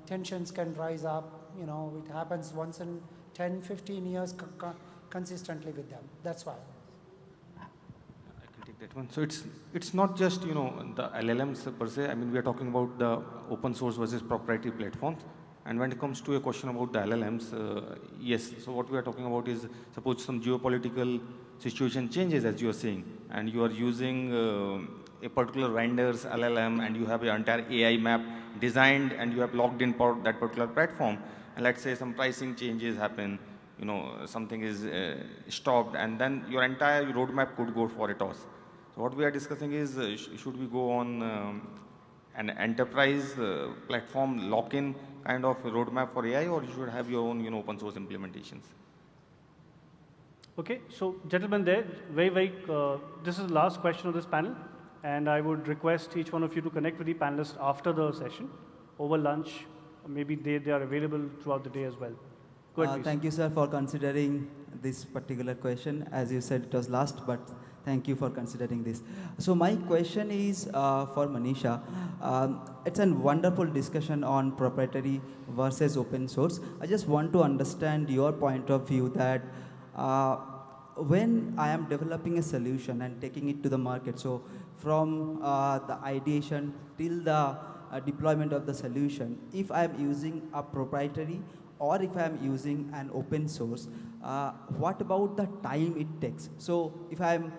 tensions can rise up, it happens once in 10, 15 years consistently with them. That's why. That one. So it's not just the LLMs per se. I mean, we are talking about the open source versus proprietary platforms. And when it comes to a question about the LLMs, yes. So what we are talking about is, suppose some geopolitical situation changes, as you are saying, and you are using a particular vendor's LLM, and you have an entire AI map designed, and you have logged in for that particular platform. And let's say some pricing changes happen, something is stopped, and then your entire roadmap could go for a toss. So what we are discussing is, should we go on an enterprise platform lock-in kind of roadmap for AI, or you should have your own open source implementations? Okay, so gentlemen there, this is the last question of this panel, and I would request each one of you to connect with the panelists after the session, over lunch, or maybe they are available throughout the day as well. Go ahead, please. Thank you, sir, for considering this particular question. As you said, it was last, but thank you for considering this. So my question is for Manisha. It's a wonderful discussion on proprietary versus open source. I just want to understand your point of view that when I am developing a solution and taking it to the market, so from the ideation till the deployment of the solution, if I am using a proprietary or if I am using an open source, what about the time it takes? So if I am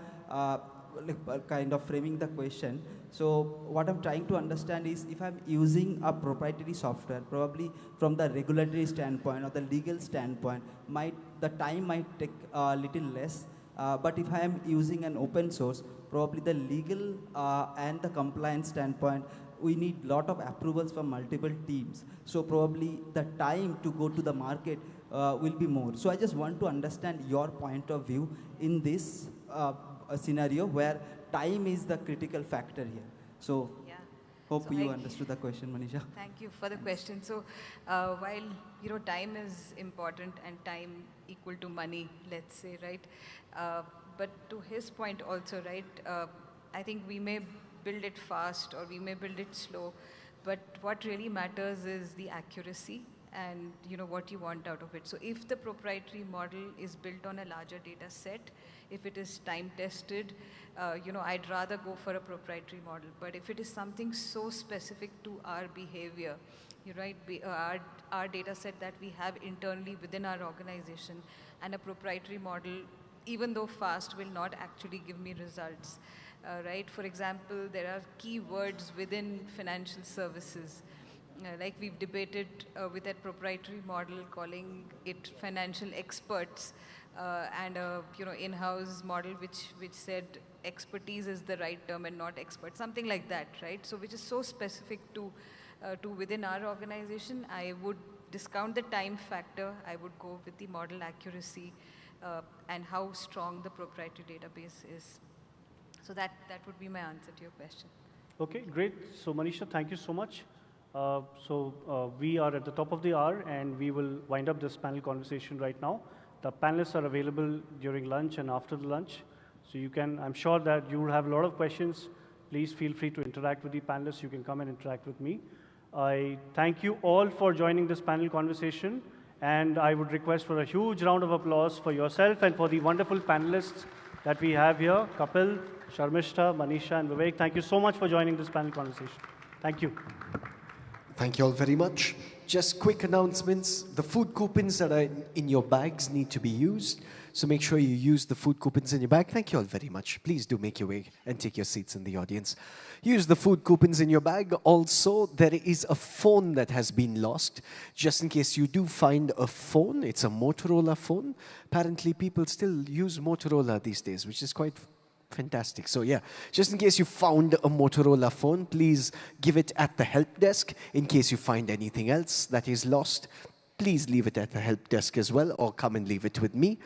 kind of framing the question, so what I'm trying to understand is, if I'm using a proprietary software, probably from the regulatory standpoint or the legal standpoint, the time might take a little less. But if I am using an open source, probably the legal and the compliance standpoint, we need a lot of approvals from multiple teams. So probably the time to go to the market will be more. So I just want to understand your point of view in this scenario where time is the critical factor here. So yeah. Hope you understood the question, Manisha. Thank you for the question. So while time is important and time equal to money, let's say, right? But to his point also, right? I think we may build it fast or we may build it slow, but what really matters is the accuracy and what you want out of it. So if the proprietary model is built on a larger data set, if it is time tested, I'd rather go for a proprietary model. But if it is something so specific to our behavior, our data set that we have internally within our organization, and a proprietary model, even though fast, will not actually give me results. Right? For example, there are keywords within financial services. Like we've debated with that proprietary model, calling it financial experts, and a in-house model which said expertise is the right term and not expert, something like that, right? So which is so specific to within our organization. I would discount the time factor. I would go with the model accuracy and how strong the proprietary database is. So that would be my answer to your question. Okay, great. So Manisha, thank you so much. We are at the top of the hour, and we will wind up this panel conversation right now. The panelists are available during lunch and after the lunch. So you can, I'm sure that you will have a lot of questions. Please feel free to interact with the panelists. You can come and interact with me. I thank you all for joining this panel conversation. And I would request for a huge round of applause for yourself and for the wonderful panelists that we have here, Kapil, Sharmishta, Manisha, and Vivek. Thank you so much for joining this panel conversation. Thank you. Thank you all very much. Just quick announcements. The food coupons that are in your bags need to be used. So make sure you use the food coupons in your bag. Thank you all very much. Please do make your way and take your seats in the audience. Use the food coupons in your bag. Also, there is a phone that has been lost. Just in case you do find a phone, it's a Motorola phone. Apparently, people still use Motorola these days, which is quite fantastic. So yeah, just in case you found a Motorola phone, please give it at the help desk. In case you find anything else that is lost, please leave it at the help desk as well, or come and leave it with me.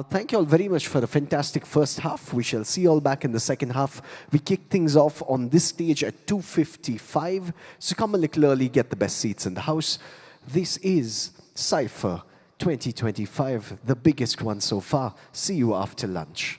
Thank you all very much for a fantastic first half. We shall see you all back in the second half. We kick things off on this stage at 2:55. So come a little early, get the best seats in the house. This is Cipher 2025, the biggest one so far. See you after lunch.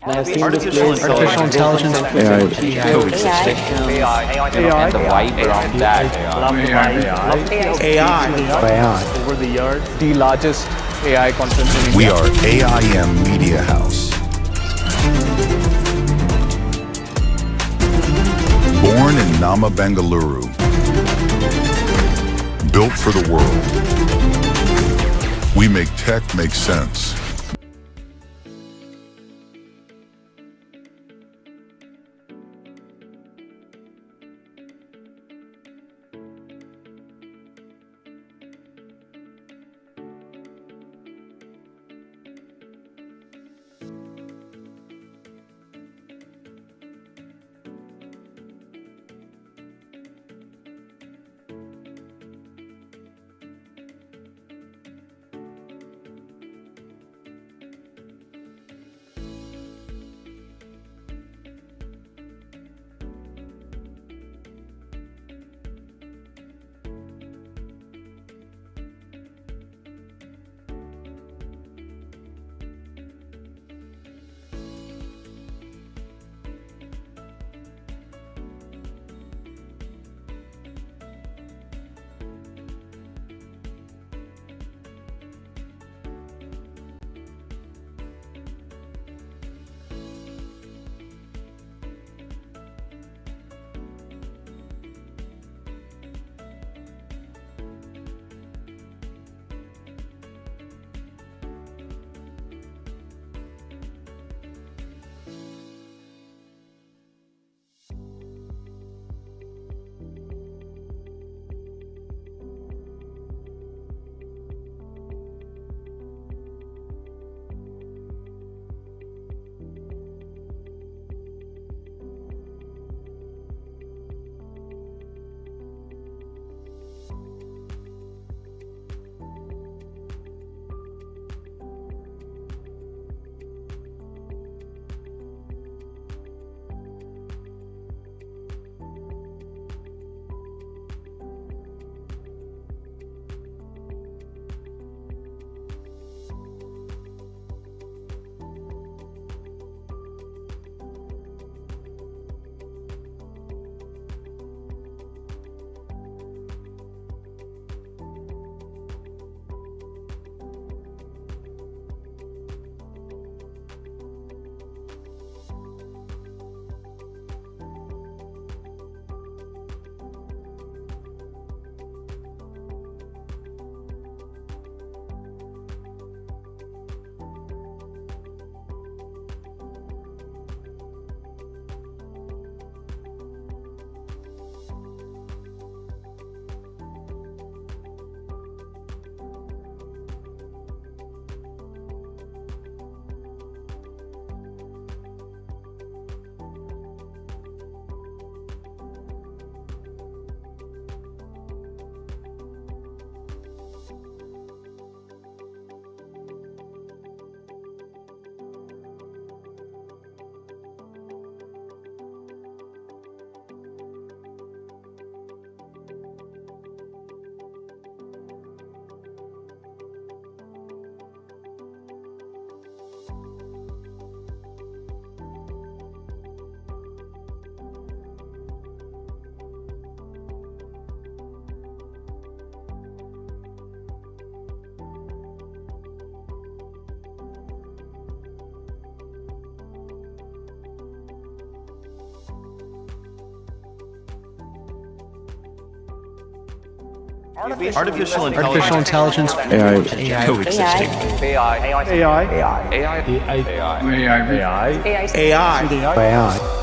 Artificial intelligence, AI, and the white around that. AI. Over the years, the largest AI conference in India. We are AIM Media House. Born in Nama, Bengaluru. Built for the world. We make tech make sense. Artificial intelligence. AI. Coexisting. AI.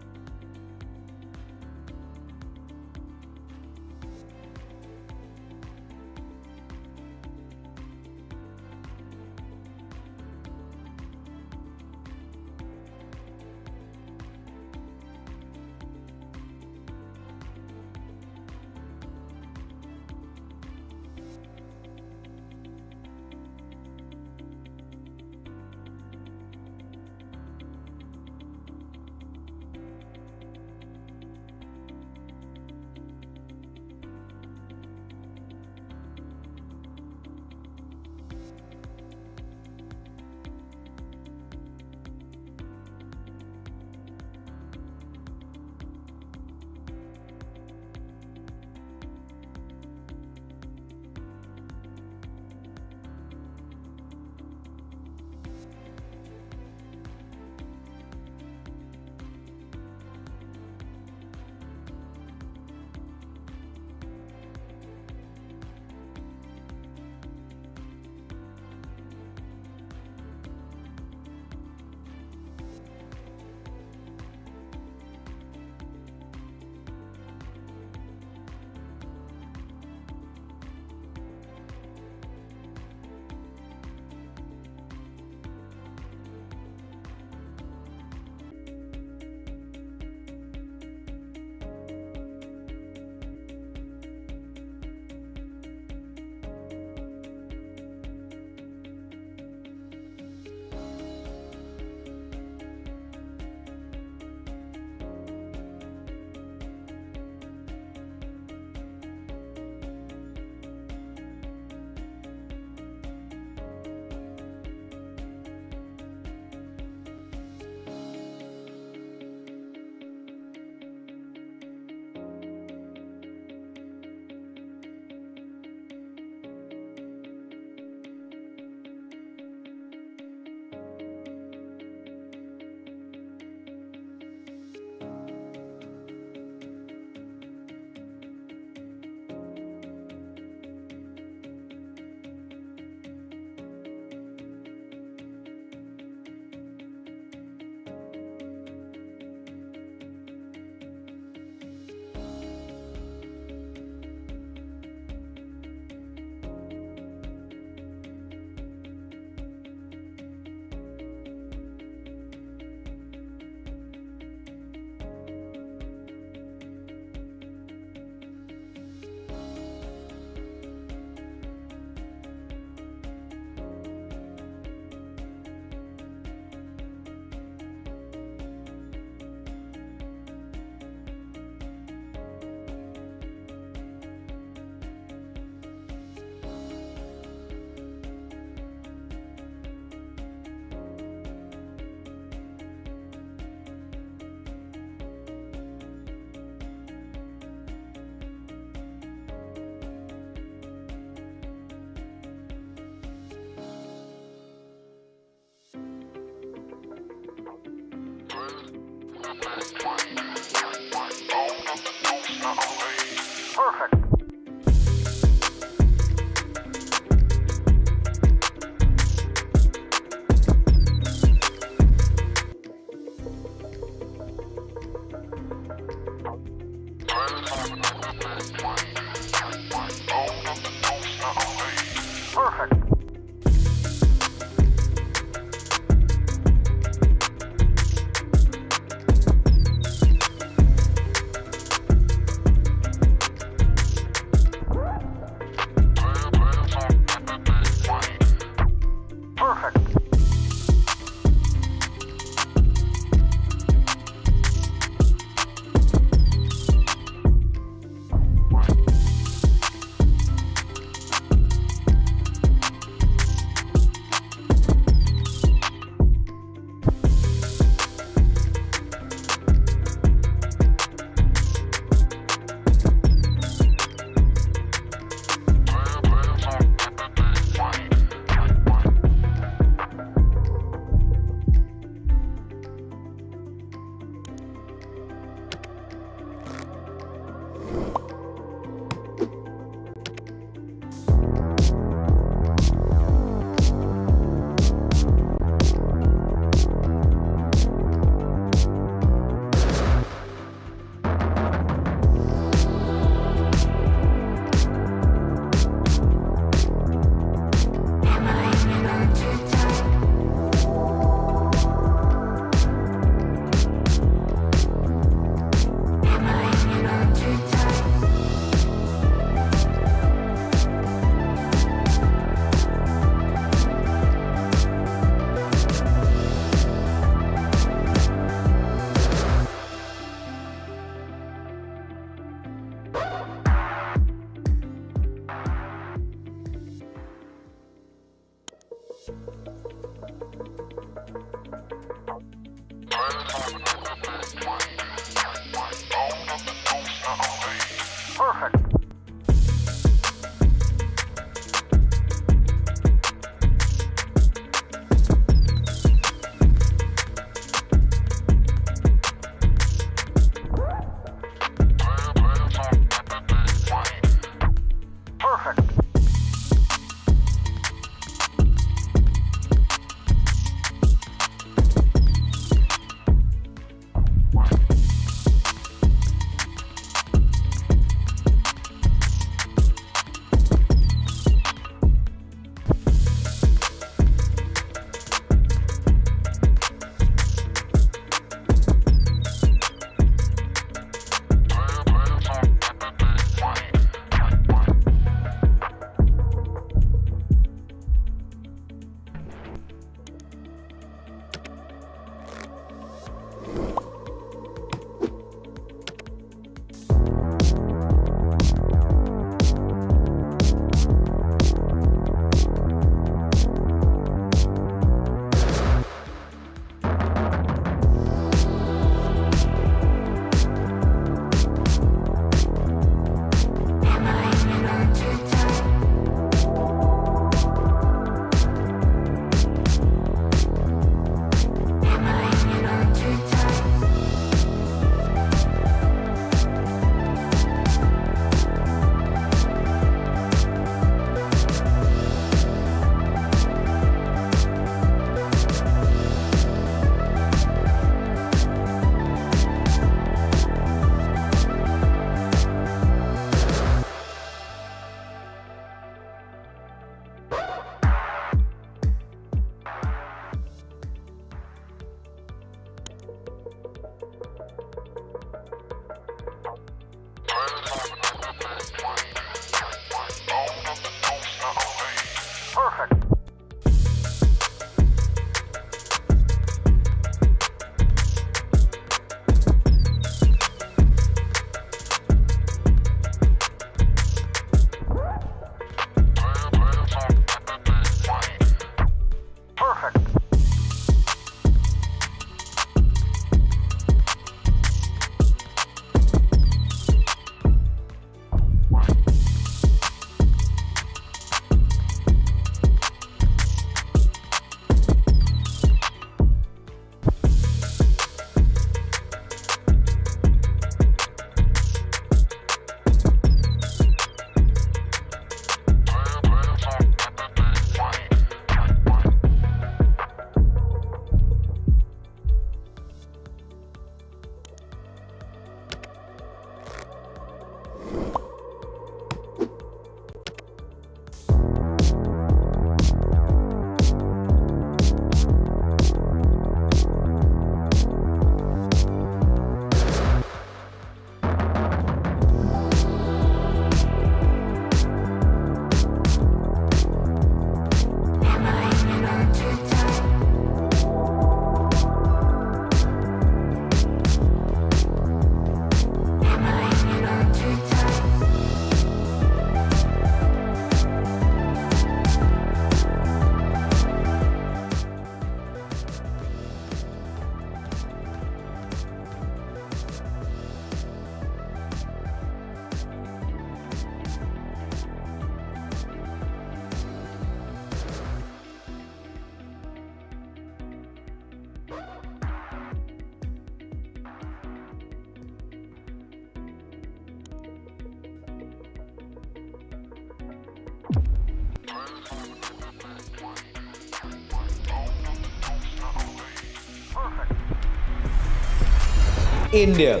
India.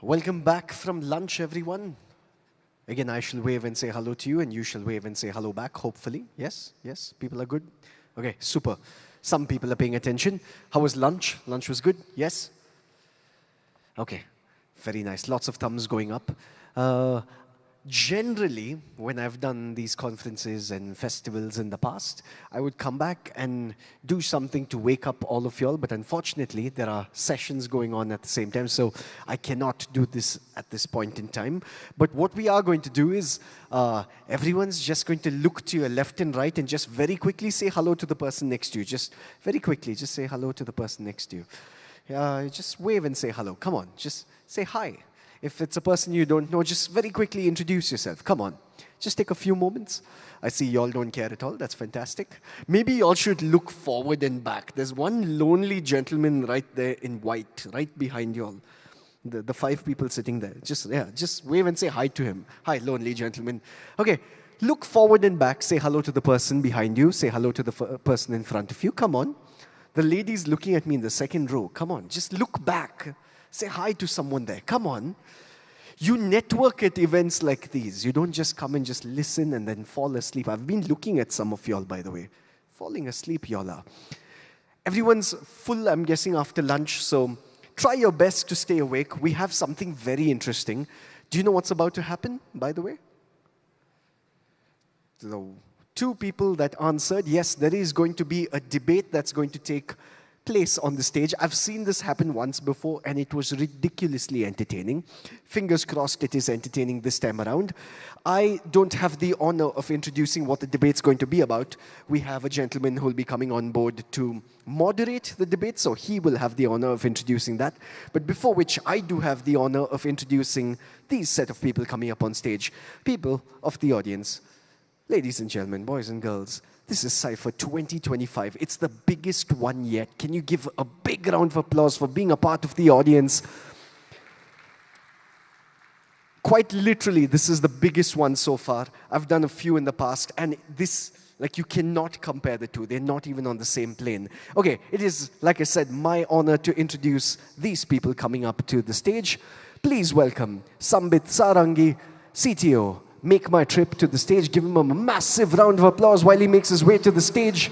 Welcome back from lunch, everyone. Again, I shall wave and say hello to you, and you shall wave and say hello back, hopefully. Yes? Yes? People are good? Okay, super. Some people are paying attention. How was lunch? Lunch was good? Yes? Okay, very nice. Lots of thumbs going up. Generally, when I've done these conferences and festivals in the past, I would come back and do something to wake up all of y'all, but unfortunately, there are sessions going on at the same time, so I cannot do this at this point in time. But what we are going to do is, everyone's just going to look to your left and right and just very quickly say hello to the person next to you. Just very quickly, just say hello to the person next to you. Just wave and say hello. Come on, just say hi. If it's a person you don't know, just very quickly introduce yourself. Come on. Just take a few moments. I see y'all don't care at all. That's fantastic. Maybe y'all should look forward and back. There's one lonely gentleman right there in white, right behind y'all. The 5 people sitting there. Just wave and say hi to him. Hi, lonely gentleman. Okay, look forward and back. Say hello to the person behind you. Say hello to the person in front of you. Come on. The lady's looking at me in the second row. Come on, just look back. Say hi to someone there. Come on. You network at events like these. You don't just come and just listen and then fall asleep. I've been looking at some of y'all, by the way. Falling asleep, y'all are. Everyone's full, I'm guessing, after lunch, so try your best to stay awake. We have something very interesting. Do you know what's about to happen, by the way? The 2 people that answered, yes, there is going to be a debate that's going to take place on the stage. I've seen this happen once before, and it was ridiculously entertaining. Fingers crossed it is entertaining this time around. I don't have the honor of introducing what the debate's going to be about. We have a gentleman who will be coming on board to moderate the debate, so he will have the honor of introducing that. But before which, I do have the honor of introducing these set of people coming up on stage. People of the audience, ladies and gentlemen, boys and girls, this is Cipher 2025. It's the biggest one yet. Can you give a big round of applause for being a part of the audience? Quite literally, this is the biggest one so far. I've done a few in the past, and this, like, you cannot compare the two. They're not even on the same plane. Okay, it is, like I said, my honor to introduce these people coming up to the stage. Please welcome Sambit Sarangi, CTO. Make my trip to the stage. Give him a massive round of applause while he makes his way to the stage.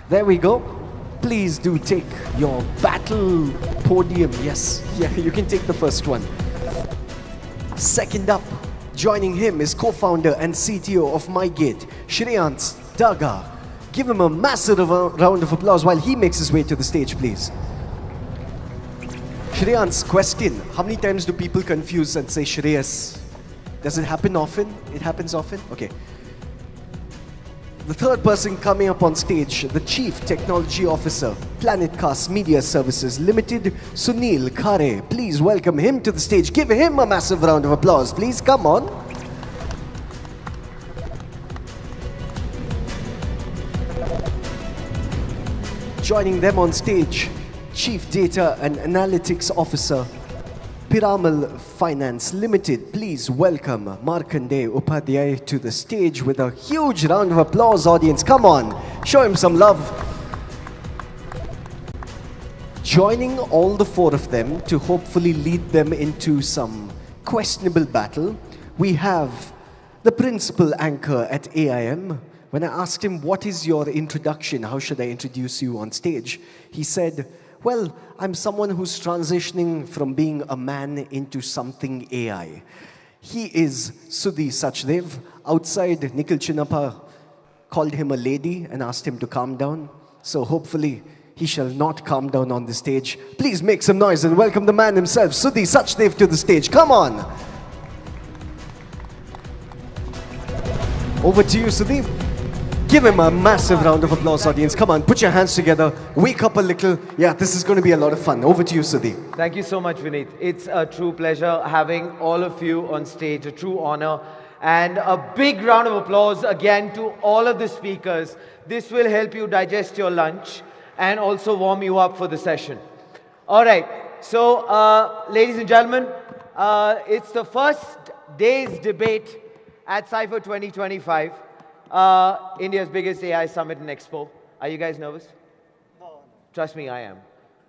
There we go. Please do take your battle podium. Yes, yeah, you can take the first one. Second up, joining him is co-founder and CTO of MyGate, Shreyans Daga. Give him a massive round of applause while he makes his way to the stage, please. Shreyans, question. How many times do people confuse and say Shreyas? Does it happen often? It happens often? Okay. The third person coming up on stage, the Chief Technology Officer, Planetcast Media Services Limited, Sunil Khare. Please welcome him to the stage. Give him a massive round of applause, please. Come on. Joining them on stage, Chief Data and Analytics Officer, Piramal Finance Limited. Please welcome Markandeya Upadhyay to the stage with a huge round of applause, audience. Come on, show him some love. Joining all the four of them to hopefully lead them into some questionable battle, we have the principal anchor at AIM. When I asked him, what is your introduction? How should I introduce you on stage? He said, well, I'm someone who's transitioning from being a man into something AI. He is Sudhi Sachdev. Outside, Nikhil Chinnappa called him a lady and asked him to calm down. So hopefully, he shall not calm down on the stage. Please make some noise and welcome the man himself, Sudhi Sachdev, to the stage. Come on. Over to you, Sudhi. Give him a massive round of applause, audience. Come on, put your hands together, wake up a little. Yeah, this is going to be a lot of fun. Over to you, Sudhi. Thank you so much, Vineet. It's a true pleasure having all of you on stage, a true honor. And a big round of applause again to all of the speakers. This will help you digest your lunch and also warm you up for the session. All right, so ladies and gentlemen, it's the first day's debate at Cipher 2025. India's biggest AI summit and expo. Are you guys nervous? No. Trust me, I am.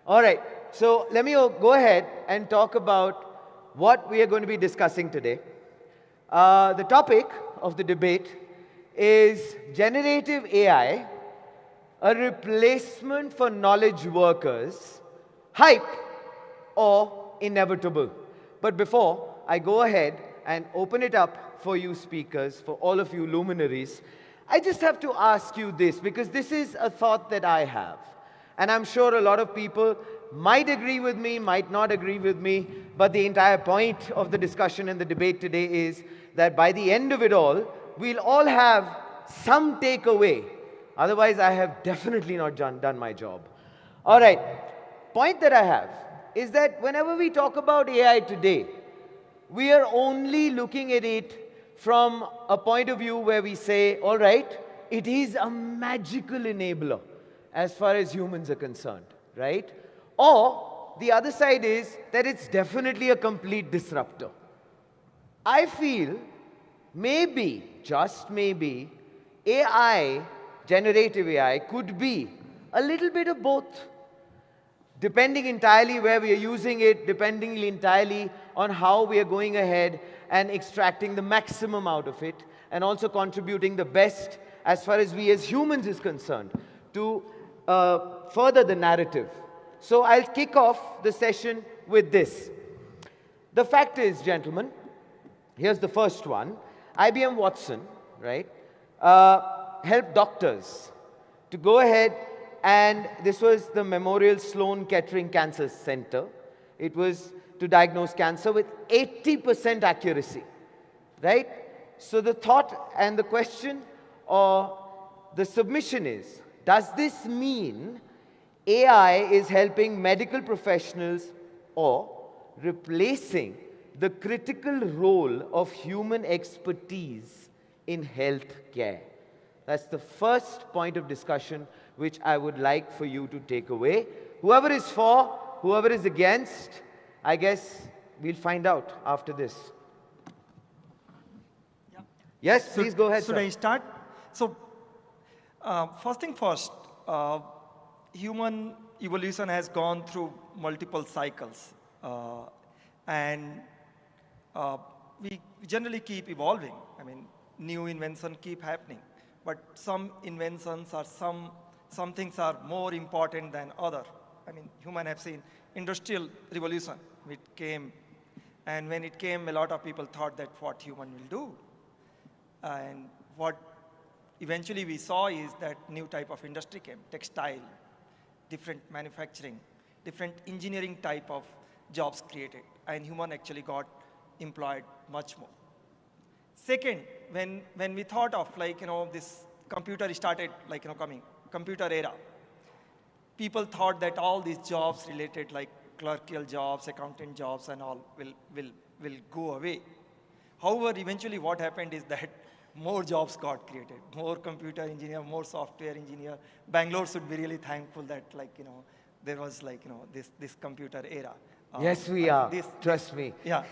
All right, so let me go ahead and talk about what we are going to be discussing today. The topic of the debate is generative AI, a replacement for knowledge workers, hype or inevitable. But before I go ahead and open it up for you speakers, for all of you luminaries, I just have to ask you this, because this is a thought that I have. And I'm sure a lot of people might agree with me, might not agree with me, but the entire point of the discussion and the debate today is that by the end of it all, we'll all have some takeaway. Otherwise, I have definitely not done my job. All right, point that I have is that whenever we talk about AI today, we are only looking at it from a point of view where we say, all right, it is a magical enabler as far as humans are concerned, right? Or the other side is that it's definitely a complete disruptor. I feel maybe, just maybe, AI, generative AI, could be a little bit of both, depending entirely where we are using it, depending entirely on how we are going ahead and extracting the maximum out of it, and also contributing the best as far as we as humans is concerned to further the narrative. So I'll kick off the session with this. The fact is, gentlemen, here's the first one. IBM Watson, right, helped doctors to go ahead And this was the Memorial Sloan Kettering Cancer Center. It was to diagnose cancer with 80% accuracy, right? So the thought and the question or the submission is, does this mean AI is helping medical professionals or replacing the critical role of human expertise in healthcare? That's the first point of discussion which I would like for you to take away. Whoever is for, whoever is against, I guess we'll find out after this. Yeah. Yes, please go ahead, Should sir. I start? So, first thing first, human evolution has gone through multiple cycles. And we generally keep evolving. I mean, new inventions keep happening. But some inventions or some things are more important than other. I mean, human have seen industrial revolution, which came, and when it came, a lot of people thought that what human will do. And what eventually we saw is that new type of industry came, textile, different manufacturing, different engineering type of jobs created, and human actually got employed much more. Second, when we thought of this computer started coming, computer era, people thought that all these jobs related like clerical jobs, accountant jobs and all will go away. However, eventually what happened is that more jobs got created, more computer engineer, more software engineer. Bangalore should be really thankful that there was this computer era. Yes, we are. Trust me. Yeah.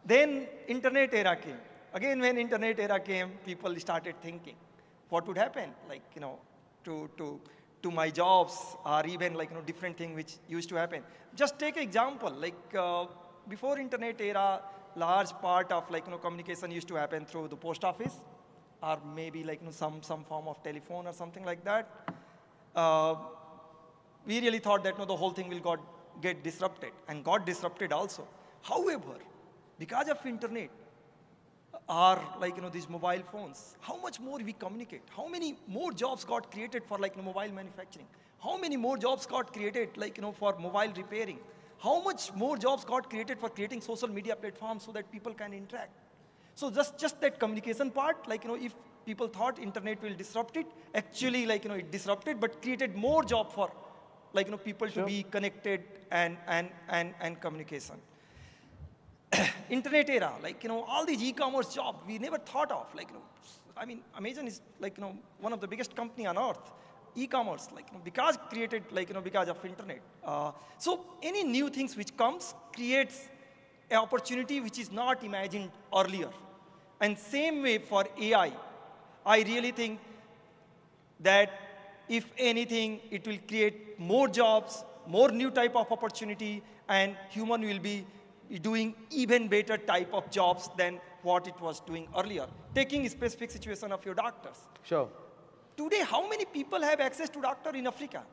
Then internet era came. Again, when internet era came, people started thinking, what would happen, to my jobs, or even different thing which used to happen. Just take an example, before internet era, large part of communication used to happen through the post office, or maybe some form of telephone or something like that. We really thought that the whole thing will get disrupted, and got disrupted also. However, because of internet, or these mobile phones, how much more we communicate, how many more jobs got created for mobile manufacturing, how many more jobs got created for mobile repairing, how much more jobs got created for creating social media platforms so that people can interact. So just that communication part, if people thought internet will disrupt it, actually it disrupted but created more job for people to be connected and communication. Internet era, all these e-commerce jobs we never thought of. I mean, Amazon is one of the biggest company on earth. E-commerce, because created because of internet. So any new things which comes creates an opportunity which is not imagined earlier. And same way for AI, I really think that if anything, it will create more jobs, more new type of opportunity, and human will be doing even better type of jobs than what it was doing earlier. Taking a specific situation of your doctors. Sure. Today, how many people have access to doctor in Africa?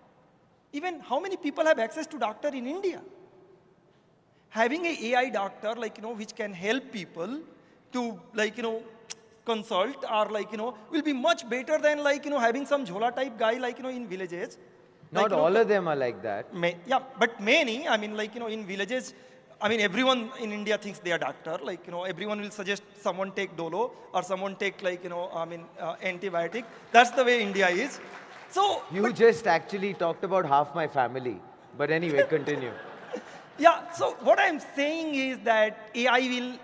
Even how many people have access to doctor in India? Having an AI doctor, which can help people to, consult or, will be much better than, having some Jhola type guy, in villages. Not all of them are like that. Yeah, but many, I mean, in villages, I mean, everyone in India thinks they are doctor. Everyone will suggest someone take Dolo or someone take, antibiotic. That's the way India is. So you just actually talked about half my family. But anyway, continue. Yeah. So what I'm saying is that AI will,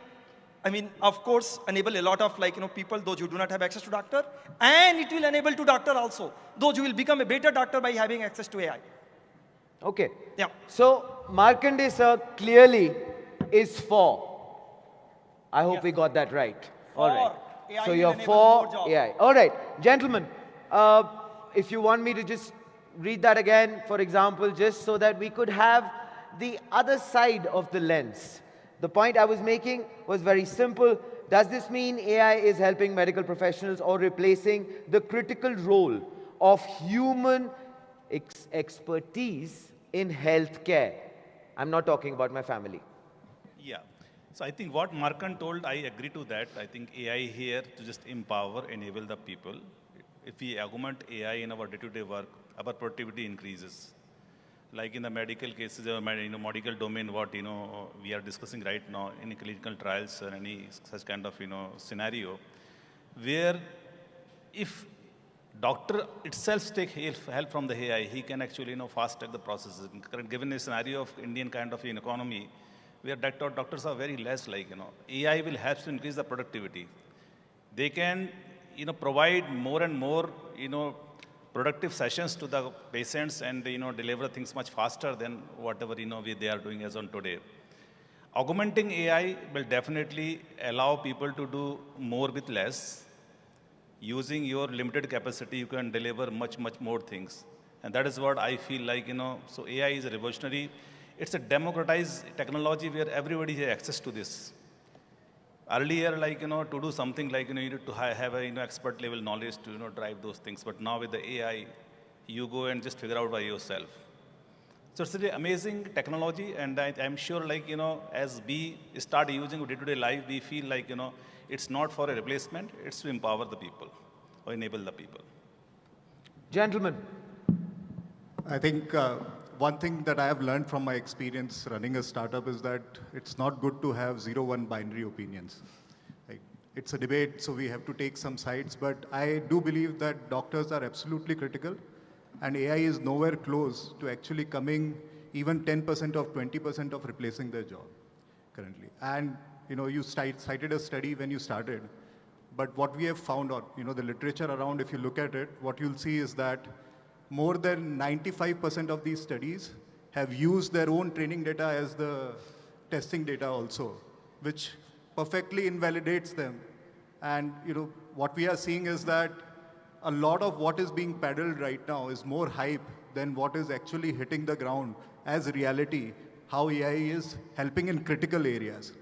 of course, enable a lot of people, those who do not have access to doctor, and it will enable to doctor also, those who will become a better doctor by having access to AI. Okay. Yeah. So Markandeya sir clearly is for. I hope we got that right. All right. AI so will you're enable for more jobs. AI. All right, gentlemen. If you want me to just read that again, for example, just so that we could have the other side of the lens. The point I was making was very simple. Does this mean AI is helping medical professionals or replacing the critical role of human expertise in healthcare? I'm not talking about my family. Yeah. So I think what Markan told, I agree to that. I think AI here to just empower, enable the people. If we augment AI in our day-to-day work, our productivity increases. Like in the medical cases, medical domain, what we are discussing right now in clinical trials or any such kind of scenario, where if doctor itself take help from the AI, he can actually fast track the processes. Given the scenario of Indian kind of economy, where doctors are very less, AI will help to increase the productivity. They can provide more and more productive sessions to the patients and deliver things much faster than whatever they are doing as on today. Augmenting AI will definitely allow people to do more with less. Using your limited capacity, you can deliver much more things. And that is what I feel like, so AI is a revolutionary. It's a democratized technology where everybody has access to this. Earlier, to do something you needed to have a expert level knowledge to drive those things. But now with the AI, you go and just figure out by yourself. So it's an amazing technology, and I'm sure as we start using day-to-day life, we feel it's not for a replacement, it's to empower the people or enable the people. Gentlemen. I think one thing that I have learned from my experience running a startup is that it's not good to have 0-1 binary opinions. It's a debate, so we have to take some sides, but I do believe that doctors are absolutely critical, and AI is nowhere close to actually coming even 10% or 20% of replacing their job currently. And you cited a study when you started, but what we have found out, the literature around, if you look at it, what you'll see is that more than 95% of these studies have used their own training data as the testing data also, which perfectly invalidates them. And what we are seeing is that a lot of what is being peddled right now is more hype than what is actually hitting the ground as reality, how AI is helping in critical areas.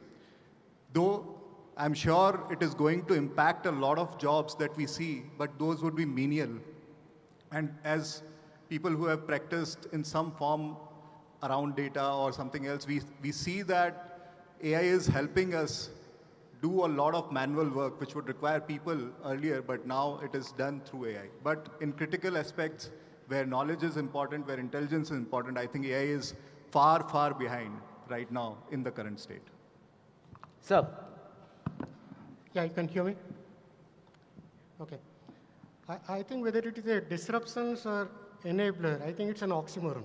Though I'm sure it is going to impact a lot of jobs that we see, but those would be menial. And as people who have practiced in some form around data or something else, we see that AI is helping us do a lot of manual work, which would require people earlier, but now it is done through AI. But in critical aspects, where knowledge is important, where intelligence is important, I think AI is far, far behind right now in the current state. Sir. Yeah, you can hear me? Okay. I think whether it is a disruptions or enabler, I think it's an oxymoron.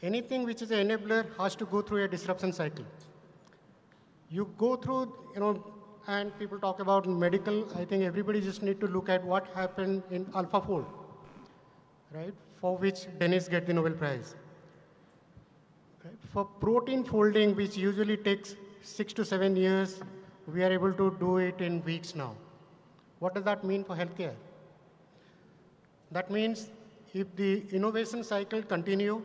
Anything which is an enabler has to go through a disruption cycle. You go through, and people talk about medical, I think everybody just need to look at what happened in AlphaFold, right? For which Dennis get the Nobel Prize. Right? For protein folding, which usually takes 6 to 7 years, we are able to do it in weeks now. What does that mean for healthcare? That means if the innovation cycle continue,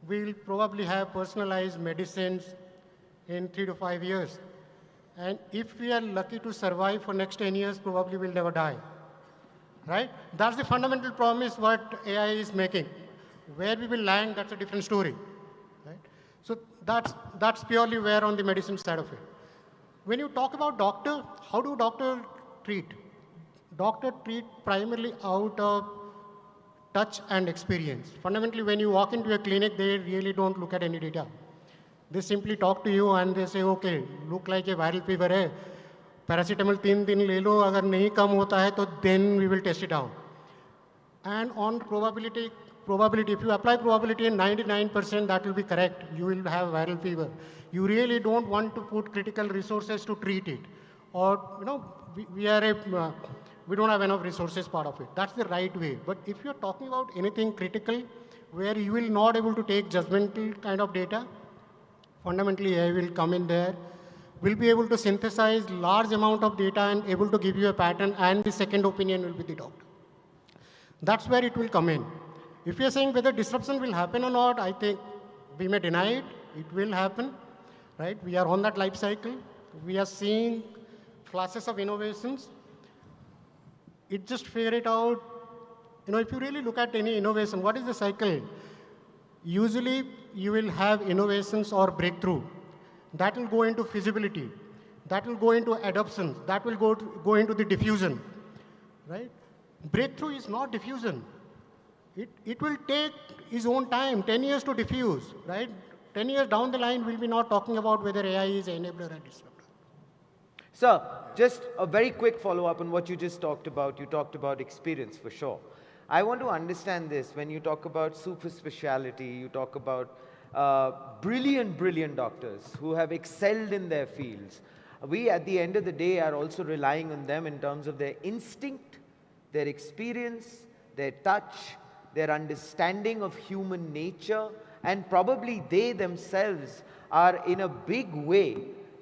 we'll probably have personalized medicines in 3 to 5 years. And if we are lucky to survive for next 10 years, probably we'll never die. Right? That's the fundamental promise what AI is making. Where we will land, that's a different story. Right? So that's purely where on the medicine side of it. When you talk about doctor, how do doctor treat? Doctor treat primarily out of touch and experience. Fundamentally, when you walk into a clinic, they really don't look at any data. They simply talk to you and they say, okay, look like a viral fever hai. Paracetamol 3 दिन ले लो, अगर नहीं कम होता है तो then we will test it out. And on probability, if you apply probability in 99%, that will be correct. You will have viral fever. You really don't want to put critical resources to treat it. Or, we don't have enough resources part of it. That's the right way. But if you're talking about anything critical where you will not able to take judgmental kind of data, fundamentally AI will come in there, will be able to synthesize large amount of data and able to give you a pattern, and the second opinion will be the doctor. That's where it will come in. If you're saying whether disruption will happen or not, I think we may deny it. It will happen, right? We are on that life cycle. We are seeing classes of innovations. It just figure it out. If you really look at any innovation, what is the cycle? Usually, you will have innovations or breakthrough. That will go into feasibility. That will go into adoption. That will go into the diffusion, right? Breakthrough is not diffusion. It will take its own time, 10 years to diffuse, right? 10 years down the line, we'll be not talking about whether AI is an enabler or disruptor. Sir, just a very quick follow-up on what you just talked about. You talked about experience, for sure. I want to understand this. When you talk about super speciality, you talk about brilliant doctors who have excelled in their fields. We, at the end of the day, are also relying on them in terms of their instinct, their experience, their touch, their understanding of human nature, and probably they themselves are in a big way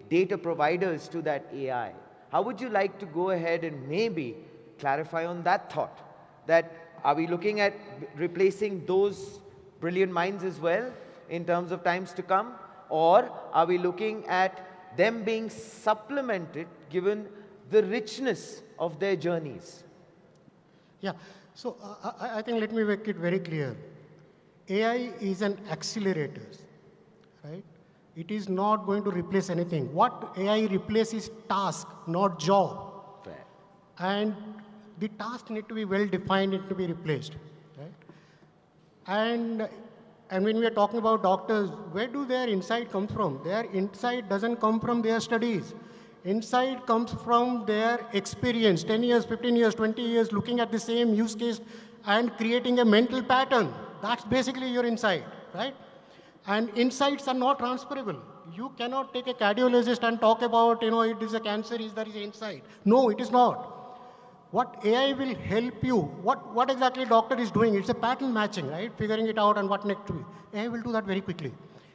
data providers to that AI. How would you like to go ahead and maybe clarify on that thought? That are we looking at replacing those brilliant minds as well in terms of times to come? Or are we looking at them being supplemented given the richness of their journeys? Yeah. So I think let me make it very clear. AI is an accelerator, right? It is not going to replace anything. What AI replaces is task, not job. Fair. And the task need to be well defined, need to be replaced, right? And when we are talking about doctors, where do their insight come from? Their insight doesn't come from their studies. Insight comes from their experience, 10 years, 15 years, 20 years, looking at the same use case and creating a mental pattern. That's basically your insight, right? And insights are not transferable. You cannot take a cardiologist and talk about, it is a cancer, there is an insight. No, it is not. What AI will help you, what exactly doctor is doing, it's a pattern matching, right? Figuring it out and what next to be. AI will do that very quickly.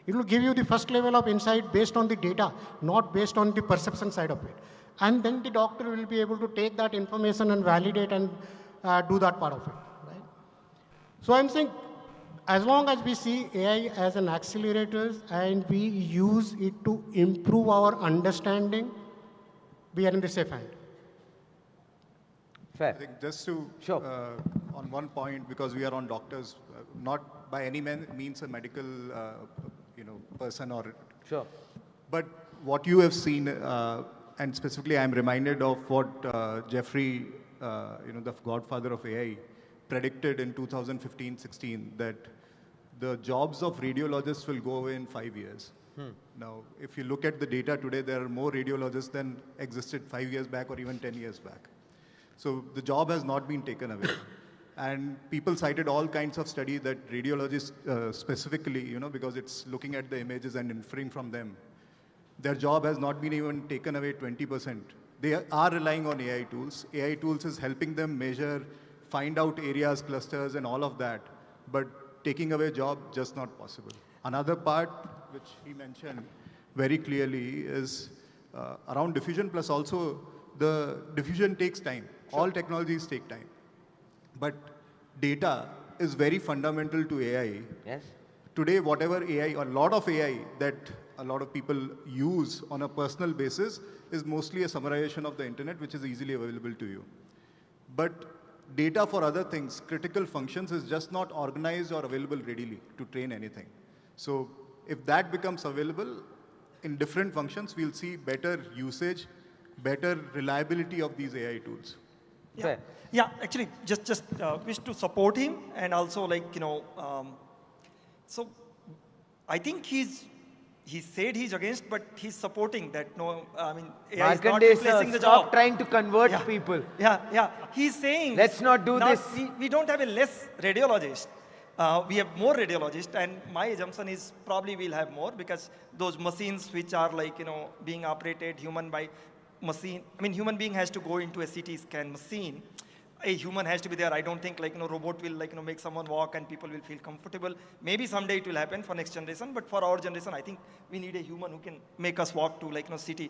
It will give you the first level of insight based on the data, not based on the perception side of it. And then the doctor will be able to take that information and validate and do that part of it, right? So I'm saying, as long as we see AI as an accelerator and we use it to improve our understanding, we are in the safe hand. Fair. I think just to, on one point, because we are on doctors, not by any means a medical person or... Sure. But what you have seen, and specifically I'm reminded of what Jeffrey, the godfather of AI, predicted in 2015-16, that the jobs of radiologists will go away in 5 years. Now, if you look at the data today, there are more radiologists than existed 5 years back or even 10 years back. So the job has not been taken away. And people cited all kinds of studies that radiologists specifically, because it's looking at the images and inferring from them, their job has not been even taken away 20%. They are relying on AI tools. AI tools is helping them measure, find out areas, clusters, and all of that. But taking away job, just not possible. Another part, which he mentioned very clearly, is around diffusion, plus also the diffusion takes time. Sure. All technologies take time. But data is very fundamental to AI. Yes. Today, whatever AI, or a lot of AI that a lot of people use on a personal basis is mostly a summarization of the internet, which is easily available to you. But data for other things, critical functions, is just not organized or available readily to train anything. So if that becomes available in different functions, we'll see better usage, better reliability of these AI tools. Yeah, yeah, actually, just wish to support him, and also so I think he said he's against, but he's supporting that. No, I mean, AI is not replacing the job. Stop trying to convert people. Yeah. He's saying, let's not do this. We don't have a less radiologist. We have more radiologists, and my assumption is probably we'll have more, because those machines which are being operated human by machine. I mean, human being has to go into a CT scan machine. A human has to be there. I don't think robot will make someone walk and people will feel comfortable. Maybe someday it will happen for next generation, but for our generation, I think we need a human who can make us walk to CT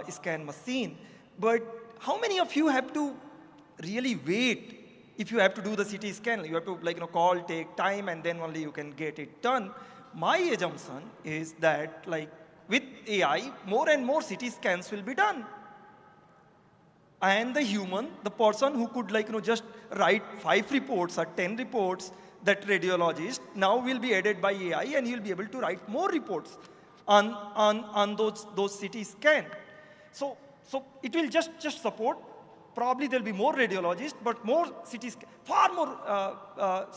scan machine. But how many of you have to really wait if you have to do the CT scan? You have to call, take time, and then only you can get it done. My assumption is that with AI, more and more CT scans will be done. And the human, the person who could just write 5 reports or 10 reports, that radiologist now will be aided by AI, and he will be able to write more reports on those CT scan. So it will just support probably there'll be more radiologists, but far more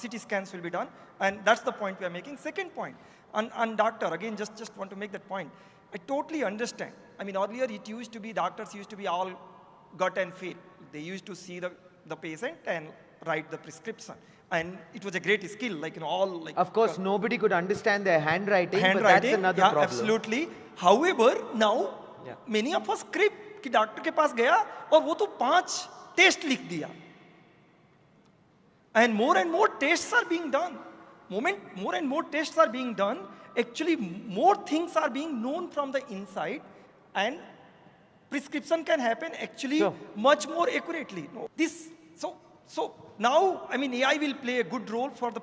CT scans will be done. And that's the point we are making. Second point, on doctor, again, just want to make that point. I totally understand. I mean, earlier it used to be, doctors used to be all gut and feel. They used to see the patient and write the prescription. And it was a great skill, like, all like... Of course, nobody could understand their handwriting, but that's another problem. Absolutely. However, now, many of us script कि doctor के पास गया और वो तो 5 test लिख दिया. And more tests are being done. More and more tests are being done. Actually, more things are being known from the inside, and prescription can happen actually much more accurately. So now, I mean, AI will play a good role for the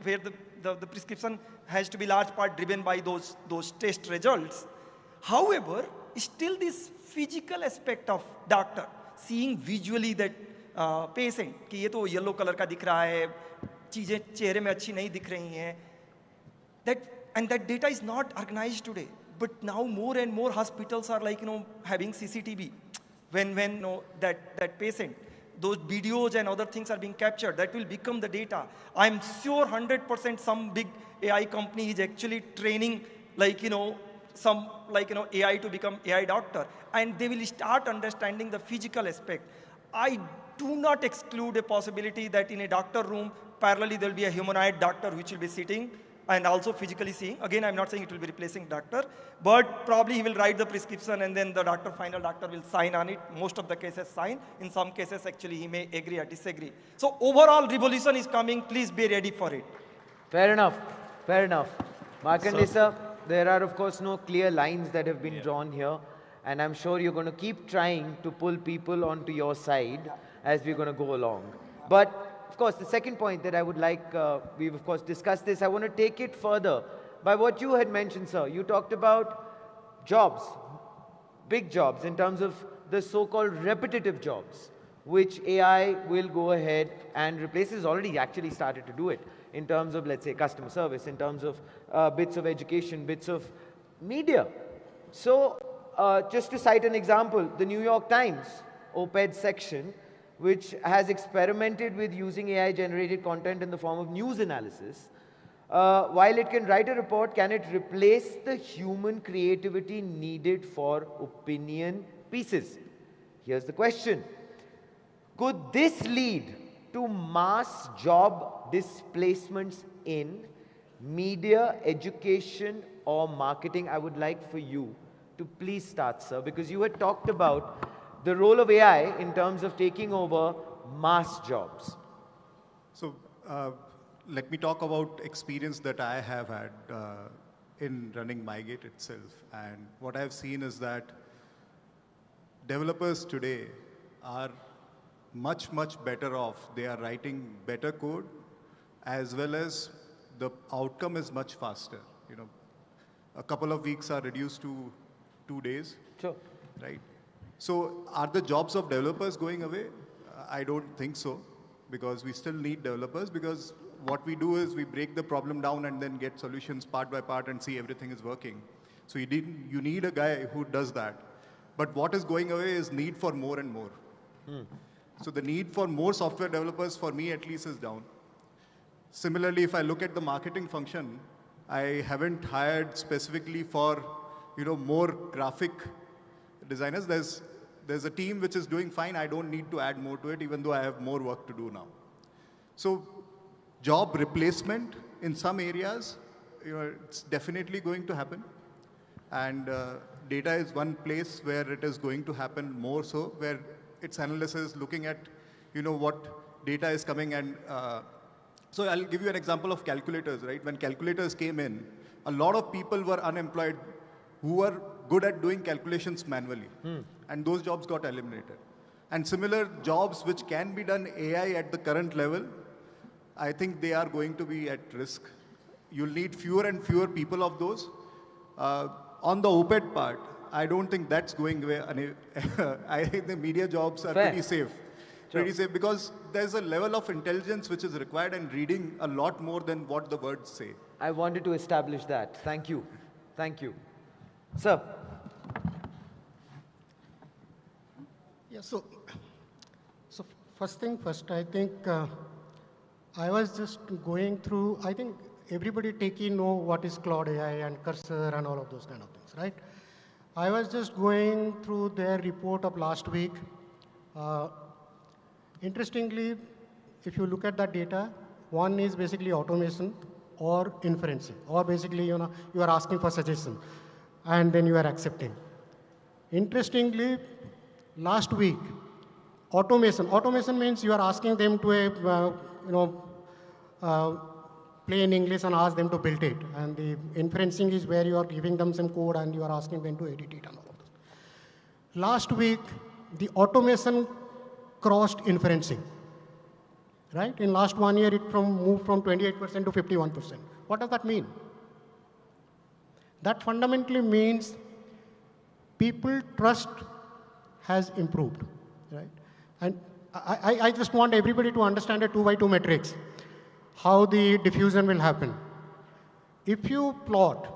where the prescription has to be large part driven by those test results. However, still this physical aspect of doctor, seeing visually that patient, कि ये तो yellow color का दिख रहा है, चीजें चेहरे में अच्छी नहीं दिख रही हैं. That data is not organized today. But now more and more hospitals are like, having CCTV. When that patient, those videos and other things are being captured, that will become the data. I'm sure 100% some big AI company is actually training AI to become AI doctor. And they will start understanding the physical aspect. I do not exclude a possibility that in a doctor room, parallelly there will be a humanoid doctor which will be sitting and also physically seeing. Again, I'm not saying it will be replacing doctor, but probably he will write the prescription and then the final doctor will sign on it. Most of the cases sign. In some cases, actually, he may agree or disagree. So overall revolution is coming. Please be ready for it. Fair enough. Fair enough. Markandeya sir, there are, of course, no clear lines that have been drawn here. And I'm sure you're going to keep trying to pull people onto your side as we're going to go along. But of course, the second point that I would like, we've of course discussed this, I want to take it further by what you had mentioned, sir. You talked about jobs, big jobs, in terms of the so-called repetitive jobs, which AI will go ahead and replace. It's already actually started to do it in terms of, let's say, customer service, in terms of bits of education, bits of media. So just to cite an example, the New York Times op-ed section, which has experimented with using AI-generated content in the form of news analysis. While it can write a report, can it replace the human creativity needed for opinion pieces? Here's the question. Could this lead to mass job displacements in media, education, or marketing? I would like for you to please start, sir, because you had talked about the role of AI in terms of taking over mass jobs. So let me talk about experience that I have had in running MyGate itself. And what I've seen is that developers today are much, much better off. They are writing better code, as well as the outcome is much faster. A couple of weeks are reduced to 2 days. Sure. Right? So are the jobs of developers going away? I don't think so, because we still need developers, because what we do is we break the problem down and then get solutions part by part and see everything is working. So you need a guy who does that. But what is going away is need for more and more. So the need for more software developers, for me at least, is down. Similarly, if I look at the marketing function, I haven't hired specifically for more graphic designers. There's a team which is doing fine. I don't need to add more to it, even though I have more work to do now. So job replacement in some areas, it's definitely going to happen. And data is one place where it is going to happen more so, where its analysis looking at, what data is coming. And so I'll give you an example of calculators, right? When calculators came in, a lot of people were unemployed who were good at doing calculations manually. And those jobs got eliminated. And similar jobs which can be done AI at the current level, I think they are going to be at risk. You'll need fewer and fewer people of those. On the op-ed part, I don't think that's going away. I think the media jobs are pretty safe. Sure. Pretty safe, because there's a level of intelligence which is required and reading a lot more than what the words say. I wanted to establish that. Thank you. Thank you. Sir. Yeah, so First thing first, I think I was just going through, I think everybody know what is Cloud AI and Cursor and all of those kind of things, right? I was just going through their report of last week. Interestingly, if you look at that data, one is basically automation or inferencing, or basically, you are asking for suggestion, and then you are accepting. Interestingly, last week, automation means you are asking them to, play in English and ask them to build it. And the inferencing is where you are giving them some code and you are asking them to edit it and all of this. Last week, the automation crossed inferencing. Right? In last 1 year, it moved from 28% to 51%. What does that mean? That fundamentally means people trust has improved, right? And I just want everybody to understand a 2x2 matrix, how the diffusion will happen. If you plot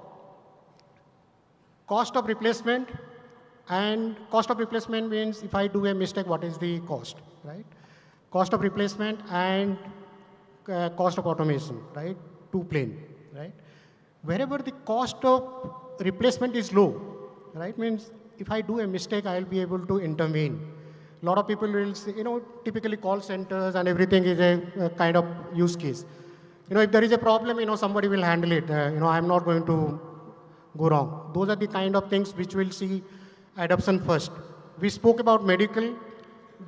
cost of replacement, and cost of replacement means if I do a mistake, what is the cost, right? Cost of replacement and cost of automation, right? Two plane, right? Wherever the cost of replacement is low, right? Means if I do a mistake, I'll be able to intervene. A lot of people will say, typically call centers and everything is a kind of use case. If there is a problem, somebody will handle it. I'm not going to go wrong. Those are the kind of things which we'll see adoption first. We spoke about medical.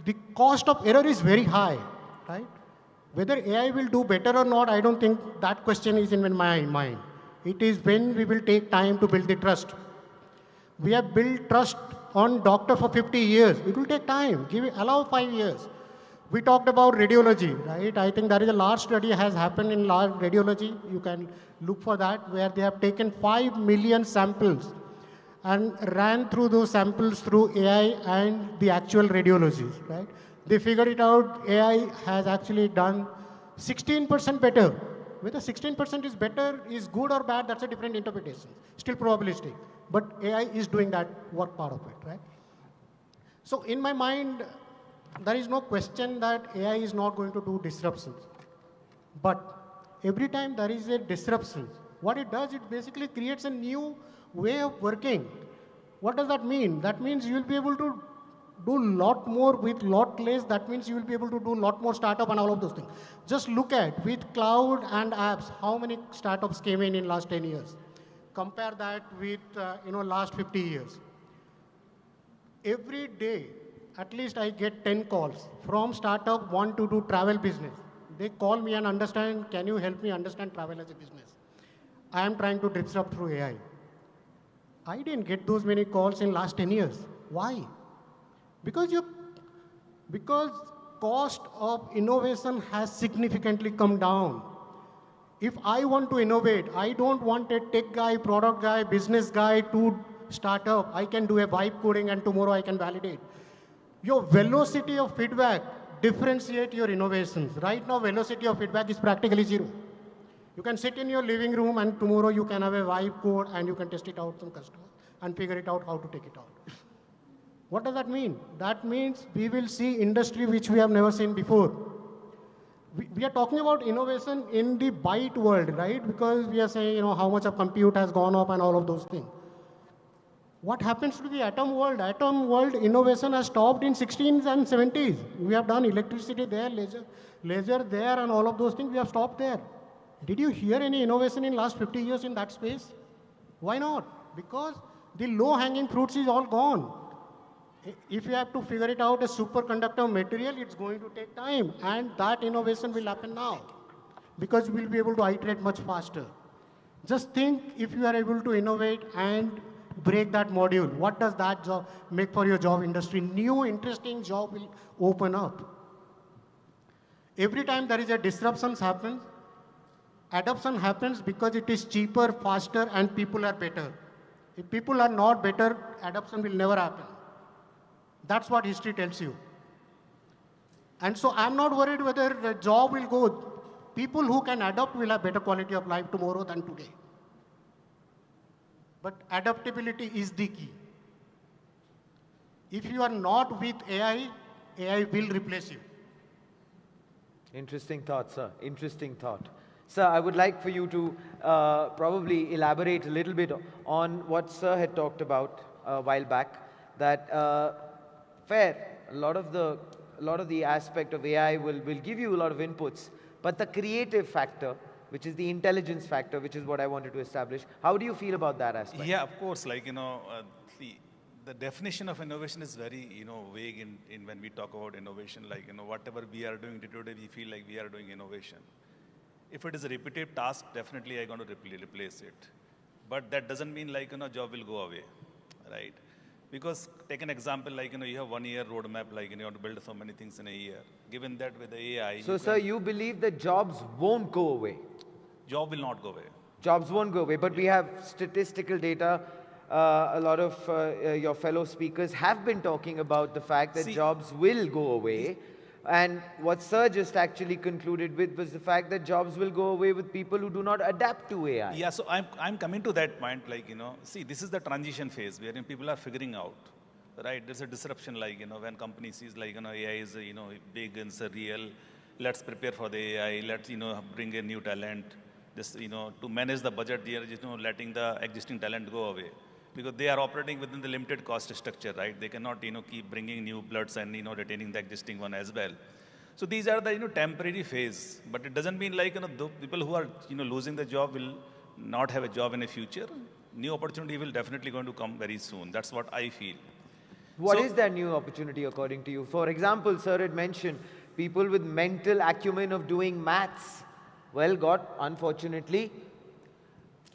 The cost of error is very high, right? Whether AI will do better or not, I don't think that question is in my mind. It is when we will take time to build the trust. We have built trust on doctor for 50 years. It will take time. Allow 5 years. We talked about radiology, right? I think there is a large study has happened in large radiology. You can look for that, where they have taken 5 million samples and ran through those samples through AI and the actual radiologies, right? They figured it out. AI has actually done 16% better. Whether 16% is better, is good or bad, that's a different interpretation. Still probabilistic. But AI is doing that work part of it, right? So in my mind, there is no question that AI is not going to do disruptions. But every time there is a disruption, what it does, it basically creates a new way of working. What does that mean? That means you will be able to do a lot more with lot less. That means you will be able to do a lot more startup and all of those things. Just look at, with cloud and apps, how many startups came in last 10 years. Compare that with, last 50 years. Every day, at least I get 10 calls from startup want to do travel business. They call me and understand, can you help me understand travel as a business? I am trying to disrupt through AI. I didn't get those many calls in last 10 years. Why? Because cost of innovation has significantly come down. If I want to innovate, I don't want a tech guy, product guy, business guy to start up. I can do a vibe coding and tomorrow I can validate. Your velocity of feedback differentiate your innovations. Right now, velocity of feedback is practically zero. You can sit in your living room and tomorrow you can have a vibe code and you can test it out some customer and figure it out how to take it out. What does that mean? That means we will see industry which we have never seen before. We are talking about innovation in the byte world, right? Because we are saying, how much of compute has gone up and all of those things. What happens to the atom world? Atom world innovation has stopped in 60s and 70s. We have done electricity there, laser there, and all of those things. We have stopped there. Did you hear any innovation in last 50 years in that space? Why not? Because the low-hanging fruits is all gone. If you have to figure it out, a superconductor material, it's going to take time. And that innovation will happen now. Because we'll be able to iterate much faster. Just think if you are able to innovate and break that module. What does that job make for your job industry? New, interesting job will open up. Every time there is a disruption happens, adoption happens because it is cheaper, faster, and people are better. If people are not better, adoption will never happen. That's what history tells you. And so I'm not worried whether the job will go. People who can adopt will have better quality of life tomorrow than today. But adaptability is the key. If you are not with AI, AI will replace you. Interesting thought, sir. Interesting thought. Sir, I would like for you to probably elaborate a little bit on what Sir had talked about a while back, that fair, a lot of the aspect of AI will give you a lot of inputs, but the creative factor, which is the intelligence factor, which is what I wanted to establish. How do you feel about that aspect? Yeah, of course. Like, see, the definition of innovation is very, vague in when we talk about innovation. Like, whatever we are doing today, we feel like we are doing innovation. If it is a repetitive task, definitely I'm going to replace it. But that doesn't mean like, job will go away, right? Because take an example, like, you have 1 year roadmap, like, you want to build so many things in a year. Given that with the AI. So, sir, you believe that jobs won't go away? Job will not go away. Jobs won't go away, but we have statistical data. A lot of your fellow speakers have been talking about the fact that jobs will go away. And what Sir just actually concluded with was the fact that jobs will go away with people who do not adapt to AI. Yeah, so I'm coming to that point, like, see, this is the transition phase wherein people are figuring out, right? There's a disruption, like, when company sees, like, AI is, big and surreal. Let's prepare for the AI. Let's, bring in new talent. This, to manage the budget, they are just, letting the existing talent go away. Because they are operating within the limited cost structure, right? They cannot, keep bringing new bloods and, retaining the existing one as well. So these are the, temporary phase. But it doesn't mean like, the people who are, losing the job will not have a job in the future. New opportunity will definitely going to come very soon. That's what I feel. What is that new opportunity according to you? For example, Sir had mentioned people with mental acumen of doing maths, well, got, unfortunately,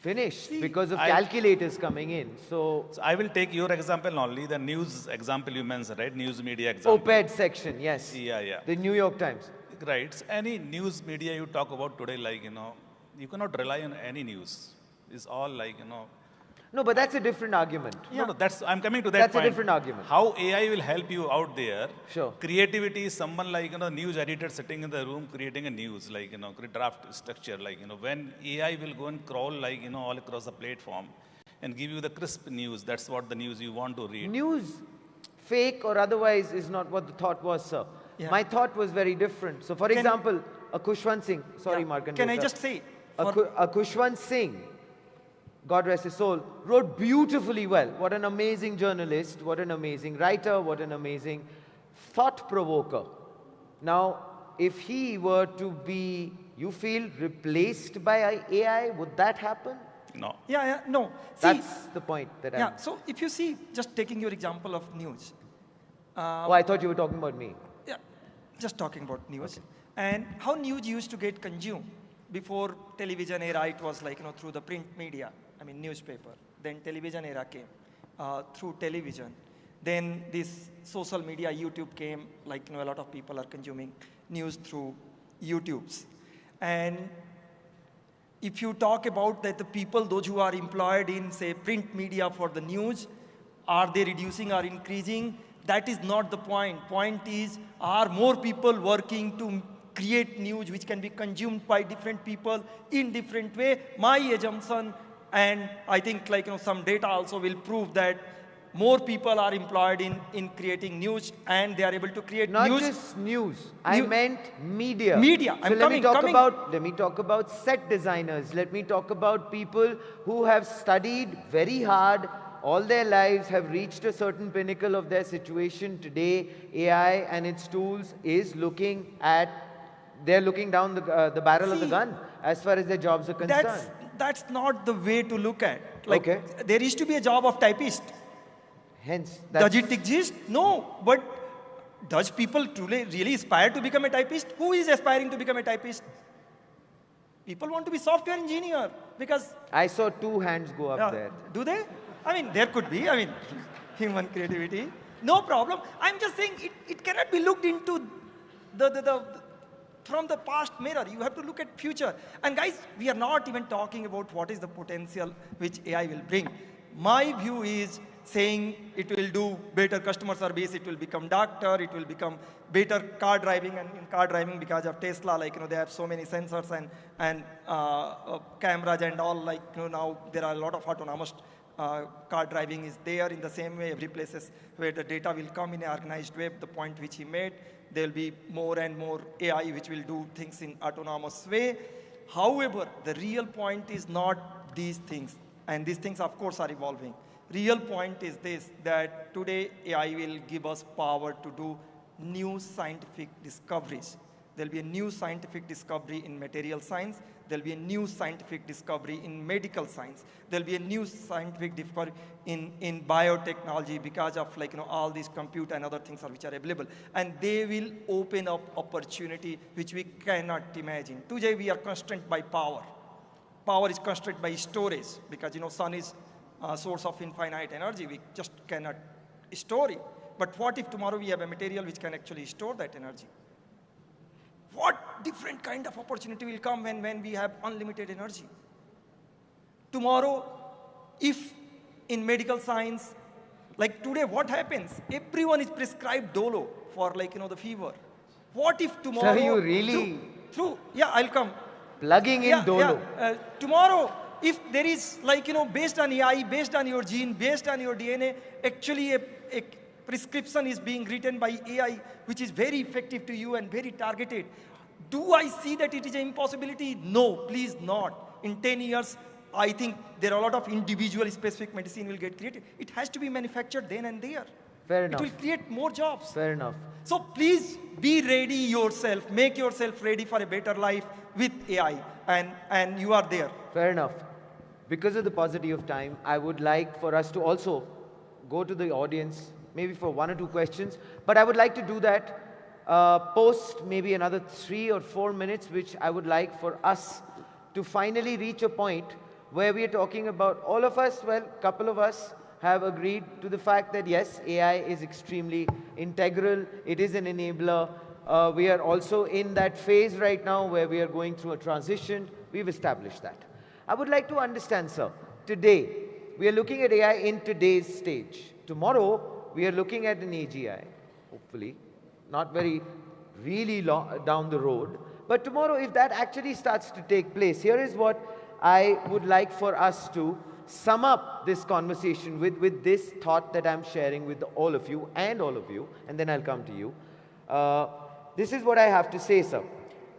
finished because of calculators coming in. So I will take your example only, the news example you mentioned, right? News media example. Op-ed section, yes. Yeah. The New York Times. Right. So any news media you talk about today, like, you cannot rely on any news. It's all like, No, but that's a different argument. Yeah. No, I'm coming to that That's point. a different argument. How AI will help you out there. Sure. Creativity is someone like, news editor sitting in the room creating a news, like, draft structure, like, when AI will go and crawl, like, all across the platform and give you the crisp news. That's what the news you want to read. News, fake or otherwise, is not what the thought was, sir. Yeah. My thought was very different. So, for example, Kushwant Singh, sorry, Markandeya. Can I just say? Kushwant Singh, God rest his soul, wrote beautifully well. What an amazing journalist, what an amazing writer, what an amazing thought provoker. Now, if he were to be, you feel, replaced by AI, would that happen? No. No. That's the point that I'm... So if you see, just taking your example of news. I thought you were talking about me. Yeah, just talking about news. Okay. And how news used to get consumed. Before television era, it was like, through the print media, newspaper. Then television era came through television. Then this social media, YouTube came, like, a lot of people are consuming news through YouTubes. And if you talk about that the people, those who are employed in, say, print media for the news, are they reducing or increasing? That is not the point. Point is, are more people working to create news which can be consumed by different people in different way? My assumption, and I think some data also will prove that more people are employed in creating news and they are able to create Not news. Not just news. I meant media. Media. So let me talk about set designers. Let me talk about people who have studied very hard all their lives, have reached a certain pinnacle of their situation. Today, AI and its tools is looking at, they're looking down the barrel of the gun as far as their jobs are concerned. That's not the way to look at. There used to be a job of typist. Hence, does it exist? No. But does people truly really aspire to become a typist? Who is aspiring to become a typist? People want to be software engineer because... I saw 2 hands go up there. Do they? There could be. Human creativity. No problem. I'm just saying it cannot be looked into from the past mirror. You have to look at future. And guys, we are not even talking about what is the potential which AI will bring. My view is saying it will do better customer service, it will become doctor, it will become better car driving, and in car driving because of Tesla, they have so many sensors and cameras and all, now there are a lot of autonomous car driving is there. In the same way, every places where the data will come in an organized web, the point which he made, there will be more and more AI which will do things in autonomous way. However, the real point is not these things. And these things, of course, are evolving. Real point is this, that today AI will give us power to do new scientific discoveries. There'll be a new scientific discovery in material science. There'll be a new scientific discovery in medical science. There'll be a new scientific discovery in biotechnology because of all these compute and other things which are available. And they will open up opportunity which we cannot imagine. Today we are constrained by power. Power is constrained by storage because sun is a source of infinite energy. We just cannot store it. But what if tomorrow we have a material which can actually store that energy? What different kind of opportunity will come when we have unlimited energy? Tomorrow, if in medical science, like today, what happens? Everyone is prescribed Dolo for the fever. What if tomorrow? Sir, you really? Yeah, I'll come. Plugging in Dolo. Yeah. Tomorrow, if there is based on AI, based on your gene, based on your DNA, actually a prescription is being written by AI, which is very effective to you and very targeted. Do I see that it is an impossibility? No, please not. In 10 years, I think there are a lot of individual specific medicine will get created. It has to be manufactured then and there. Fair enough. It will create more jobs. Fair enough. So please be ready yourself. Make yourself ready for a better life with AI. And you are there. Fair enough. Because of the paucity of time, I would like for us to also go to the audience, maybe for 1 or 2 questions. But I would like to do that post maybe another 3 or 4 minutes, which I would like for us to finally reach a point where we are talking about all of us, well, a couple of us have agreed to the fact that yes, AI is extremely integral, it is an enabler. We are also in that phase right now where we are going through a transition. We've established that. I would like to understand, sir, today we are looking at AI in today's stage. Tomorrow we are looking at an AGI, hopefully, not very really long down the road. But tomorrow, if that actually starts to take place, here is what I would like for us to sum up this conversation with this thought that I'm sharing with all of you, and then I'll come to you. This is what I have to say, sir.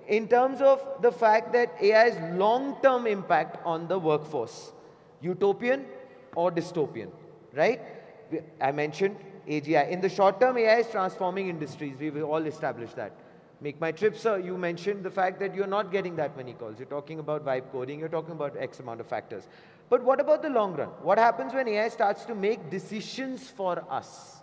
In terms of the fact that AI's long-term impact on the workforce, utopian or dystopian, right? I mentioned AGI. In the short term, AI is transforming industries. We've all established that. Make My Trip, sir, you mentioned the fact that you're not getting that many calls. You're talking about vibe coding. You're talking about X amount of factors. But what about the long run? What happens when AI starts to make decisions for us?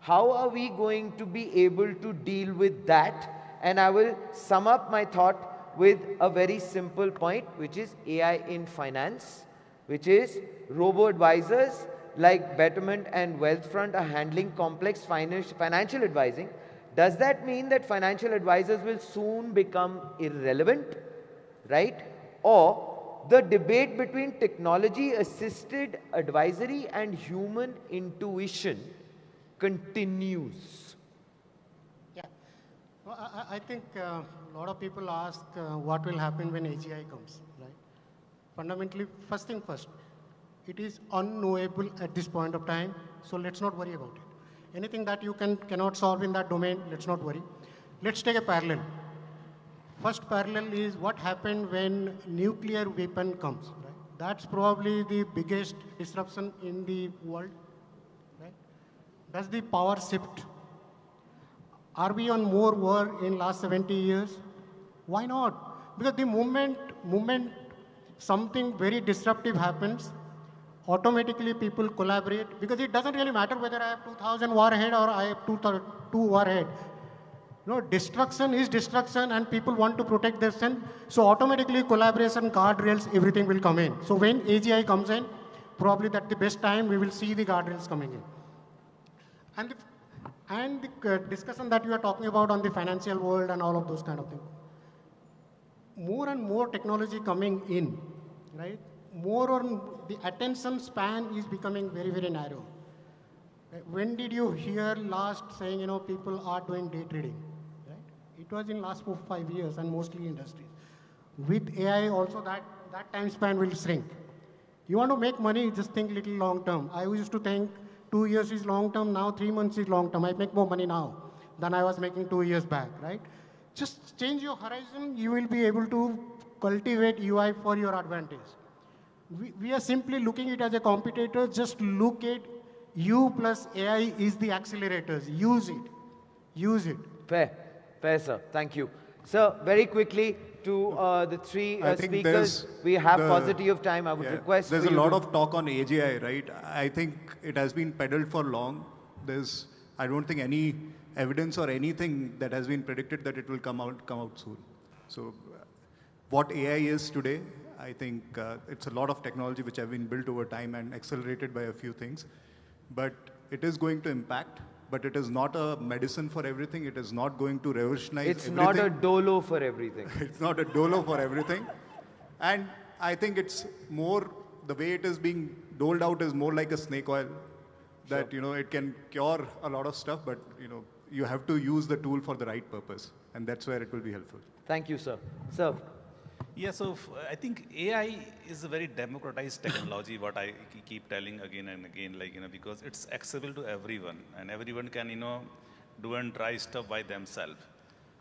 How are we going to be able to deal with that? And I will sum up my thought with a very simple point, which is AI in finance, which is robo-advisors like Betterment and Wealthfront are handling complex financial advising. Does that mean that financial advisors will soon become irrelevant, right? Or the debate between technology-assisted advisory and human intuition continues? Yeah. Well, I think a lot of people ask what will happen when AGI comes, right? Fundamentally, first thing first, it is unknowable at this point of time, so let's not worry about it. Anything that you cannot solve in that domain, let's not worry. Let's take a parallel. First parallel is what happened when nuclear weapon comes, right? That's probably the biggest disruption in the world, right? Does the power shift? Are we on more war in last 70 years? Why not? Because the moment something very disruptive happens, automatically people collaborate, because it doesn't really matter whether I have 2,000 warhead or I have 2 warhead. No, destruction is destruction and people want to protect themselves. So automatically collaboration, guardrails, everything will come in. So when AGI comes in, probably that's the best time we will see the guardrails coming in. And the discussion that you are talking about on the financial world and all of those kind of things. More and more technology coming in, right? The attention span is becoming very, very narrow. When did you hear last saying, people are doing day trading? Right? It was in last 4 or 5 years and mostly industries. With AI also that time span will shrink. You want to make money, just think little long term. I used to think 2 years is long term, now 3 months is long term. I make more money now than I was making 2 years back, right? Just change your horizon, you will be able to cultivate UI for your advantage. We are simply looking at it as a competitor, just look at you plus AI is the accelerators. Use it. Use it. Fair. Fair, sir. Thank you. Sir, very quickly to the three speakers. We have paucity of time. I would request there's a lot of talk on AGI, right? I think it has been peddled for long. I don't think any evidence or anything that has been predicted that it will come out soon. So what AI is today, I think it's a lot of technology which have been built over time and accelerated by a few things. But it is going to impact, but it is not a medicine for everything. It is not going to revolutionize everything. It's not a dolo for everything. It's not a dolo for everything. And I think it's more, the way it is being doled out is more like a snake oil. That, it can cure a lot of stuff, but, you have to use the tool for the right purpose. And that's where it will be helpful. Thank you, sir. Sir. Yeah, so I think AI is a very democratized technology, what I keep telling again and again, because it's accessible to everyone, and everyone can, do and try stuff by themselves.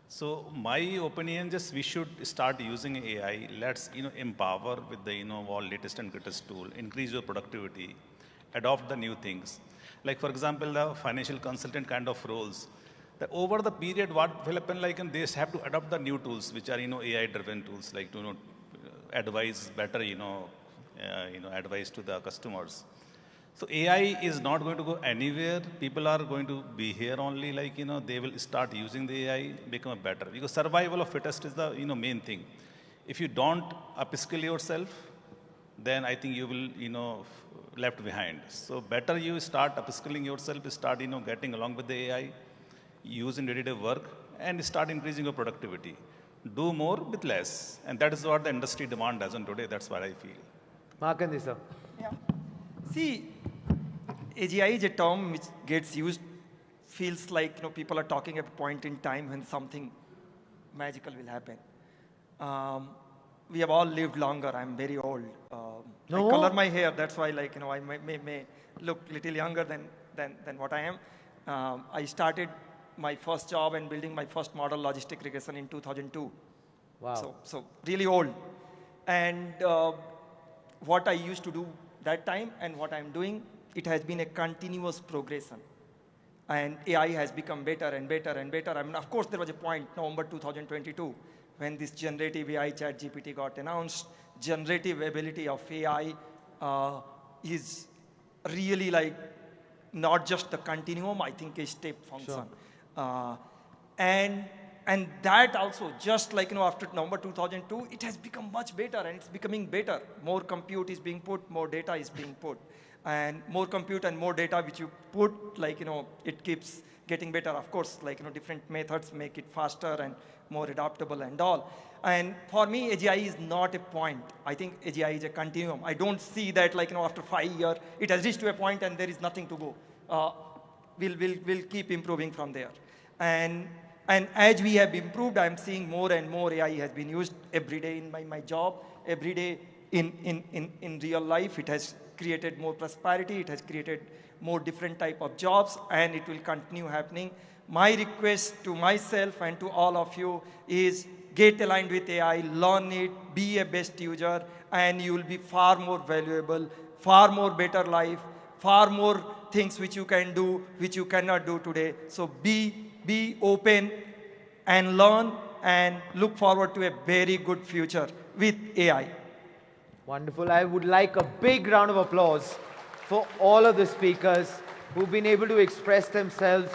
So my opinion, we should start using AI. Let's, empower with the, all latest and greatest tool, increase your productivity, adopt the new things. Like, for example, the financial consultant kind of roles. Over the period, what will happen, they have to adopt the new tools, which are, AI-driven tools, like to advise better, advice to the customers. So AI is not going to go anywhere. People are going to be here only, they will start using the AI, become better. Because survival of fittest is the, main thing. If you don't upskill yourself, then I think you will, left behind. So better you start upskilling yourself, start, getting along with the AI, use in day-to-day work, and start increasing your productivity. Do more with less. And that is what the industry demand as on today. That's what I feel. Markandi, sir. Yeah. See, AGI is a term which gets used, feels like people are talking at a point in time when something magical will happen. We have all lived longer. I'm very old. I color my hair. That's why, I may look a little younger than what I am. I started my first job and building my first model logistic regression in 2002. Wow. So really old. And what I used to do that time and what I'm doing, it has been a continuous progression. And AI has become better and better and better. I mean, of course, there was a point, November 2022, when this generative AI ChatGPT got announced. Generative ability of AI is really not just the continuum, I think a step function. Sure. And that also, just after November 2002, it has become much better and it's becoming better. More compute is being put, more data is being put. And more compute and more data which you put, it keeps getting better. Of course, different methods make it faster and more adaptable and all. And for me, AGI is not a point. I think AGI is a continuum. I don't see that after 5 years, it has reached to a point and there is nothing to go. We'll keep improving from there. And as we have improved, I'm seeing more and more AI has been used every day in my job, every day in real life. It has created more prosperity. It has created more different type of jobs, and it will continue happening. My request to myself and to all of you is get aligned with AI, learn it, be a best user, and you will be far more valuable, far more better life, far more things which you can do, which you cannot do today. So be open and learn and look forward to a very good future with AI. Wonderful. I would like a big round of applause for all of the speakers who've been able to express themselves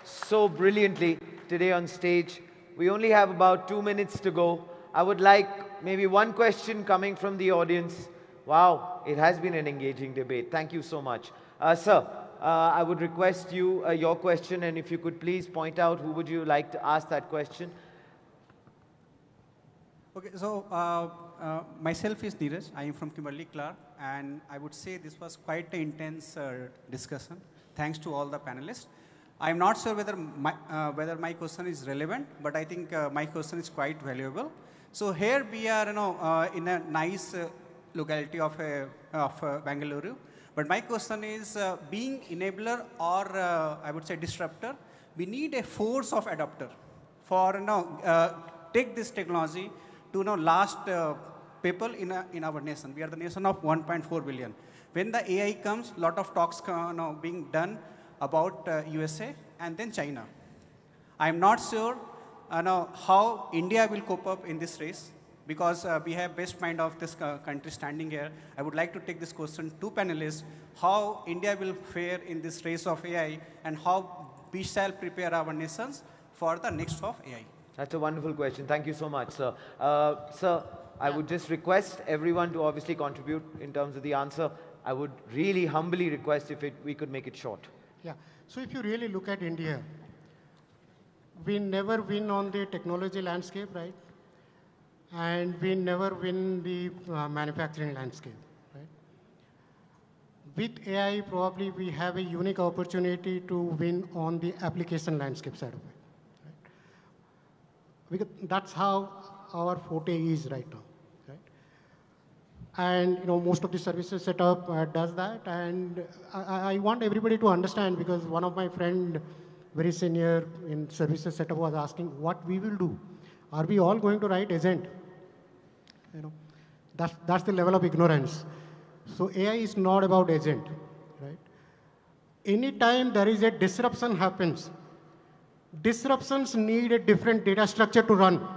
so brilliantly today on stage. We only have about 2 minutes to go. I would like maybe one question coming from the audience. Wow, it has been an engaging debate. Thank you so much. Sir, I would request you your question, and if you could please point out who would you like to ask that question. Okay, so myself is Neeraj. I am from Kimberly-Clark, and I would say this was quite an intense discussion. Thanks to all the panelists. I'm not sure whether my question is relevant, but I think my question is quite valuable. So here we are, in a nice locality of Bengaluru. But my question is, being enabler or I would say disruptor, we need a force of adopter for take this technology to last people in our nation. We are the nation of 1.4 billion. When the AI comes, lot of talks being done about USA and then China. I'm not sure how India will cope up in this race, because we have best mind of this country standing here. I would like to take this question to panelists, how India will fare in this race of AI and how we shall prepare our nations for the next of AI. That's a wonderful question. Thank you so much, sir. Sir, I would just request everyone to obviously contribute in terms of the answer. I would really humbly request if we could make it short. Yeah. So if you really look at India, we never win on the technology landscape, right? And we never win the manufacturing landscape, right? With AI, probably we have a unique opportunity to win on the application landscape side of it, right? Because that's how our forte is right now, right? And most of the services setup does that. And I want everybody to understand, because one of my friend, very senior in services setup, was asking what we will do. Are we all going to write agent? That's the level of ignorance. So AI is not about agent, right? Anytime there is a disruption happens, disruptions need a different data structure to run.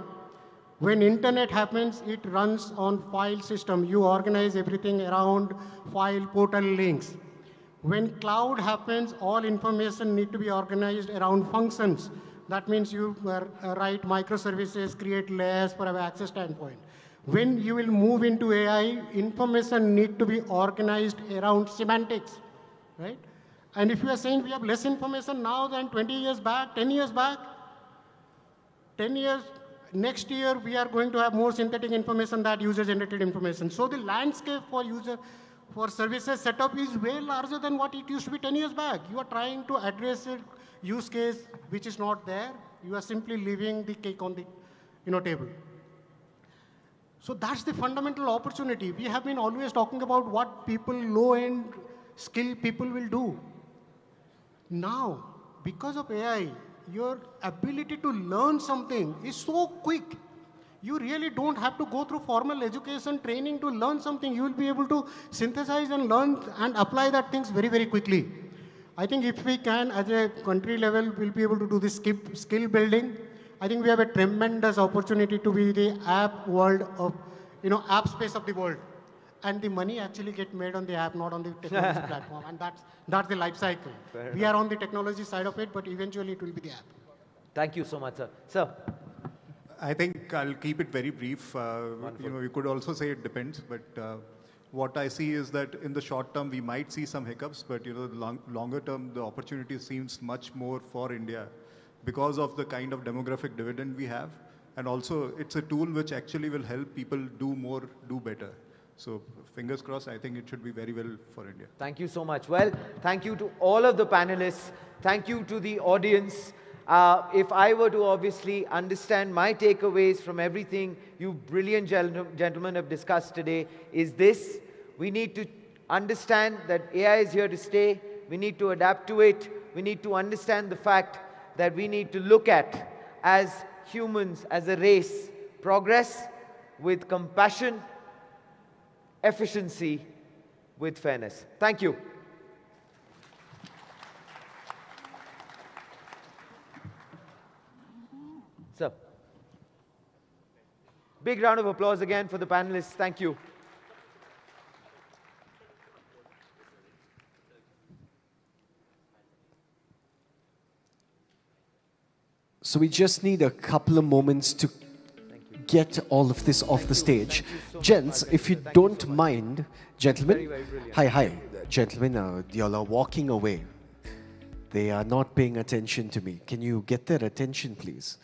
When internet happens, it runs on file system. You organize everything around file portal links. When cloud happens, all information need to be organized around functions. That means you write microservices, create layers for an access standpoint. When you will move into AI, information need to be organized around semantics, right? And if you are saying we have less information now than 20 years back, 10 years back, 10 years, next year we are going to have more synthetic information than user-generated information. So the landscape for services setup is way larger than what it used to be 10 years back. You are trying to address a use case which is not there. You are simply leaving the cake on the table. So that's the fundamental opportunity. We have been always talking about what people, low-end skilled people will do. Now, because of AI, your ability to learn something is so quick. You really don't have to go through formal education training to learn something. You will be able to synthesize and learn and apply that things very, very quickly. I think if we can, as a country level, we'll be able to do this skill building. I think we have a tremendous opportunity to be the app world of, app space of the world. And the money actually get made on the app, not on the technology platform. And that's the life cycle. We are on the technology side of it, but eventually it will be the app. Thank you so much, sir. Sir. I think I'll keep it very brief. You could also say it depends, but what I see is that in the short term, we might see some hiccups, but longer term, the opportunity seems much more for India because of the kind of demographic dividend we have. And also, it's a tool which actually will help people do more, do better. So fingers crossed, I think it should be very well for India. Thank you so much. Well, thank you to all of the panelists. Thank you to the audience. If I were to obviously understand my takeaways from everything you brilliant gentlemen have discussed today, is this: we need to understand that AI is here to stay. We need to adapt to it. We need to understand the fact that we need to look at, as humans, as a race, progress with compassion, efficiency with fairness. Thank you. So, big round of applause again for the panelists. Thank you. So we just need a couple of moments to get all of this off the stage. Gents, if you don't mind, gentlemen, hi, gentlemen, y'all are walking away. They are not paying attention to me. Can you get their attention, please?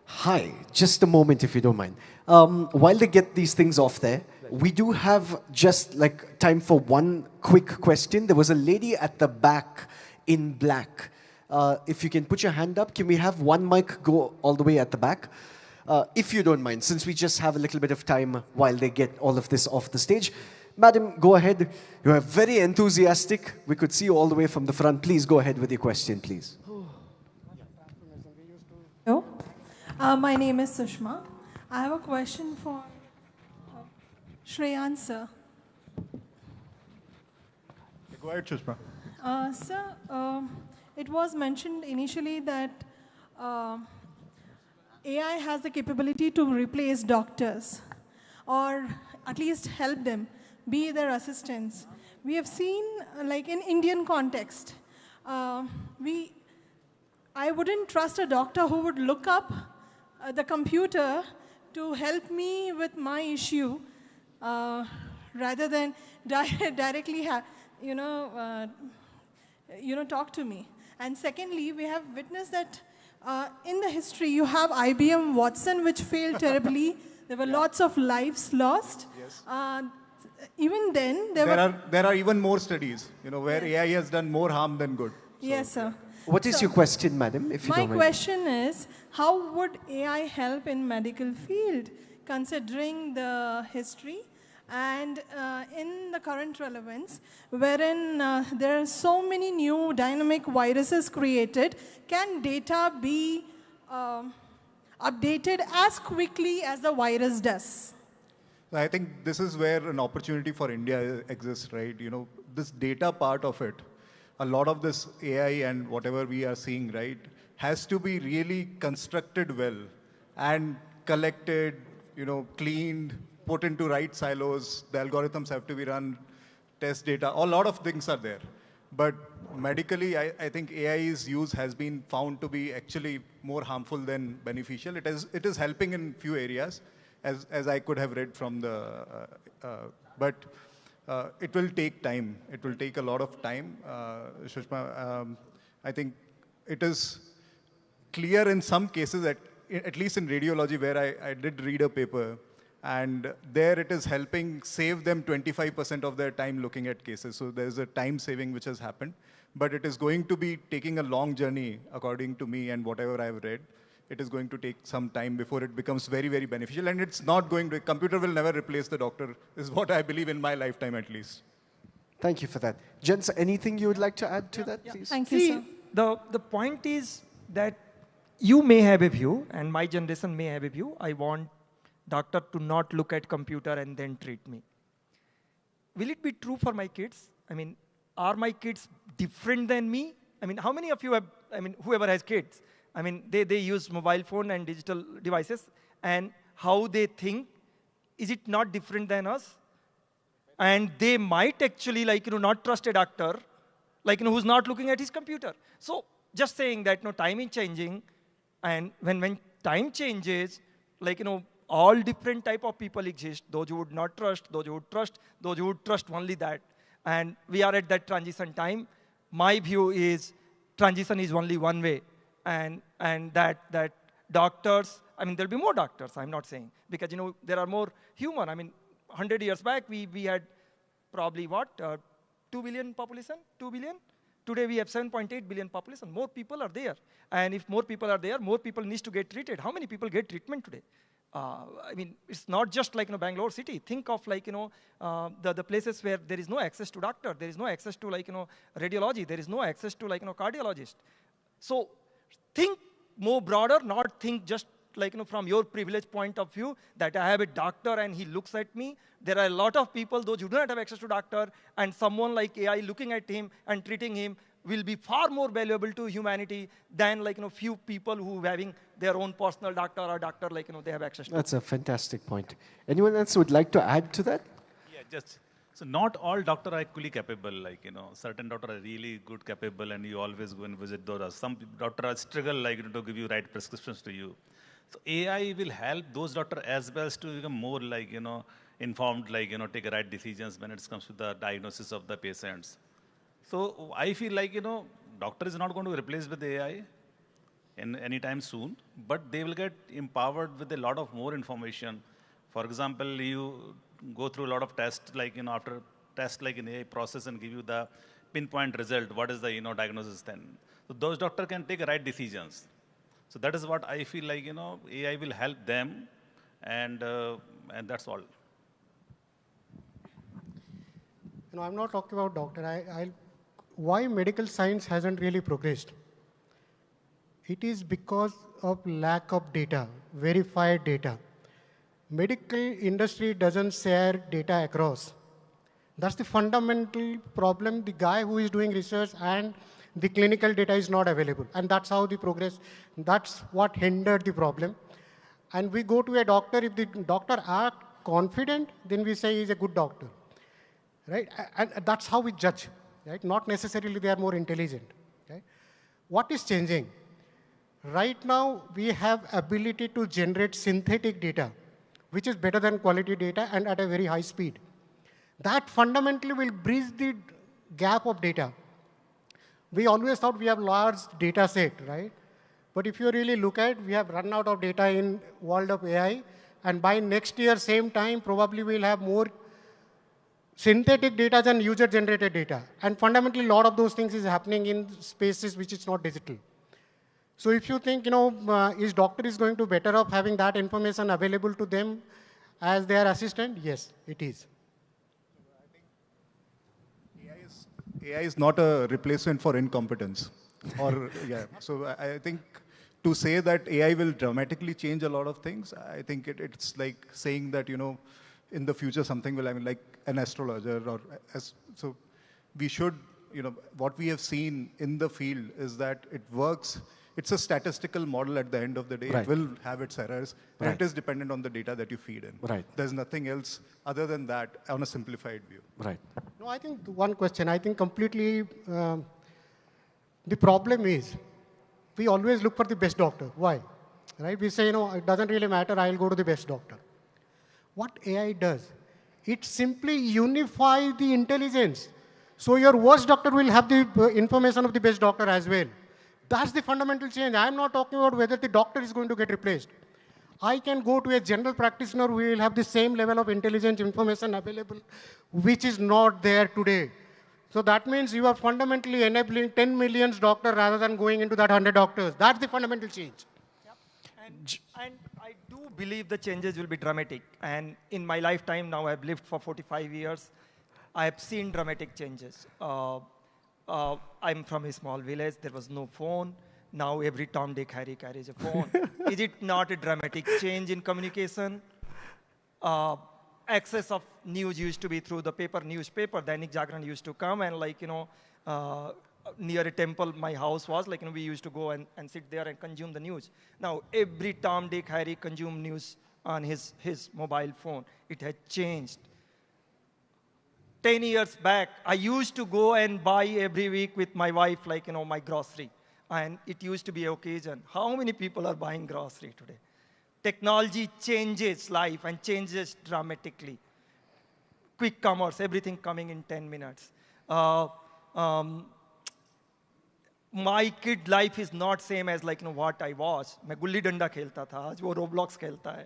Hi, just a moment if you don't mind. While they get these things off there, we do have just like time for one quick question. There was a lady at the back in black. If you can put your hand up, can we have one mic go all the way at the back? if you don't mind, since we just have a little bit of time while they get all of this off the stage. Madam, go ahead. You are very enthusiastic. We could see you all the way from the front. Please go ahead with your question, please. Hello. My name is Sushma. I have a question for Shreyan, sir. Go ahead, Sushma. Sir, it was mentioned initially that AI has the capability to replace doctors or at least help them, be their assistants. We have seen, like in Indian context, I wouldn't trust a doctor who would look up the computer to help me with my issue rather than directly talk to me. And secondly, we have witnessed that in the history, you have IBM Watson, which failed terribly. There were lots of lives lost. Yes. Even then, there are even more studies, where AI has done more harm than good. Yes, sir. What is your question, madam, if you don't mind? My question is, how would AI help in medical field, considering the history and in the current relevance, wherein there are so many new dynamic viruses created? Can data be updated as quickly as the virus does? I think this is where an opportunity for India exists, right? This data part of it, a lot of this AI and whatever we are seeing, right, has to be really constructed well and collected, cleaned, put into right silos. The algorithms have to be run, test data. A lot of things are there. But medically, I think AI's use has been found to be actually more harmful than beneficial. It is helping in few areas, as I could have read from the, but it will take time. It will take a lot of time. Sushma, I think it is clear in some cases, at least in radiology, where I did read a paper, and there it is helping save them 25% of their time looking at cases. So there's a time saving which has happened. But it is going to be taking a long journey, according to me and whatever I've read. It is going to take some time before it becomes very, very beneficial. And it's not going to, computer will never replace the doctor, is what I believe in my lifetime at least. Thank you for that. Gents, anything you would like to add to that, please? Thank you, sir. The point is that you may have a view, and my generation may have a view. I want doctor to not look at computer and then treat me. Will it be true for my kids? I mean, are my kids different than me? I mean, how many of you have, whoever has kids, they use mobile phone and digital devices, and how they think, is it not different than us? And they might actually, not trust a doctor, who's not looking at his computer. So just saying that, time is changing, and when time changes, all different type of people exist. Those who would not trust, those who would trust, those who would trust only that. And we are at that transition time. My view is transition is only one way. And that doctors, there'll be more doctors, I'm not saying. Because, there are more human. 100 years back, we had probably what? 2 billion population? 2 billion? Today, we have 7.8 billion population. More people are there. And if more people are there, more people need to get treated. How many people get treatment today? It's not just like Bangalore city. Think of the places where there is no access to doctor, there is no access to radiology, there is no access to cardiologist. So think more broader, not think just from your privileged point of view that I have a doctor and he looks at me. There are a lot of people, those who do not have access to doctor, and someone like AI looking at him and treating him will be far more valuable to humanity than few people who having their own personal doctor or doctor they have access to. That's a fantastic point. Anyone else would like to add to that? Yeah, so not all doctors are equally capable. Certain doctors are really good, capable, and you always go and visit those. Some doctors struggle to give you right prescriptions to you. So AI will help those doctors as well as to become more informed, take right decisions when it comes to the diagnosis of the patients. So I feel doctor is not going to replace with AI in any time soon, but they will get empowered with a lot of more information. For example, you go through a lot of tests, after tests in AI process and give you the pinpoint result, what is the diagnosis then. So those doctors can take right decisions. So that is what I feel like, AI will help them, and that's all. I'm not talking about doctor. Why medical science hasn't really progressed? It is because of lack of data, verified data. Medical industry doesn't share data across. That's the fundamental problem. The guy who is doing research and the clinical data is not available. And that's how the progress, that's what hindered the problem. And we go to a doctor, if the doctor acts confident, then we say he's a good doctor. Right? And that's how we judge. Right? Not necessarily they are more intelligent. Right? What is changing? Right now, we have ability to generate synthetic data, which is better than quality data and at a very high speed. That fundamentally will bridge the gap of data. We always thought we have large data set, right? But if you really look at, we have run out of data in world of AI, and by next year, same time, probably we'll have more synthetic data than user-generated data. And fundamentally, a lot of those things is happening in spaces which is not digital. So if you think, is doctor is going to better off having that information available to them as their assistant? Yes, it is. AI is not a replacement for incompetence. So I think to say that AI will dramatically change a lot of things, I think it's like saying that, in the future something will, like an astrologer so we should, what we have seen in the field is that it works. It's a statistical model at the end of the day. Right. It will have its errors. And Right. it is dependent on the data that you feed in. Right. There's nothing else other than that on a simplified view. Right. No, I think one question, I think completely, the problem is we always look for the best doctor. Why? Right? We say, it doesn't really matter, I'll go to the best doctor. What AI does, it simply unifies the intelligence. So your worst doctor will have the information of the best doctor as well. That's the fundamental change. I'm not talking about whether the doctor is going to get replaced. I can go to a general practitioner who will have the same level of intelligence information available, which is not there today. So that means you are fundamentally enabling 10 million doctors rather than going into that 100 doctors. That's the fundamental change. And I do believe the changes will be dramatic. And in my lifetime now, I've lived for 45 years. I have seen dramatic changes. I'm from a small village. There was no phone. Now every Tom, Dick, Harry carries a phone. Is it not a dramatic change in communication? Access of news used to be through the newspaper. Dainik Jagran used to come and near a temple my house was, we used to go and sit there and consume the news. Now every Tom, Dick, Harry consume news on his mobile phone. It had changed. 10 years back, I used to go and buy every week with my wife, my grocery. And it used to be an occasion. How many people are buying grocery today? Technology changes life and changes dramatically. Quick commerce, everything coming in 10 minutes. My kid life is not same as what I was. मैं गुल्ली डंडा खेलता था, आज वो Roblox खेलता है.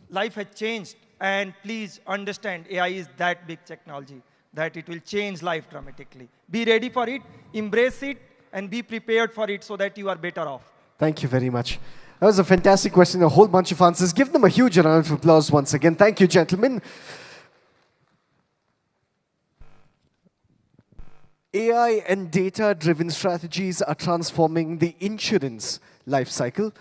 Life has changed, and please understand, AI is that big technology that it will change life dramatically. Be ready for it, embrace it, and be prepared for it so that you are better off. Thank you very much. That was a fantastic question, a whole bunch of answers. Give them a huge round of applause once again. Thank you, gentlemen. AI and data-driven strategies are transforming the insurance life cycle.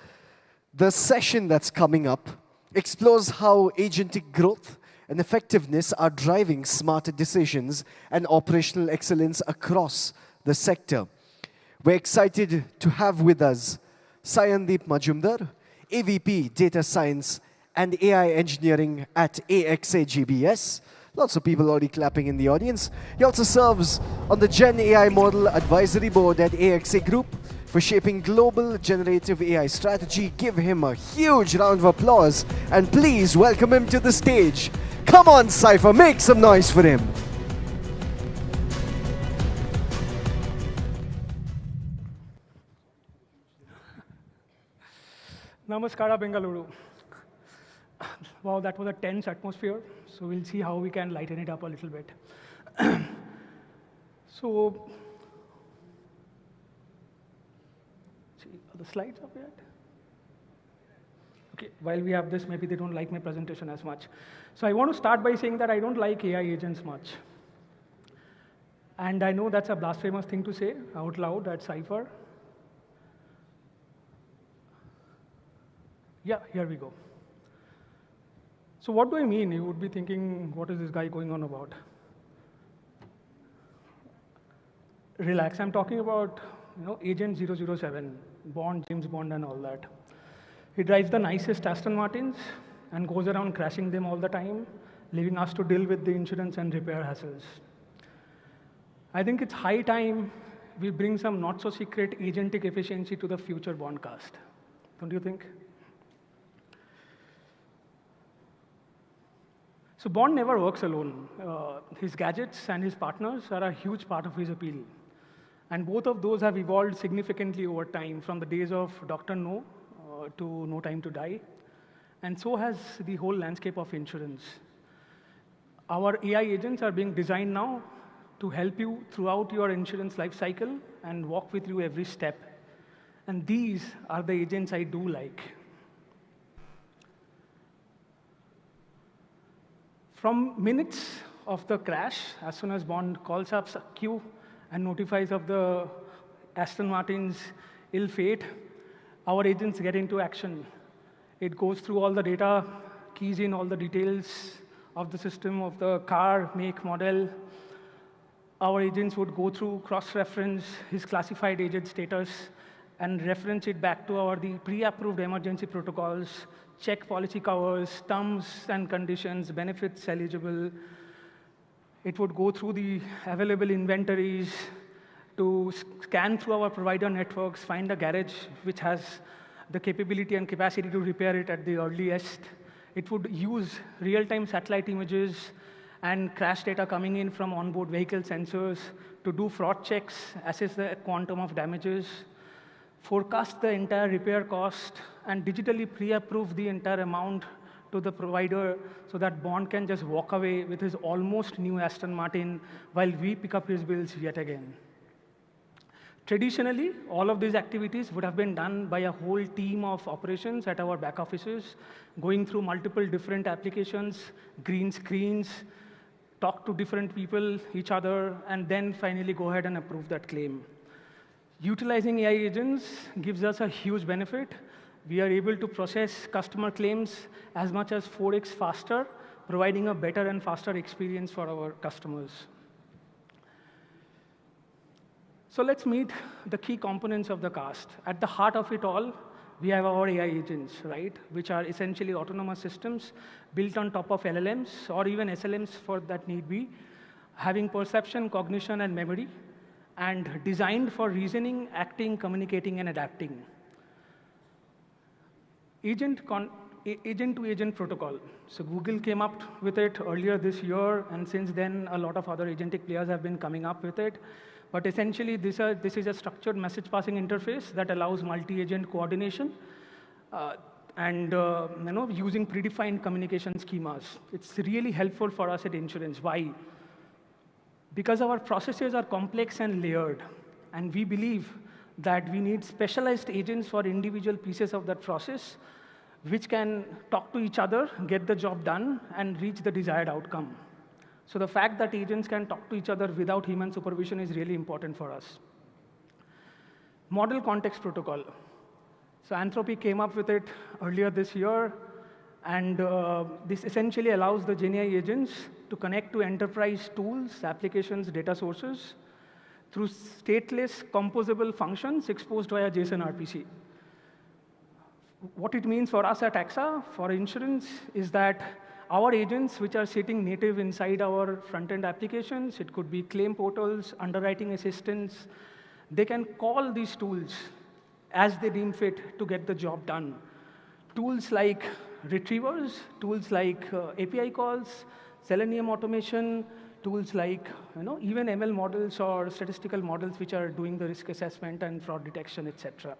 The session that's coming up explores how agentic growth and effectiveness are driving smarter decisions and operational excellence across the sector. We're excited to have with us Sayandeep Majumdar, AVP Data Science and AI Engineering at AXA GBS. Lots of people already clapping in the audience. He also serves on the GenAI Model Advisory Board at AXA Group for shaping global generative AI strategy. Give him a huge round of applause and please welcome him to the stage. Come on, Cipher, make some noise for him. Namaskara, Bengaluru. Wow, that was a tense atmosphere. So we'll see how we can lighten it up a little bit. So See, are the slides up yet? Okay, while we have this, maybe they don't like my presentation as much. So I want to start by saying that I don't like AI agents much. And I know that's a blasphemous thing to say out loud at Cipher. Yeah, here we go. So what do I mean? You would be thinking, what is this guy going on about? Relax, I'm talking about Agent 007, Bond, James Bond and all that. He drives the nicest Aston Martins and goes around crashing them all the time, leaving us to deal with the insurance and repair hassles. I think it's high time we bring some not-so-secret agentic efficiency to the future Bond cast. Don't you think? So Bond never works alone. His gadgets and his partners are a huge part of his appeal. And both of those have evolved significantly over time, from the days of Dr. No to No Time to Die. And so has the whole landscape of insurance. Our AI agents are being designed now to help you throughout your insurance life cycle and walk with you every step. And these are the agents I do like. From minutes of the crash, as soon as Bond calls up Q and notifies of the Aston Martin's ill fate, our agents get into action. It goes through all the data, keys in all the details of the system, of the car, make, model. Our agents would go through, cross-reference his classified agent status, and reference it back to the pre-approved emergency protocols, check policy covers, terms and conditions, benefits eligible. It would go through the available inventories to scan through our provider networks, find a garage which has the capability and capacity to repair it at the earliest. It would use real-time satellite images and crash data coming in from onboard vehicle sensors to do fraud checks, assess the quantum of damages, forecast the entire repair cost, and digitally pre-approve the entire amount to the provider so that Bond can just walk away with his almost new Aston Martin while we pick up his bills yet again. Traditionally, all of these activities would have been done by a whole team of operations at our back offices, going through multiple different applications, green screens, talk to different people, each other, and then finally go ahead and approve that claim. Utilizing AI agents gives us a huge benefit. We are able to process customer claims as much as 4x faster, providing a better and faster experience for our customers. So let's meet the key components of the cast. At the heart of it all, we have our AI agents, right, which are essentially autonomous systems built on top of LLMs or even SLMs for that need be, having perception, cognition, and memory, and designed for reasoning, acting, communicating, and adapting. Agent-to-agent protocol. So Google came up with it earlier this year, and since then, a lot of other agentic players have been coming up with it. But essentially, this is a structured message passing interface that allows multi-agent coordination and using predefined communication schemas. It's really helpful for us at insurance. Why? Because our processes are complex and layered, and we believe that we need specialized agents for individual pieces of that process, which can talk to each other, get the job done, and reach the desired outcome. So the fact that agents can talk to each other without human supervision is really important for us. Model context protocol. So Anthropy came up with it earlier this year, and this essentially allows the GenAI agents to connect to enterprise tools, applications, data sources through stateless composable functions exposed via JSON RPC. What it means for us at AXA, for insurance, is that our agents, which are sitting native inside our front-end applications, it could be claim portals, underwriting assistants, they can call these tools as they deem fit to get the job done. Tools like retrievers, tools like API calls, Selenium automation, tools like even ML models or statistical models which are doing the risk assessment and fraud detection, etc.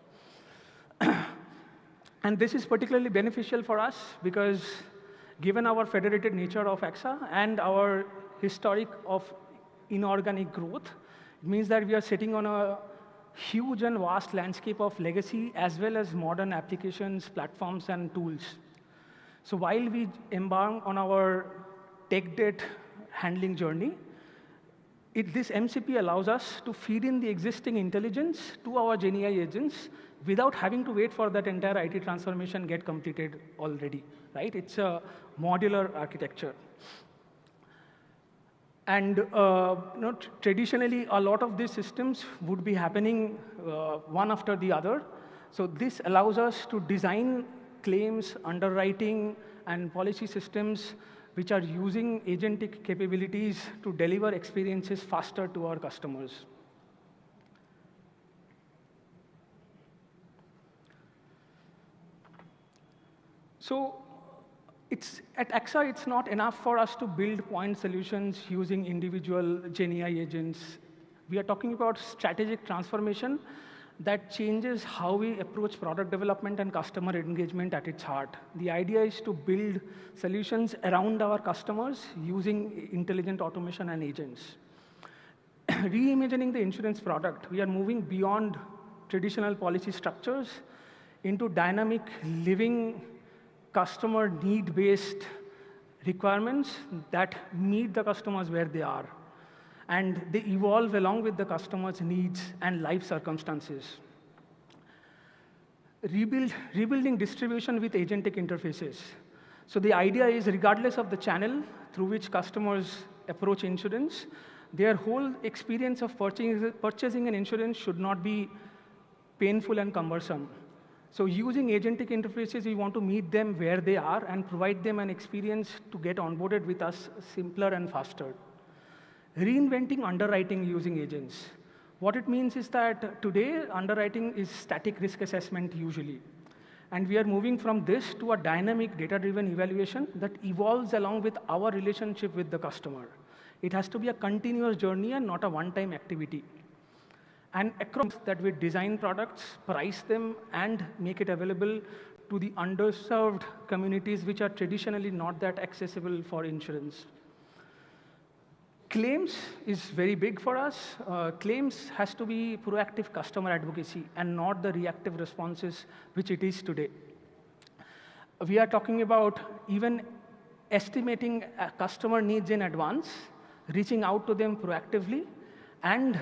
And this is particularly beneficial for us because given our federated nature of AXA and our historic of inorganic growth, it means that we are sitting on a huge and vast landscape of legacy as well as modern applications, platforms, and tools. So while we embark on our tech debt handling journey, this MCP allows us to feed in the existing intelligence to our GenAI agents without having to wait for that entire IT transformation get completed already, right? It's a modular architecture. And traditionally, a lot of these systems would be happening one after the other. So this allows us to design claims, underwriting, and policy systems which are using agentic capabilities to deliver experiences faster to our customers. So at AXA, it's not enough for us to build point solutions using individual GenAI agents. We are talking about strategic transformation that changes how we approach product development and customer engagement at its heart. The idea is to build solutions around our customers using intelligent automation and agents. Reimagining the insurance product, we are moving beyond traditional policy structures into dynamic, living, customer need-based requirements that meet the customers where they are. And they evolve along with the customer's needs and life circumstances. Rebuilding distribution with agentic interfaces. So the idea is, regardless of the channel through which customers approach insurance, their whole experience of purchasing an insurance should not be painful and cumbersome. So using agentic interfaces, we want to meet them where they are and provide them an experience to get onboarded with us simpler and faster. Reinventing underwriting using agents. What it means is that today, underwriting is static risk assessment usually. And we are moving from this to a dynamic data-driven evaluation that evolves along with our relationship with the customer. It has to be a continuous journey and not a one-time activity. And across that, we design products, price them, and make it available to the underserved communities which are traditionally not that accessible for insurance. Claims is very big for us. Claims has to be proactive customer advocacy and not the reactive responses which it is today. We are talking about even estimating customer needs in advance, reaching out to them proactively, and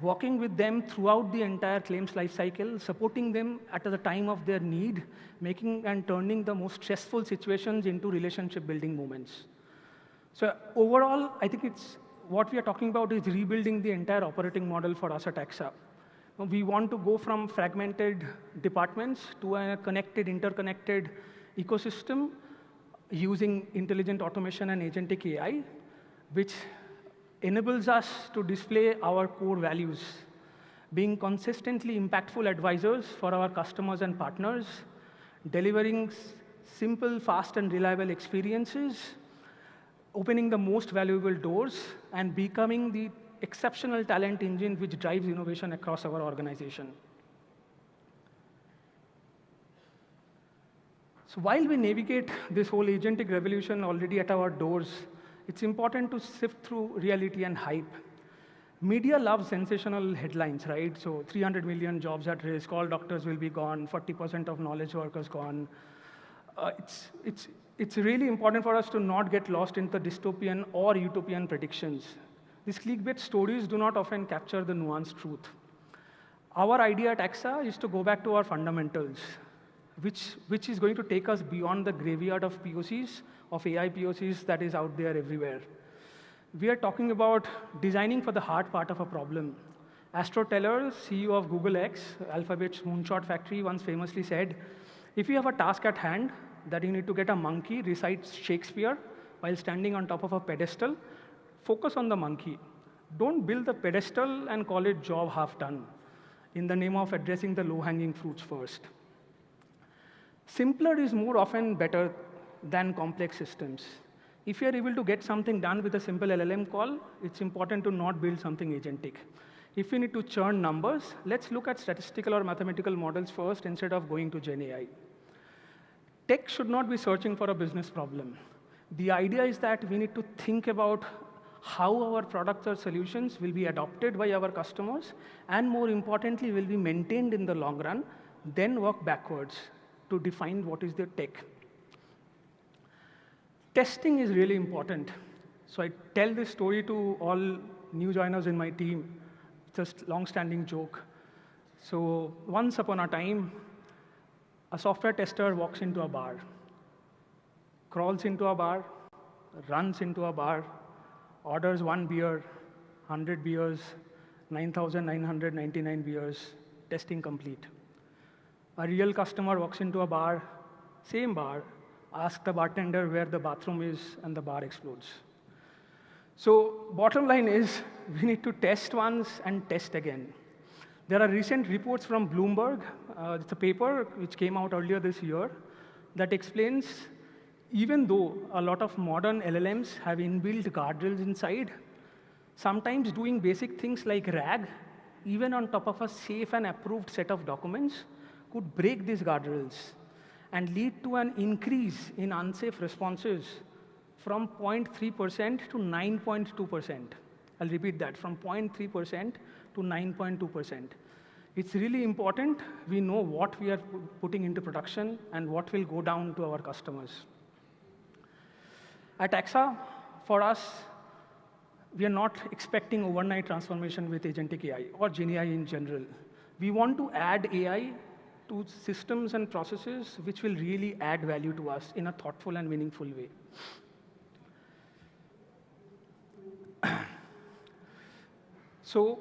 working with them throughout the entire claims life cycle, supporting them at the time of their need, making and turning the most stressful situations into relationship-building moments. So overall, I think what we are talking about is rebuilding the entire operating model for us at AXA. We want to go from fragmented departments to a connected, interconnected ecosystem using intelligent automation and agentic AI, which enables us to display our core values, being consistently impactful advisors for our customers and partners, delivering simple, fast, and reliable experiences, opening the most valuable doors, and becoming the exceptional talent engine which drives innovation across our organization. So while we navigate this whole agentic revolution already at our doors, it's important to sift through reality and hype. Media loves sensational headlines, right? So 300 million jobs at risk, all doctors will be gone, 40% of knowledge workers gone. It's really important for us to not get lost in the dystopian or utopian predictions. These clickbait stories do not often capture the nuanced truth. Our idea at AXA is to go back to our fundamentals, which is going to take us beyond the graveyard of POCs, of AI POCs that is out there everywhere. We are talking about designing for the hard part of a problem. Astro Teller, CEO of Google X, Alphabet's moonshot factory, once famously said, if you have a task at hand that you need to get a monkey recite Shakespeare while standing on top of a pedestal, focus on the monkey. Don't build the pedestal and call it job half done in the name of addressing the low-hanging fruits first. Simpler is more often better than complex systems. If you're able to get something done with a simple LLM call, it's important to not build something agentic. If we need to churn numbers, let's look at statistical or mathematical models first instead of going to GenAI. Tech should not be searching for a business problem. The idea is that we need to think about how our products or solutions will be adopted by our customers, and more importantly, will be maintained in the long run, then work backwards to define what is the tech. Testing is really important. So I tell this story to all new joiners in my team, just long-standing joke. So once upon a time, a software tester walks into a bar, crawls into a bar, runs into a bar, orders 1 beer, 100 beers, 9,999 beers, testing complete. A real customer walks into a bar, same bar, asks the bartender where the bathroom is, and the bar explodes. So bottom line is, we need to test once and test again. There are recent reports from Bloomberg. It's a paper which came out earlier this year that explains, even though a lot of modern LLMs have inbuilt guardrails inside, sometimes doing basic things like RAG, even on top of a safe and approved set of documents, could break these guardrails and lead to an increase in unsafe responses from 0.3% to 9.2%. I'll repeat that, from 0.3% to 9.2%. It's really important we know what we are putting into production and what will go down to our customers. At AXA, for us, we are not expecting overnight transformation with agentic AI or GenAI in general. We want to add AI to systems and processes which will really add value to us in a thoughtful and meaningful way. So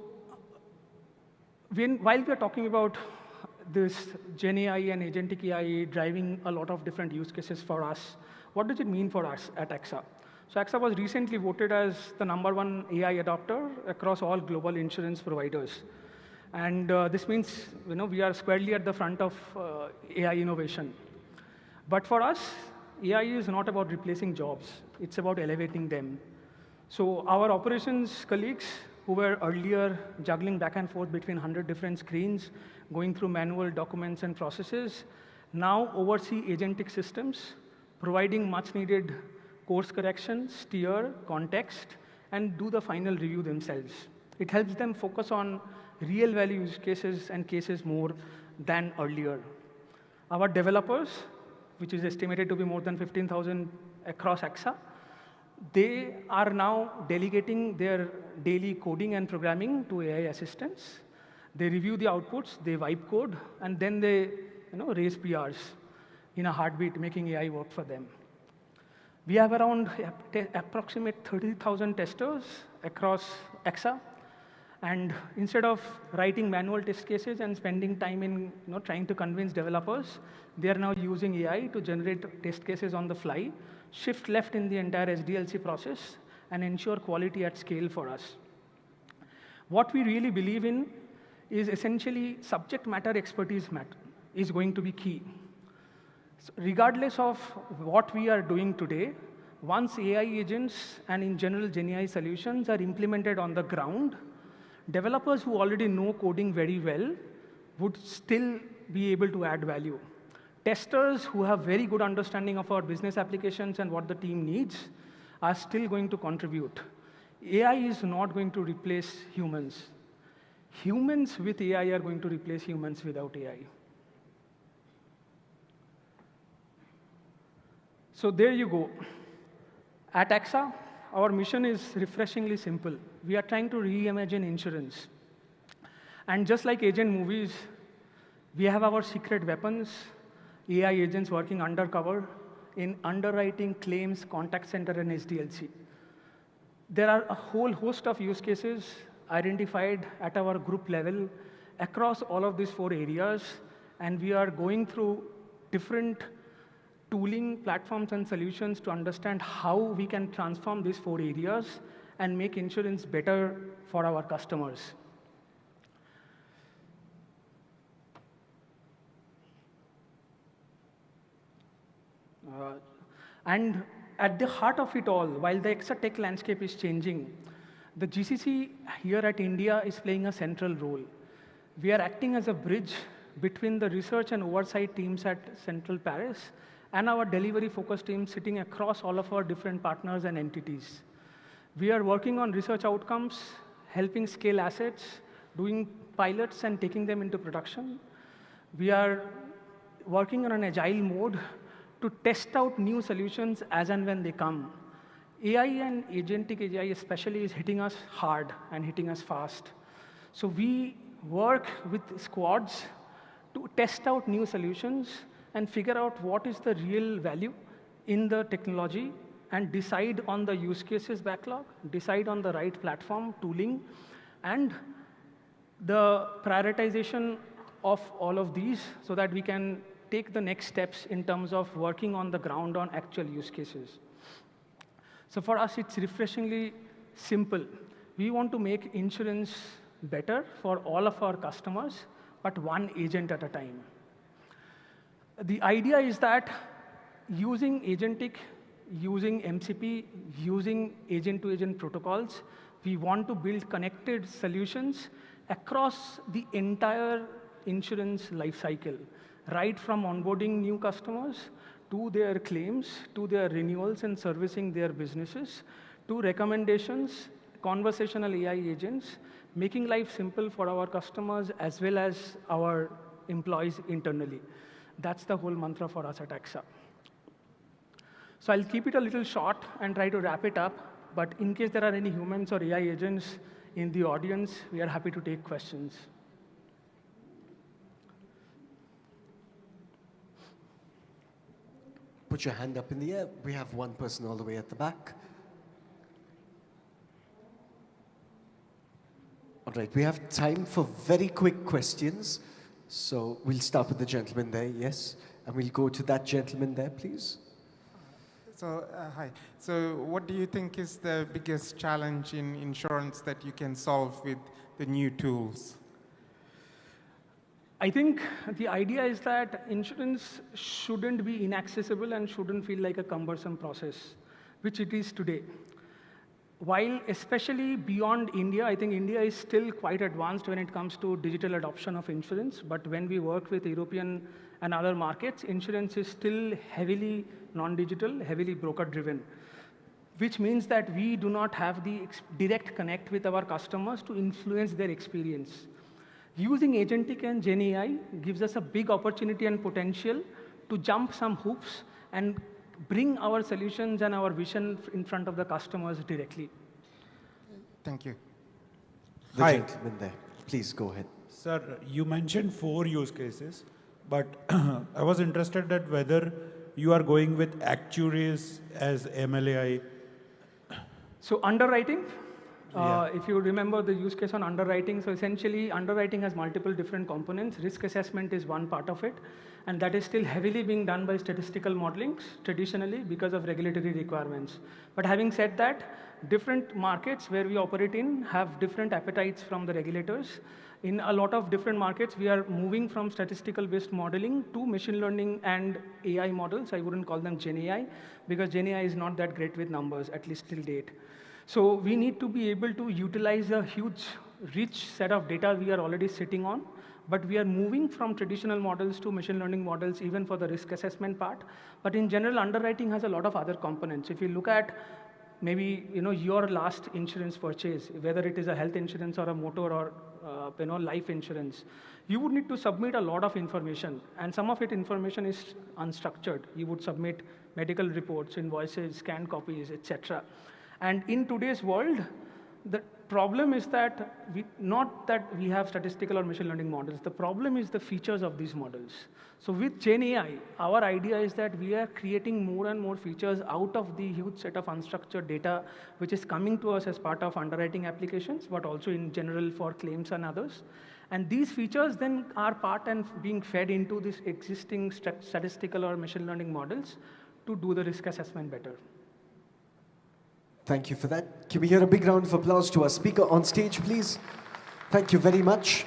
while we are talking about this GenAI and agentic AI driving a lot of different use cases for us, what does it mean for us at AXA? So AXA was recently voted as the #1 AI adopter across all global insurance providers. And this means we are squarely at the front of AI innovation. But for us, AI is not about replacing jobs. It's about elevating them. So our operations colleagues who were earlier juggling back and forth between 100 different screens, going through manual documents and processes, now oversee agentic systems, providing much-needed course correction, steer, context, and do the final review themselves. It helps them focus on real value use cases and cases more than earlier. Our developers, which is estimated to be more than 15,000 across AXA, they are now delegating their daily coding and programming to AI assistants. They review the outputs, they wipe code, and then they raise PRs in a heartbeat, making AI work for them. We have around approximate 30,000 testers across AXA. And instead of writing manual test cases and spending time in trying to convince developers, they are now using AI to generate test cases on the fly, shift left in the entire SDLC process, and ensure quality at scale for us. What we really believe in is essentially subject matter expertise is going to be key. So regardless of what we are doing today, once AI agents and in general GenAI solutions are implemented on the ground, developers who already know coding very well would still be able to add value. Testers who have very good understanding of our business applications and what the team needs are still going to contribute. AI is not going to replace humans. Humans with AI are going to replace humans without AI. So there you go. At AXA, our mission is refreshingly simple. We are trying to reimagine insurance. And just like agent movies, we have our secret weapons, AI agents working undercover in underwriting, claims, contact center, and SDLC. There are a whole host of use cases identified at our group level across all of these 4 areas, and we are going through different tooling, platforms, and solutions to understand how we can transform these 4 areas and make insurance better for our customers. And at the heart of it all, while the AXA tech landscape is changing, the GCC here at India is playing a central role. We are acting as a bridge between the research and oversight teams at Central Paris and our delivery-focused teams sitting across all of our different partners and entities. We are working on research outcomes, helping scale assets, doing pilots and taking them into production. We are working on an agile mode to test out new solutions as and when they come. AI and agentic AI especially is hitting us hard and hitting us fast. So we work with squads to test out new solutions and figure out what is the real value in the technology and decide on the use cases backlog, decide on the right platform, tooling, and the prioritization of all of these so that we can take the next steps in terms of working on the ground on actual use cases. So for us, it's refreshingly simple. We want to make insurance better for all of our customers, but one agent at a time. The idea is that using agentic, using MCP, using agent-to-agent protocols, we want to build connected solutions across the entire insurance lifecycle, right from onboarding new customers to their claims, to their renewals and servicing their businesses, to recommendations, conversational AI agents, making life simple for our customers as well as our employees internally. That's the whole mantra for us at AXA. So I'll keep it a little short and try to wrap it up, but in case there are any humans or AI agents in the audience, we are happy to take questions. Put your hand up in the air. We have one person all the way at the back. All right, we have time for very quick questions. So we'll start with the gentleman there, yes. And we'll go to that gentleman there, please. So, hi. So what do you think is the biggest challenge in insurance that you can solve with the new tools? I think the idea is that insurance shouldn't be inaccessible and shouldn't feel like a cumbersome process, which it is today. While especially beyond India, I think India is still quite advanced when it comes to digital adoption of insurance. But when we work with European and other markets, insurance is still heavily non-digital, heavily broker-driven, which means that we do not have the direct connect with our customers to influence their experience. Using agentic and GenAI gives us a big opportunity and potential to jump some hoops and bring our solutions and our vision in front of the customers directly. Thank you. The gentleman there, please go ahead. Sir, you mentioned 4 use cases, but I was interested that whether you are going with actuaries as MLAI. So underwriting, if you remember the use case on underwriting, so essentially underwriting has multiple different components. Risk assessment is one part of it, and that is still heavily being done by statistical modelings traditionally because of regulatory requirements. But having said that, different markets where we operate in have different appetites from the regulators. In a lot of different markets, we are moving from statistical-based modeling to machine learning and AI models. I wouldn't call them GenAI, because GenAI is not that great with numbers, at least till date. So we need to be able to utilize a huge, rich set of data we are already sitting on, but we are moving from traditional models to machine learning models even for the risk assessment part. But in general, underwriting has a lot of other components. If you look at maybe your last insurance purchase, whether it is a health insurance or a motor or life insurance, you would need to submit a lot of information, and some of it information is unstructured. You would submit medical reports, invoices, scanned copies, etc. And in today's world, the problem is that not that we have statistical or machine learning models. The problem is the features of these models. So with GenAI, our idea is that we are creating more and more features out of the huge set of unstructured data which is coming to us as part of underwriting applications, but also in general for claims and others. And these features then are part and being fed into this existing statistical or machine learning models to do the risk assessment better. Thank you for that. Can we hear a big round of applause to our speaker on stage, please? Thank you very much.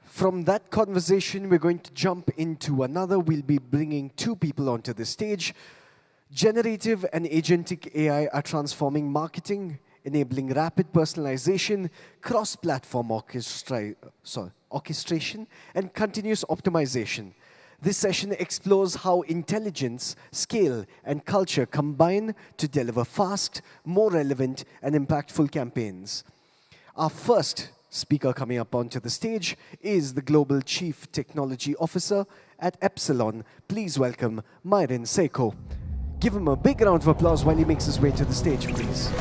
From that conversation, we're going to jump into another. We'll be bringing 2 people onto the stage. Generative and agentic AI are transforming marketing, enabling rapid personalization, cross-platform orchestration, and continuous optimization. This session explores how intelligence, scale, and culture combine to deliver fast, more relevant, and impactful campaigns. Our first speaker coming up onto the stage is the Global Chief Technology Officer at Epsilon. Please welcome Myron Seiko. Give him a big round of applause while he makes his way to the stage, please.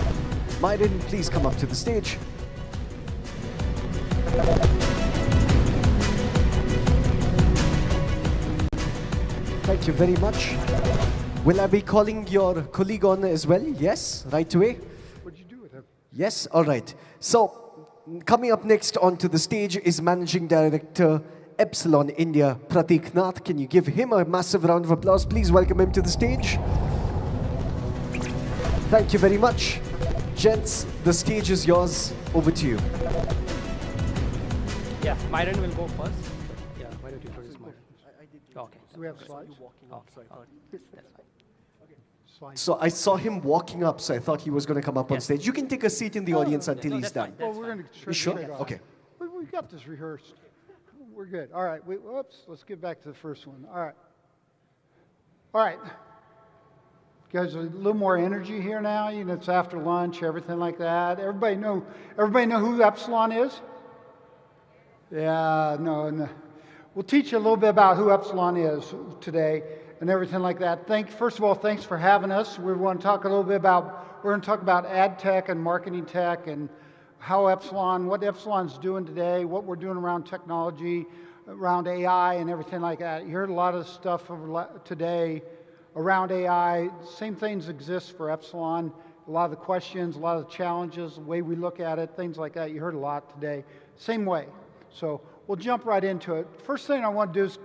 Myron, please come up to the stage. Thank you very much. Will I be calling your colleague on as well? Yes, right away? What'd you do with him? Yes, all right. So, coming up next onto the stage is Managing Director, Epsilon India, Pratik Nath. Can you give him a massive round of applause? Please welcome him to the stage. Thank you very much. Gents, the stage is yours. Over to you. Yeah, Myron will go first. Yeah, why don't you introduce Myron? Okay. Do we have slides? So I saw him walking up, so I thought he was going to come up on Yes. stage. You can take a seat in the audience until he's done. Well, we're going to You sure? Okay. We got this rehearsed. We're good. All right. Whoops. Let's get back to the first one. All right. All right. Guys, a little more energy here now. You know, it's after lunch, everything like that. Everybody know who Epsilon is? Yeah, no. We'll teach you a little bit about who Epsilon is today and everything like that. First of all, thanks for having us. We want to talk a little bit about, we're going to talk about ad tech and marketing tech and what Epsilon's doing today, what we're doing around technology, around AI and everything like that. You heard a lot of stuff today around AI. Same things exist for Epsilon. A lot of the questions, a lot of the challenges, the way we look at it, things like that. You heard a lot today. Same way. So we'll jump right into it. First thing I want to do is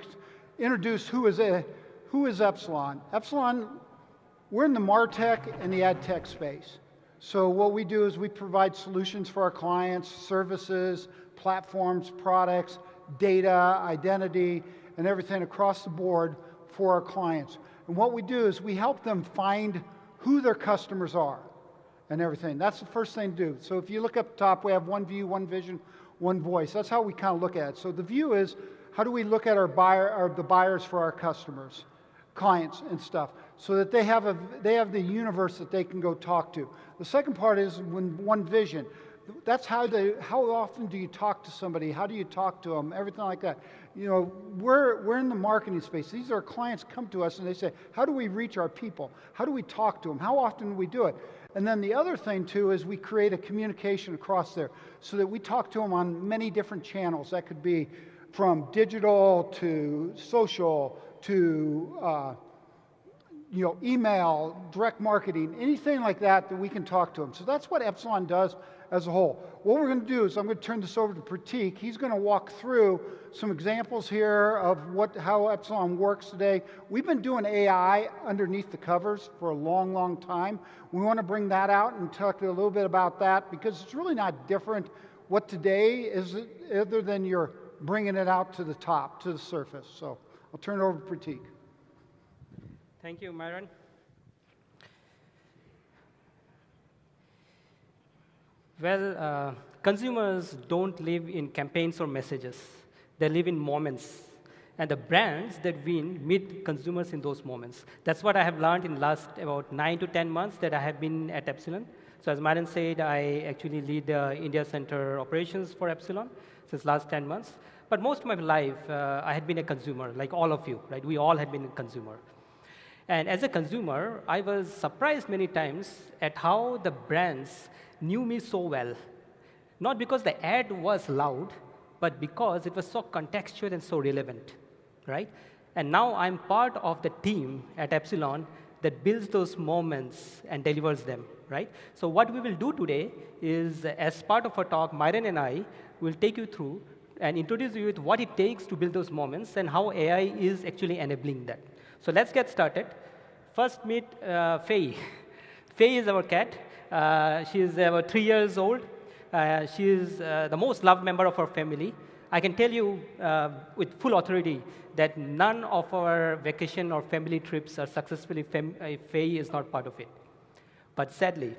introduce who is Epsilon. Epsilon, we're in the MarTech and the ad tech space. So what we do is we provide solutions for our clients, services, platforms, products, data, identity, and everything across the board for our clients. And what we do is we help them find who their customers are and everything. That's the first thing to do. So if you look up top, we have one view, one vision, one voice. That's how we kind of look at it. So the view is, how do we look at the buyers for our customers, clients and stuff, so that they have the universe that they can go talk to. The second part is one vision. That's how often do you talk to somebody? How do you talk to them? Everything like that. You know, we're in the marketing space. These are clients come to us and they say, how do we reach our people? How do we talk to them? How often do we do it? And then the other thing too is we create a communication across there so that we talk to them on many different channels. That could be from digital to social to email, direct marketing, anything like that we can talk to them. So that's what Epsilon does as a whole. What we're going to do is I'm going to turn this over to Pratik. He's going to walk through some examples here of how Epsilon works today. We've been doing AI underneath the covers for a long, long time. We want to bring that out and talk a little bit about that because it's really not different what today is other than you're bringing it out to the top, to the surface. So I'll turn it over to Pratik. Thank you, Myron. Well, consumers don't live in campaigns or messages. They live in moments. And the brands that win meet consumers in those moments. That's what I have learned in the last about 9 to 10 months that I have been at Epsilon. So as Myron said, I actually lead the India Center operations for Epsilon since last 10 months. But most of my life, I had been a consumer, like all of you, right? We all had been a consumer. And as a consumer, I was surprised many times at how the brands knew me so well. Not because the ad was loud, but because it was so contextual and so relevant, right? And now I'm part of the team at Epsilon that builds those moments and delivers them, right? So what we will do today is, as part of our talk, Myron and I will take you through and introduce you with what it takes to build those moments and how AI is actually enabling that. So let's get started. First meet Faye. Faye is our cat. She is about 3 years old. She is the most loved member of our family. I can tell you with full authority that none of our vacation or family trips are successful if Faye is not part of it. But sadly,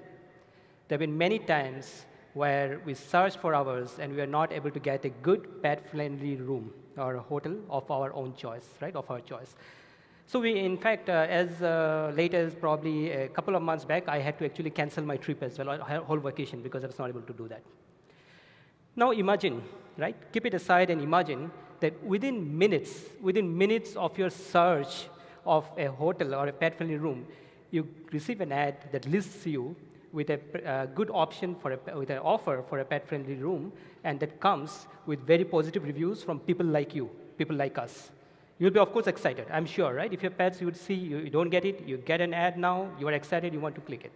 there have been many times where we searched for hours and we are not able to get a good pet-friendly room, or a hotel of our own choice, right, of our choice. So we, in fact, as late as probably a couple of months back, I had to actually cancel my trip as well, whole vacation, because I was not able to do that. Now imagine, right, keep it aside and imagine that within minutes of your search of a hotel or a pet-friendly room, you receive an ad that lists you with a good option with an offer for a pet-friendly room, and that comes with very positive reviews from people like you, people like us. You'll be, of course, excited, I'm sure, right? If your pets, you would see, you don't get it, you get an ad now, you are excited, you want to click it.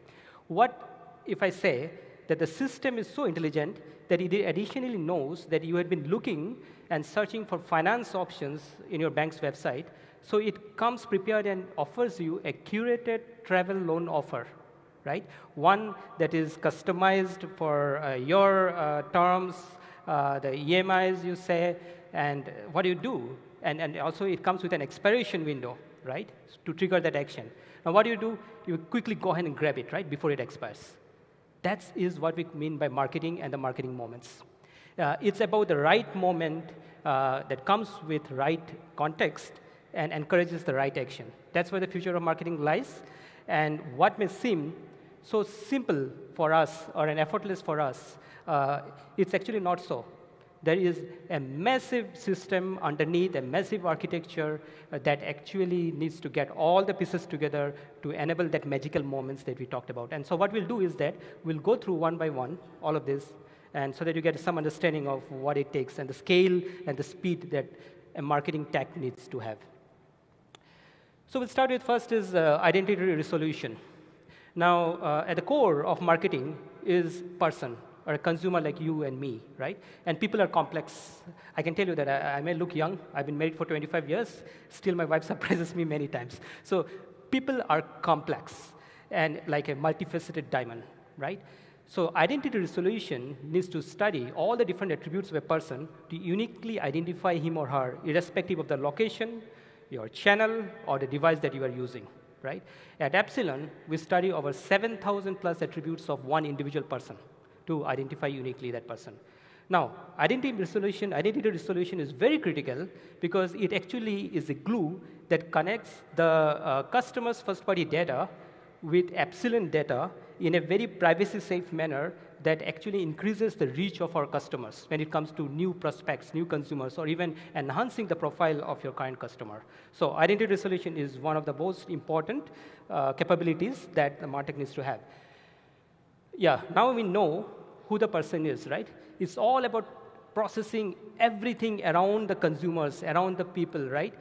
What if I say that the system is so intelligent that it additionally knows that you had been looking and searching for finance options in your bank's website, so it comes prepared and offers you a curated travel loan offer, right? One that is customized for your terms, the EMIs you say, and what you do. And also it comes with an expiration window, right, to trigger that action. Now what do? You quickly go ahead and grab it, right, before it expires. That is what we mean by marketing and the marketing moments. It's about the right moment that comes with right context and encourages the right action. That's where the future of marketing lies. And what may seem so simple for us or an effortless for us, it's actually not so. There is a massive system underneath, a massive architecture that actually needs to get all the pieces together to enable that magical moments that we talked about. And so what we'll do is that we'll go through one by one, all of this, and so that you get some understanding of what it takes and the scale and the speed that a marketing tech needs to have. So we'll start with first is identity resolution. Now, at the core of marketing is person, or a consumer like you and me, right? And people are complex. I can tell you that I may look young. I've been married for 25 years. Still, my wife surprises me many times. So people are complex and like a multifaceted diamond, right? So identity resolution needs to study all the different attributes of a person to uniquely identify him or her, irrespective of the location, your channel, or the device that you are using, right? At Epsilon, we study over 7,000 plus attributes of one individual person to identify uniquely that person. Now, identity resolution is very critical because it actually is a glue that connects the customer's first-party data with Epsilon data in a very privacy-safe manner that actually increases the reach of our customers when it comes to new prospects, new consumers, or even enhancing the profile of your current customer. So identity resolution is one of the most important capabilities that the MarTech needs to have. Yeah, now we know who the person is, right? It's all about processing everything around the consumers, around the people, right?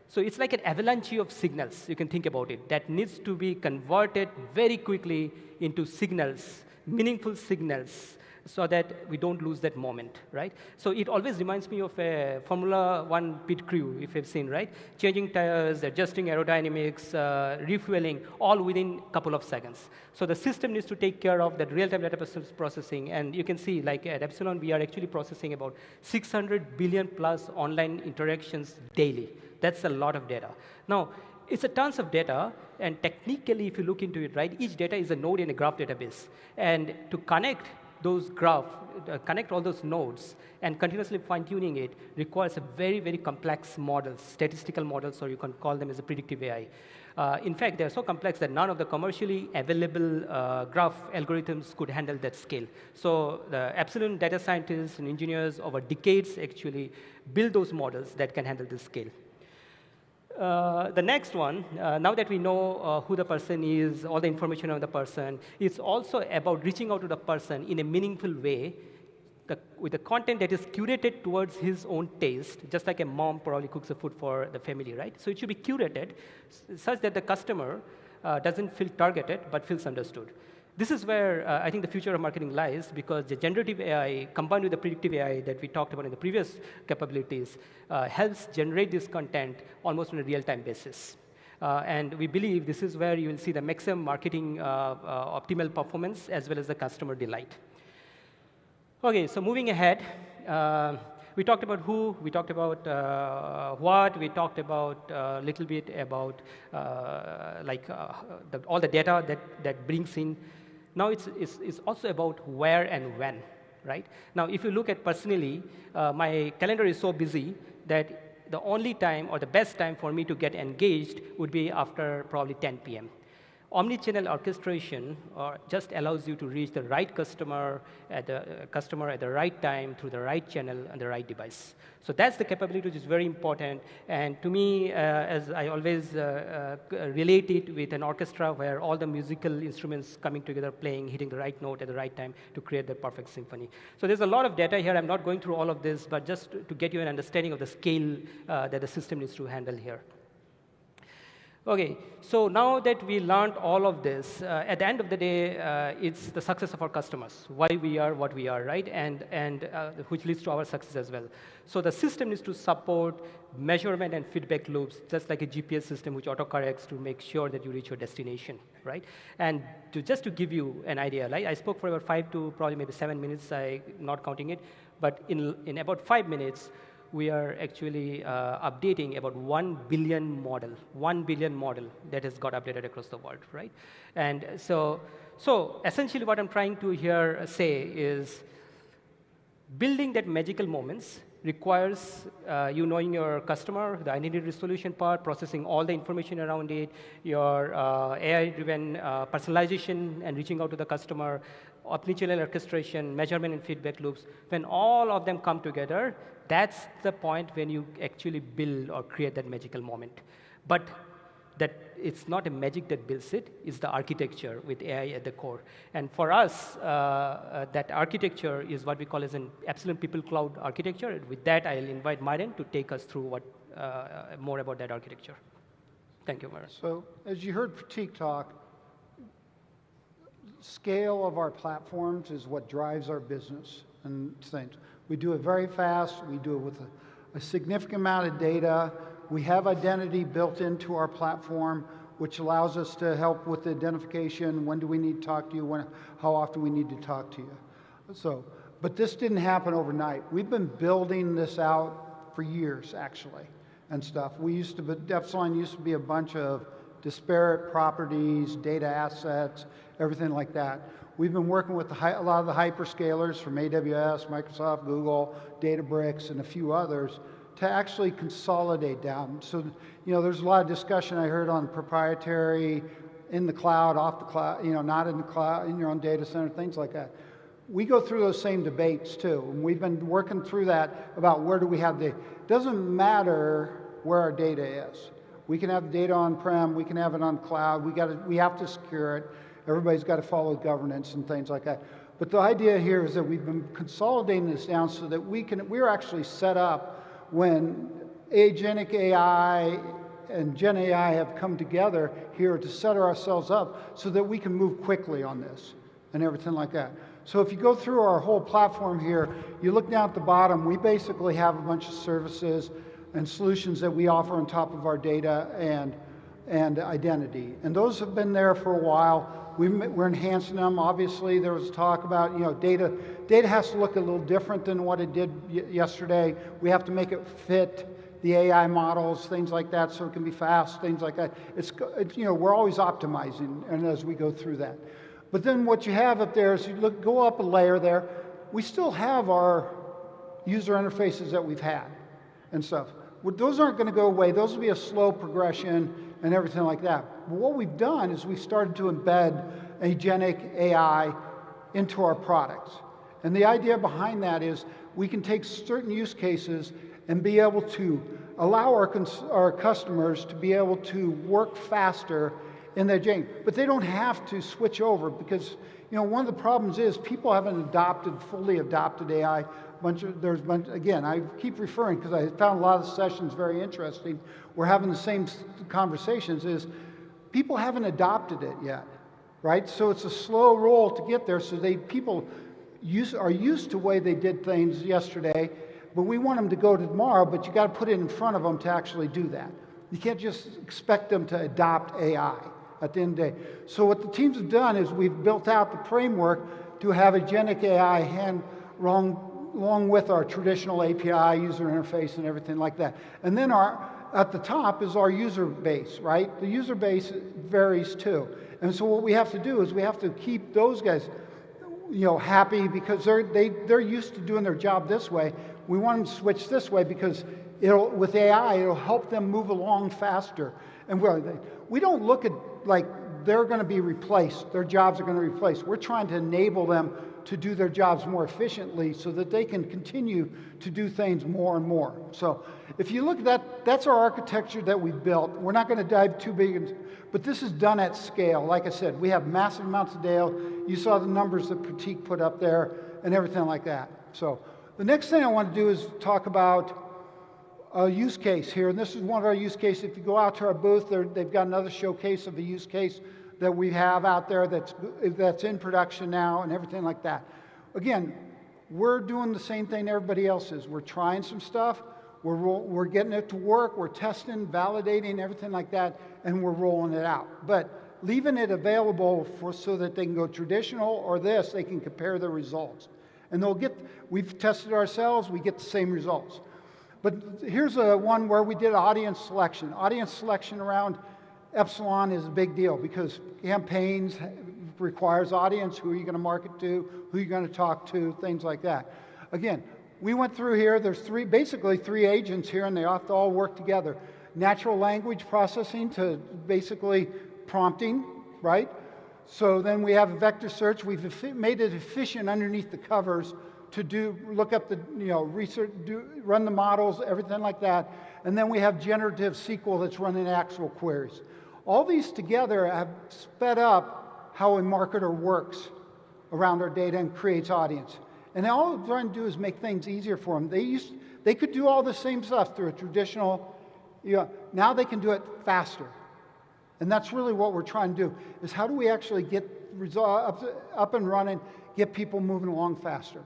So it's like an avalanche of signals, you can think about it, that needs to be converted very quickly into signals, meaningful signals, so that we don't lose that moment, right? So it always reminds me of a Formula 1 pit crew, if you've seen, right? Changing tires, adjusting aerodynamics, refueling, all within a couple of seconds. So the system needs to take care of that real-time data processing. And you can see, like at Epsilon, we are actually processing about 600 billion plus online interactions daily. That's a lot of data. Now, it's a tons of data, and technically, if you look into it, right, each data is a node in a graph database. And to connect those connect all those nodes and continuously fine-tuning it requires a very, very complex models, statistical models, or you can call them as a predictive AI. In fact, they're so complex that none of the commercially available graph algorithms could handle that scale. So the Epsilon data scientists and engineers over decades actually build those models that can handle this scale. The next one, now that we know who the person is, all the information on the person, it's also about reaching out to the person in a meaningful way with the content that is curated towards his own taste, just like a mom probably cooks the food for the family, right? So it should be curated such that the customer doesn't feel targeted, but feels understood. This is where I think the future of marketing lies, because the generative AI combined with the predictive AI that we talked about in the previous capabilities helps generate this content almost on a real-time basis. And we believe this is where you will see the maximum marketing optimal performance as well as the customer delight. OK, so moving ahead, we talked about who, we talked about what, we talked about a little bit about all the data that brings in. Now it's also about where and when, right? Now, if you look at personally, my calendar is so busy that the only time or the best time for me to get engaged would be after probably 10 p.m. Omnichannel orchestration just allows you to reach the right customer at the right time through the right channel and the right device. So that's the capability which is very important. And to me, as I always relate it with an orchestra where all the musical instruments coming together, playing, hitting the right note at the right time to create the perfect symphony. So there's a lot of data here. I'm not going through all of this, but just to get you an understanding of the scale that the system needs to handle here. Okay, so now that we learned all of this, at the end of the day, it's the success of our customers, why we are what we are, right? And which leads to our success as well. So the system needs to support measurement and feedback loops, just like a GPS system which autocorrects to make sure that you reach your destination, right? And just to give you an idea, like I spoke for about 5 to probably maybe 7 minutes, I'm not counting it, but in about 5 minutes, we are actually updating about 1 billion model that has got updated across the world, right? And so essentially what I'm trying to here say is building that magical moments requires you knowing your customer, the identity resolution part, processing all the information around it, your AI-driven personalization and reaching out to the customer, omnichannel orchestration, measurement and feedback loops. When all of them come together, that's the point when you actually build or create that magical moment. But that it's not a magic that builds it, it's the architecture with AI at the core. And for us, that architecture is what we call as an Epsilon People Cloud architecture. And with that, I'll invite Myron to take us through more about that architecture. Thank you, Myron. So as you heard Pratik talk, scale of our platforms is what drives our business and things. We do it very fast. We do it with a significant amount of data. We have identity built into our platform, which allows us to help with the identification. When do we need to talk to you? How often we need to talk to you? So, but this didn't happen overnight. We've been building this out for years, actually, and stuff. Epsilon used to be a bunch of disparate properties, data assets, everything like that. We've been working with a lot of the hyperscalers from AWS, Microsoft, Google, Databricks, and a few others to actually consolidate down. So, there's a lot of discussion I heard on proprietary, in the cloud, off the cloud, not in the cloud, in your own data center, things like that. We go through those same debates too, and we've been working through that about where do we have data. It doesn't matter where our data is. We can have data on-prem, we can have it on cloud, we have to secure it. Everybody's got to follow governance and things like that. But the idea here is that we've been consolidating this down so that we're actually set up when agentic AI and GenAI have come together here to set ourselves up so that we can move quickly on this and everything like that. So if you go through our whole platform here, you look down at the bottom, we basically have a bunch of services and solutions that we offer on top of our data and identity. And those have been there for a while. We're enhancing them. Obviously, there was talk about, data has to look a little different than what it did yesterday. We have to make it fit the AI models, things like that, so it can be fast, things like that. We're always optimizing, and as we go through that. But then what you have up there is go up a layer there. We still have our user interfaces that we've had and stuff. Those aren't going to go away. Those will be a slow progression and everything like that. But what we've done is we've started to embed agentic AI into our products. And the idea behind that is we can take certain use cases and be able to allow our customers to be able to work faster in their journey. But they don't have to switch over because, one of the problems is people haven't fully adopted AI. Again, I keep referring because I found a lot of the sessions very interesting. We're having the same conversations is people haven't adopted it yet, right? So it's a slow roll to get there. So people are used to the way they did things yesterday, but we want them to go to tomorrow, but you got to put it in front of them to actually do that. You can't just expect them to adopt AI at the end of the day. So what the teams have done is we've built out the framework to have agentic AI along with our traditional API, user interface, and everything like that. And then at the top is our user base, right? The user base varies too. And so what we have to do is we have to keep those guys. happy because they're used to doing their job this way. We want them to switch this way because with AI, it'll help them move along faster. And we don't look at like they're going to be replaced, their jobs are going to be replaced. We're trying to enable them to do their jobs more efficiently so that they can continue to do things more and more. So if you look at that, that's our architecture that we built. We're not going to dive too big into, but this is done at scale. Like I said, we have massive amounts of data. You saw the numbers that Pratik put up there and everything like that. So the next thing I want to do is talk about a use case here, and this is one of our use cases. If you go out to our booth, they've got another showcase of a use case that we have out there that's in production now and everything like that. Again, we're doing the same thing everybody else is. We're trying some stuff, we're getting it to work, we're testing, validating, everything like that, and we're rolling it out. But leaving it available so that they can go traditional or this, they can compare the results. And we've tested ourselves, we get the same results. But here's one where we did audience selection. Audience selection around Epsilon is a big deal because campaigns requires audience, who are you going to market to, who are you going to talk to, things like that. Again, we went through here, there's basically three agents here, and they have to all work together. Natural language processing to basically prompting, right? So then we have a vector search. We've made it efficient underneath the covers to look up the, research, run the models, everything like that. And then we have generative SQL that's running actual queries. All these together have sped up how a marketer works around our data and creates audience. And all we're trying to do is make things easier for them. They could do all the same stuff through a traditional, now they can do it faster. And that's really what we're trying to do, is how do we actually get results up and running, get people moving along faster.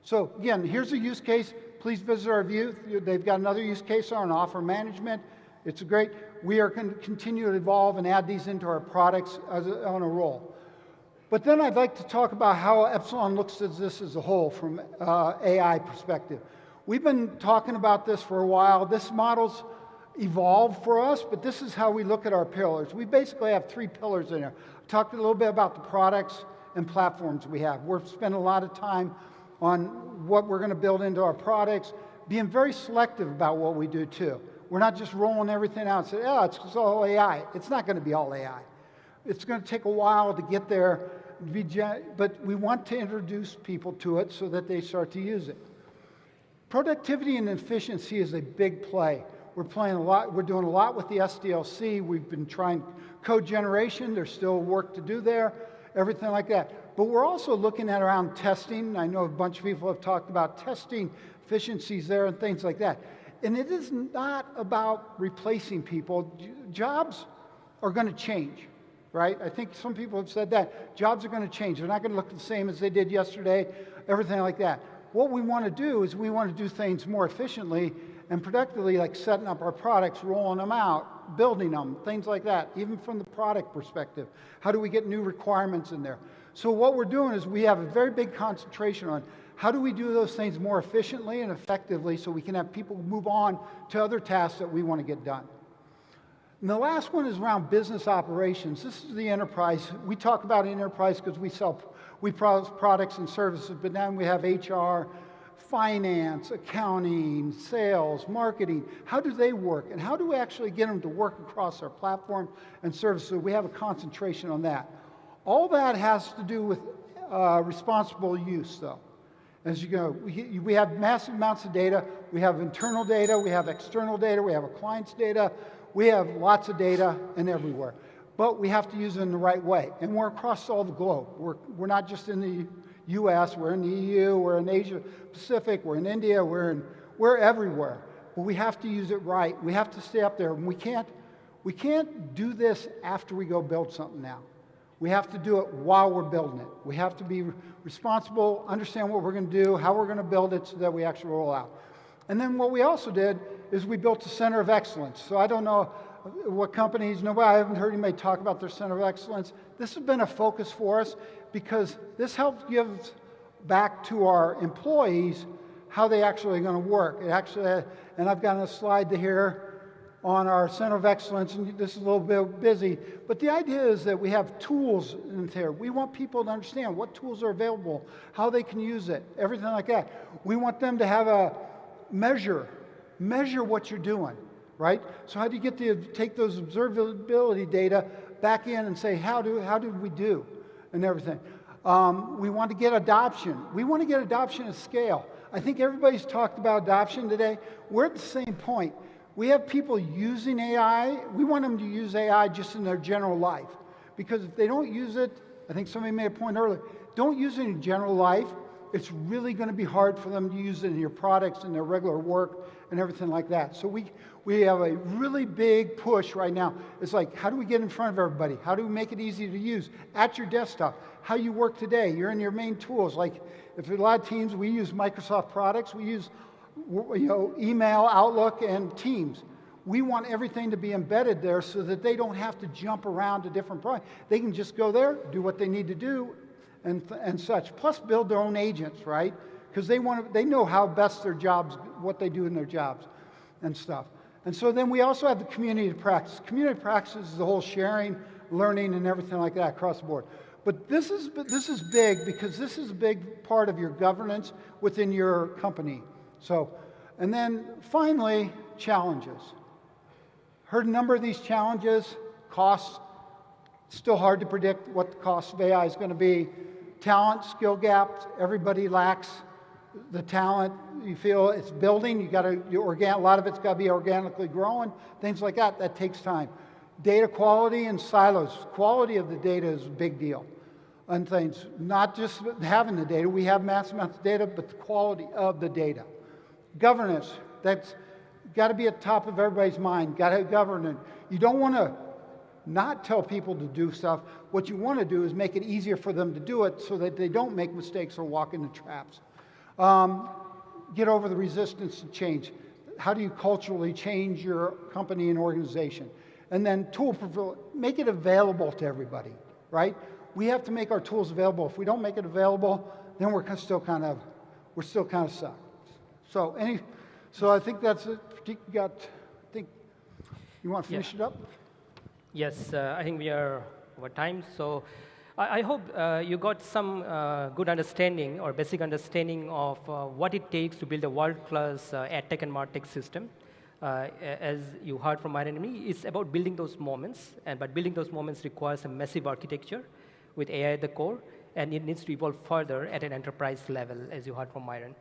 So again, here's a use case. Please visit our booth. They've got another use case on offer management. It's great. We are going to continue to evolve and add these into our products on a roll. But then I'd like to talk about how Epsilon looks at this as a whole from AI perspective. We've been talking about this for a while. This model's evolved for us, but this is how we look at our pillars. We basically have three pillars in there. I talked a little bit about the products and platforms we have. We're spending a lot of time on what we're going to build into our products, being very selective about what we do too. We're not just rolling everything out and saying, oh, it's all AI. It's not going to be all AI. It's going to take a while to get there, but we want to introduce people to it so that they start to use it. Productivity and efficiency is a big play. We're playing a lot. We're doing a lot with the SDLC. We've been trying code generation. There's still work to do there, everything like that. But we're also looking at around testing. I know a bunch of people have talked about testing efficiencies there and things like that. And it is not about replacing people. Jobs are going to change, right? I think some people have said that. Jobs are going to change. They're not going to look the same as they did yesterday, everything like that. What we want to do is we want to do things more efficiently and productively, like setting up our products, rolling them out, building them, things like that, even from the product perspective. How do we get new requirements in there? So what we're doing is we have a very big concentration on how do we do those things more efficiently and effectively so we can have people move on to other tasks that we want to get done. And the last one is around business operations. This is the enterprise. We talk about enterprise because we produce products and services, but now we have HR, finance, accounting, sales, marketing. How do they work? And how do we actually get them to work across our platform and services? So we have a concentration on that. All that has to do with responsible use, though. As you go, we have massive amounts of data. We have internal data. We have external data. We have a client's data. We have lots of data and everywhere. But we have to use it in the right way. And we're across all the globe. We're not just in the US, we're in the EU, we're in Asia Pacific, we're in India, we're everywhere. But we have to use it right. We have to stay up there. And we can't do this after we go build something now. We have to do it while we're building it. We have to be responsible, understand what we're going to do, how we're going to build it so that we actually roll out. And then what we also did is we built a center of excellence. So I don't know what companies, I haven't heard anybody talk about their center of excellence. This has been a focus for us because this helps give back to our employees how they actually are going to work. It actually, and I've got a slide here on our Center of Excellence, and this is a little bit busy, but the idea is that we have tools in there. We want people to understand what tools are available, how they can use it, everything like that. We want them to have a measure what you're doing, right? So how do you get to take those observability data back in and say, how did we do, and everything. We want to get adoption. We want to get adoption at scale. I think everybody's talked about adoption today. We're at the same point. We have people using AI. We want them to use AI just in their general life. Because if they don't use it, I think somebody made a point earlier, don't use it in general life. It's really going to be hard for them to use it in your products and their regular work and everything like that. So we have a really big push right now. It's like, how do we get in front of everybody? How do we make it easy to use at your desktop? How you work today, you're in your main tools. Like, if a lot of teams, we use Microsoft products, we use email, Outlook, and Teams. We want everything to be embedded there so that they don't have to jump around to different products. They can just go there, do what they need to do, and such. Plus, build their own agents, right? Because they know how best their jobs, what they do in their jobs, and stuff. And so then we also have the community practice. Community practice is the whole sharing, learning, and everything like that across the board. But this is big because this is a big part of your governance within your company. So, and then finally, challenges. Heard a number of these challenges. Costs, still hard to predict what the cost of AI is going to be. Talent, skill gaps, everybody lacks the talent. You feel it's building, a lot of it's got to be organically growing, things like that. That takes time. Data quality and silos. Quality of the data is a big deal. And things, not just having the data, we have massive amounts of data, but the quality of the data. Governance, that's got to be at the top of everybody's mind, got to have governance. You don't want to not tell people to do stuff. What you want to do is make it easier for them to do it so that they don't make mistakes or walk into traps. Get over the resistance to change. How do you culturally change your company and organization? And then make it available to everybody, right? We have to make our tools available. If we don't make it available, then we're still kind of stuck. So I think that's it. You want to finish it up? Yes, I think we are over time. So I hope you got some good understanding or basic understanding of what it takes to build a world-class AdTech and MarTech system. As you heard from Myron and me, it's about building those moments, but building those moments requires a massive architecture with AI at the core, and it needs to evolve further at an enterprise level, as you heard from Myron.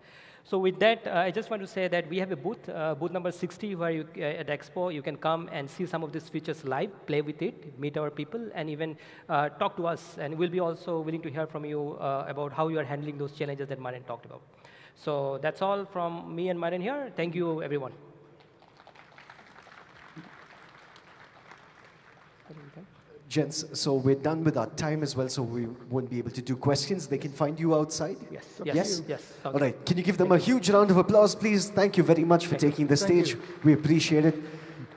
So with that, I just want to say that we have a booth, booth number 60, where at Expo, you can come and see some of these features live, play with it, meet our people, and even talk to us. And we'll be also willing to hear from you about how you are handling those challenges that Myron talked about. So that's all from me and Myron here. Thank you, everyone. Gents, so we're done with our time as well, so we won't be able to do questions. They can find you outside? Yes. All right, can you give them a huge round of applause, please? Thank you very much for taking the stage. We appreciate it.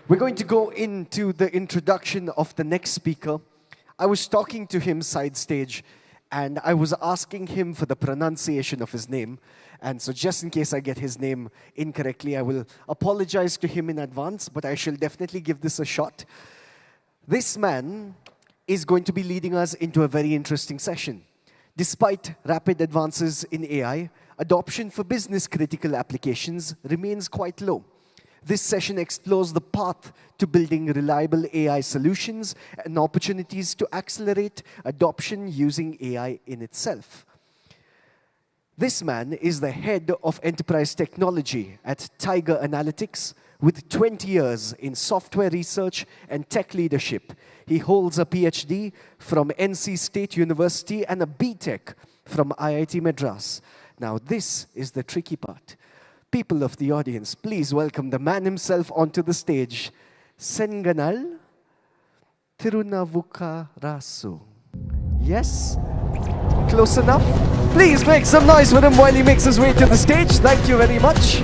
We're going to go into the introduction of the next speaker. I was talking to him side stage, and I was asking him for the pronunciation of his name. And so just in case I get his name incorrectly, I will apologize to him in advance, but I shall definitely give this a shot. This man is going to be leading us into a very interesting session. Despite rapid advances in AI, adoption for business-critical applications remains quite low. This session explores the path to building reliable AI solutions and opportunities to accelerate adoption using AI in itself. This man is the head of enterprise technology at Tiger Analytics, with 20 years in software research and tech leadership. He holds a PhD from NC State University and a BTech from IIT Madras. Now, this is the tricky part. People of the audience, please welcome the man himself onto the stage, Senganal Tirunavukarasu. Yes? Close enough? Please make some noise for him while he makes his way to the stage. Thank you very much.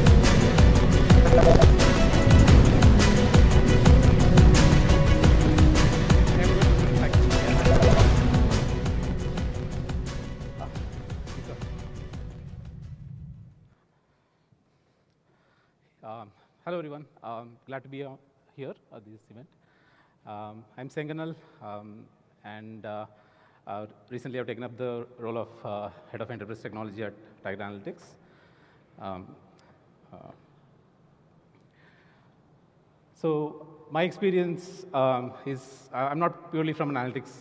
Hello, everyone. Glad to be here at this event. I'm Senganal, and recently I've taken up the role of Head of Enterprise Technology at Tiger Analytics. So my experience is, I'm not purely from an analytics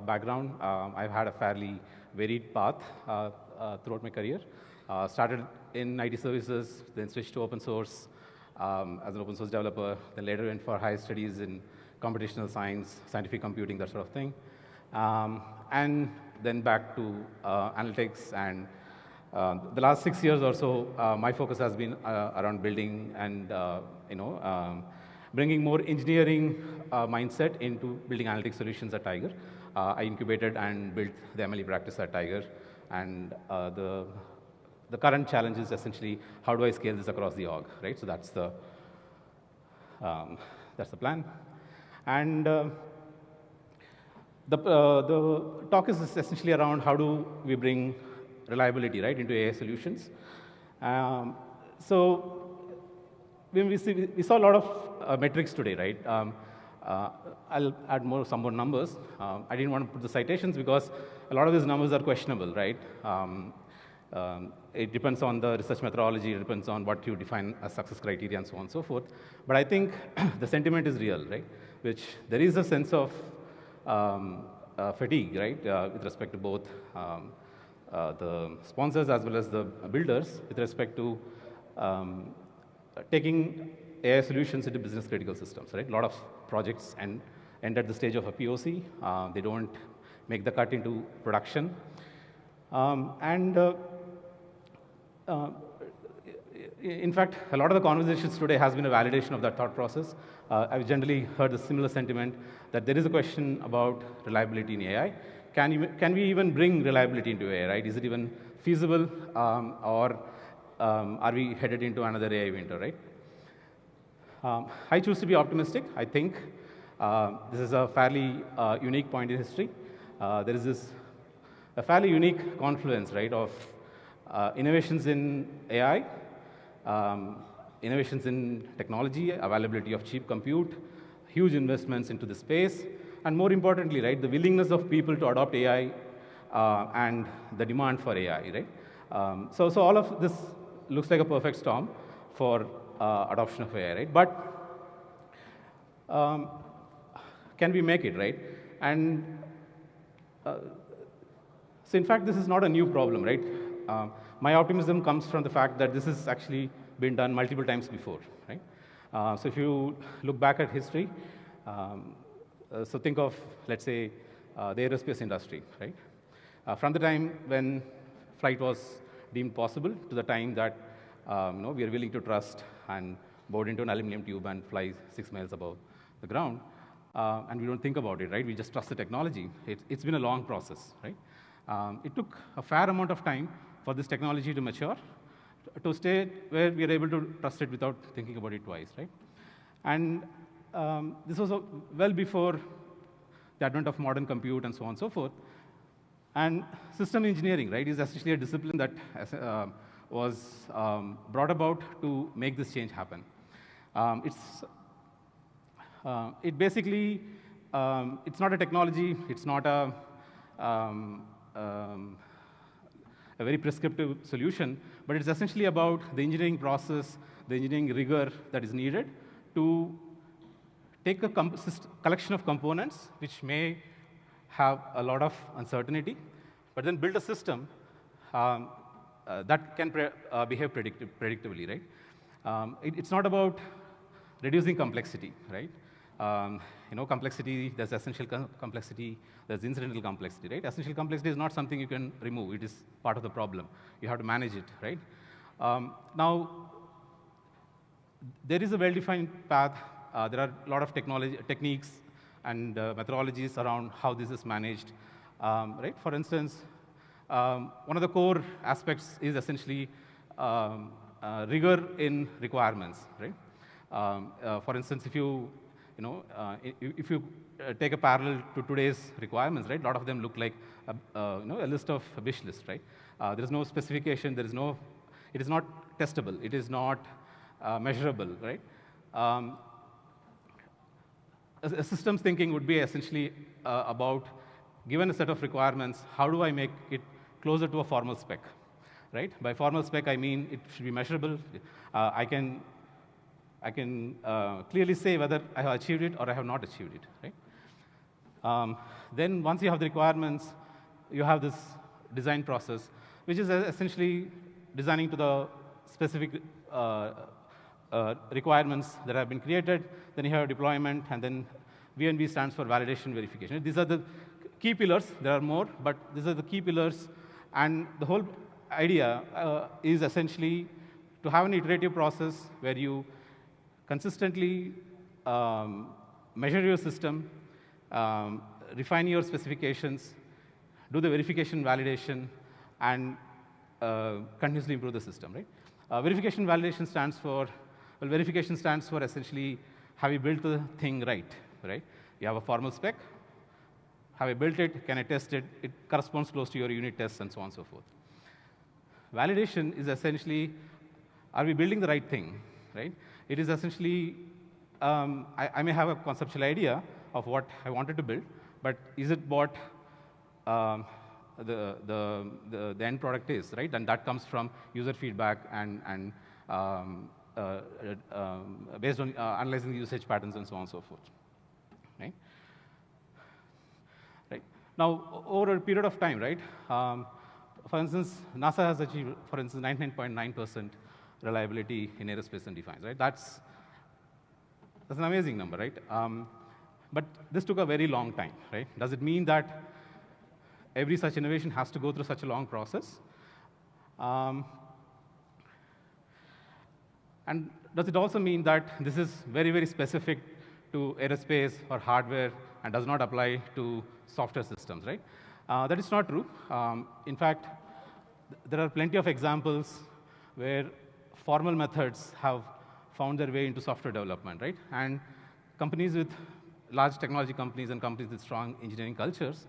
background. I've had a fairly varied path throughout my career. Started in IT services, then switched to open source as an open source developer, then later went for higher studies in computational science, scientific computing, that sort of thing. And then back to analytics, and the last 6 years or so, my focus has been around building and bringing more engineering mindset into building analytics solutions at Tiger. I incubated and built the MLE practice at Tiger, and the current challenge is essentially how do I scale this across the org, right? So that's the plan, and the talk is essentially around how do we bring reliability, right, into AI solutions. So when we saw a lot of metrics today, right? I'll add some more numbers. I didn't want to put the citations because a lot of these numbers are questionable, right? It depends on the research methodology, it depends on what you define as success criteria and so on and so forth. But I think the sentiment is real, right? Which there is a sense of fatigue, right, with respect to both the sponsors as well as the builders with respect to taking AI solutions into business critical systems, right? A lot of projects end at the stage of a POC. They don't make the cut into production. In fact, a lot of the conversations today has been a validation of that thought process. I've generally heard a similar sentiment that there is a question about reliability in AI. Can we even bring reliability into AI, right? Is it even feasible, or are we headed into another AI winter, right? I choose to be optimistic. I think this is a fairly unique point in history. There is a fairly unique confluence, right, of innovations in AI, innovations in technology, availability of cheap compute, huge investments into the space, and more importantly, right, the willingness of people to adopt AI and the demand for AI, right? So all of this looks like a perfect storm for adoption of AI, right? But can we make it, right? And so in fact, this is not a new problem, right? My optimism comes from the fact that this has actually been done multiple times before, right? So if you look back at history, so think of, let's say, the aerospace industry, right? From the time when flight was deemed possible to the time that we are willing to trust and board into an aluminum tube and fly 6 miles above the ground, and we don't think about it, right? We just trust the technology. It's been a long process, right? It took a fair amount of time for this technology to mature, to stay where we are able to trust it without thinking about it twice, right? And this was well before the advent of modern compute and so on and so forth. And system engineering, right, is essentially a discipline that was brought about to make this change happen. It basically, it's not a technology, it's not a very prescriptive solution, but it's essentially about the engineering process, the engineering rigor that is needed to take a collection of components which may have a lot of uncertainty, but then build a system that can behave predictably, right? It's not about reducing complexity, right? Complexity, there's essential complexity, there's incidental complexity, right? Essential complexity is not something you can remove. It is part of the problem. You have to manage it, right? Now, there is a well-defined path. There are a lot of techniques and methodologies around how this is managed, right? For instance, one of the core aspects is essentially rigor in requirements, right? For instance, if you take a parallel to today's requirements, right? A lot of them look like a list of wish list, right? There is no specification. There is no. It is not testable. It is not measurable, right? systems thinking would be essentially about, given a set of requirements, how do I make it closer to a formal spec, right? By formal spec, I mean it should be measurable. I can clearly say whether I have achieved it or I have not achieved it, right? Then once you have the requirements, you have this design process, which is essentially designing to the specific requirements that have been created. Then you have deployment, and then V&V stands for validation verification. These are the key pillars. There are more, but these are the key pillars. And the whole idea is essentially to have an iterative process where you consistently measure your system, refine your specifications, do the verification validation, and continuously improve the system, right? Verification validation stands for, well, verification stands for essentially, have you built the thing right? You have a formal spec. Have I built it? Can I test it? It corresponds close to your unit tests and so on and so forth. Validation is essentially, are we building the right thing, right? It is essentially, I may have a conceptual idea of what I wanted to build, but is it what the end product is, right? And that comes from user feedback and based on analyzing the usage patterns and so on and so forth, right? Now, over a period of time, right? For instance, NASA has achieved, for instance, 99.9% reliability in aerospace and defense, right? That's an amazing number, right? But this took a very long time, right? Does it mean that every such innovation has to go through such a long process? And does it also mean that this is very, very specific to aerospace or hardware and does not apply to software systems, right? That is not true. In fact, there are plenty of examples where formal methods have found their way into software development, right? And companies with large technology companies and companies with strong engineering cultures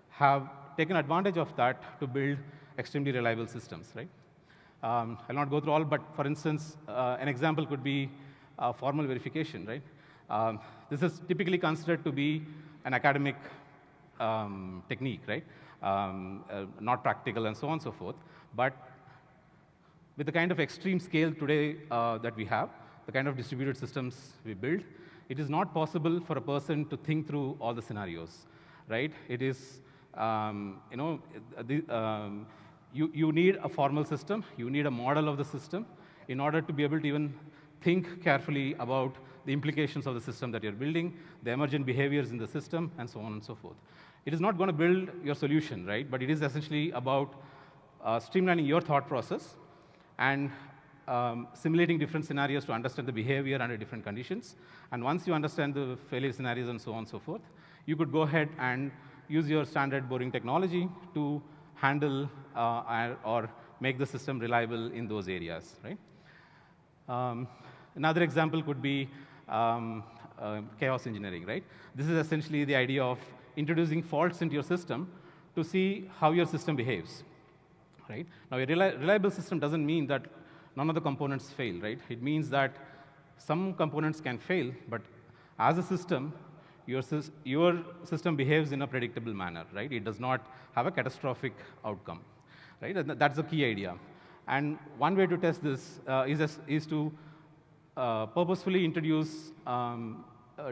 have taken advantage of that to build extremely reliable systems, right? I'll not go through all, but for instance, an example could be formal verification, right? This is typically considered to be an academic technique, right? Not practical and so on and so forth. But with the kind of extreme scale today that we have, the kind of distributed systems we build, it is not possible for a person to think through all the scenarios, right? It is, you need a formal system, you need a model of the system in order to be able to even think carefully about the implications of the system that you're building, the emergent behaviors in the system, and so on and so forth. It is not going to build your solution, right? But it is essentially about streamlining your thought process and simulating different scenarios to understand the behavior under different conditions. And once you understand the failure scenarios and so on and so forth, you could go ahead and use your standard boring technology to handle or make the system reliable in those areas, right? Another example could be chaos engineering, right? This is essentially the idea of introducing faults into your system to see how your system behaves, right? Now, a reliable system doesn't mean that none of the components fail, right? It means that some components can fail, but as a system, your system behaves in a predictable manner, right? It does not have a catastrophic outcome, right? And that's the key idea. And one way to test this is to purposefully introduce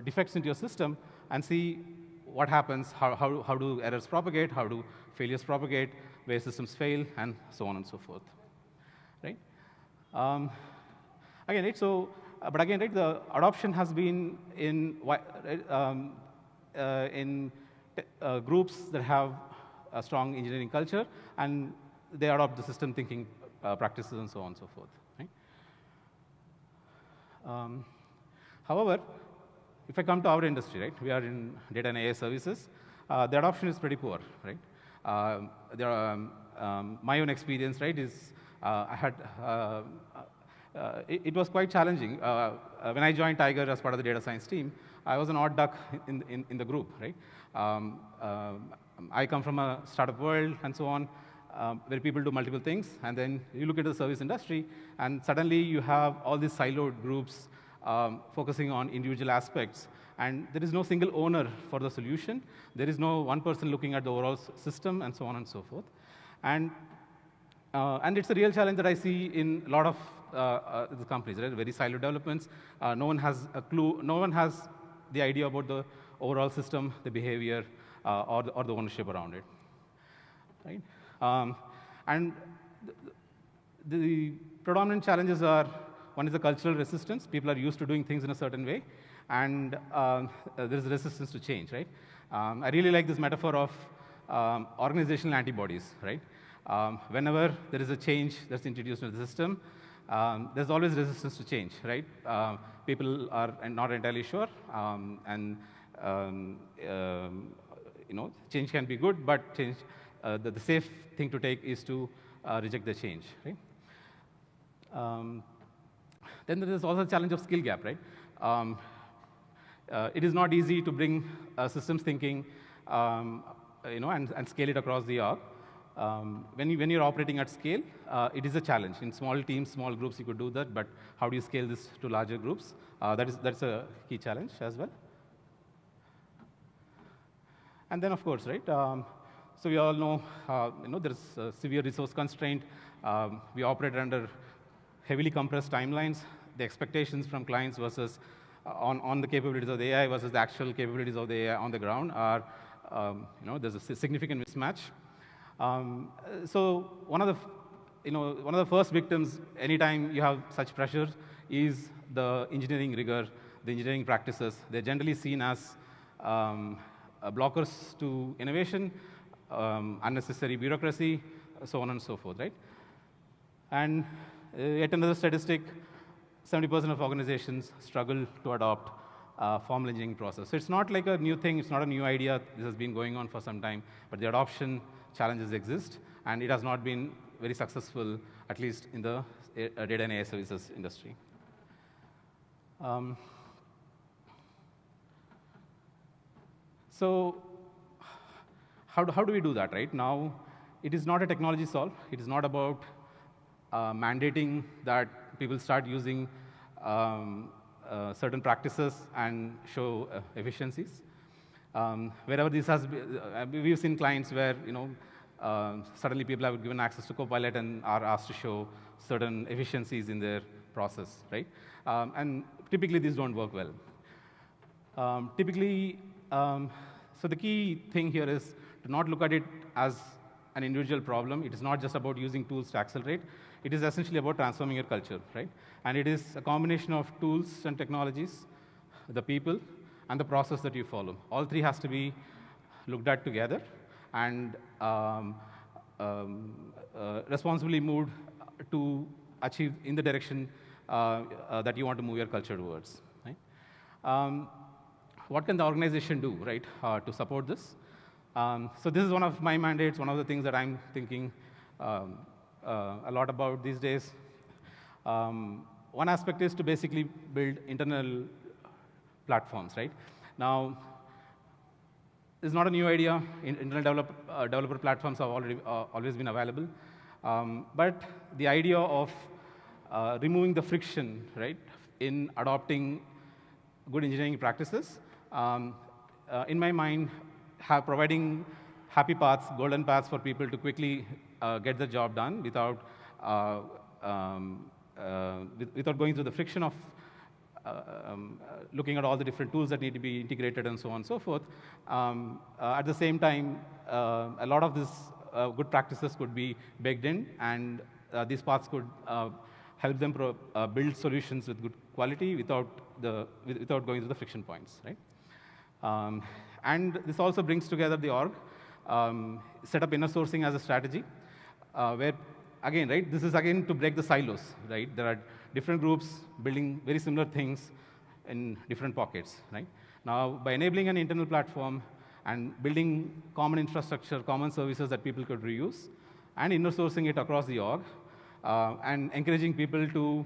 defects into your system and see what happens, how do errors propagate, how do failures propagate, where systems fail, and so on and so forth, right? Again, right, so, but again, right, the adoption has been in groups that have a strong engineering culture, and they adopt the system thinking practices and so on and so forth, right? However, if I come to our industry, right, we are in data and AI services, the adoption is pretty poor, right? My own experience, right, is I had, it was quite challenging. When I joined Tiger as part of the data science team, I was an odd duck in the group, right? I come from a startup world and so on, where people do multiple things, and then you look at the service industry, and suddenly you have all these siloed groups focusing on individual aspects. And there is no single owner for the solution. There is no one person looking at the overall system, and so on and so forth. And it's a real challenge that I see in a lot of the companies, right? Very siloed developments. No one has a clue. No one has the idea about the overall system, the behavior, or the ownership around it, right? And the predominant challenges are, one is the cultural resistance. People are used to doing things in a certain way, and there is resistance to change, right? I really like this metaphor of organizational antibodies, right? Whenever there is a change that's introduced into the system, there's always resistance to change, right? People are not entirely sure, and change can be good, but change, the safe thing to take is to reject the change, right? Then there is also the challenge of skill gap, right? It is not easy to bring systems thinking, and scale it across the org. When you're operating at scale, it is a challenge. In small teams, small groups, you could do that, but how do you scale this to larger groups? That's a key challenge as well. And then, of course, right? So we all know, there's a severe resource constraint. We operate under heavily compressed timelines. The expectations from clients versus on the capabilities of the AI versus the actual capabilities of the AI on the ground are, there's a significant mismatch. So one of the first victims, anytime you have such pressures, is the engineering rigor, the engineering practices. They're generally seen as blockers to innovation, unnecessary bureaucracy, so on and so forth, right? And yet another statistic, 70% of organizations struggle to adopt formal engineering process. So it's not like a new thing, it's not a new idea. This has been going on for some time, but the adoption challenges exist, and it has not been very successful, at least in the data and AI services industry. So how do we do that, right? Now, it is not a technology solve. It is not about mandating that people start using certain practices and show efficiencies. Wherever this has been, we've seen clients where suddenly people have given access to Copilot and are asked to show certain efficiencies in their process, right? And typically these don't work well. So the key thing here is to not look at it as an individual problem. It is not just about using tools to accelerate. It is essentially about transforming your culture, right? And it is a combination of tools and technologies, the people, and the process that you follow. All three has to be looked at together and responsibly moved to achieve in the direction that you want to move your culture towards, right? What can the organization do, right, to support this? So this is one of my mandates, one of the things that I'm thinking a lot about these days. One aspect is to basically build internal platforms, right? Now, it's not a new idea. Internal developer platforms have always been available. But the idea of removing the friction, right, in adopting good engineering practices, in my mind, providing happy paths, golden paths for people to quickly get the job done without going through the friction of looking at all the different tools that need to be integrated and so on and so forth. At the same time, a lot of these good practices could be baked in, and these paths could help them build solutions with good quality without going through the friction points, right? And this also brings together the org, set up inner sourcing as a strategy, where, again, right, this is again to break the silos, right? There are different groups building very similar things in different pockets, right? Now, by enabling an internal platform and building common infrastructure, common services that people could reuse, and inner sourcing it across the org, and encouraging people to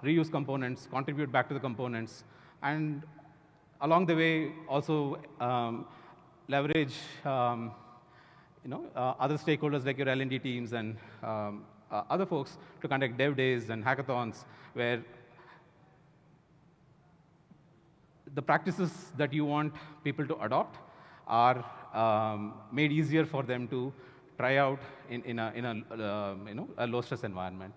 reuse components, contribute back to the components, and along the way also leverage other stakeholders like your L&D teams and other folks to conduct dev days and hackathons where the practices that you want people to adopt are made easier for them to try out in a low-stress environment.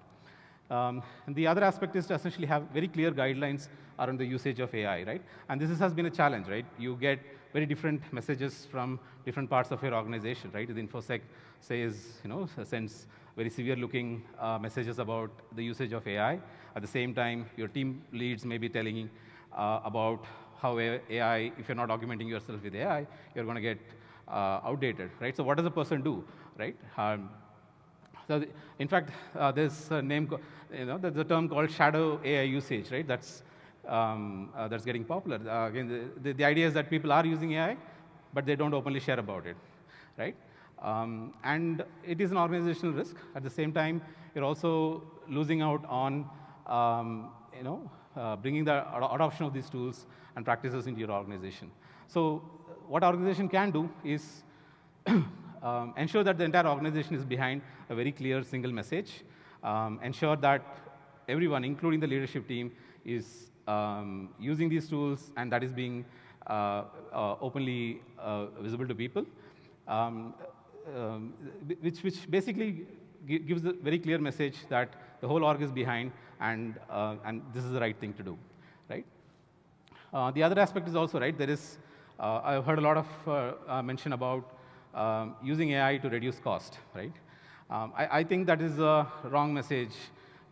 And the other aspect is to essentially have very clear guidelines around the usage of AI, right? And this has been a challenge, right? You get very different messages from different parts of your organization, right? The InfoSec sends very severe-looking messages about the usage of AI. At the same time, your team leads may be telling about how AI, if you're not augmenting yourself with AI, you're going to get outdated, right? So what does a person do, right? So in fact, there's a name, there's a term called shadow AI usage, right? That's getting popular. Again, the idea is that people are using AI, but they don't openly share about it, right? And it is an organizational risk. At the same time, you're also losing out on, bringing the adoption of these tools and practices into your organization. So what organization can do is ensure that the entire organization is behind a very clear single message, ensure that everyone, including the leadership team, is using these tools, and that is being openly visible to people, which basically gives a very clear message that the whole org is behind, and this is the right thing to do, right? The other aspect is also, right, there is, I've heard a lot of mention about using AI to reduce cost, right? I think that is a wrong message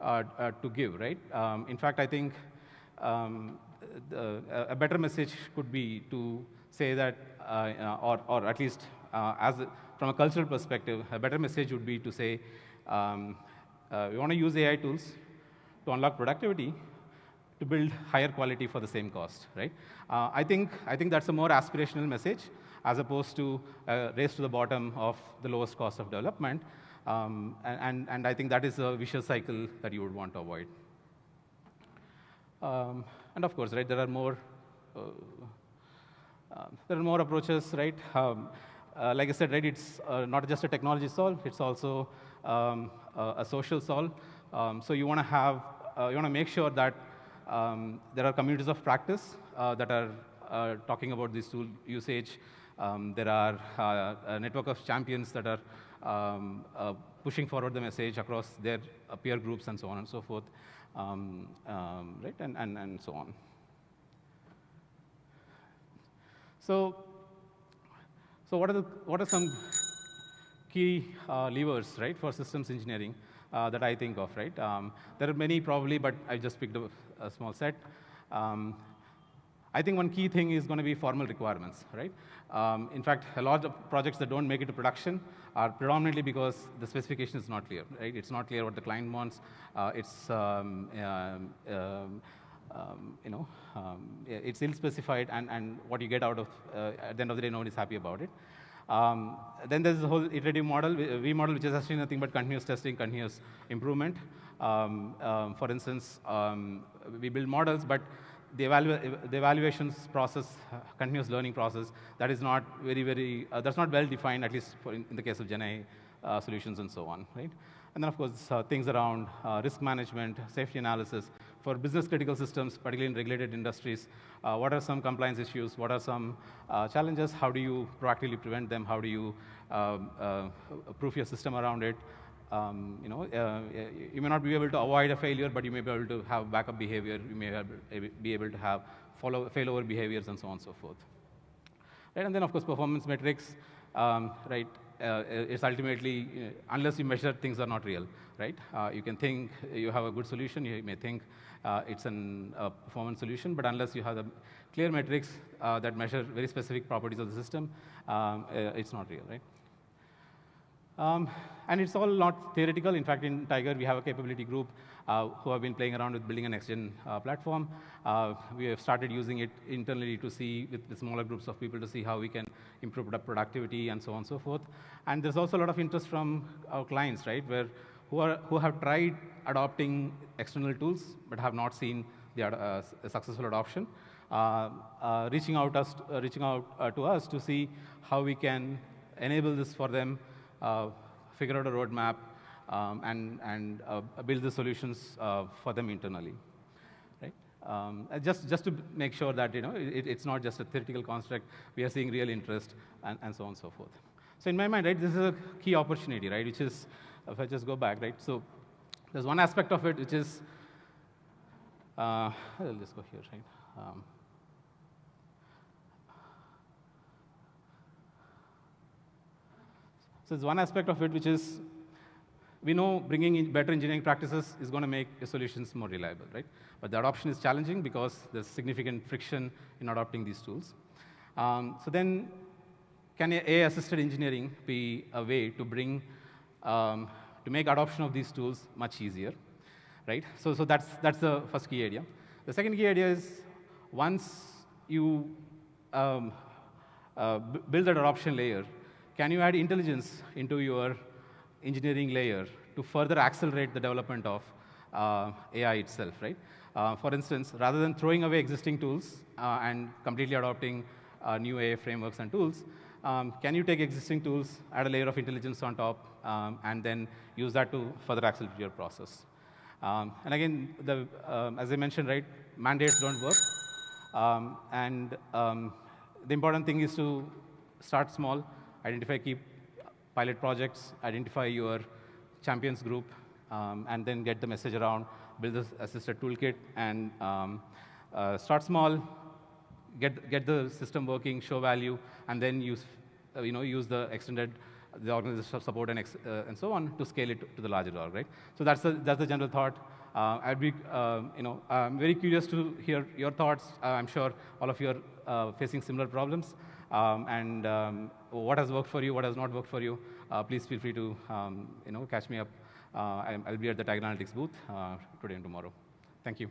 to give, right? In fact, I think a better message could be to say that, or at least from a cultural perspective, a better message would be to say, we want to use AI tools to unlock productivity to build higher quality for the same cost, right? I think that's a more aspirational message as opposed to race to the bottom of the lowest cost of development. And I think that is a vicious cycle that you would want to avoid. And of course, right, there are more approaches, right? Like I said, right, it's not just a technology solve, it's also a social solve. So you want to make sure that there are communities of practice that are talking about this tool usage. There are a network of champions that are pushing forward the message across their peer groups and so on and so forth, right, and so on. So what are some key levers, right, for systems engineering that I think of, right? There are many probably, but I just picked a small set. I think one key thing is going to be formal requirements, right? In fact, a lot of projects that don't make it to production are predominantly because the specification is not clear, right? It's not clear what the client wants. It's ill-specified, and what you get out of, at the end of the day, nobody's happy about it. Then there's the whole iterative model, V model, which is actually nothing but continuous testing, continuous improvement. For instance, we build models, but the evaluations process, continuous learning process, that is not that's not well defined, at least in the case of GenAI solutions and so on, right? And then, of course, things around risk management, safety analysis. For business critical systems, particularly in regulated industries, what are some compliance issues? What are some challenges? How do you proactively prevent them? How do you proof your system around it? You may not be able to avoid a failure, but you may be able to have backup behavior. You may be able to have failover behaviors and so on and so forth. Right? And then, of course, performance metrics, right? It's ultimately, unless you measure, things are not real, right? You can think you have a good solution. You may think it's a performance solution, but unless you have the clear metrics that measure very specific properties of the system, it's not real, right? And it's all not theoretical. In fact, in Tiger, we have a capability group who have been playing around with building a next-gen platform. We have started using it internally to see, with smaller groups of people, to see how we can improve productivity and so on and so forth. And there's also a lot of interest from our clients, right, who have tried adopting external tools but have not seen the successful adoption, reaching out to us to see how we can enable this for them, figure out a roadmap, and build the solutions for them internally, right? Just to make sure that it's not just a theoretical construct, we are seeing real interest and so on and so forth. So in my mind, right, this is a key opportunity, right, which is, if I just go back, right, so there's one aspect of it which is, I'll just go here, right. So there's one aspect of it which is, we know bringing in better engineering practices is going to make your solutions more reliable, right? But the adoption is challenging because there's significant friction in adopting these tools. So then, can AI-assisted engineering be a way to bring, to make adoption of these tools much easier, right? So that's the first key idea. The second key idea is, once you build that adoption layer, can you add intelligence into your engineering layer to further accelerate the development of AI itself, right? For instance, rather than throwing away existing tools and completely adopting new AI frameworks and tools, can you take existing tools, add a layer of intelligence on top, and then use that to further accelerate your process? And again, as I mentioned, right, mandates don't work. The important thing is to start small, identify key pilot projects, identify your champions group, and then get the message around, build this assisted toolkit, and start small, get the system working, show value, and then use the organizational support and so on to scale it to the larger org, right? So that's the general thought. I'd be, I'm very curious to hear your thoughts. I'm sure all of you are facing similar problems. What has worked for you, what has not worked for you, please feel free to catch me up. I'll be at the Tag Analytics booth today and tomorrow. Thank you.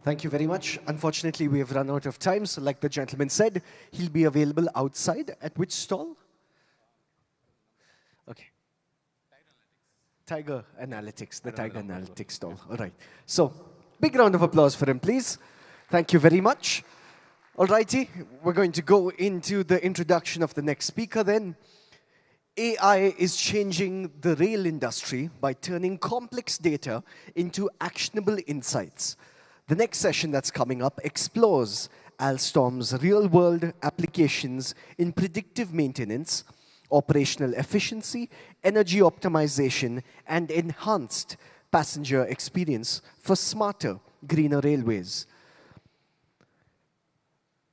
Thank you very much. Unfortunately, we have run out of time. So like the gentleman said, he'll be available outside. At which stall? OK. Tiger Analytics, the Tiger Analytics stall. All right. So big round of applause for him, please. Thank you very much. All righty, we're going to go into the introduction of the next speaker then. AI is changing the rail industry by turning complex data into actionable insights. The next session that's coming up explores Alstom's real-world applications in predictive maintenance, operational efficiency, energy optimization, and enhanced passenger experience for smarter, greener railways.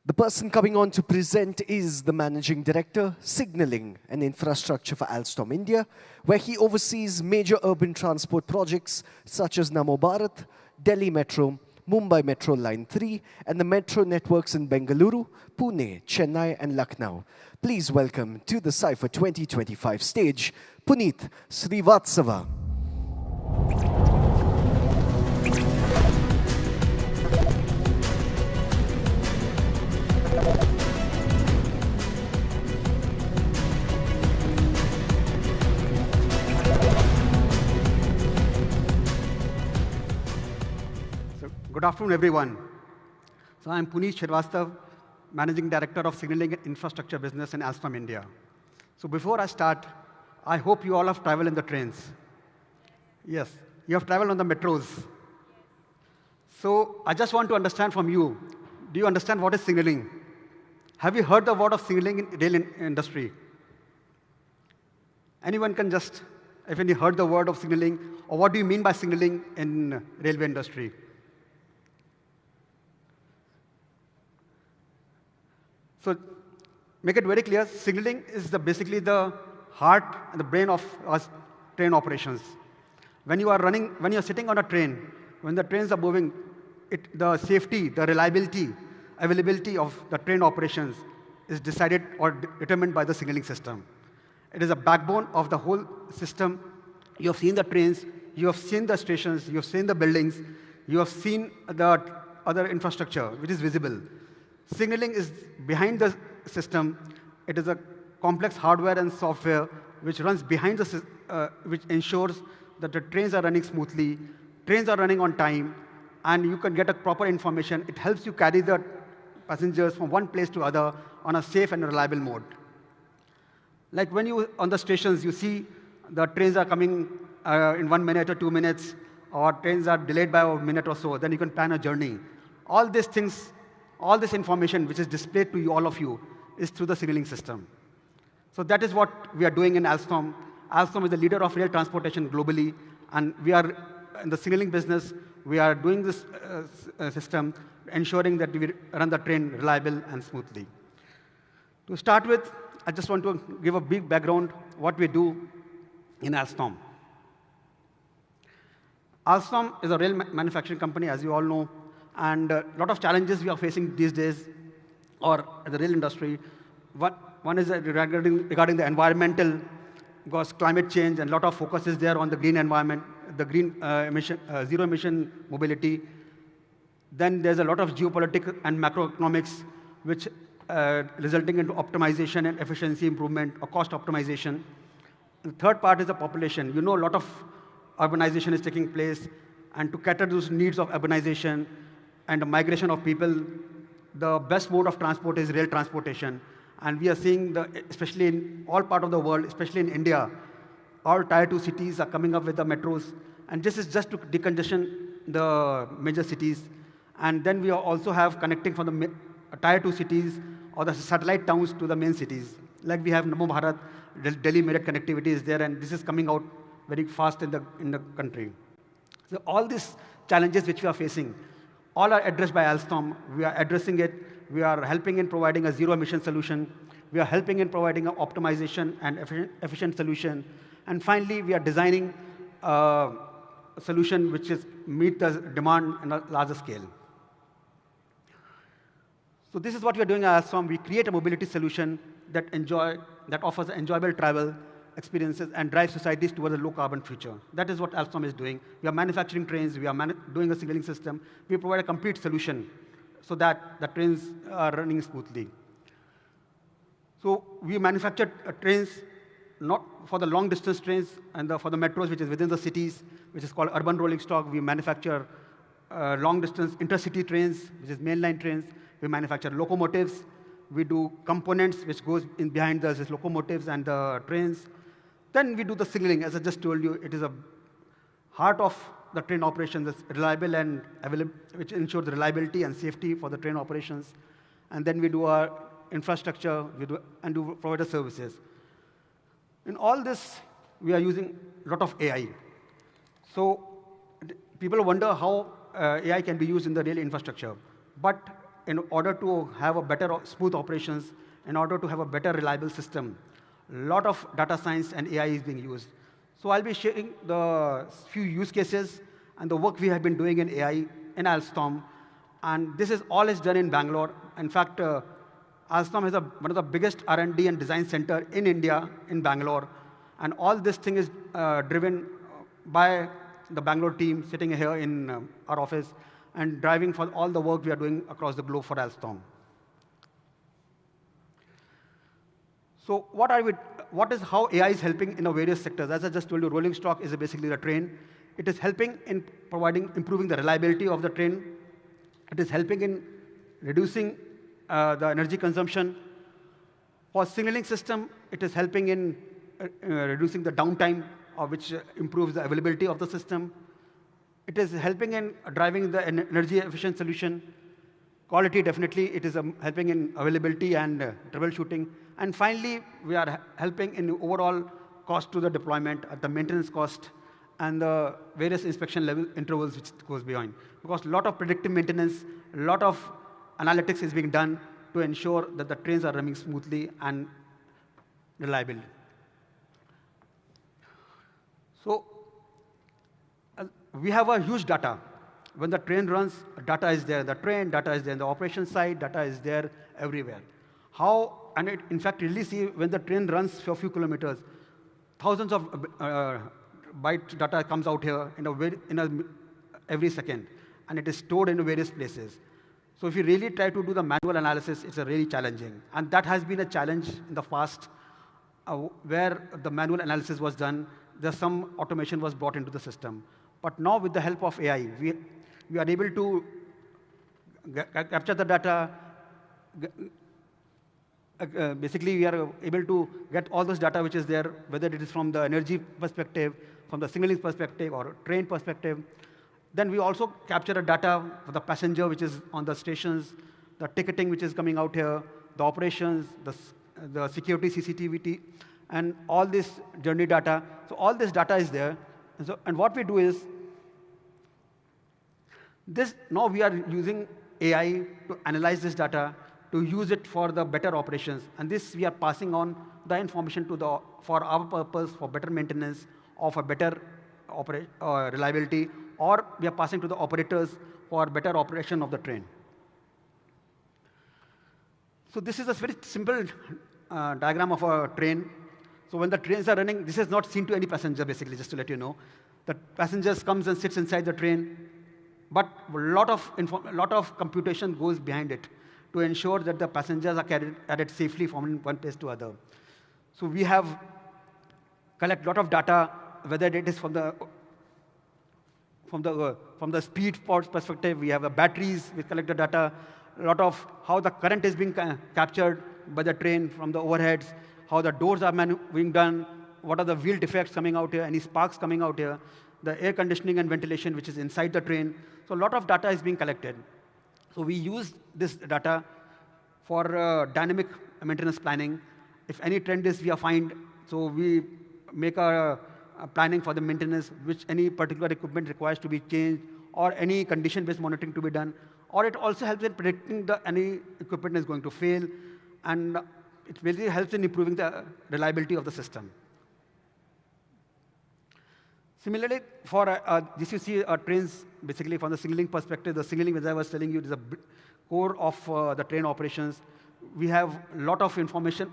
The person coming on to present is the Managing Director, Signaling and Infrastructure for Alstom India, where he oversees major urban transport projects such as Namo Bharat, Delhi Metro, Mumbai Metro Line 3, and the metro networks in Bengaluru, Pune, Chennai, and Lucknow. Please welcome to the Cipher 2025 stage, Puneet Srivatsava. Good afternoon, everyone. So I'm Puneet Srivatsava, Managing Director of Signaling and Infrastructure Business in Alstom India. So before I start, I hope you all have traveled in the trains. Yes, you have traveled on the metros. So I just want to understand from you, do you understand what is signaling? Have you heard the word of signaling in rail industry? Anyone can just, if you heard the word of signaling, or what do you mean by signaling in railway industry? So make it very clear, signaling is basically the heart and the brain of us train operations. When you are sitting on a train, when the trains are moving, the safety, the reliability, availability of the train operations is decided or determined by the signaling system. It is a backbone of the whole system. You have seen the trains, you have seen the stations, you have seen the buildings, you have seen the other infrastructure, which is visible. Signaling is behind the system. It is a complex hardware and software which runs behind which ensures that the trains are running smoothly, trains are running on time, and you can get a proper information. It helps you carry the passengers from one place to other on a safe and reliable mode. Like when you on the stations, you see the trains are coming in 1 minute or 2 minutes, or trains are delayed by a minute or so, then you can plan a journey. All these things, all this information which is displayed to you, all of you, is through the signaling system. So that is what we are doing in Alstom. Alstom is the leader of rail transportation globally, and we are in the signaling business. We are doing this system, ensuring that we run the train reliable and smoothly. To start with, I just want to give a big background what we do in Alstom. Alstom is a rail manufacturing company, as you all know, and a lot of challenges we are facing these days, or the rail industry. One is regarding the environmental, because climate change, and a lot of focus is there on the green environment, the green zero emission mobility. Then there's a lot of geopolitical and macroeconomics, which resulting into optimization and efficiency improvement or cost optimization. The third part is the population. You know, a lot of urbanization is taking place, and to cater those needs of urbanization and the migration of people, the best mode of transport is rail transportation. And we are seeing, especially in all parts of the world, especially in India, all Tier 2 cities are coming up with the metros. And this is just to decongestion the major cities. And then we also have connecting from the Tier 2 cities or the satellite towns to the main cities. Like we have Namo Bharat, Delhi Meerut connectivity is there, and this is coming out very fast in the country. So all these challenges which we are facing, all are addressed by Alstom. We are addressing it. We are helping in providing a zero-emission solution. We are helping in providing an optimization and efficient solution. And finally, we are designing a solution which is meet the demand in a larger scale. So this is what we are doing at Alstom. We create a mobility solution that offers enjoyable travel experiences and drives societies towards a low-carbon future. That is what Alstom is doing. We are manufacturing trains. We are doing a signaling system. We provide a complete solution so that the trains are running smoothly. So we manufacture trains not for the long-distance trains and for the metros, which is within the cities, which is called urban rolling stock. We manufacture long-distance intercity trains, which is mainline trains. We manufacture locomotives. We do components, which goes in behind the locomotives and the trains. Then we do the signaling. As I just told you, it is a heart of the train operations. It's reliable and available, which ensures reliability and safety for the train operations. And then we do our infrastructure, and provide the services. In all this, we are using a lot of AI. So people wonder how AI can be used in the rail infrastructure. But in order to have a better smooth operations, in order to have a better reliable system, a lot of data science and AI is being used. So I'll be sharing the few use cases and the work we have been doing in AI in Alstom. And this is all is done in Bangalore. In fact, Alstom has one of the biggest R&D and design center in India, in Bangalore. And all this thing is driven by the Bangalore team sitting here in our office and driving for all the work we are doing across the globe for Alstom. So what is how AI is helping in the various sectors? As I just told you, rolling stock is basically the train. It is helping in improving the reliability of the train. It is helping in reducing the energy consumption. For signaling system, it is helping in reducing the downtime, which improves the availability of the system. It is helping in driving the energy efficient solution. Quality, definitely, it is helping in availability and troubleshooting. And finally, we are helping in the overall cost to the deployment, at the maintenance cost, and the various inspection level intervals which goes beyond. Because a lot of predictive maintenance, a lot of analytics is being done to ensure that the trains are running smoothly and reliably. So we have a huge data. When the train runs, data is there. The train, data is there. The operation side, data is there everywhere. And in fact, really see when the train runs for a few kilometers, thousands of byte data comes out here every second. And it is stored in various places. So if you really try to do the manual analysis, it's really challenging. And that has been a challenge in the past, where the manual analysis was done. There's some automation was brought into the system. But now with the help of AI, we are able to capture the data. Basically, we are able to get all this data which is there, whether it is from the energy perspective, from the signaling perspective or train perspective. Then we also capture the data for the passenger, which is on the stations, the ticketing, which is coming out here, the operations, the security, CCTV, and all this journey data. So all this data is there. And what we do is, now we are using AI to analyze this data, to use it for the better operations. And this we are passing on the information for our purpose, for better maintenance, or for better reliability, or we are passing to the operators for better operation of the train. So this is a very simple diagram of a train. So when the trains are running, this is not seen to any passenger, basically, just to let you know. The passengers comes and sits inside the train, but a lot of computation goes behind it to ensure that the passengers are carried safely from one place to other. So we have collect a lot of data, whether it is from the speed perspective. We have batteries, we collect the data, a lot of how the current is being captured by the train from the overheads, how the doors are being done, what are the wheel defects coming out here, any sparks coming out here, the air conditioning and ventilation, which is inside the train. So a lot of data is being collected. So we use this data for dynamic maintenance planning. If any trend is we find, so we make a planning for the maintenance, which any particular equipment requires to be changed, or any condition-based monitoring to be done. Or it also helps in predicting any equipment is going to fail, and it basically helps in improving the reliability of the system. Similarly, for this you see trains, basically from the signaling perspective, the signaling, as I was telling you, is a core of the train operations. We have a lot of information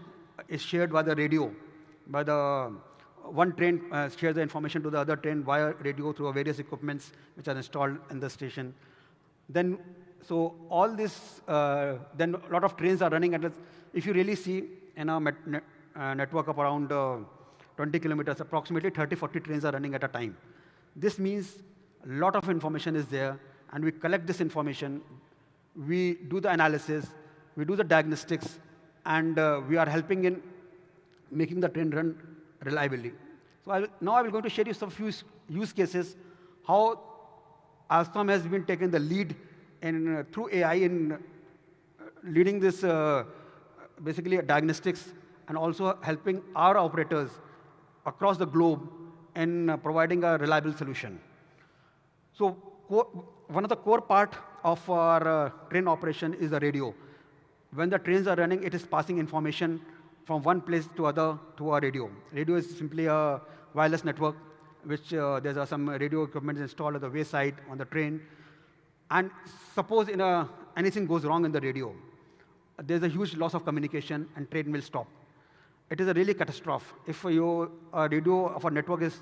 is shared by the radio. By the one train shares the information to the other train via radio through various equipments which are installed in the station. Then, so all this, then a lot of trains are running. And if you really see in a network of around 20 kilometers, approximately 30, 40 trains are running at a time. This means a lot of information is there, and we collect this information, we do the analysis, we do the diagnostics, and we are helping in making the train run reliably. So now I will going to share you some few use cases, how Alstom has been taking the lead in, through AI in leading this basically diagnostics, and also helping our operators across the globe in providing a reliable solution. So one of the core part of our train operation is the radio. When the trains are running, it is passing information from one place to other to our radio. Radio is simply a wireless network, which there's some radio equipment installed at the wayside on the train. And suppose anything goes wrong in the radio, there's a huge loss of communication and train will stop. It is a really catastrophe. If your radio of a network is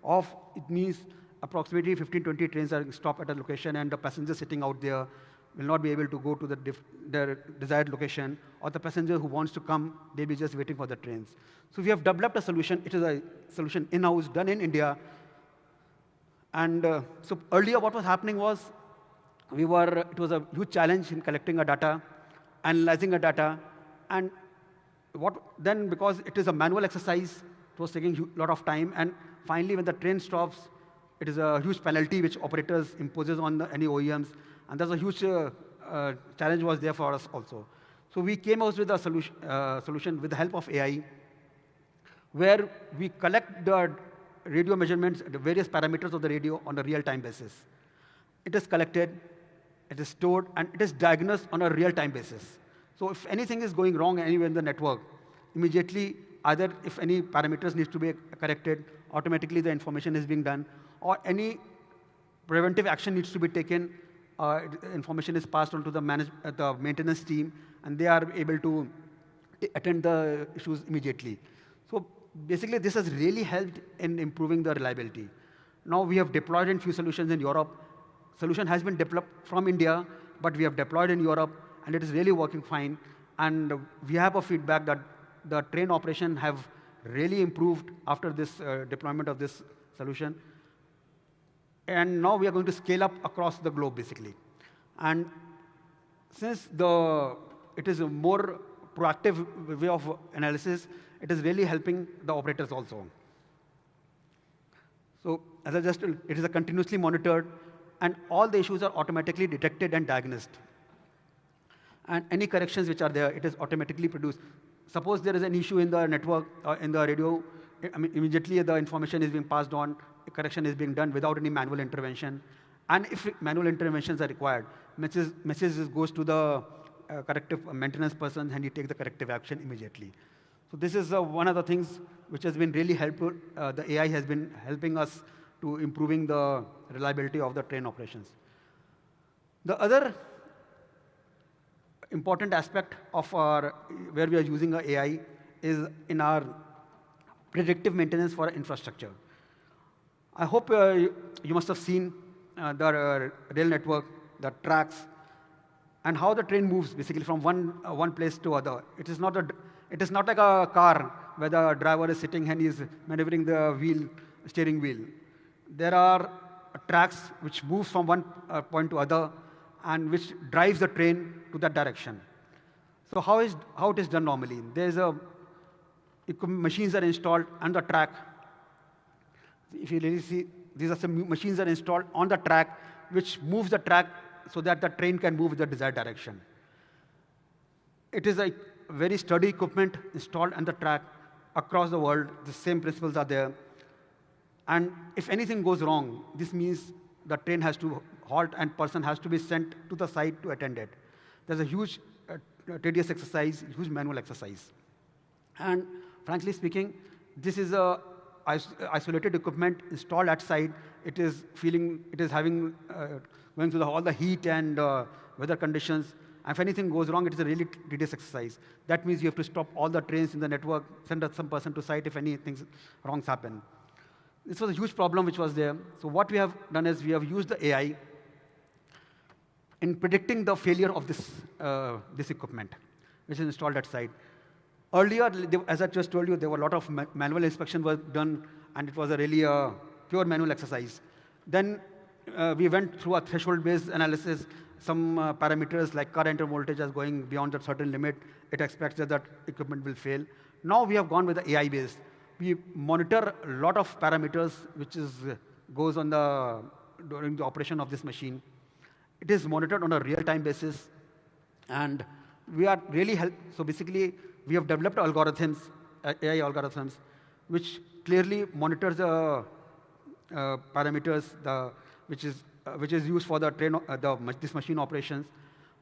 off, it means approximately 15, 20 trains are stopped at a location, and the passenger sitting out there will not be able to go to their desired location, or the passenger who wants to come, they'll be just waiting for the trains. So we have developed a solution. It is a solution in-house, done in India. And so earlier what was happening was, it was a huge challenge in collecting our data, analyzing the data, and then because it is a manual exercise, it was taking a lot of time, and finally when the train stops, it is a huge penalty which operators imposes on any OEMs, and there's a huge challenge was there for us also. So we came out with a solution with the help of AI, where we collect the radio measurements, the various parameters of the radio on a real-time basis. It is collected, it is stored, and it is diagnosed on a real-time basis. So if anything is going wrong anywhere in the network, immediately, either if any parameters need to be corrected, automatically the information is being done, or any preventive action needs to be taken, information is passed on to the maintenance team, and they are able to attend the issues immediately. So basically, this has really helped in improving the reliability. Now we have deployed in few solutions in Europe. Solution has been developed from India, but we have deployed in Europe, and it is really working fine. And we have a feedback that the train operation have really improved after this deployment of this solution. And now we are going to scale up across the globe, basically. And since it is a more proactive way of analysis, it is really helping the operators also. So as I just told, it is a continuously monitored, and all the issues are automatically detected and diagnosed. And any corrections which are there, it is automatically produced. Suppose there is an issue in the network or in the radio, I mean, immediately the information is being passed on, a correction is being done without any manual intervention. And if manual interventions are required, messages goes to the corrective maintenance person, and he takes the corrective action immediately. So this is one of the things which has been really helpful. The AI has been helping us to improving the reliability of the train operations. The other important aspect of our, where we are using our AI is in our predictive maintenance for infrastructure. I hope you must have seen the rail network, the tracks, and how the train moves basically from one place to other. It is not like a car where the driver is sitting and he is maneuvering the steering wheel. There are tracks which move from one point to other, and which drives the train to that direction. So how it is done normally? There's machines are installed on the track. If you really see, these are some machines are installed on the track, which moves the track so that the train can move in the desired direction. It is a very sturdy equipment installed on the track across the world. The same principles are there. And if anything goes wrong, this means the train has to halt and person has to be sent to the site to attend it. There's a huge tedious exercise, huge manual exercise. And frankly speaking, this is a isolated equipment installed at site. It is having, going through all the heat and weather conditions. And if anything goes wrong, it is a really tedious exercise. That means you have to stop all the trains in the network, send some person to site if anything wrongs happen. This was a huge problem which was there. So what we have done is we have used the AI in predicting the failure of this equipment, which is installed at site. Earlier, as I just told you, there were a lot of manual inspection work done, and it was a really pure manual exercise. Then we went through a threshold-based analysis. Some parameters like current or voltage is going beyond a certain limit. It expects that equipment will fail. Now we have gone with the AI-based. We monitor a lot of parameters which goes on during the operation of this machine. It is monitored on a real-time basis, and we are really so basically we have developed algorithms, AI algorithms, which clearly monitors the parameters which is used for the this machine operations.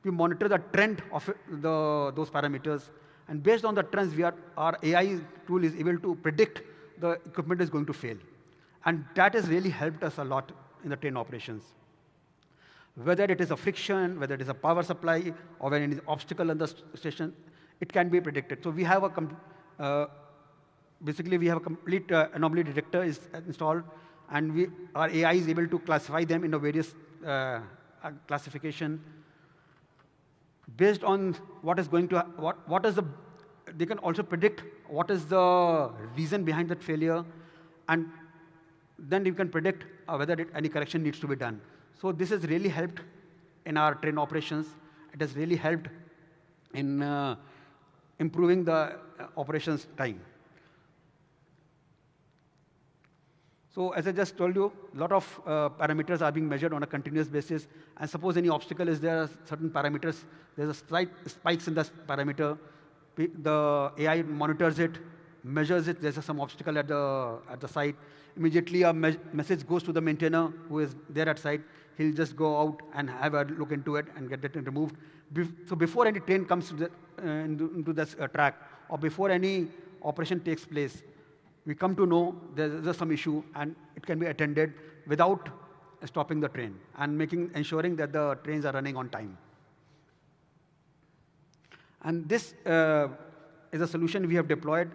We monitor the trend of those parameters. And based on the trends, our AI tool is able to predict the equipment is going to fail. And that has really helped us a lot in the train operations. Whether it is a friction, whether it is a power supply, or when it is obstacle on the station, it can be predicted. So we have basically we have a complete anomaly detector is installed, and our AI is able to classify them into various classification. Based on what is going to, they can also predict what is the reason behind that failure, and then you can predict whether any correction needs to be done. So this has really helped in our train operations. It has really helped in improving the operations time. So as I just told you, a lot of parameters are being measured on a continuous basis. And suppose any obstacle is there, certain parameters, there's a slight spikes in the parameter. The AI monitors it, measures it. There's some obstacle at the site. Immediately a message goes to the maintainer who is there at site. He'll just go out and have a look into it and get it removed. So before any train comes into this track, or before any operation takes place, we come to know there's some issue, and it can be attended without stopping the train and ensuring that the trains are running on time. And this is a solution we have deployed,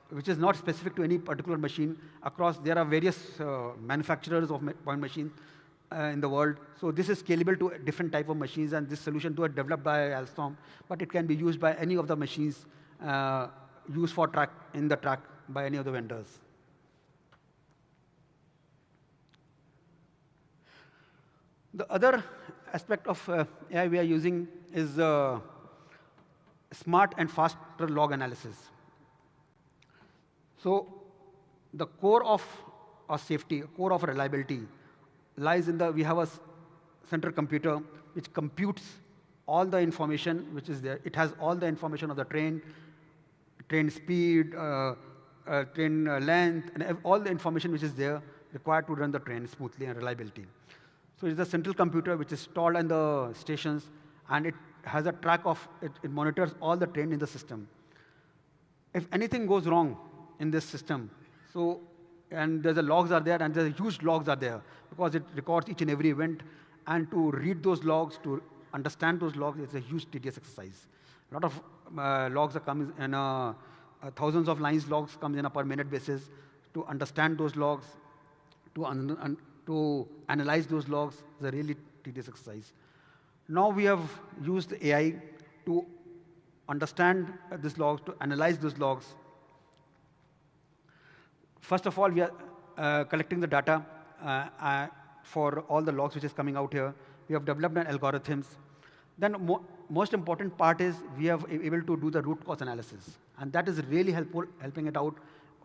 which is not specific to any particular machine. Across, there are various manufacturers of point machines in the world. So this is scalable to different type of machines, and this solution was developed by Alstom, but it can be used by any of the machines used for in the track by any of the vendors. The other aspect of AI we are using is smart and faster log analysis. So the core of our safety, core of reliability, lies in we have a central computer which computes all the information which is there. It has all the information of the train speed, train length, and all the information which is there required to run the train smoothly and reliability. So it's a central computer which is installed in the stations, and it has a track of, it monitors all the train in the system. If anything goes wrong in this system, and the logs are there, and the huge logs are there, because it records each and every event, and to read those logs, to understand those logs, it's a huge tedious exercise. A lot of logs are coming in, thousands of lines logs come in a per minute basis. To understand those logs, to analyze those logs is a really tedious exercise. Now we have used AI to understand these logs, to analyze those logs. First of all, we are collecting the data for all the logs which is coming out here. We have developed algorithms. Then most important part is we have able to do the root cause analysis. And that is really helping it out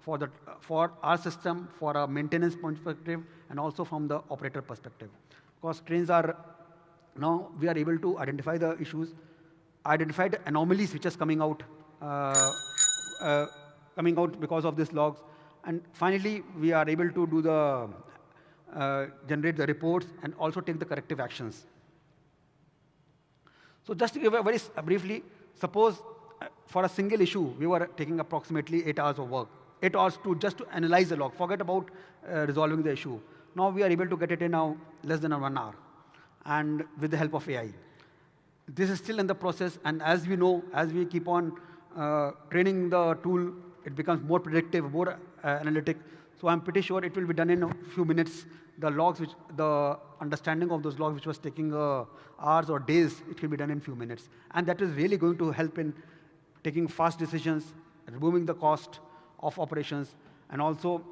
for our system, for a maintenance perspective, and also from the operator perspective. Because trains are, now we are able to identify the issues, identify the anomalies which is coming out because of these logs. And finally, we are able to do generate the reports and also take the corrective actions. So just to give a very briefly, suppose for a single issue, we were taking approximately 8 hours of work. 8 hours just to analyze the log. Forget about resolving the issue. Now we are able to get it in now less than 1 hour, and with the help of AI. This is still in the process, and as we know, as we keep on training the tool, it becomes more predictive, more analytic. So I'm pretty sure it will be done in a few minutes. The understanding of those logs, which was taking hours or days, it will be done in a few minutes. And that is really going to help in taking fast decisions, removing the cost of operations, and also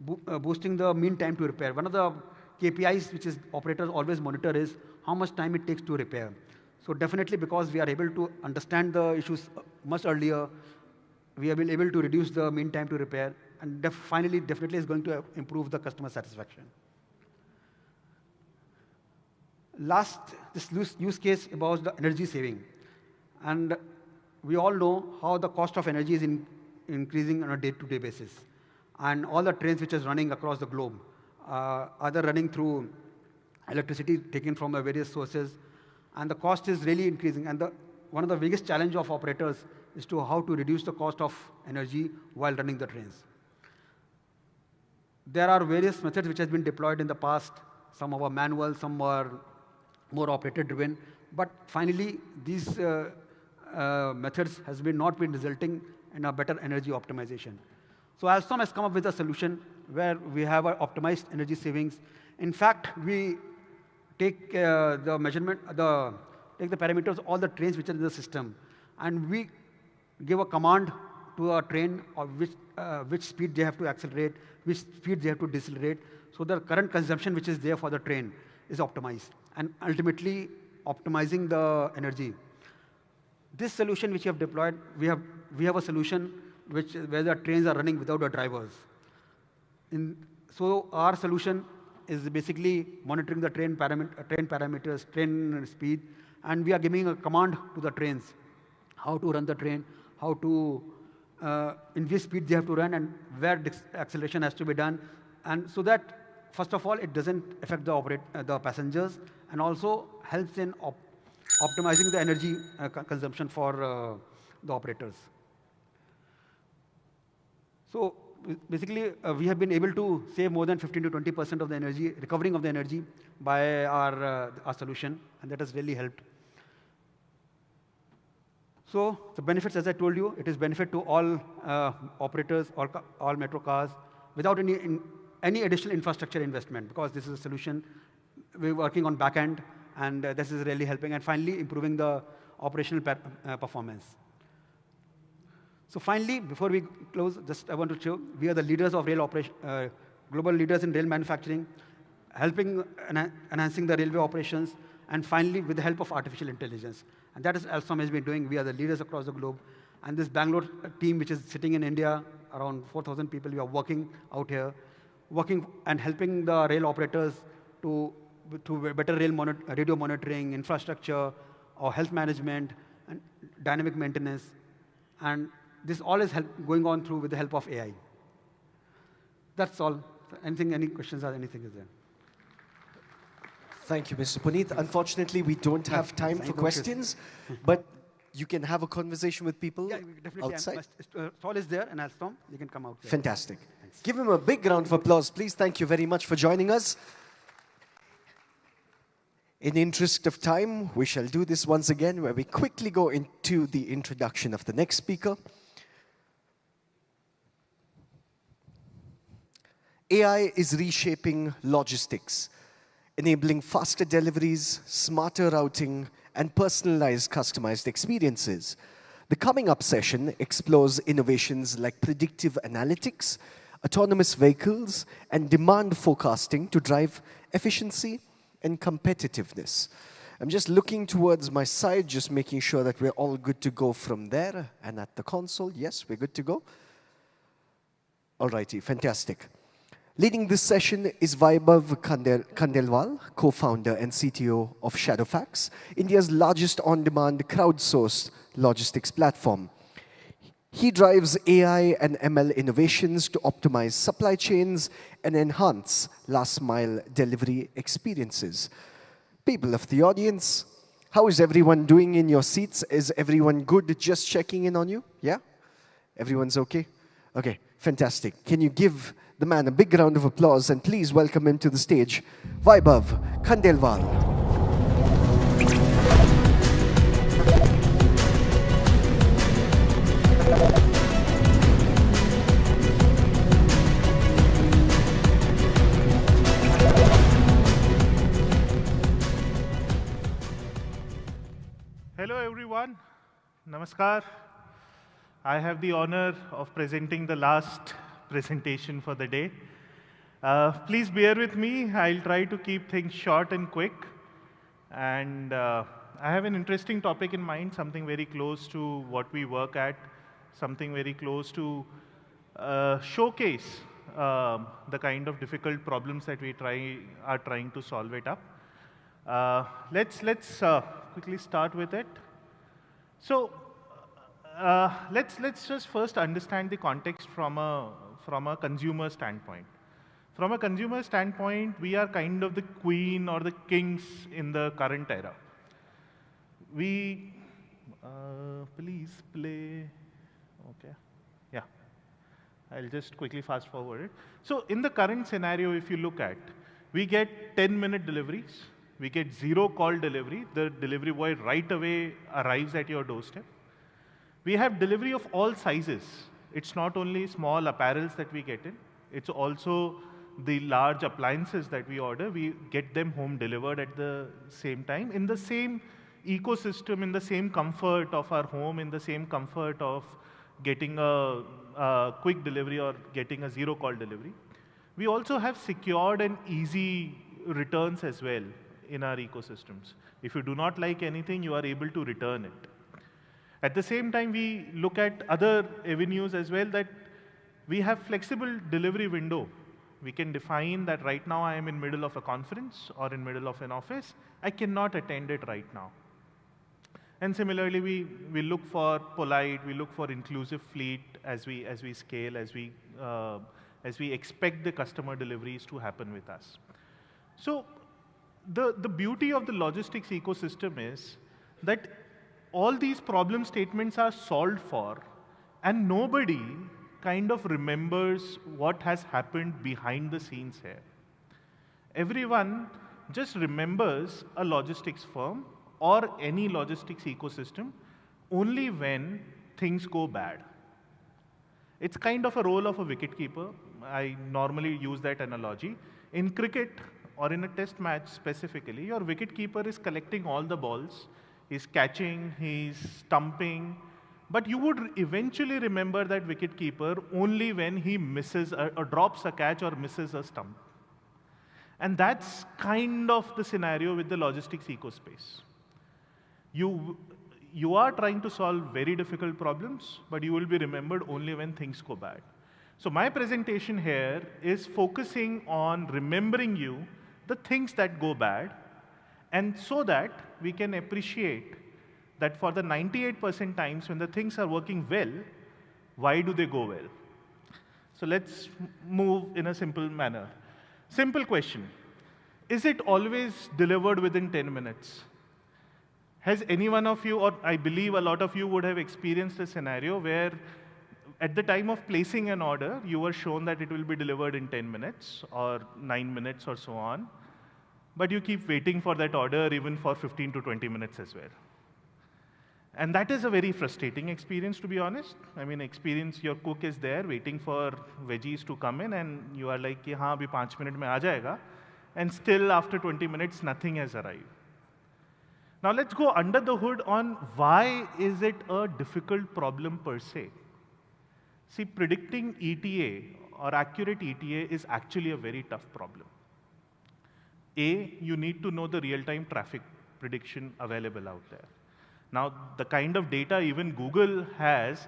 boosting the mean time to repair. One of the KPIs which operators always monitor is how much time it takes to repair. So definitely, because we are able to understand the issues much earlier, we have been able to reduce the mean time to repair, and finally, definitely is going to improve the customer satisfaction. Last, this use case about the energy saving. And we all know how the cost of energy is increasing on a day-to-day basis. And all the trains which is running across the globe, either running through electricity taken from various sources, and the cost is really increasing. And one of the biggest challenge of operators is how to reduce the cost of energy while running the trains. There are various methods which have been deployed in the past. Some are manual, some are more operator-driven. But finally, these methods has not been resulting in a better energy optimization. So Alstom has come up with a solution where we have optimized energy savings. In fact, we take the measurement, take the parameters of all the trains which are in the system, and we give a command to a train of which speed they have to accelerate, which speed they have to decelerate, so the current consumption which is there for the train is optimized, and ultimately optimizing the energy. This solution which we have deployed, we have a solution where the trains are running without the drivers. So our solution is basically monitoring the train parameters, train speed, and we are giving a command to the trains how to run the train, how to in which speed they have to run, and where acceleration has to be done, and so that first of all it doesn't affect the passengers, and also helps in optimizing the energy consumption for the operators. So basically, we have been able to save more than 15 to 20% of the energy, recovering of the energy by our solution, and that has really helped. So the benefits, as I told you, it is benefit to all operators, all metro cars, without any additional infrastructure investment, because this is a solution we're working on back end, and this is really helping, and finally improving the operational performance. So finally, before we close, I want to show we are the leaders of rail operation, global leaders in rail manufacturing, helping enhancing the railway operations, and finally with the help of artificial intelligence. And that is Alstom has been doing. We are the leaders across the globe. And this Bangalore team, which is sitting in India, around 4,000 people, we are working out here. working and helping the rail operators to better radio monitoring, infrastructure, or health management, and dynamic maintenance. And this all is going on through with the help of AI. That's all. Any questions or anything is there? Thank you, Mr. Puneet. Unfortunately, we don't have time for questions, but you can have a conversation with people outside. Stall is there, and Alstom, you can come out. Fantastic. Thanks. Give him a big round of applause, please. Thank you very much for joining us. In the interest of time, we shall do this once again, where we quickly go into the introduction of the next speaker. AI is reshaping logistics, enabling faster deliveries, smarter routing, and personalized, customized experiences. The coming up session explores innovations like predictive analytics, autonomous vehicles, and demand forecasting to drive efficiency and competitiveness. I'm just looking towards my side, just making sure that we're all good to go from there. And at the console, yes, we're good to go. All righty, fantastic. Leading this session is Vaibhav Khandelwal, co-founder and CTO of Shadowfax, India's largest on-demand crowdsourced logistics platform. He drives AI and ML innovations to optimize supply chains and enhance last-mile delivery experiences. People of the audience, how is everyone doing in your seats? Is everyone good? Just checking in on you? Yeah? Everyone's okay? Okay, fantastic. Can you give the man a big round of applause and please welcome him to the stage, Vaibhav Khandelwal. Hello everyone, Namaskar. I have the honor of presenting the last presentation for the day. Please bear with me. I'll try to keep things short and quick. And I have an interesting topic in mind, something very close to what we work at, something very close to showcase the kind of difficult problems that we are trying to solve it up. Let's quickly start with it. So let's just first understand the context from a consumer standpoint. From a consumer standpoint, we are kind of the queen or the kings in the current era. We, please play, okay, yeah. I'll just quickly fast forward it. So in the current scenario, if you look at, we get 10-minute deliveries, we get zero call delivery, the delivery boy right away arrives at your doorstep. We have delivery of all sizes. It's not only small apparels that we get in, it's also the large appliances that we order. We get them home delivered at the same time, in the same ecosystem, in the same comfort of our home, in the same comfort of getting a quick delivery or getting a zero call delivery. We also have secured and easy returns as well in our ecosystems. If you do not like anything, you are able to return it. At the same time, we look at other avenues as well, that we have flexible delivery window. We can define that right now I am in middle of a conference or in middle of an office. I cannot attend it right now. And similarly, we look for polite, we look for inclusive fleet as we scale, as we expect the customer deliveries to happen with us. So the beauty of the logistics ecosystem is that all these problem statements are solved for, and nobody kind of remembers what has happened behind the scenes here. Everyone just remembers a logistics firm or any logistics ecosystem only when things go bad. It's kind of a role of a wicketkeeper. I normally use that analogy. In cricket or in a test match specifically, your wicketkeeper is collecting all the balls, he's catching, he's stumping, but you would eventually remember that wicketkeeper only when he misses or drops a catch or misses a stump. And that's kind of the scenario with the logistics ecospace. You are trying to solve very difficult problems, but you will be remembered only when things go bad. So my presentation here is focusing on remembering you the things that go bad, and so that we can appreciate that for the 98% times when the things are working well, why do they go well? So let's move in a simple manner. Simple question. Is it always delivered within 10 minutes? Has any one of you, or I believe a lot of you would have experienced a scenario where at the time of placing an order, you were shown that it will be delivered in 10 minutes or 9 minutes or so on, but you keep waiting for that order even for 15 to 20 minutes as well. And that is a very frustrating experience, to be honest. I mean, experience your cook is there waiting for veggies to come in, and you are like, कि हाँ, अभी 5 minutes में आ जाएगा, and still after 20 minutes, nothing has arrived. Now let's go under the hood on why is it a difficult problem per se. See, predicting ETA or accurate ETA is actually a very tough problem. A, you need to know the real-time traffic prediction available out there. Now, the kind of data even Google has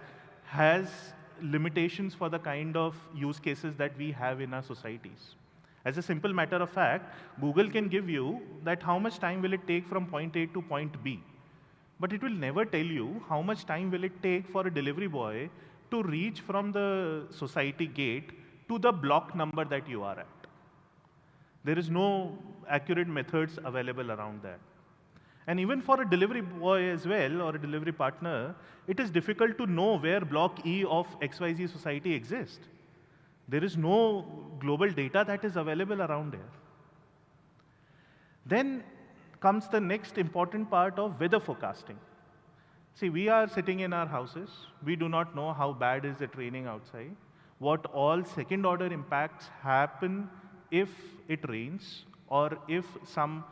limitations for the kind of use cases that we have in our societies. As a simple matter of fact, Google can give you that how much time will it take from point A to point B. But it will never tell you how much time will it take for a delivery boy to reach from the society gate to the block number that you are at. There is no accurate methods available around that. And even for a delivery boy as well, or a delivery partner, it is difficult to know where block E of XYZ society exists. There is no global data that is available around there. Then comes the next important part of weather forecasting. See, we are sitting in our houses. We do not know how bad is it raining outside, what all second-order impacts happen if it rains or if some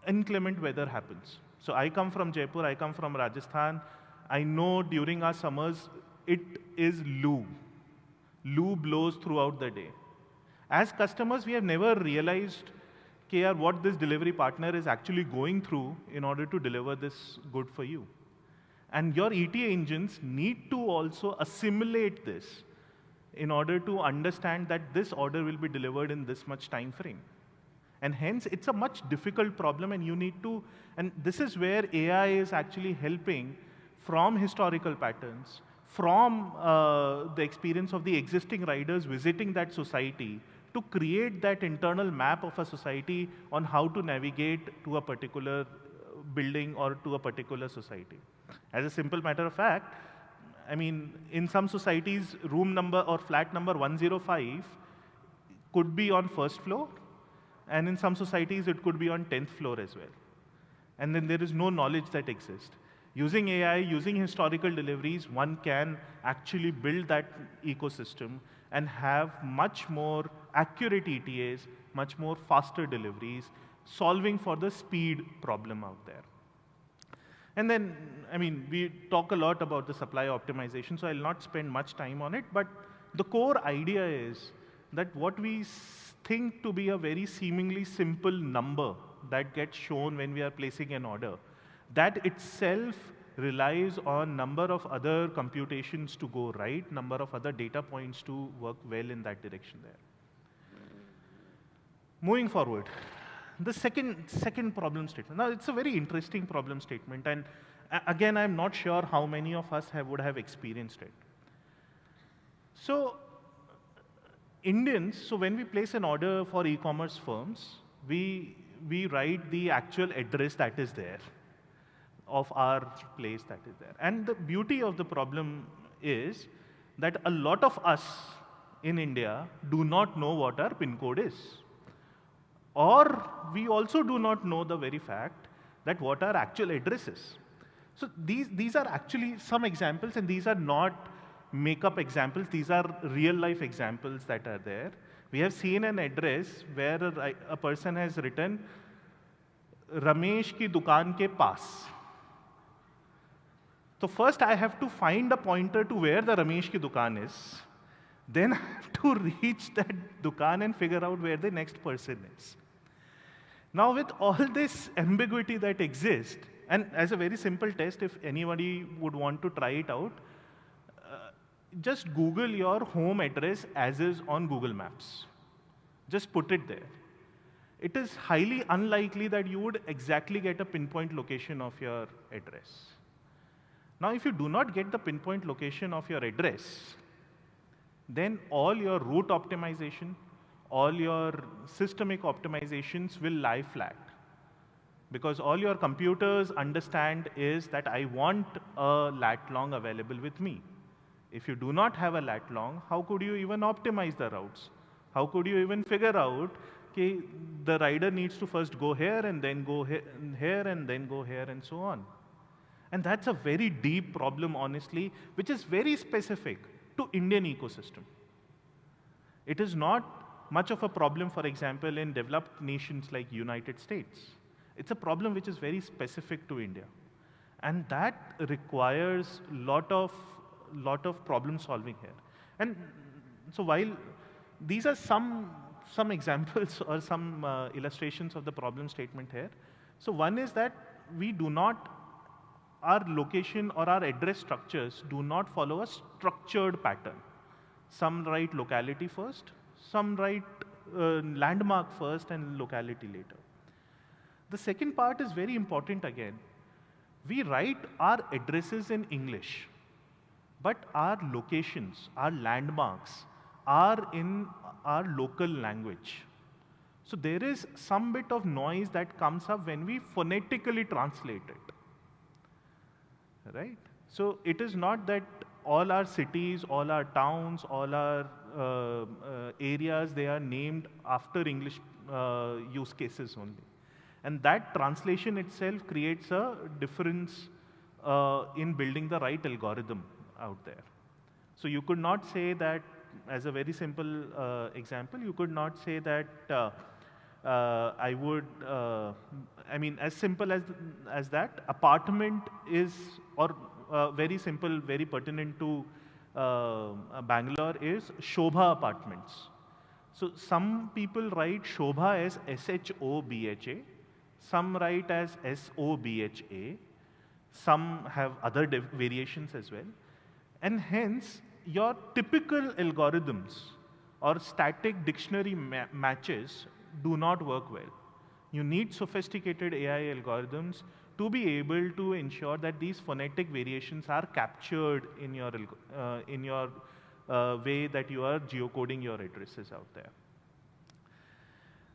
inclement weather happens. So I come from Jaipur, I come from Rajasthan. I know during our summers, it is loo. Loo blows throughout the day. As customers, we have never realized what this delivery partner is actually going through in order to deliver this good for you. And your ETA engines need to also assimilate this in order to understand that this order will be delivered in this much time frame. And hence, it's a much difficult problem, and you need to, and this is where AI is actually helping from historical patterns, from the experience of the existing riders visiting that society to create that internal map of a society on how to navigate to a particular building or to a particular society. As a simple matter of fact, I mean, in some societies, room number or flat number 105 could be on first floor, and in some societies, it could be on 10th floor as well. And then there is no knowledge that exists. Using AI, using historical deliveries, one can actually build that ecosystem and have much more accurate ETAs, much more faster deliveries, solving for the speed problem out there. And then, I mean, we talk a lot about the supply optimization, so I'll not spend much time on it, but the core idea is that what we think to be a very seemingly simple number that gets shown when we are placing an order, that itself relies on number of other computations to go right, number of other data points to work well in that direction there. Moving forward, the second problem statement. Now, it's a very interesting problem statement, and again, I'm not sure how many of us would have experienced it. So, Indians, so when we place an order for e-commerce firms, we write the actual address that is there of our place that is there. And the beauty of the problem is that a lot of us in India do not know what our PIN code is. Or we also do not know the very fact that what our actual address is. So these are actually some examples, and these are not make-up examples. These are real-life examples that are there. We have seen an address where a person has written, Ramesh ki dukaan ke paas. So first I have to find a pointer to where the Ramesh ki dukaan is. Then I have to reach that dukaan and figure out where the next person is. Now with all this ambiguity that exists, and as a very simple test, if anybody would want to try it out, just Google your home address as is on Google Maps. Just put it there. It is highly unlikely that you would exactly get a pinpoint location of your address. Now, if you do not get the pinpoint location of your address, then all your route optimization, all your systemic optimizations will lie flat. Because all your computers understand is that I want a lat long available with me. If you do not have a lat long, how could you even optimize the routes? How could you even figure out okay, the rider needs to first go here and then go here and then go here and so on. And that's a very deep problem, honestly, which is very specific to Indian ecosystem. It is not much of a problem, for example, in developed nations like United States. It's a problem which is very specific to India. And that requires lot of problem solving here. And so while these are some examples or some illustrations of the problem statement here. So one is that we do not, our location or our address structures do not follow a structured pattern. Some write locality first, some write landmark first and locality later. The second part is very important again. We write our addresses in English, but our locations, our landmarks are in our local language. So there is some bit of noise that comes up when we phonetically translate it, right? So it is not that all our cities, all our towns, all our areas, they are named after English use cases only. And that translation itself creates a difference in building the right algorithm out there. So you could not say that, as a very simple example, you could not say that I mean, as simple as that, apartment is, or very simple, very pertinent to Bangalore is Shobha Apartments. So some people write Shobha as S-H-O-B-H-A, some write as S-O-B-H-A, some have other variations as well. And hence, your typical algorithms or static dictionary matches do not work well. You need sophisticated AI algorithms to be able to ensure that these phonetic variations are captured in your way that you are geocoding your addresses out there.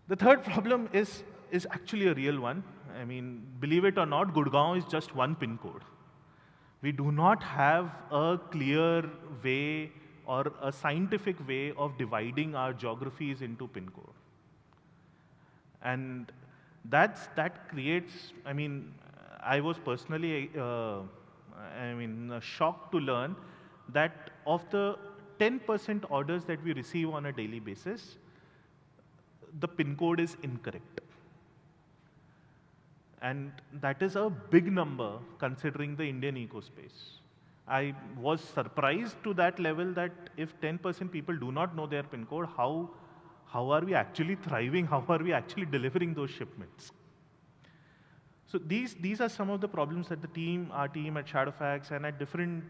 The third problem is actually a real one. I mean, believe it or not, Gurgaon is just one pin code. We do not have a clear way or a scientific way of dividing our geographies into pin code. And that creates, I mean, I was personally, shocked to learn that of the 10% orders that we receive on a daily basis, the pin code is incorrect. And that is a big number considering the Indian ecospace. I was surprised to that level that if 10% people do not know their pin code, how are we actually thriving? How are we actually delivering those shipments? So these are some of the problems that our team at Shadowfax and at different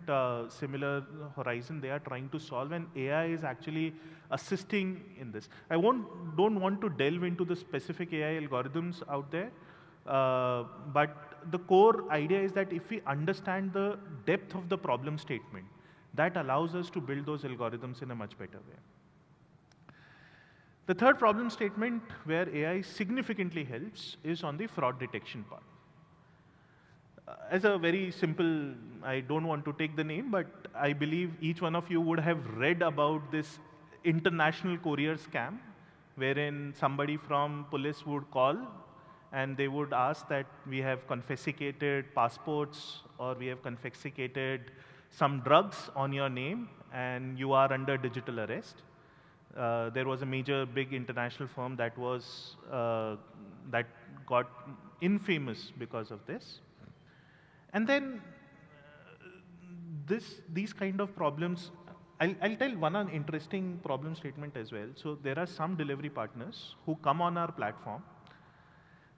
similar horizon, they are trying to solve, and AI is actually assisting in this. I don't want to delve into the specific AI algorithms out there, but the core idea is that if we understand the depth of the problem statement, that allows us to build those algorithms in a much better way. The third problem statement where AI significantly helps is on the fraud detection part. As a very simple, I don't want to take the name, but I believe each one of you would have read about this international courier scam, wherein somebody from police would call and they would ask that we have confiscated passports or we have confiscated some drugs on your name and you are under digital arrest. There was a major big international firm that was that got infamous because of this. And then these kind of problems, I'll tell one interesting problem statement as well. So there are some delivery partners who come on our platform.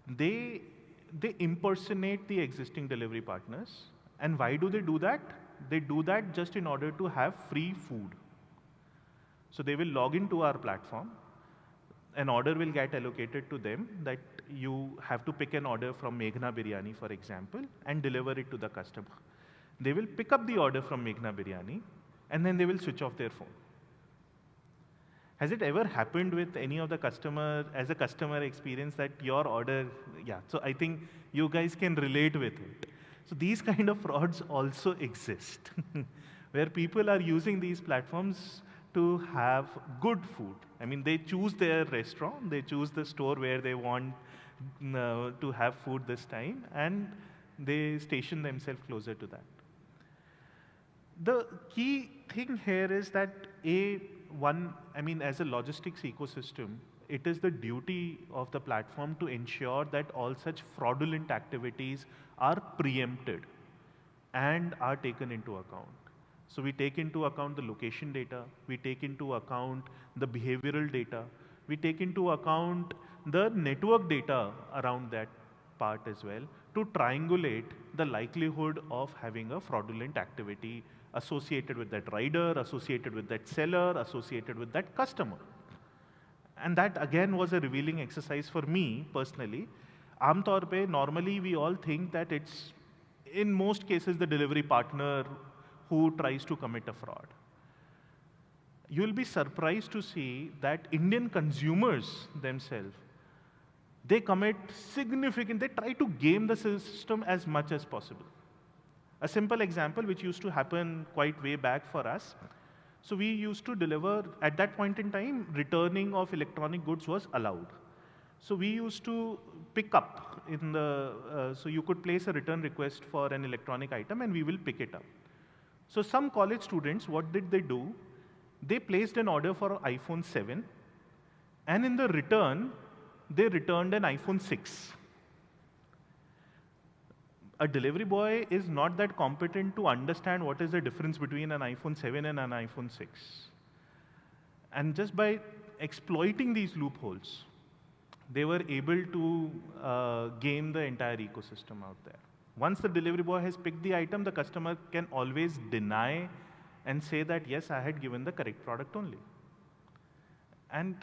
They impersonate the existing delivery partners. And why do they do that? they do that just in order to have free food. So they will log into our platform. An order will get allocated to them that you have to pick an order from Meghna Biryani, for example, and deliver it to the customer. They will pick up the order from Meghna Biryani, and then they will switch off their phone. Has it ever happened with any of the customer, as a customer experience, that your order, yeah, so I think you guys can relate with it. So these kind of frauds also exist, where people are using these platforms to have good food. I mean, they choose their restaurant, they choose the store where they want to have food this time, and they station themselves closer to that. The key thing here is that as a logistics ecosystem, it is the duty of the platform to ensure that all such fraudulent activities are preempted and are taken into account. So we take into account the location data, we take into account the behavioral data, we take into account the network data around that part as well to triangulate the likelihood of having a fraudulent activity associated with that rider, associated with that seller, associated with that customer. And that again was a revealing exercise for me personally. Aamtaur pe, normally we all think that it's, in most cases, the delivery partner who tries to commit a fraud. You'll be surprised to see that Indian consumers themselves, they commit they try to game the system as much as possible. A simple example which used to happen quite way back for us. So we used to deliver, at that point in time, returning of electronic goods was allowed. So we used to pick up in the, so you could place a return request for an electronic item and we will pick it up. So some college students, what did they do? They placed an order for an iPhone 7 and in the return, they returned an iPhone 6. A delivery boy is not that competent to understand what is the difference between an iPhone 7 and an iPhone 6. And just by exploiting these loopholes, they were able to game the entire ecosystem out there. Once the delivery boy has picked the item, the customer can always deny and say that, yes, I had given the correct product only. And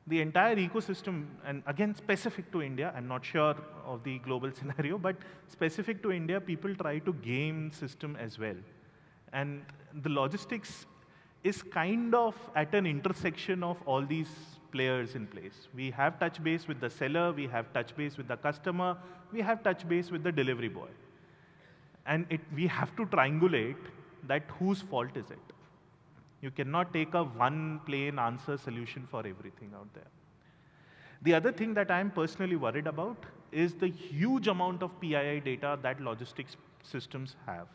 the entire ecosystem, and again specific to India, I'm not sure of the global scenario, but specific to India, people try to game system as well. And the logistics is kind of at an intersection of all these players in place. We have touch base with the seller, we have touch base with the customer, we have touch base with the delivery boy. And we have to triangulate that whose fault is it. You cannot take a one plain answer solution for everything out there. The other thing that I'm personally worried about is the huge amount of PII data that logistics systems have.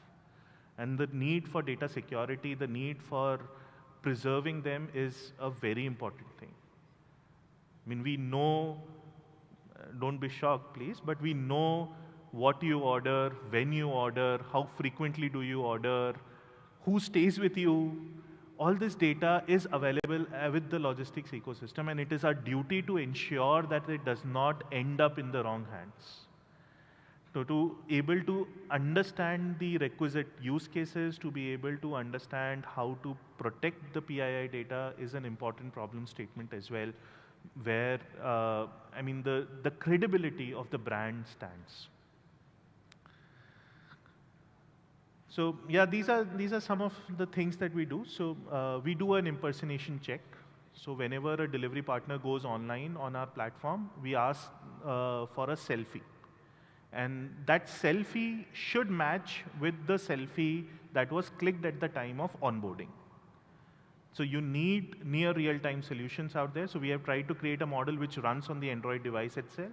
And the need for data security, the need for preserving them is a very important thing. I mean, we know, don't be shocked please, but we know what you order, when you order, how frequently do you order, who stays with you. All this data is available with the logistics ecosystem, and it is our duty to ensure that it does not end up in the wrong hands. So to able to understand the requisite use cases, to be able to understand how to protect the PII data is an important problem statement as well, where the credibility of the brand stands. So yeah, these are some of the things that we do. So we do an impersonation check. So whenever a delivery partner goes online on our platform, we ask for a selfie. And that selfie should match with the selfie that was clicked at the time of onboarding. So you need near real-time solutions out there. So we have tried to create a model which runs on the Android device itself.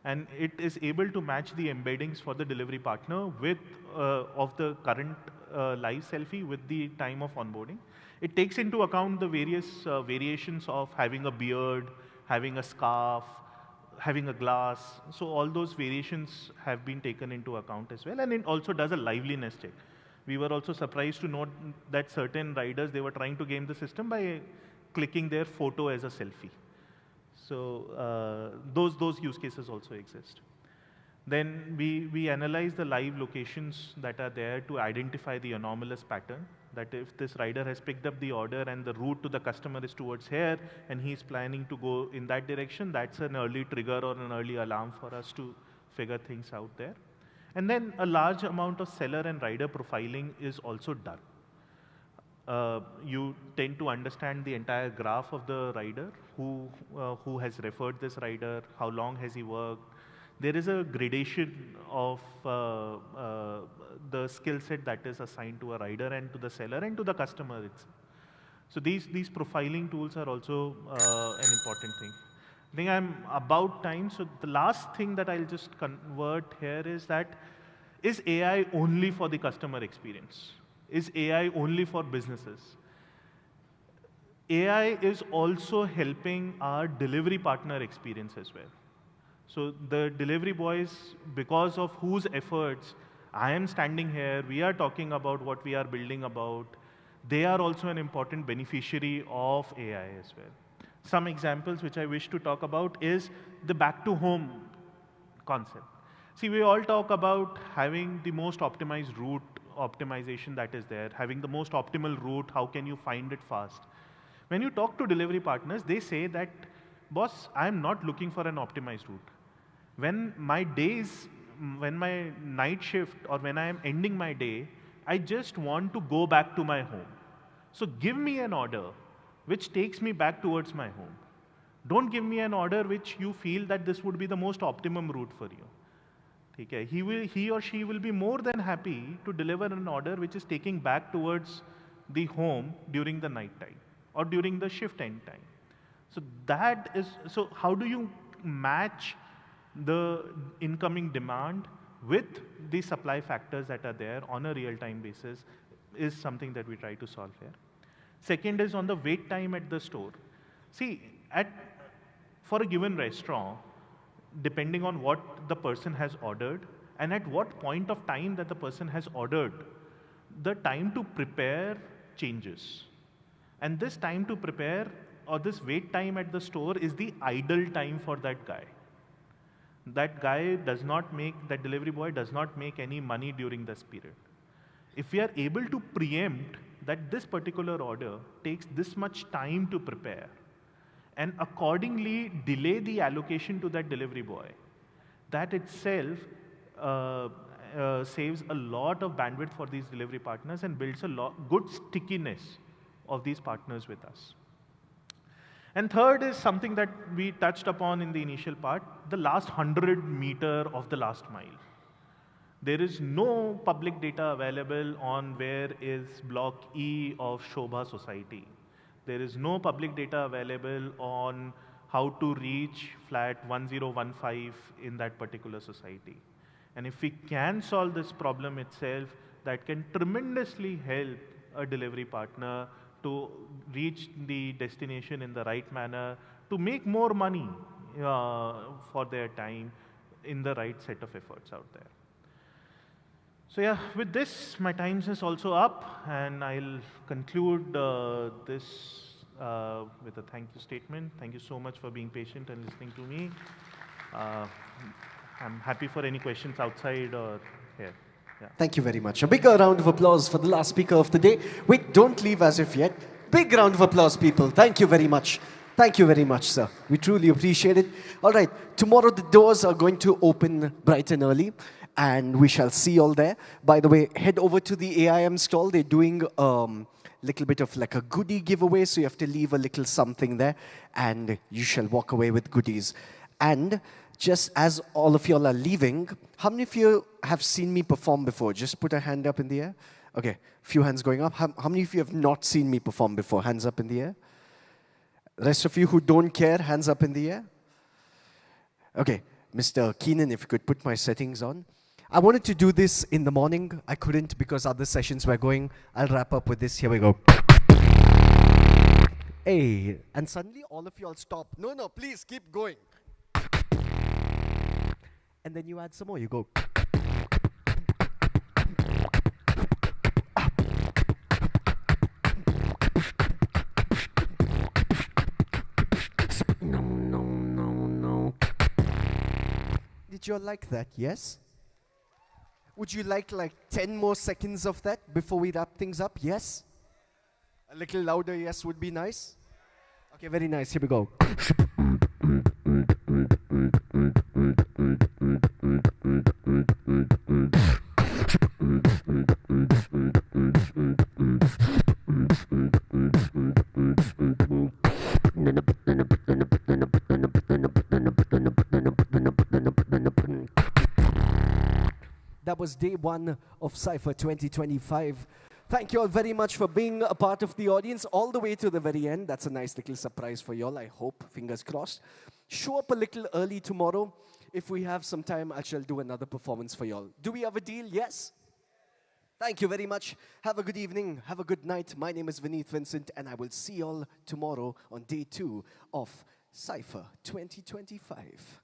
And it is able to match the embeddings for the delivery partner with of the current live selfie with the time of onboarding. It takes into account the various variations of having a beard, having a scarf, having a glass. So all those variations have been taken into account as well. And it also does a liveliness check. We were also surprised to note that certain riders, they were trying to game the system by clicking their photo as a selfie. So those use cases also exist. Then we analyze the live locations that are there to identify the anomalous pattern, that if this rider has picked up the order and the route to the customer is towards here and he's planning to go in that direction, that's an early trigger or an early alarm for us to figure things out there. And then a large amount of seller and rider profiling is also done. You tend to understand the entire graph of the rider, who has referred this rider, how long has he worked. There is a gradation of the skill set that is assigned to a rider and to the seller and to the customer itself. So these profiling tools are also an important thing. I think I'm about time, so the last thing that I'll just convert here is that, is AI only for the customer experience? Is AI only for businesses? AI is also helping our delivery partner experience as well. So the delivery boys, because of whose efforts I am standing here, we are talking about what we are building about, they are also an important beneficiary of AI as well. Some examples which I wish to talk about is the back to home concept. See, we all talk about having the most optimized route optimization that is there, having the most optimal route, how can you find it fast? When you talk to delivery partners, they say that, boss, I'm not looking for an optimized route. When my night shift or when I am ending my day, I just want to go back to my home. So give me an order which takes me back towards my home. Don't give me an order which you feel that this would be the most optimum route for you. Okay. He or she will be more than happy to deliver an order which is taking back towards the home during the night time or during the shift end time. So how do you match the incoming demand with the supply factors that are there on a real-time basis is something that we try to solve here. Second is on the wait time at the store. See, for a given restaurant, depending on what the person has ordered and at what point of time that the person has ordered, the time to prepare changes. And this time to prepare or this wait time at the store is the idle time for that guy. That delivery boy does not make any money during this period. If we are able to preempt that this particular order takes this much time to prepare and accordingly delay the allocation to that delivery boy, that itself saves a lot of bandwidth for these delivery partners and builds a good stickiness of these partners with us. And third is something that we touched upon in the initial part, the last 100 meter of the last mile. There is no public data available on where is block E of Shobha Society. There is no public data available on how to reach flat 1015 in that particular society. And if we can solve this problem itself, that can tremendously help a delivery partner to reach the destination in the right manner, to make more money for their time in the right set of efforts out there. So yeah, with this, my time is also up, and I'll conclude this with a thank you statement. Thank you so much for being patient and listening to me. I'm happy for any questions outside or here. Yeah. Thank you very much. A big round of applause for the last speaker of the day. Wait, don't leave as if yet. Big round of applause, people. Thank you very much. Thank you very much, sir. We truly appreciate it. All right, tomorrow the doors are going to open bright and early, and we shall see you all there. By the way, head over to the AIM stall. They're doing little bit of like a goodie giveaway, so you have to leave a little something there, and you shall walk away with goodies. And just as all of y'all are leaving, how many of you have seen me perform before? Just put a hand up in the air. Okay, few hands going up. How many of you have not seen me perform before? Hands up in the air. Rest of you who don't care, hands up in the air. Okay, Mr. Keenan, if you could put my settings on. I wanted to do this in the morning. I couldn't because other sessions were going. I'll wrap up with this. Here we go. Hey, and suddenly all of you all stop. No, please keep going. And then you add some more. You go. No. did you all like that? Yes? Would you like 10 more seconds of that before we wrap things up? Yes? A little louder yes would be nice. Okay, very nice. Here we go. That was day one of Cipher 2025. Thank you all very much for being a part of the audience all the way to the very end. That's a nice little surprise for you all, I hope. Fingers crossed. Show up a little early tomorrow. If we have some time, I shall do another performance for you all. Do we have a deal? Yes? Thank you very much. Have a good evening. Have a good night. My name is Vineet Vincent, and I will see you all tomorrow on day 2 of Cipher 2025.